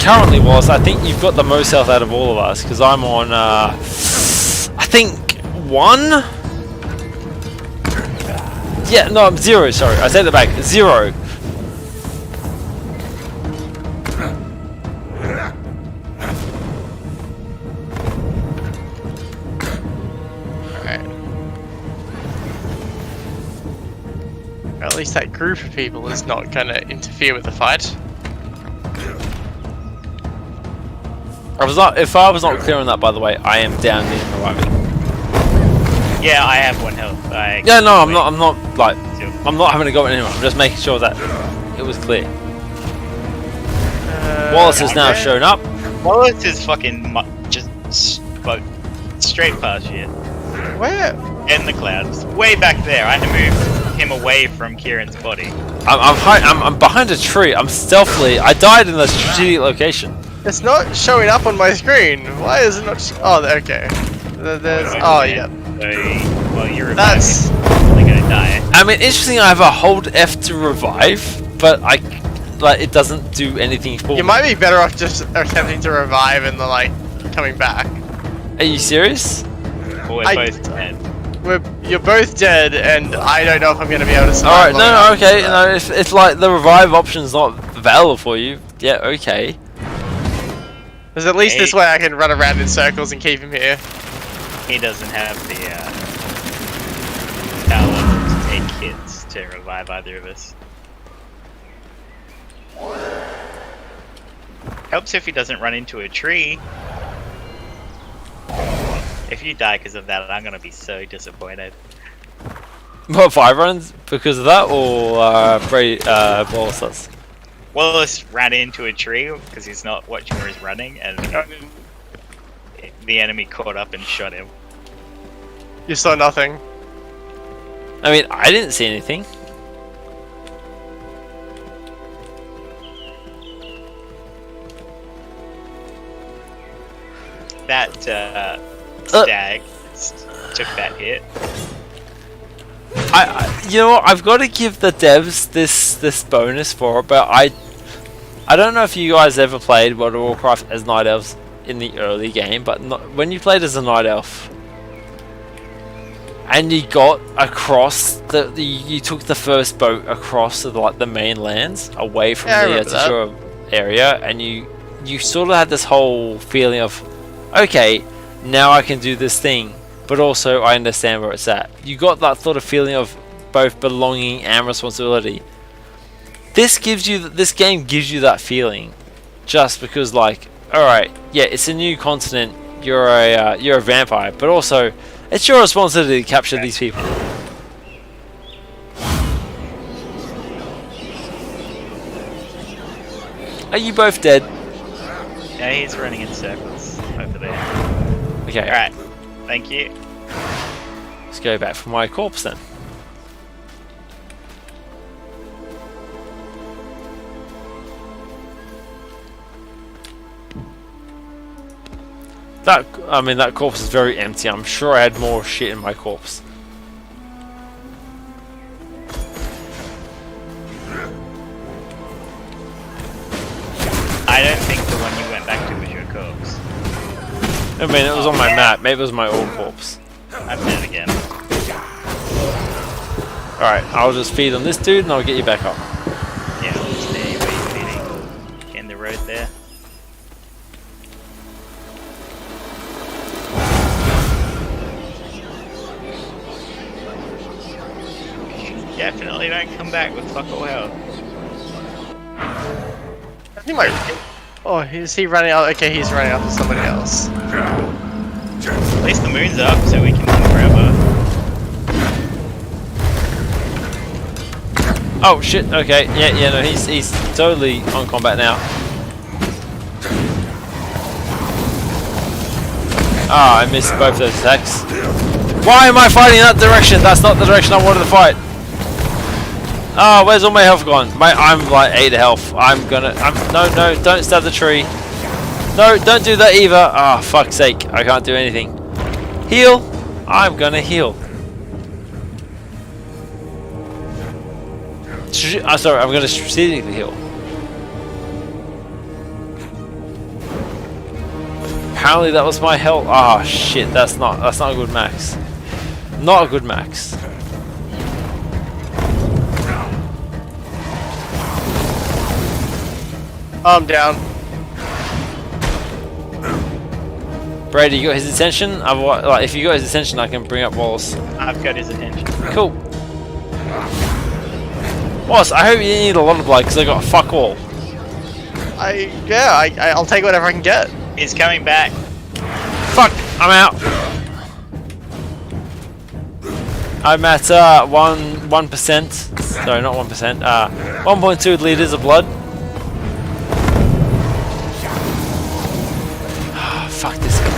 Currently, Wallace, I think you've got the most health out of all of us because I'm on, I think 1. Yeah, no, I'm 0. Sorry, I take that back. 0. At least that group of people is not gonna interfere with the fight. If I was not clear on that, by the way, I am down in reviving. Yeah, I have 1 health. Yeah, no, I'm not having to go at anyone. I'm just making sure that it was clear. Wallace has now shown up. Wallace is fucking just straight past you. Where? In the clouds. Way back there. I had to move him away from Kieran's body. I'm behind a tree. I'm stealthily. I died in the strategic location. It's not showing up on my screen. Why is it not? Oh, okay. There's. Oh, yeah. So, well, you're That's. probably gonna die. I mean, interestingly, I have a hold F to revive, but it doesn't do anything for me. You might be better off just attempting to revive and then like coming back. Are you serious? Well, we're both dead. You're both dead, and I don't know if I'm gonna be able to Alright, survive. no, okay. No, if like the revive option's not available for you, yeah, okay. Because at least this way I can run around in circles and keep him here. He doesn't have the power level to take hits to revive either of us. Helps if he doesn't run into a tree. If you die because of that, I'm gonna be so disappointed. What, 5 runs because of that, or Wallace does? Wallace ran into a tree because he's not watching where he's running, and the enemy caught up and shot him. You saw nothing. I mean, I didn't see anything. That stag took that hit. You know what? I've got to give the devs this bonus for it, but I don't know if you guys ever played World of Warcraft as Night Elves in the early game, but when you played as a Night Elf and you got across you took the first boat across to like the mainlands away from the Tashura area, and you sort of had this whole feeling of, okay, now I can do this thing, but also I understand where it's at. You got that sort of feeling of both belonging and responsibility. This game gives you that feeling, just because, like, all right, yeah, it's a new continent. You're a vampire, but also it's your responsibility to capture these people. Are you both dead? Yeah, he's running in circles over there. Okay. Alright, thank you. Let's go back for my corpse then. That corpse is very empty. I'm sure I had more shit in my corpse. I don't think the one you went back to was your corpse. I mean, it was on my map. Maybe it was my old corpse. I'm dead again. Alright, I'll just feed on this dude and I'll get you back up. Yeah, I'll just stay where you're feeding. In the road there. Definitely don't come back with fuck all health. I think my. Oh, is he running out? Okay, he's running after somebody else. At least the moon's up, so we can run forever. Oh shit, okay, yeah, no, he's totally on combat now. Ah, I missed both those attacks. Why am I fighting that direction? That's not the direction I wanted to fight. Oh, where's all my health gone? I'm like 8 health. No, don't stab the tree. No, don't do that either. Ah, fuck's sake, I can't do anything. Heal. I'm gonna heal. Sorry, I'm gonna strategically heal. Apparently that was my health. Ah, shit, that's not a good max. Not a good max. I'm down. Brady, you got his attention? Like, if you got his attention, I can bring up Wallace. I've got his attention. Cool. Wallace, I hope you didn't need a lot of blood because I got fuck all. I'll take whatever I can get. He's coming back. Fuck, I'm out. I'm at 1%. Sorry, not 1%. 1.2 liters of blood. Fuck this guy.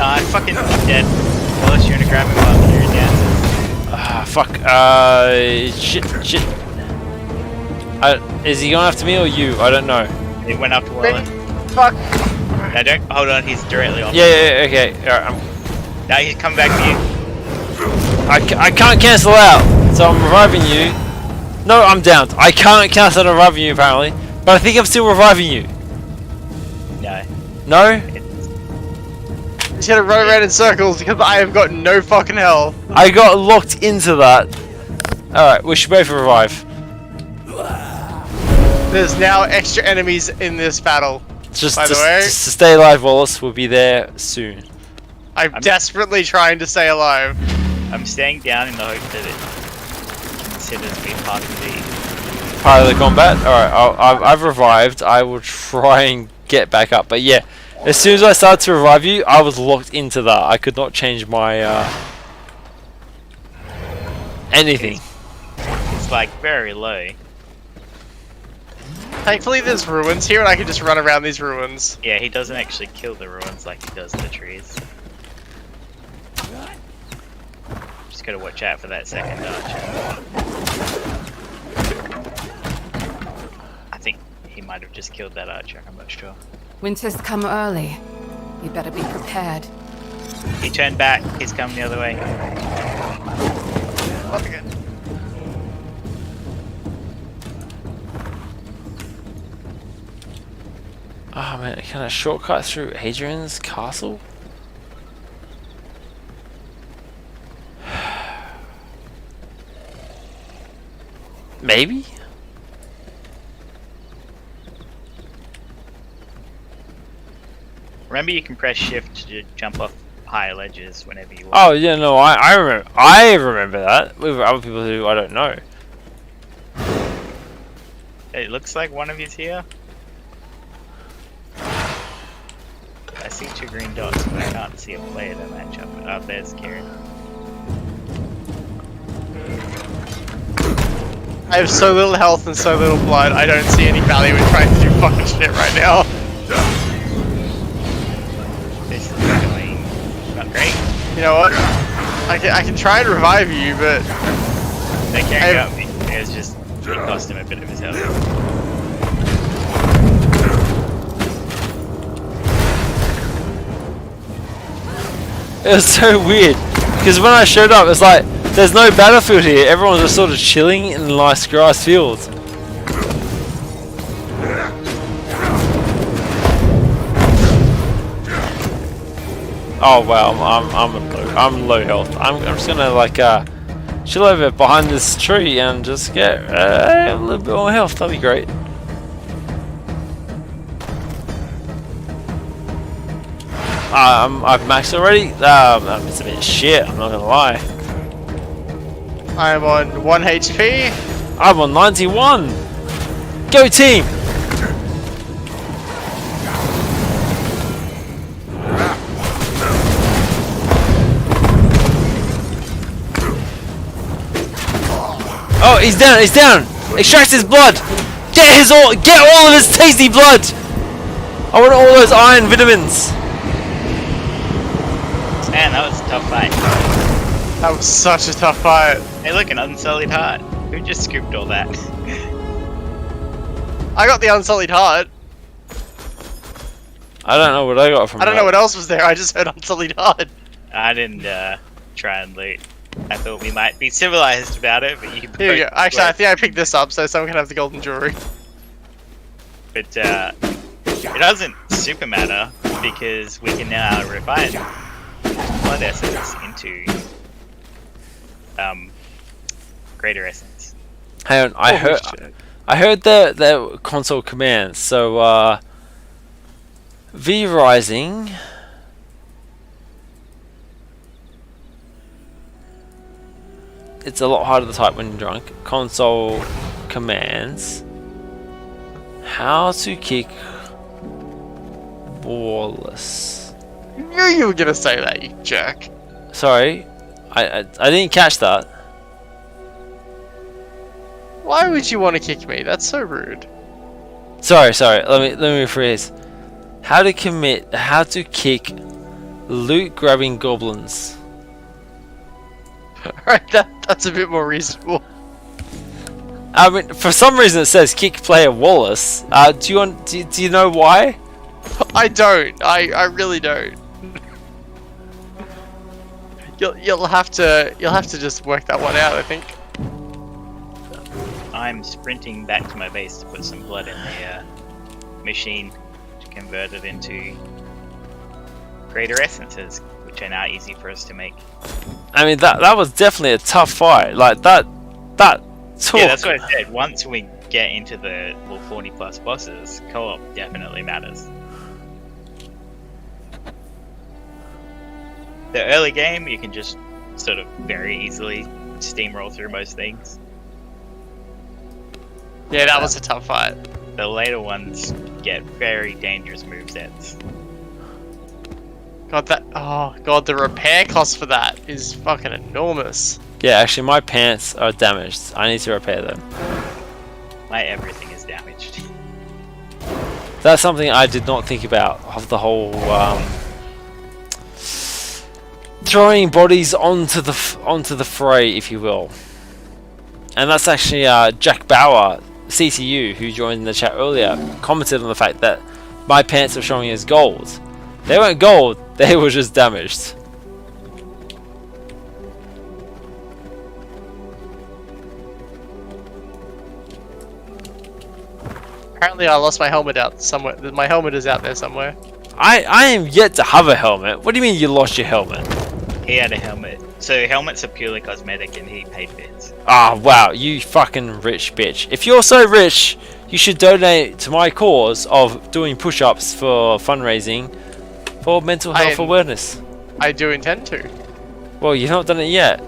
I'm fucking dead. Wallace, you're gonna grab him while you're dancing. Ah, fuck. Shit. Is he going after me or you? I don't know. He went after Wallace. Fuck. No, don't. Hold on, he's directly on. Yeah, okay. Alright, Now he's coming back to you. I can't cancel out, so I'm reviving you. No, I'm down. I can't cancel out reviving you apparently, but I think I'm still reviving you. No. No? He's gonna run around in circles because I have got no fucking health. I got locked into that. Alright, we should both revive. There's now extra enemies in this battle. Just by the way, just to stay alive, Wallace will be there soon. I'm desperately trying to stay alive. I'm staying down in the hope that it considers me part of the combat. Alright, I've revived. I will try and get back up. But yeah, as soon as I started to revive you, I was locked into that. I could not change my anything. It's like very low. Thankfully there's ruins here and I can just run around these ruins. Yeah, he doesn't actually kill the ruins like he does the trees. Just gotta watch out for that second archer. I think he might have just killed that archer, I'm not sure. Winter's come early. You better be prepared. He turned back, he's coming the other way. Up again. Oh man, can I shortcut through Adrian's castle? Maybe? Remember you can press shift to jump off higher ledges whenever you want. Oh yeah, no, I remember that. With other people who I don't know. It looks like one of you's here. I see 2 green dots, but I can't see a player to match up. Oh, there's Kieran. I have so little health and so little blood, I don't see any value in trying to do fucking shit right now. This is going not great. You know what? I can try and revive you, but... They can't help me. It's just, it cost him a bit of his health. It was so weird because when I showed up, it's like there's no battlefield here. Everyone's just sort of chilling in nice grass fields. Oh wow, I'm low health. I'm just gonna like chill over behind this tree and just get a little bit more health. That'd be great. I've maxed already. It's a bit of shit. I'm not gonna lie. I'm on 1 HP. I'm on 91. Go team! Oh, he's down. He's down. Extract his blood. Get all of his tasty blood. I want all those iron vitamins. Man, that was a tough fight. That was such a tough fight. Hey look, an unsullied heart. Who just scooped all that? I got the unsullied heart. I don't know what I got from I don't know what else was there, I just heard unsullied heart. I didn't try and loot. I thought we might be civilized about it, but you Here you go. Actually, I think I picked this up so someone can have the golden jewelry. But it doesn't super matter because we can now refine blood essence into greater essence. Hang on, I heard the console commands. So V Rising. It's a lot harder to type when you're drunk. Console commands. How to kick Wallace. I knew you were gonna say that, you jerk. Sorry, I didn't catch that. Why would you want to kick me? That's so rude. Sorry. Let me rephrase. How to kick loot grabbing goblins. Alright, that's a bit more reasonable. I mean, for some reason it says kick player Wallace. Do you know why? I don't. I really don't. You'll have to just work that one out, I think. I'm sprinting back to my base to put some blood in the machine to convert it into greater essences, which are now easy for us to make. I mean, that was definitely a tough fight. Like that took. Yeah, that's what I said. Once we get into the 40 plus bosses, co-op definitely matters. The early game, you can just sort of very easily steamroll through most things. Yeah, that was a tough fight. The later ones get very dangerous movesets. God, the repair cost for that is fucking enormous. Yeah, actually, my pants are damaged. I need to repair them. My everything is damaged. That's something I did not think about, of the whole throwing bodies onto the fray, if you will. And that's actually Jack Bauer, CCU, who joined in the chat earlier, commented on the fact that my pants are showing as gold. They weren't gold, they were just damaged. Apparently I lost my helmet out somewhere. My helmet is out there somewhere. I am yet to have a helmet. What do you mean you lost your helmet? He had a helmet. So helmets are purely cosmetic and he paid bits. Ah, wow, you fucking rich bitch. If you're so rich, you should donate to my cause of doing push-ups for fundraising for mental health awareness. I do intend to. Well, you've not done it yet.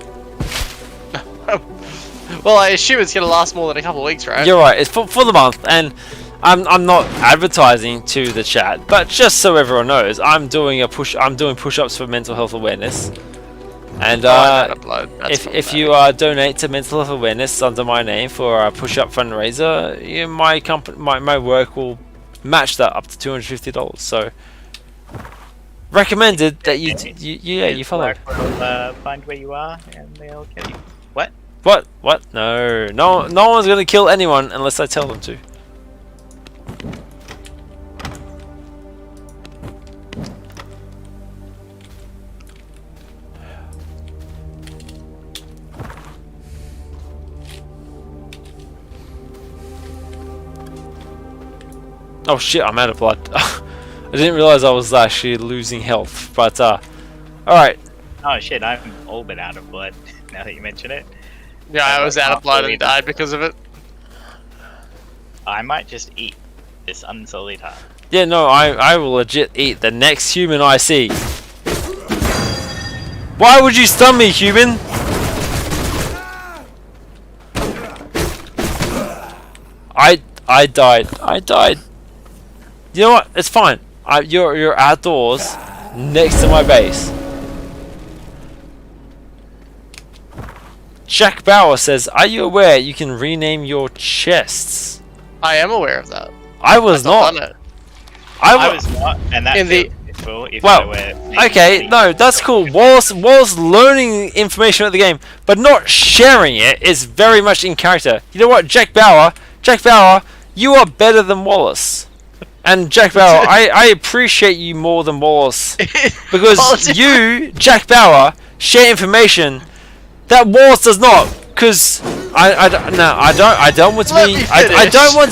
Well, I assume it's gonna last more than a couple of weeks, right? You're right, it's for the month, and I'm not advertising to the chat, but just so everyone knows, I'm doing push-ups for mental health awareness. And if you donate to mental health awareness under my name for a push-up fundraiser, my work will match that up to $250. So recommended that you follow. Will find where you are and they'll kill you. What? What? No one's gonna kill anyone unless I tell them to. Oh shit, I'm out of blood. I didn't realize I was actually losing health, but alright. Oh shit, I'm all but out of blood now that you mention it. Yeah, I was out of blood and died because of it. I might just eat this unsullied heart. Yeah, no, I will legit eat the next human I see. Why would you stun me, human? I died. You know what? It's fine. You're outdoors, next to my base. Jack Bauer says, "Are you aware you can rename your chests?" I am aware of that. I was not. I was not, and that's okay, no, that's cool. Wallace learning information about the game, but not sharing it is very much in character. You know what, Jack Bauer, you are better than Wallace. And Jack Bauer, I appreciate you more than Wallace because you, Jack Bauer, share information that Wallace does not. Because I don't want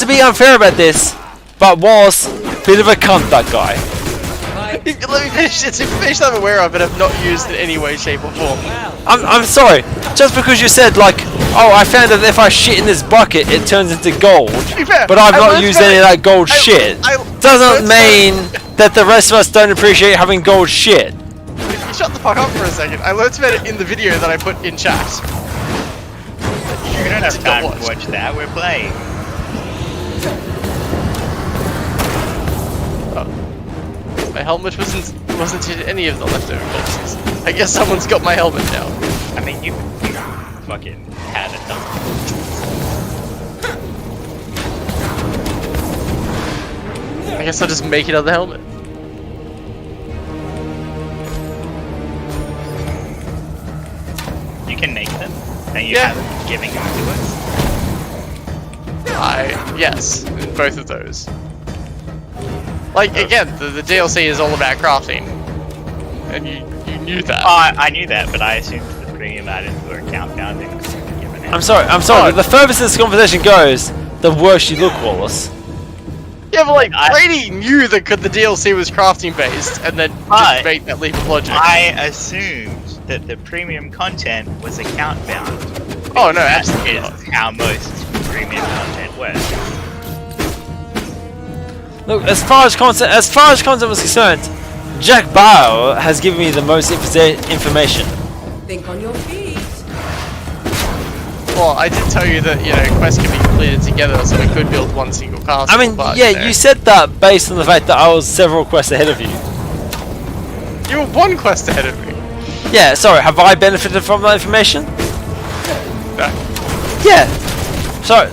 to be unfair about this, but Wallace, bit of a cunt, that guy. Let me finish. It's information I'm aware of, but I've not used in any way, shape, or form. I'm sorry. Just because you said like, oh, I found that if I shit in this bucket, it turns into gold, but I've not used any of that gold shit, doesn't mean that the rest of us don't appreciate having gold shit. You shut the fuck up for a second. I learned about it in the video that I put in chat. You don't have time to watch that. We're playing. My helmet wasn't in any of the leftover boxes. I guess someone's got my helmet now. I mean, you fucking had it done. I guess I'll just make another helmet. You can make them, and you have giving them to us. Yes, both of those. Like, again, the DLC is all about crafting. And you knew that. I knew that, but I assumed the premium items were countdown. I'm sorry, the furthest this conversation goes, the worse you look, Wallace. Yeah, but like, Brady knew that the DLC was crafting based, and then didn't make that leap of logic. I assumed that the premium content was account bound. Oh no, absolutely not. How most premium content work. Look, as far as content was concerned, Jack Bauer has given me the most information. Think on your feet. Well, I did tell you that, you know, quests can be completed together, so we could build one single castle. I mean, but, yeah, you know, you said that based on the fact that I was several quests ahead of you. you were one quest ahead of me. Yeah, sorry, have I benefited from that information? No. Yeah. Sorry,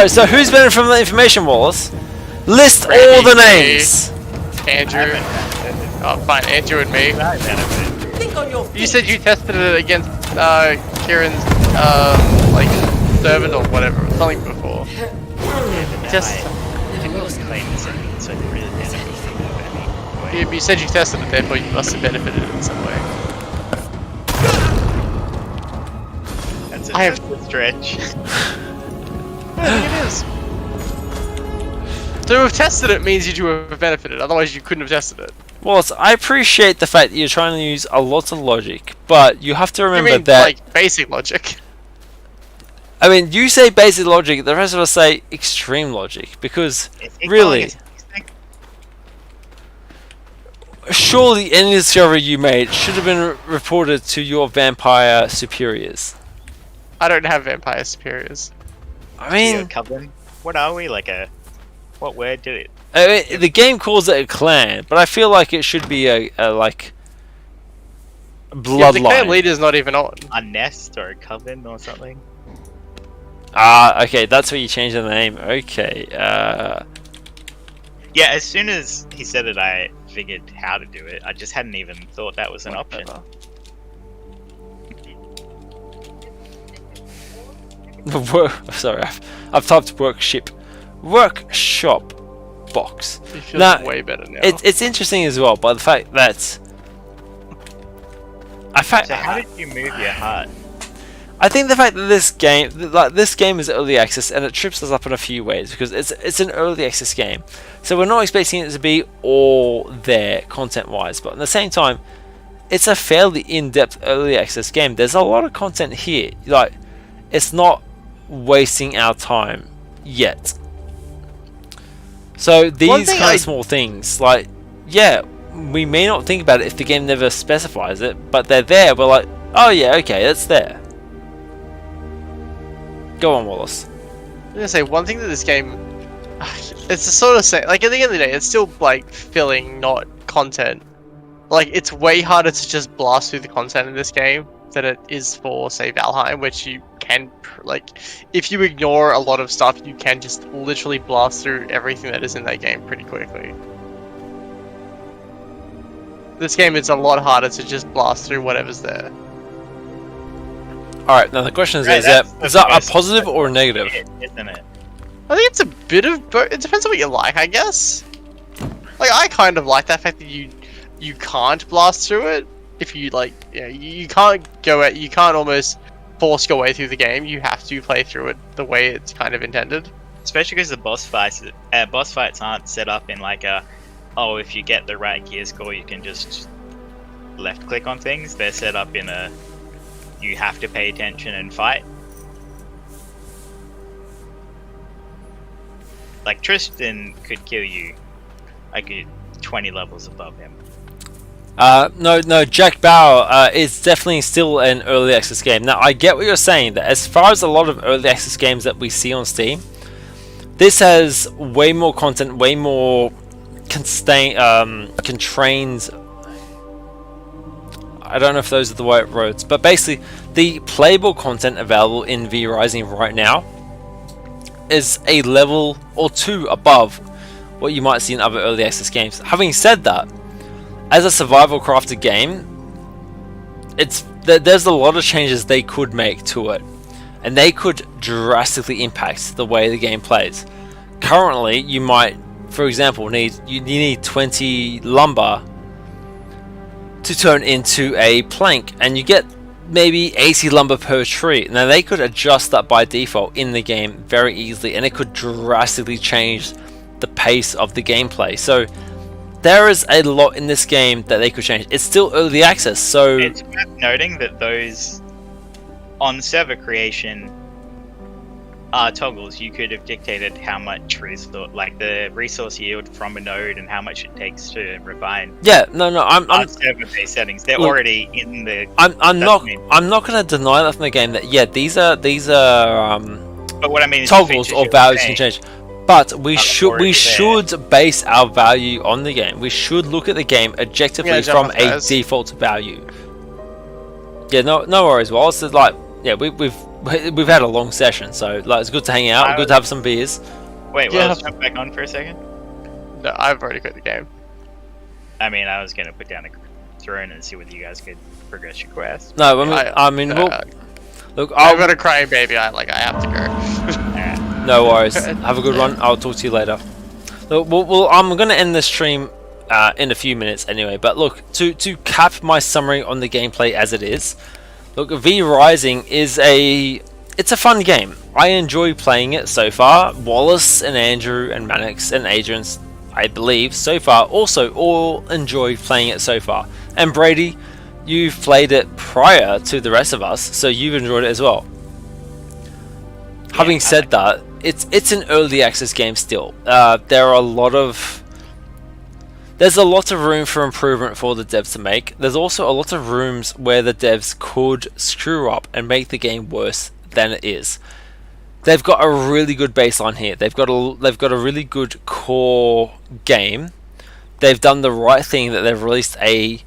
so who's benefited from that information, Wallace? List all the names! Andrew. Oh, fine, Andrew and me. I benefit. Think on your feet. You said you tested it against Kieran's like servant or whatever, something before. Just I think I was claiming something, so I didn't really benefit from it anyway. you said you tested it, therefore you must have benefited in some way. That's I have- a stretch. I think it is. To have tested it means you to have benefited, otherwise you couldn't have tested it. Wallace, I appreciate the fact that you're trying to use a lot of logic, but you have to You remember mean, that... like, basic logic? I mean, you say basic logic, the rest of us say extreme logic, because really, surely any discovery you made should have been reported to your vampire superiors. I don't have vampire superiors. I mean, Coven? What are we? Like a... What word did it? the game calls it a clan, but I feel like it should be a like Yeah, the clan bloodline. leader's not even on. A nest or a coven or something? Ah, okay, that's where you change the name. Okay, Yeah, as soon as he said it, I figured how to do it. I just hadn't even thought that was an option. sorry, I've typed workshop box. It feels Now, way better now. It's interesting as well by the fact that So how did you move your heart? I think the fact that this game is early access and it trips us up in a few ways because it's an early access game, so we're not expecting it to be all there content wise, but at the same time it's a fairly in-depth early access game. There's a lot of content here, like it's not wasting our time yet. So these kind of small things, like, yeah, we may not think about it if the game never specifies it, but they're there. We're like, oh yeah, okay, that's there. Go on, Wallace. I'm gonna say one thing that this game, it's the sort of say, like at the end of the day, it's still like filling, not content. Like it's way harder to just blast through the content in this game than it is for, say, Valheim, which you can, like, if you ignore a lot of stuff, you can just literally blast through everything that is in that game pretty quickly. This game, it's a lot harder to just blast through whatever's there. Alright, now the question is, Right, is that that's a the positive or a negative? Isn't it? I think it's a bit of both. It depends on what you like, I guess. Like, I kind of like that fact that you can't blast through it. If you, like, you know, you can't go at, you can't almost force your way through the game. You have to play through it the way it's kind of intended. Especially because the boss fights aren't set up in like a, oh, if you get the right gear score, you can just left click on things. They're set up in a, you have to pay attention and fight. Like Tristan could kill you, like 20 levels above him. No, Jack Bauer is definitely still an early access game. Now, I get what you're saying, that as far as a lot of early access games that we see on Steam, this has way more content, way more constrained, I don't know if those are the right words, but basically, the playable content available in V Rising right now is a level or two above what you might see in other early access games. Having said that, as a survival crafted game, there's a lot of changes they could make to it, and they could drastically impact the way the game plays. Currently, you might, for example, need 20 lumber to turn into a plank, and you get maybe 80 lumber per tree. Now they could adjust that by default in the game very easily, and it could drastically change the pace of the gameplay. So there is a lot in this game that they could change. It's still early access, so It's worth noting that those on server creation, toggles, you could have dictated how much like the resource yield from a node and how much it takes to refine. Yeah, no, I'm server-based settings. They're look, already in the. I'm not going to deny that from the game that these are But what I mean is toggles or values can change. But we should base our value on the game. We should look at the game objectively from a default value. Yeah, no worries, Wallace. It's like, yeah, we've had a long session, so like it's good to hang out, good to have some beers. Wait, well, let's jump back on for a second. No, I've already quit the game. I mean, I was gonna put down a throne and see whether you guys could progress your quest. No, I mean, look, I've got a crying baby. I have to go. No worries. Have a good one. I'll talk to you later. Look, well, I'm gonna end this stream in a few minutes anyway. But look, to cap my summary on the gameplay as it is. Look, V Rising is it's a fun game. I enjoy playing it so far. Wallace and Andrew and Mannix and Adrian, I believe, so far also all enjoyed playing it so far. And Brady, you've played it prior to the rest of us, so you've enjoyed it as well. Having said that, it's an early access game still. There's a lot of room for improvement for the devs to make. There's also a lot of rooms where the devs could screw up and make the game worse than it is. They've got a really good baseline here. They've got a really good core game. They've done the right thing that they've released a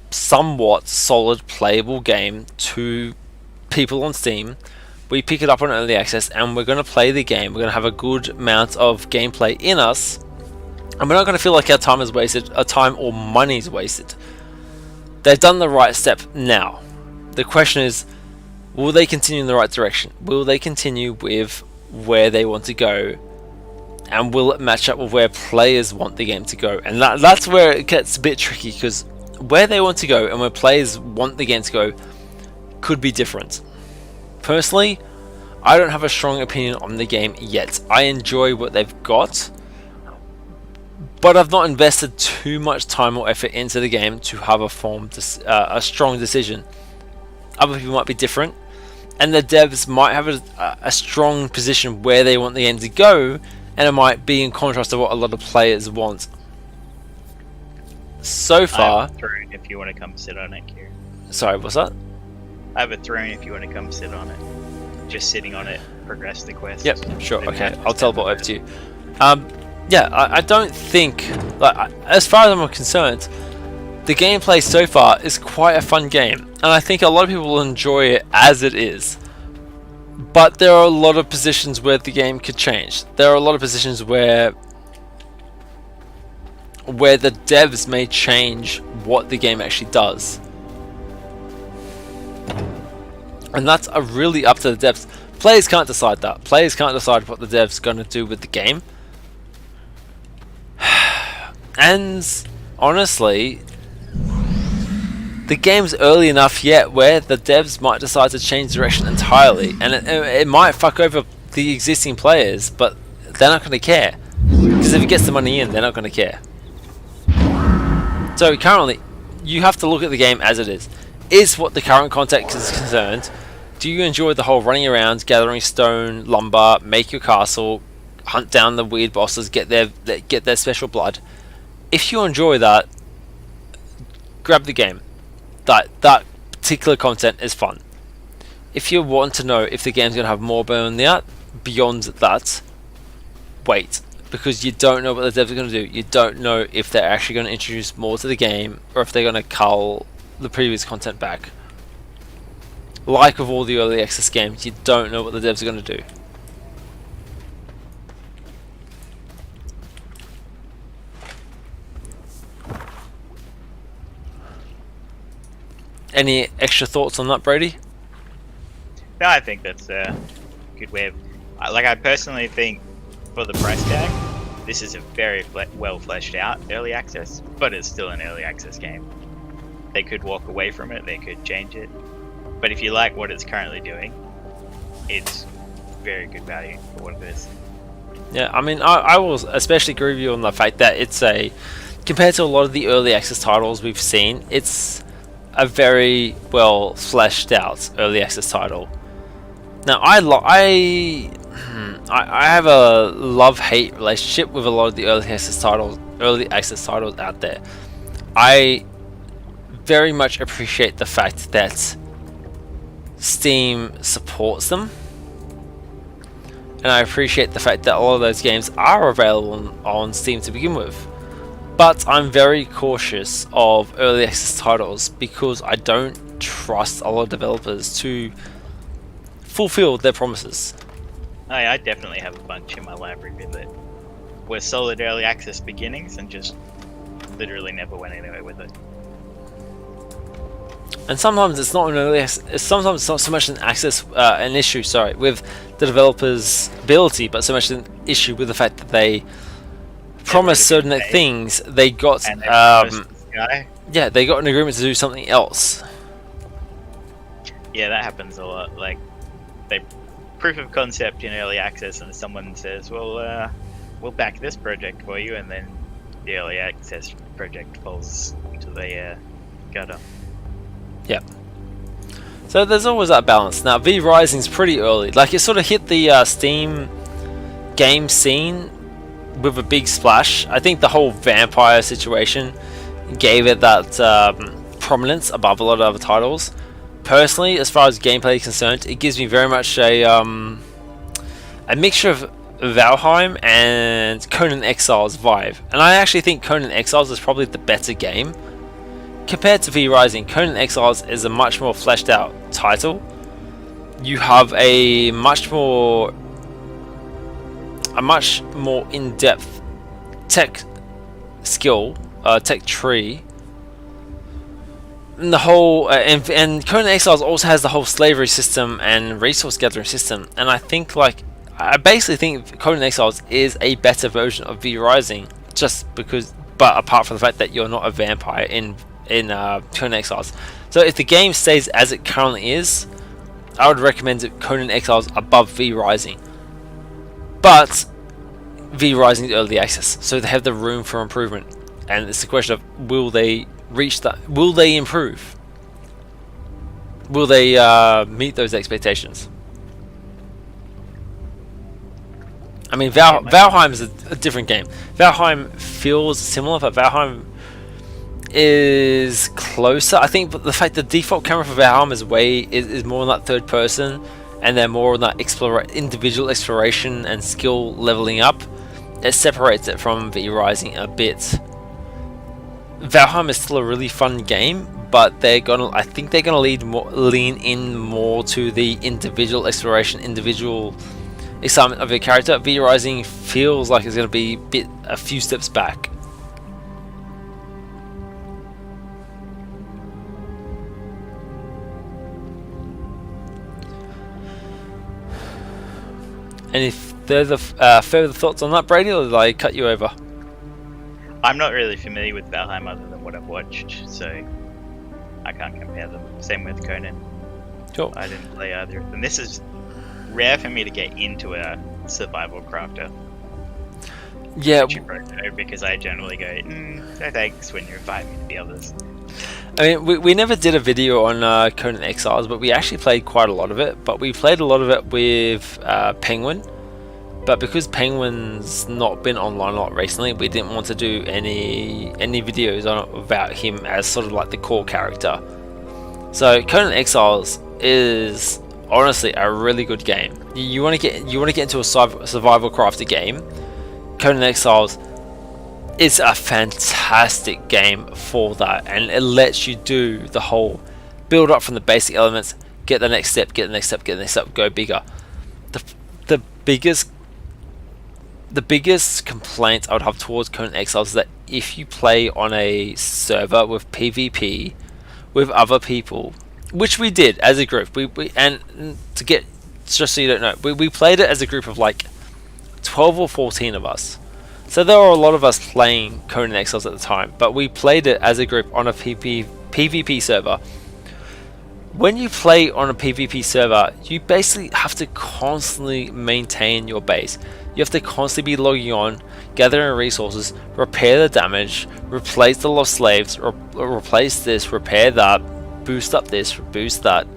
somewhat solid playable game to people on Steam. We pick it up on early access and we're going to play the game. We're going to have a good amount of gameplay in us. And we're not going to feel like our time is wasted, our time or money is wasted. They've done the right step now. The question is, will they continue in the right direction? Will they continue with where they want to go? And will it match up with where players want the game to go? And that's where it gets a bit tricky, because where they want to go and where players want the game to go could be different. Personally, I don't have a strong opinion on the game yet. I enjoy what they've got, but I've not invested too much time or effort into the game to have a strong decision. Other people might be different, and the devs might have a strong position where they want the game to go, and it might be in contrast to what a lot of players want. So far, I have a throne if you want to come sit on it, Kieran. Sorry, what's that? I have a throne if you want to come sit on it. Just sitting on it, progress the quest. Yep, sure, okay, I'll teleport over to you. Yeah, I don't think, like, as far as I'm concerned, the gameplay so far is quite a fun game, and I think a lot of people will enjoy it as it is. But there are a lot of positions where the game could change. There are a lot of positions where the devs may change what the game actually does. And that's really up to the devs. Players can't decide that. Players can't decide what the devs are going to do with the game. And honestly, the game's early enough yet where the devs might decide to change direction entirely, and it might fuck over the existing players, but they're not going to care, because if it gets the money in, they're not going to care. So currently, you have to look at the game as it is. Is what the current context is concerned, do you enjoy the whole running around, gathering stone, lumber, make your castle, hunt down the weird bosses, get their special blood? If you enjoy that, grab the game. That particular content is fun. If you want to know if the game's going to have more beyond that, wait, because you don't know what the devs are going to do. You don't know if they're actually going to introduce more to the game, or if they're going to cull the previous content back. Like with all the early access games, you don't know what the devs are going to do. Any extra thoughts on that, Brady? No, I think that's a good way of... I personally think, for the price tag, this is a very well fleshed out early access, but it's still an early access game. They could walk away from it, they could change it, but if you like what it's currently doing, it's very good value for what it is. Yeah, I mean, I will especially agree with you on the fact that it's compared to a lot of the early access titles we've seen, it's a very well fleshed out early access title. Now, I I have a love-hate relationship with a lot of the early access titles out there. I very much appreciate the fact that Steam supports them, and I appreciate the fact that a lot of those games are available on Steam to begin with. But I'm very cautious of early access titles because I don't trust a lot of developers to fulfill their promises. I definitely have a bunch in my library that were solid early access beginnings and just literally never went anywhere with it. And sometimes it's not an early sometimes it's not so much an issue, with the developer's ability, but so much an issue with the fact that they promised certain things. They got they got an agreement to do something else. Yeah, that happens a lot. Like, they proof of concept in early access, and someone says, "Well, we'll back this project for you," and then the early access project falls into the gutter. Yeah. So there's always that balance. Now, V Rising's pretty early. Like, it sort of hit the Steam game scene with a big splash. I think the whole vampire situation gave it that prominence above a lot of other titles. Personally, as far as gameplay is concerned, it gives me very much a mixture of Valheim and Conan Exiles vibe. And I actually think Conan Exiles is probably the better game. Compared to V Rising, Conan Exiles is a much more fleshed out title. You have a much more in-depth tech skill, tech tree. And the whole and Conan Exiles also has the whole slavery system and resource gathering system. And I basically think Conan Exiles is a better version of V Rising, but apart from the fact that you're not a vampire in Conan Exiles. So if the game stays as it currently is, I would recommend Conan Exiles above V Rising. But V Rising is early access, so they have the room for improvement, and it's a question of will they reach that? Will they improve? Will they meet those expectations? I mean, Valheim is a different game. Valheim feels similar, but Valheim is closer. I think the fact the default camera for Valheim is more on that third person, and they're more on that individual exploration and skill leveling up. It separates it from V Rising a bit. Valheim is still a really fun game, but I think they're gonna lean in more to the individual exploration, individual excitement of your character. V Rising feels like it's gonna be a few steps back. Any further thoughts on that, Brady, or did I cut you over? I'm not really familiar with Valheim other than what I've watched, so I can't compare them. Same with Conan. Sure. I didn't play either of them. This is rare for me to get into a survival crafter. Yeah. Because I generally go, no thanks when you invite me to the others. I mean, we never did a video on Conan Exiles, but we actually played quite a lot of it. But we played a lot of it with Penguin. But because Penguin's not been online a lot recently, we didn't want to do any videos about him as sort of like the core character. So Conan Exiles is honestly a really good game. You want to get into a survival crafter game. Conan Exiles is a fantastic game for that, and it lets you do the whole build up from the basic elements, get the next step, go bigger. The biggest complaint I would have towards Conan Exiles is that if you play on a server with PvP with other people, which we did as a group, just so you don't know, we played it as a group of like 12 or 14 of us. So there were a lot of us playing Conan Exiles at the time, but we played it as a group on a PvP server. When you play on a PvP server, you basically have to constantly maintain your base. You have to constantly be logging on, gathering resources, repair the damage, replace the lost slaves, replace this, repair that, boost up this, boost that.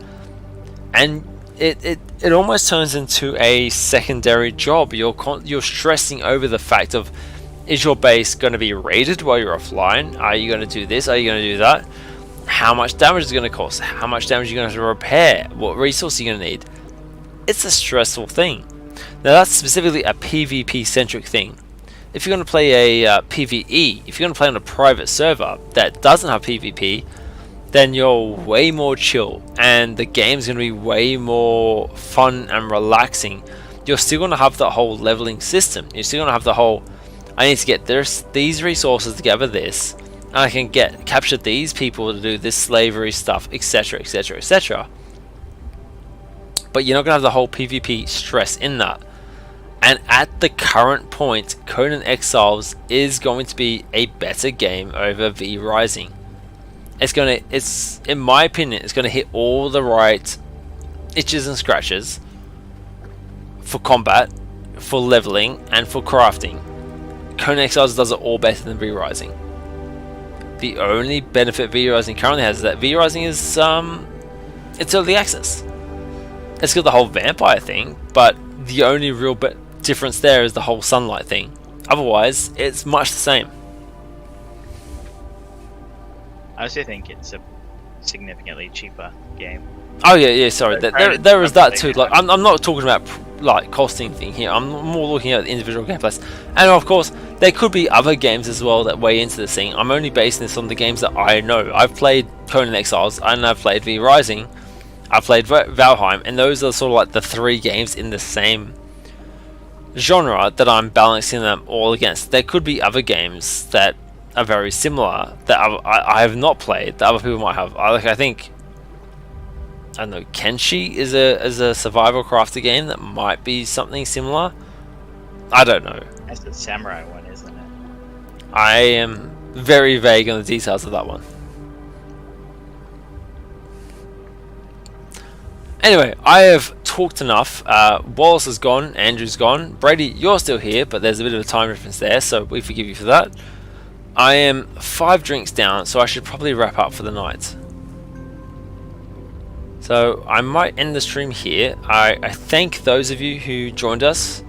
And it almost turns into a secondary job. You're stressing over the fact of, is your base going to be raided while you're offline? Are you going to do this? Are you going to do that? How much damage is it going to cost? How much damage are you going to have to repair? What resources are you going to need? It's a stressful thing. Now that's specifically a PvP centric thing. If you're going to play a PvE, if you're going to play on a private server that doesn't have PvP, then you're way more chill and the game's going to be way more fun and relaxing. You're still going to have the whole leveling system. You're still going to have the whole, I need to get these resources to gather this, and I can capture these people to do this slavery stuff, etc, etc, etc. But you're not going to have the whole PvP stress in that. And at the current point, Conan Exiles is going to be a better game over V Rising. It's in my opinion, it's gonna hit all the right itches and scratches for combat, for leveling, and for crafting. Conan Exiles does it all better than V Rising. The only benefit V Rising currently has is that V Rising is it's early access. It's got the whole vampire thing, but the only real difference there is the whole sunlight thing. Otherwise, it's much the same. I also think it's a significantly cheaper game. Oh yeah, sorry. There is that too. Like, I'm not talking about like costing thing here. I'm more looking at the individual gameplays. And of course, there could be other games as well that weigh into the scene. I'm only basing this on the games that I know. I've played Conan Exiles and I've played V Rising. I've played Valheim, and those are sort of like the 3 games in the same genre that I'm balancing them all against. There could be other games that are very similar that I have not played that other people might have. I think, I don't know, Kenshi is a survival crafter game that might be something similar. I don't know. That's the samurai one, isn't it? I am very vague on the details of that one. Anyway, I have talked enough. Wallace is gone, Andrew's gone. Brady, you're still here, but there's a bit of a time difference there, so we forgive you for that. I am 5 drinks down, so I should probably wrap up for the night. So I might end the stream here. I thank those of you who joined us.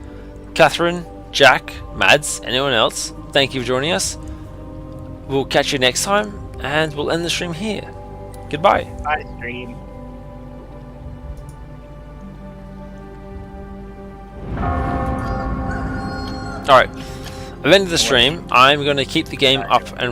Catherine, Jack, Mads, anyone else, thank you for joining us. We'll catch you next time, and we'll end the stream here. Goodbye. Bye, stream. Alright, I've ended the stream. I'm going to keep the game up and